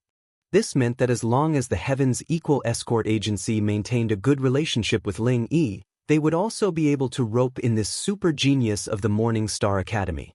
A: This meant that as long as the Heaven's Equal Escort Agency maintained a good relationship with Ling Yi, they would also be able to rope in this super genius of the Morning Star Academy.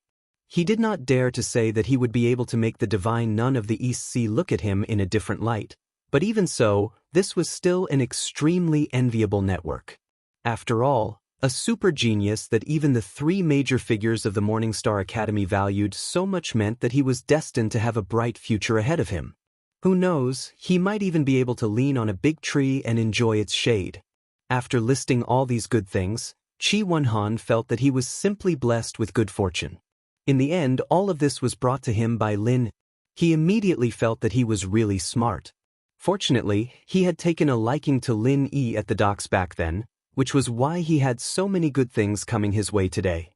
A: He did not dare to say that he would be able to make the divine nun of the East Sea look at him in a different light, but even so, this was still an extremely enviable network. After all, a super genius that even the three major figures of the Morning Star Academy valued so much meant that he was destined to have a bright future ahead of him. Who knows, he might even be able to lean on a big tree and enjoy its shade. After listing all these good things, Qi Wenhan felt that he was simply blessed with good fortune. In the end, all of this was brought to him by Lin. He immediately felt that he was really smart. Fortunately, he had taken a liking to Lin Yi at the docks back then, which was why he had so many good things coming his way today.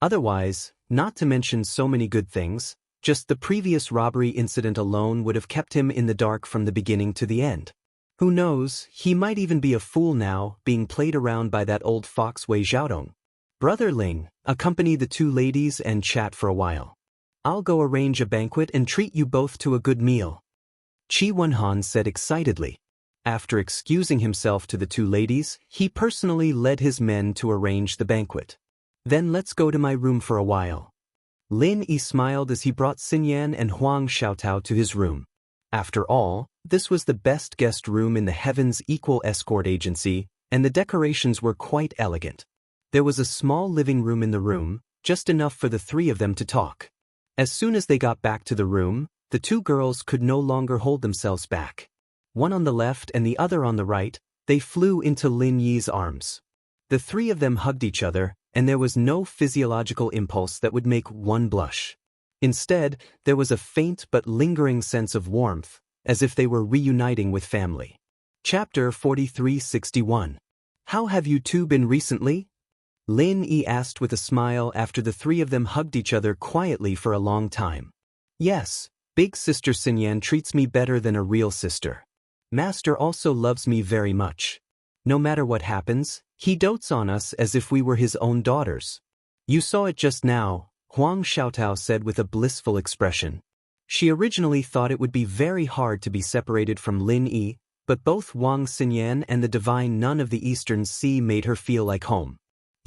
A: Otherwise, not to mention so many good things, just the previous robbery incident alone would have kept him in the dark from the beginning to the end. Who knows, he might even be a fool now, being played around by that old fox Wei Xiaodong. Brother Ling, accompany the two ladies and chat for a while. I'll go arrange a banquet and treat you both to a good meal. Qi Wenhan said excitedly. After excusing himself to the two ladies, he personally led his men to arrange the banquet. Then let's go to my room for a while. Lin Yi smiled as he brought Xinyan and Huang Xiaotao to his room. After all, this was the best guest room in the Heaven's Equal Escort Agency, and the decorations were quite elegant. There was a small living room in the room, just enough for the three of them to talk. As soon as they got back to the room, the two girls could no longer hold themselves back. One on the left and the other on the right, they flew into Lin Yi's arms. The three of them hugged each other, and there was no physiological impulse that would make one blush. Instead, there was a faint but lingering sense of warmth, as if they were reuniting with family. Chapter 4361. How have you two been recently? Lin Yi asked with a smile after the three of them hugged each other quietly for a long time. Yes, big sister Xinyan treats me better than a real sister. Master also loves me very much. No matter what happens, he dotes on us as if we were his own daughters. You saw it just now, Huang Xiaotao said with a blissful expression. She originally thought it would be very hard to be separated from Lin Yi, but both Wang Xinyan and the divine nun of the Eastern Sea made her feel like home.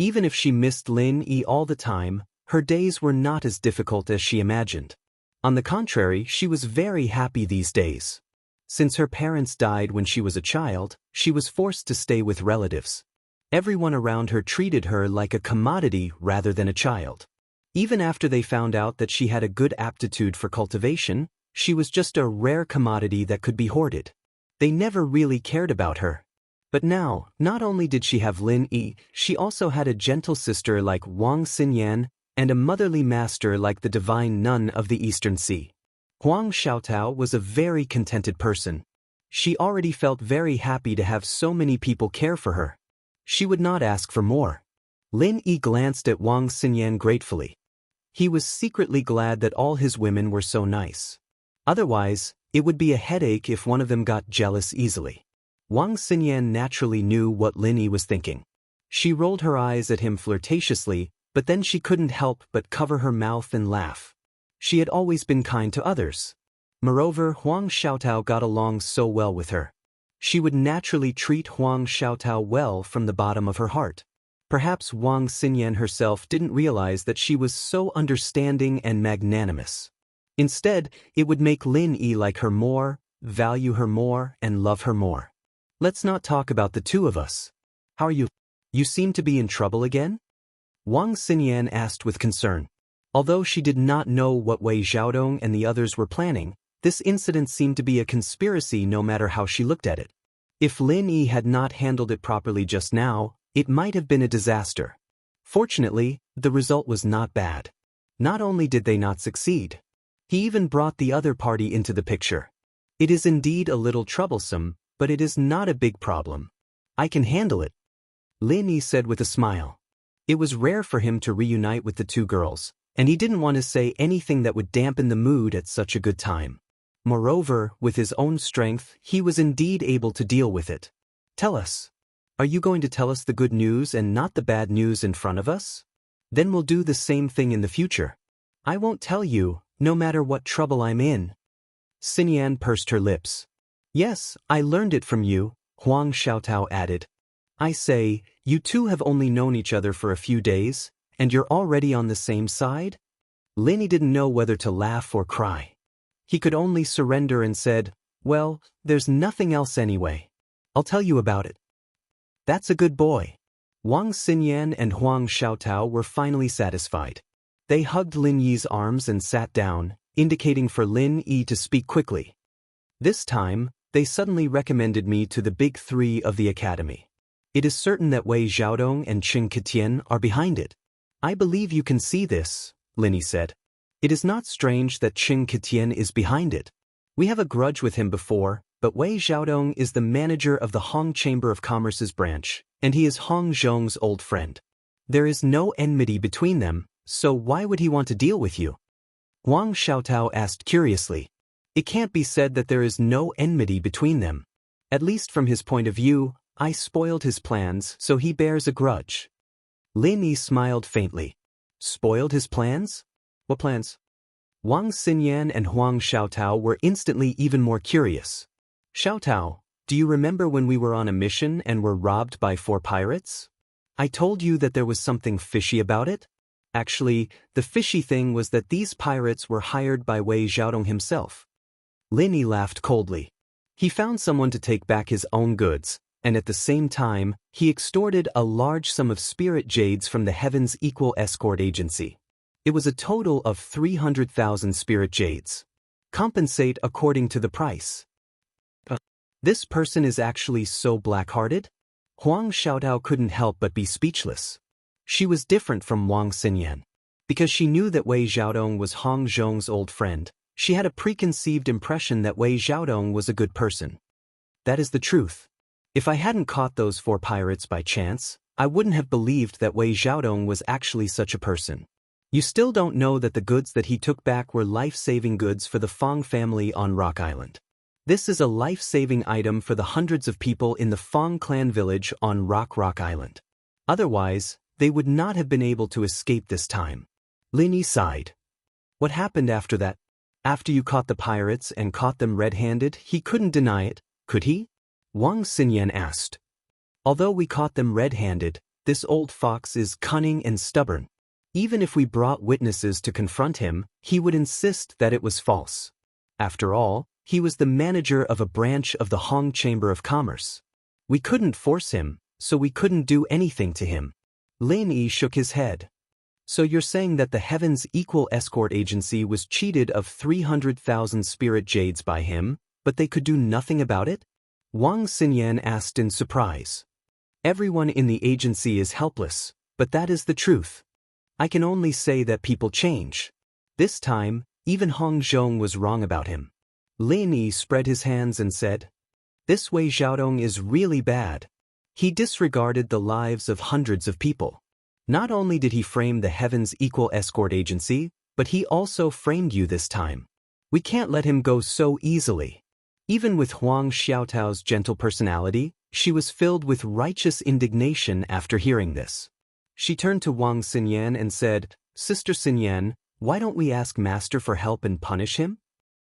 A: Even if she missed Lin Yi all the time, her days were not as difficult as she imagined. On the contrary, she was very happy these days. Since her parents died when she was a child, she was forced to stay with relatives. Everyone around her treated her like a commodity rather than a child. Even after they found out that she had a good aptitude for cultivation, she was just a rare commodity that could be hoarded. They never really cared about her. But now, not only did she have Lin Yi, she also had a gentle sister like Wang Xinyan and a motherly master like the divine nun of the Eastern Sea. Huang Xiaotao was a very contented person. She already felt very happy to have so many people care for her. She would not ask for more. Lin Yi glanced at Wang Xinyan gratefully. He was secretly glad that all his women were so nice. Otherwise, it would be a headache if one of them got jealous easily. Wang Xinyan naturally knew what Lin Yi was thinking. She rolled her eyes at him flirtatiously, but then she couldn't help but cover her mouth and laugh. She had always been kind to others. Moreover, Huang Xiaotao got along so well with her. She would naturally treat Huang Xiaotao well from the bottom of her heart. Perhaps Wang Xinyan herself didn't realize that she was so understanding and magnanimous. Instead, it would make Lin Yi like her more, value her more, and love her more. Let's not talk about the two of us. How are you? You seem to be in trouble again? Wang Xinyan asked with concern. Although she did not know what Wei Xiaodong and the others were planning, This incident seemed to be a conspiracy no matter how she looked at it. If Lin Yi had not handled it properly just now, it might have been a disaster. Fortunately, the result was not bad. Not only did they not succeed, he even brought the other party into the picture. It is indeed a little troublesome, but it is not a big problem. I can handle it, Lin Yi said with a smile. It was rare for him to reunite with the two girls, and he didn't want to say anything that would dampen the mood at such a good time. Moreover, with his own strength, he was indeed able to deal with it. Tell us. Are you going to tell us the good news and not the bad news in front of us? Then we'll do the same thing in the future. I won't tell you, no matter what trouble I'm in. Xinyan pursed her lips. Yes, I learned it from you, Huang Xiaotao added. I say, you two have only known each other for a few days, and you're already on the same side? Lin Yi didn't know whether to laugh or cry. He could only surrender and said, well, there's nothing else anyway. I'll tell you about it. That's a good boy. Wang Xinyan and Huang Xiaotao were finally satisfied. They hugged Lin Yi's arms and sat down, indicating for Lin Yi to speak quickly. This time, they suddenly recommended me to the big three of the academy. It is certain that Wei Xiaodong and Qing Ketian are behind it. I believe you can see this, Lin Yi said. It is not strange that Qing Ketian is behind it. We have a grudge with him before, but Wei Xiaodong is the manager of the Hong Chamber of Commerce's branch, and he is Hong Zhong's old friend. There is no enmity between them, so why would he want to deal with you? Huang Xiaotao asked curiously. It can't be said that there is no enmity between them. At least from his point of view, I spoiled his plans, so he bears a grudge. Lin Yi smiled faintly. Spoiled his plans? What plans? Wang Xinyan and Huang Xiaotao were instantly even more curious. Xiaotao, do you remember when we were on a mission and were robbed by 4 pirates? I told you that there was something fishy about it? Actually, the fishy thing was that these pirates were hired by Wei Xiaodong himself. Lin Yi laughed coldly. He found someone to take back his own goods, and at the same time, he extorted a large sum of spirit jades from the Heaven's Equal Escort Agency. It was a total of 300,000 spirit jades. Compensate according to the price. This person is actually so black-hearted? Huang Xiaotao couldn't help but be speechless. She was different from Wang Xinyan. Because she knew that Wei Xiaodong was Hong Zhong's old friend, she had a preconceived impression that Wei Xiaodong was a good person. That is the truth. If I hadn't caught those 4 pirates by chance, I wouldn't have believed that Wei Xiaodong was actually such a person. You still don't know that the goods that he took back were life-saving goods for the Fong family on Rock Island. This is a life-saving item for the hundreds of people in the Fong clan village on Rock Island. Otherwise, they would not have been able to escape this time. Lin Yi sighed. What happened after that? After you caught the pirates and caught them red-handed, he couldn't deny it, could he? Wang Xinyan asked. Although we caught them red-handed, this old fox is cunning and stubborn. Even if we brought witnesses to confront him, he would insist that it was false. After all, he was the manager of a branch of the Hong Chamber of Commerce. We couldn't force him, so we couldn't do anything to him. Lin Yi shook his head. So you're saying that the Heaven's Equal Escort Agency was cheated of 300,000 spirit jades by him, but they could do nothing about it? Wang Xinyan asked in surprise. Everyone in the agency is helpless, but that is the truth. I can only say that people change. This time, even Hong Zhong was wrong about him. Lin Yi spread his hands and said, This Wei Xiaodong is really bad. He disregarded the lives of hundreds of people. Not only did he frame the Heaven's Equal Escort Agency, but he also framed you this time. We can't let him go so easily. Even with Huang Xiaotao's gentle personality, she was filled with righteous indignation after hearing this. She turned to Wang Xinyan and said, Sister Xinyan, why don't we ask Master for help and punish him?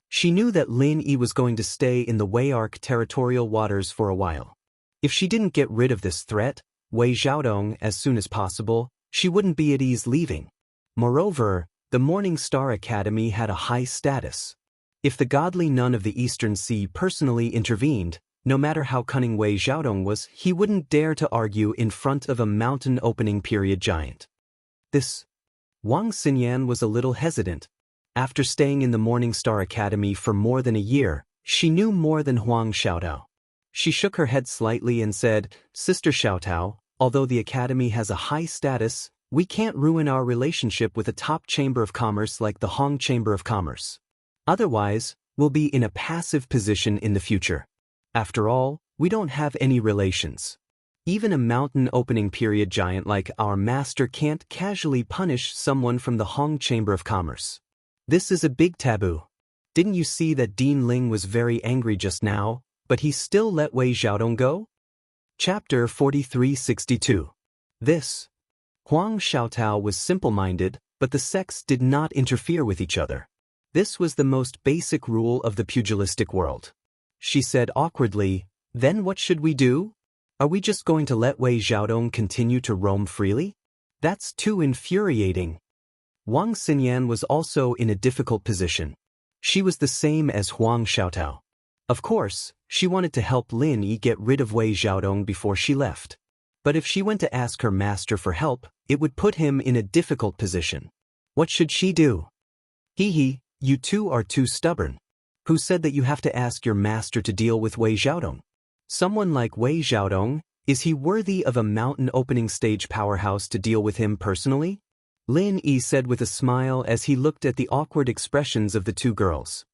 A: She knew that Lin Yi was going to stay in the Weiark territorial waters for a while. If she didn't get rid of this threat, Wei Xiaodong, as soon as possible, she wouldn't be at ease leaving. Moreover, the Morning Star Academy had a high status. If the godly nun of the Eastern Sea personally intervened, no matter how cunning Wei Xiaodong was, he wouldn't dare to argue in front of a mountain opening period giant. Wang Xinyan was a little hesitant. After staying in the Morning Star Academy for more than a year, she knew more than Huang Xiaotao. She shook her head slightly and said, "Sister Xiaotao, although the academy has a high status, we can't ruin our relationship with a top chamber of commerce like the Hong Chamber of Commerce. Otherwise, we'll be in a passive position in the future. After all, we don't have any relations. Even a mountain opening period giant like our master can't casually punish someone from the Hong Chamber of Commerce. This is a big taboo. Didn't you see that Dean Ling was very angry just now, but he still let Wei Xiaodong go?" Chapter 4362. This. Huang Xiaotao was simple-minded, but the sects did not interfere with each other. This was the most basic rule of the pugilistic world. She said awkwardly, "Then what should we do? Are we just going to let Wei Xiaodong continue to roam freely? That's too infuriating." Wang Xinyan was also in a difficult position. She was the same as Huang Xiaotao. Of course, she wanted to help Lin Yi get rid of Wei Xiaodong before she left. But if she went to ask her master for help, it would put him in a difficult position. What should she do? "Hee, you two are too stubborn. Who said that you have to ask your master to deal with Wei Xiaodong? Someone like Wei Xiaodong, is he worthy of a mountain opening stage powerhouse to deal with him personally?" Lin Yi said with a smile as he looked at the awkward expressions of the two girls.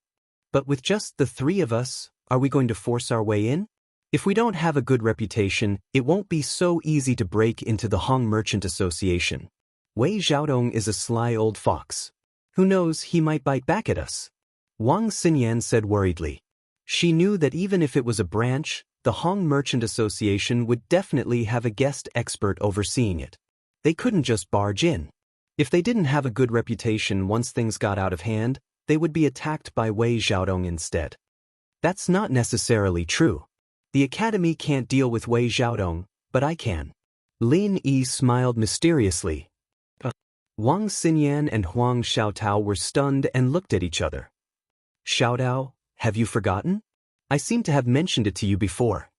A: "But with just the three of us, are we going to force our way in? If we don't have a good reputation, it won't be so easy to break into the Hong Merchant Association. Wei Xiaodong is a sly old fox. Who knows, he might bite back at us." Wang Xinyan said worriedly. She knew that even if it was a branch, the Hong Merchant Association would definitely have a guest expert overseeing it. They couldn't just barge in. If they didn't have a good reputation once things got out of hand, they would be attacked by Wei Xiaodong instead. That's not necessarily true. The academy can't deal with Wei Xiaodong, but I can. Lin Yi smiled mysteriously. Wang Xinyan and Huang Xiaotao were stunned and looked at each other. "Xiaotao, have you forgotten? I seem to have mentioned it to you before.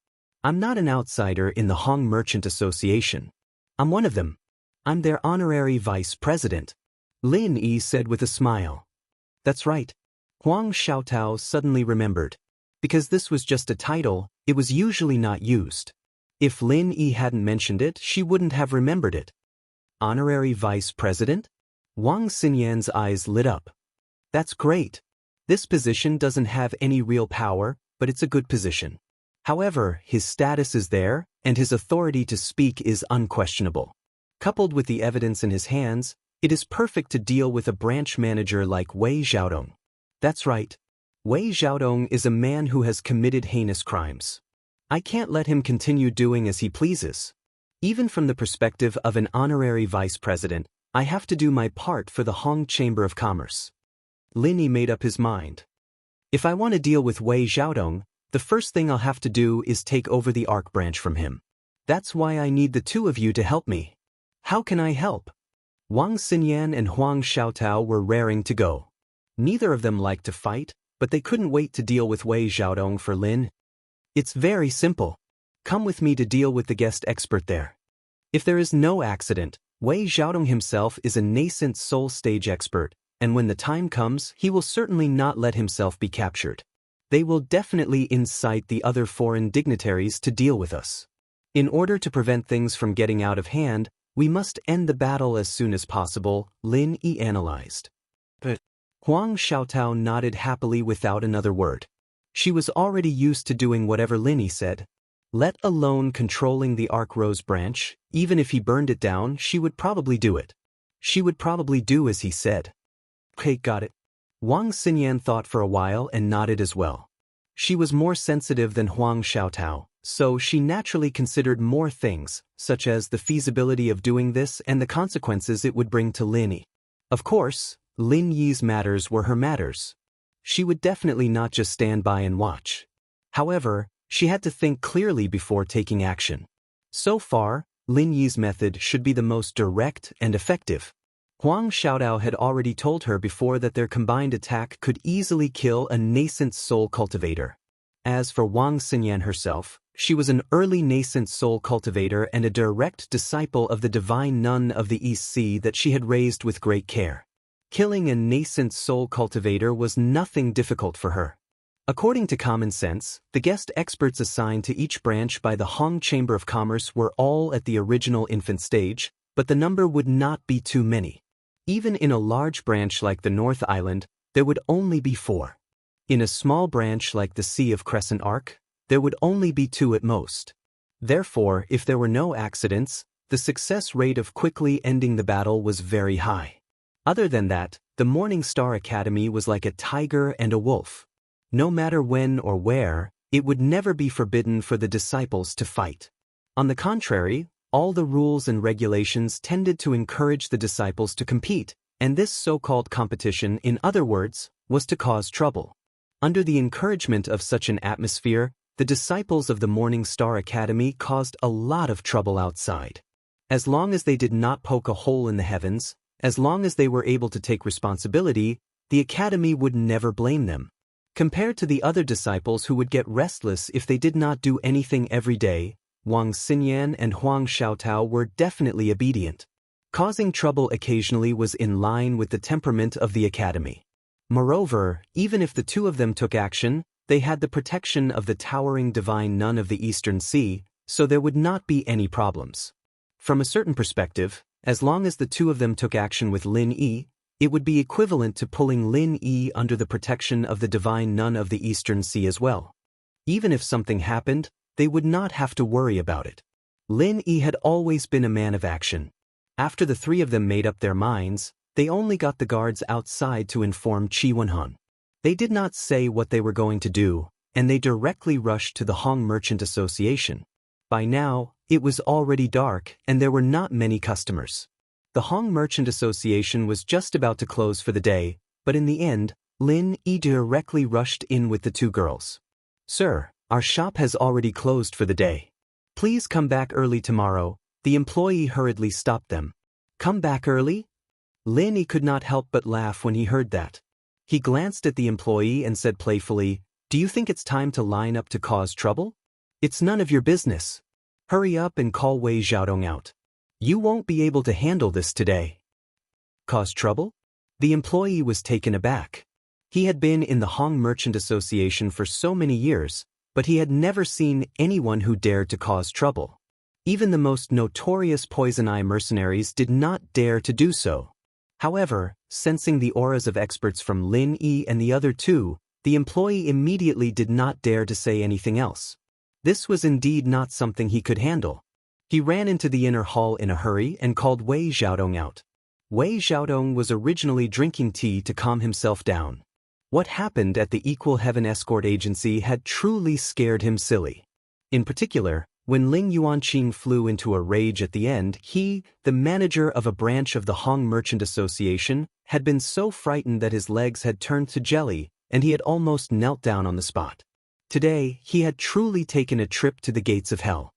A: I'm not an outsider in the Hong Merchant Association. I'm one of them. I'm their honorary vice president," Lin Yi said with a smile. "That's right." Huang Xiaotao suddenly remembered. Because this was just a title, it was usually not used. If Lin Yi hadn't mentioned it, she wouldn't have remembered it. Honorary vice president? Wang Xinyan's eyes lit up. That's great. This position doesn't have any real power, but it's a good position. However, his status is there, and his authority to speak is unquestionable. Coupled with the evidence in his hands, it is perfect to deal with a branch manager like Wei Xiaodong. That's right. Wei Xiaodong is a man who has committed heinous crimes. I can't let him continue doing as he pleases. Even from the perspective of an honorary vice president, I have to do my part for the Hong Chamber of Commerce. Lin Yi made up his mind. If I want to deal with Wei Xiaodong, the first thing I'll have to do is take over the ARC branch from him. That's why I need the two of you to help me. How can I help? Wang Xinyan and Huang Xiaotao were raring to go. Neither of them liked to fight, but they couldn't wait to deal with Wei Xiaodong for Lin. It's very simple. Come with me to deal with the guest expert there. If there is no accident, Wei Xiaodong himself is a nascent soul stage expert, and when the time comes, he will certainly not let himself be captured. They will definitely incite the other foreign dignitaries to deal with us. In order to prevent things from getting out of hand, we must end the battle as soon as possible, Lin Yi analyzed. But Huang Xiaotao nodded happily without another word. She was already used to doing whatever Lin Yi said. Let alone controlling the Arc Rose branch, even if he burned it down, she would probably do it. She would probably do as he said. Okay, got it. Wang Xinyan thought for a while and nodded as well. She was more sensitive than Huang Xiaotao, so she naturally considered more things, such as the feasibility of doing this and the consequences it would bring to Lin Yi. Of course, Lin Yi's matters were her matters. She would definitely not just stand by and watch. However, she had to think clearly before taking action. So far, Lin Yi's method should be the most direct and effective. Huang Xiaotao had already told her before that their combined attack could easily kill a nascent soul cultivator. As for Wang Xinyan herself, she was an early nascent soul cultivator and a direct disciple of the divine nun of the East Sea that she had raised with great care. Killing a nascent soul cultivator was nothing difficult for her. According to common sense, the guest experts assigned to each branch by the Hong Chamber of Commerce were all at the original infant stage, but the number would not be too many. Even in a large branch like the North Island, there would only be 4. In a small branch like the Sea of Crescent Arc, there would only be 2 at most. Therefore, if there were no accidents, the success rate of quickly ending the battle was very high. Other than that, the Morning Star Academy was like a tiger and a wolf. No matter when or where, it would never be forbidden for the disciples to fight. On the contrary, all the rules and regulations tended to encourage the disciples to compete, and this so-called competition, in other words, was to cause trouble. Under the encouragement of such an atmosphere, the disciples of the Morning Star Academy caused a lot of trouble outside. As long as they did not poke a hole in the heavens, as long as they were able to take responsibility, the Academy would never blame them. Compared to the other disciples who would get restless if they did not do anything every day, Wang Xinyan and Huang Xiaotao were definitely obedient. Causing trouble occasionally was in line with the temperament of the Academy. Moreover, even if the 2 of them took action, they had the protection of the towering divine nun of the Eastern Sea, so there would not be any problems. From a certain perspective, as long as the 2 of them took action with Lin Yi, it would be equivalent to pulling Lin Yi under the protection of the divine nun of the Eastern Sea as well. Even if something happened, they would not have to worry about it. Lin Yi had always been a man of action. After the 3 of them made up their minds, they only got the guards outside to inform Qi Wenhan. They did not say what they were going to do, and they directly rushed to the Hong Merchant Association. By now, it was already dark and there were not many customers. The Hong Merchant Association was just about to close for the day, but in the end, Lin Yi directly rushed in with the 2 girls. "Sir, our shop has already closed for the day. Please come back early tomorrow." The employee hurriedly stopped them. "Come back early?" Lin Yi could not help but laugh when he heard that. He glanced at the employee and said playfully, "Do you think it's time to line up to cause trouble? It's none of your business. Hurry up and call Wei Xiaodong out. You won't be able to handle this today." Cause trouble? The employee was taken aback. He had been in the Hong Merchant Association for so many years, but he had never seen anyone who dared to cause trouble. Even the most notorious Poison Eye mercenaries did not dare to do so. However, sensing the auras of experts from Lin Yi and the other 2, the employee immediately did not dare to say anything else. This was indeed not something he could handle. He ran into the inner hall in a hurry and called Wei Xiaodong out. Wei Xiaodong was originally drinking tea to calm himself down. What happened at the Equal Heaven Escort Agency had truly scared him silly. In particular, when Ling Yuanqing flew into a rage at the end, he, the manager of a branch of the Hong Merchant Association, had been so frightened that his legs had turned to jelly, and he had almost knelt down on the spot. Today, he had truly taken a trip to the gates of hell.